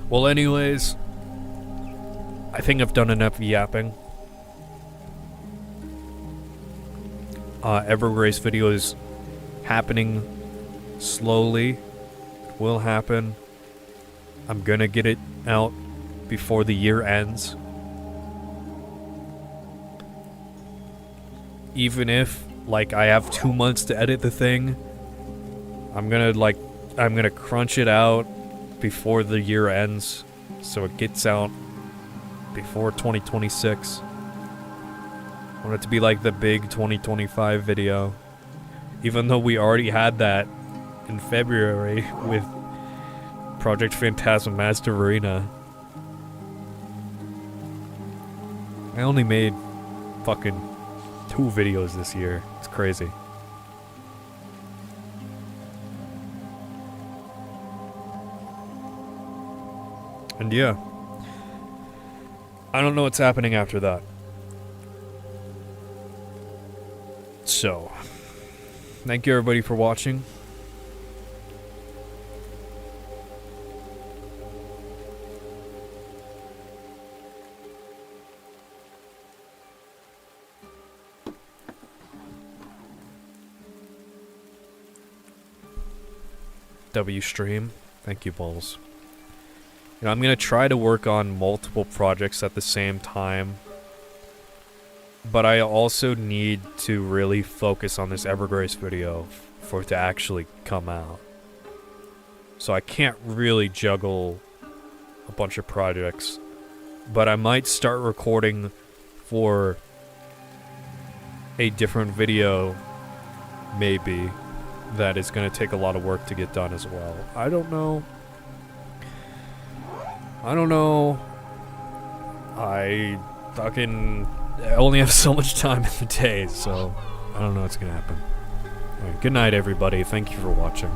[SPEAKER 1] Well, anyways, I think I've done enough yapping. Evergrace video is happening slowly. It will happen. I'm gonna get it out before the year ends. Even if, like, I have 2 months to edit the thing, I'm gonna crunch it out before the year ends, so it gets out before 2026. I want it to be like the big 2025 video. Even though we already had that in February with Project Phantasm Master Arena. I only made fucking 2 videos this year. It's crazy. And yeah, I don't know what's happening after that. So, thank you everybody for watching. W Stream. Thank you, Balls. You know, I'm gonna try to work on multiple projects at the same time, but I also need to really focus on this Evergrace video for it to actually come out. So I can't really juggle a bunch of projects, but I might start recording for a different video, maybe, that is going to take a lot of work to get done as well. I don't know. I fucking only have so much time in the day, so I don't know what's going to happen. Alright, good night, everybody. Thank you for watching.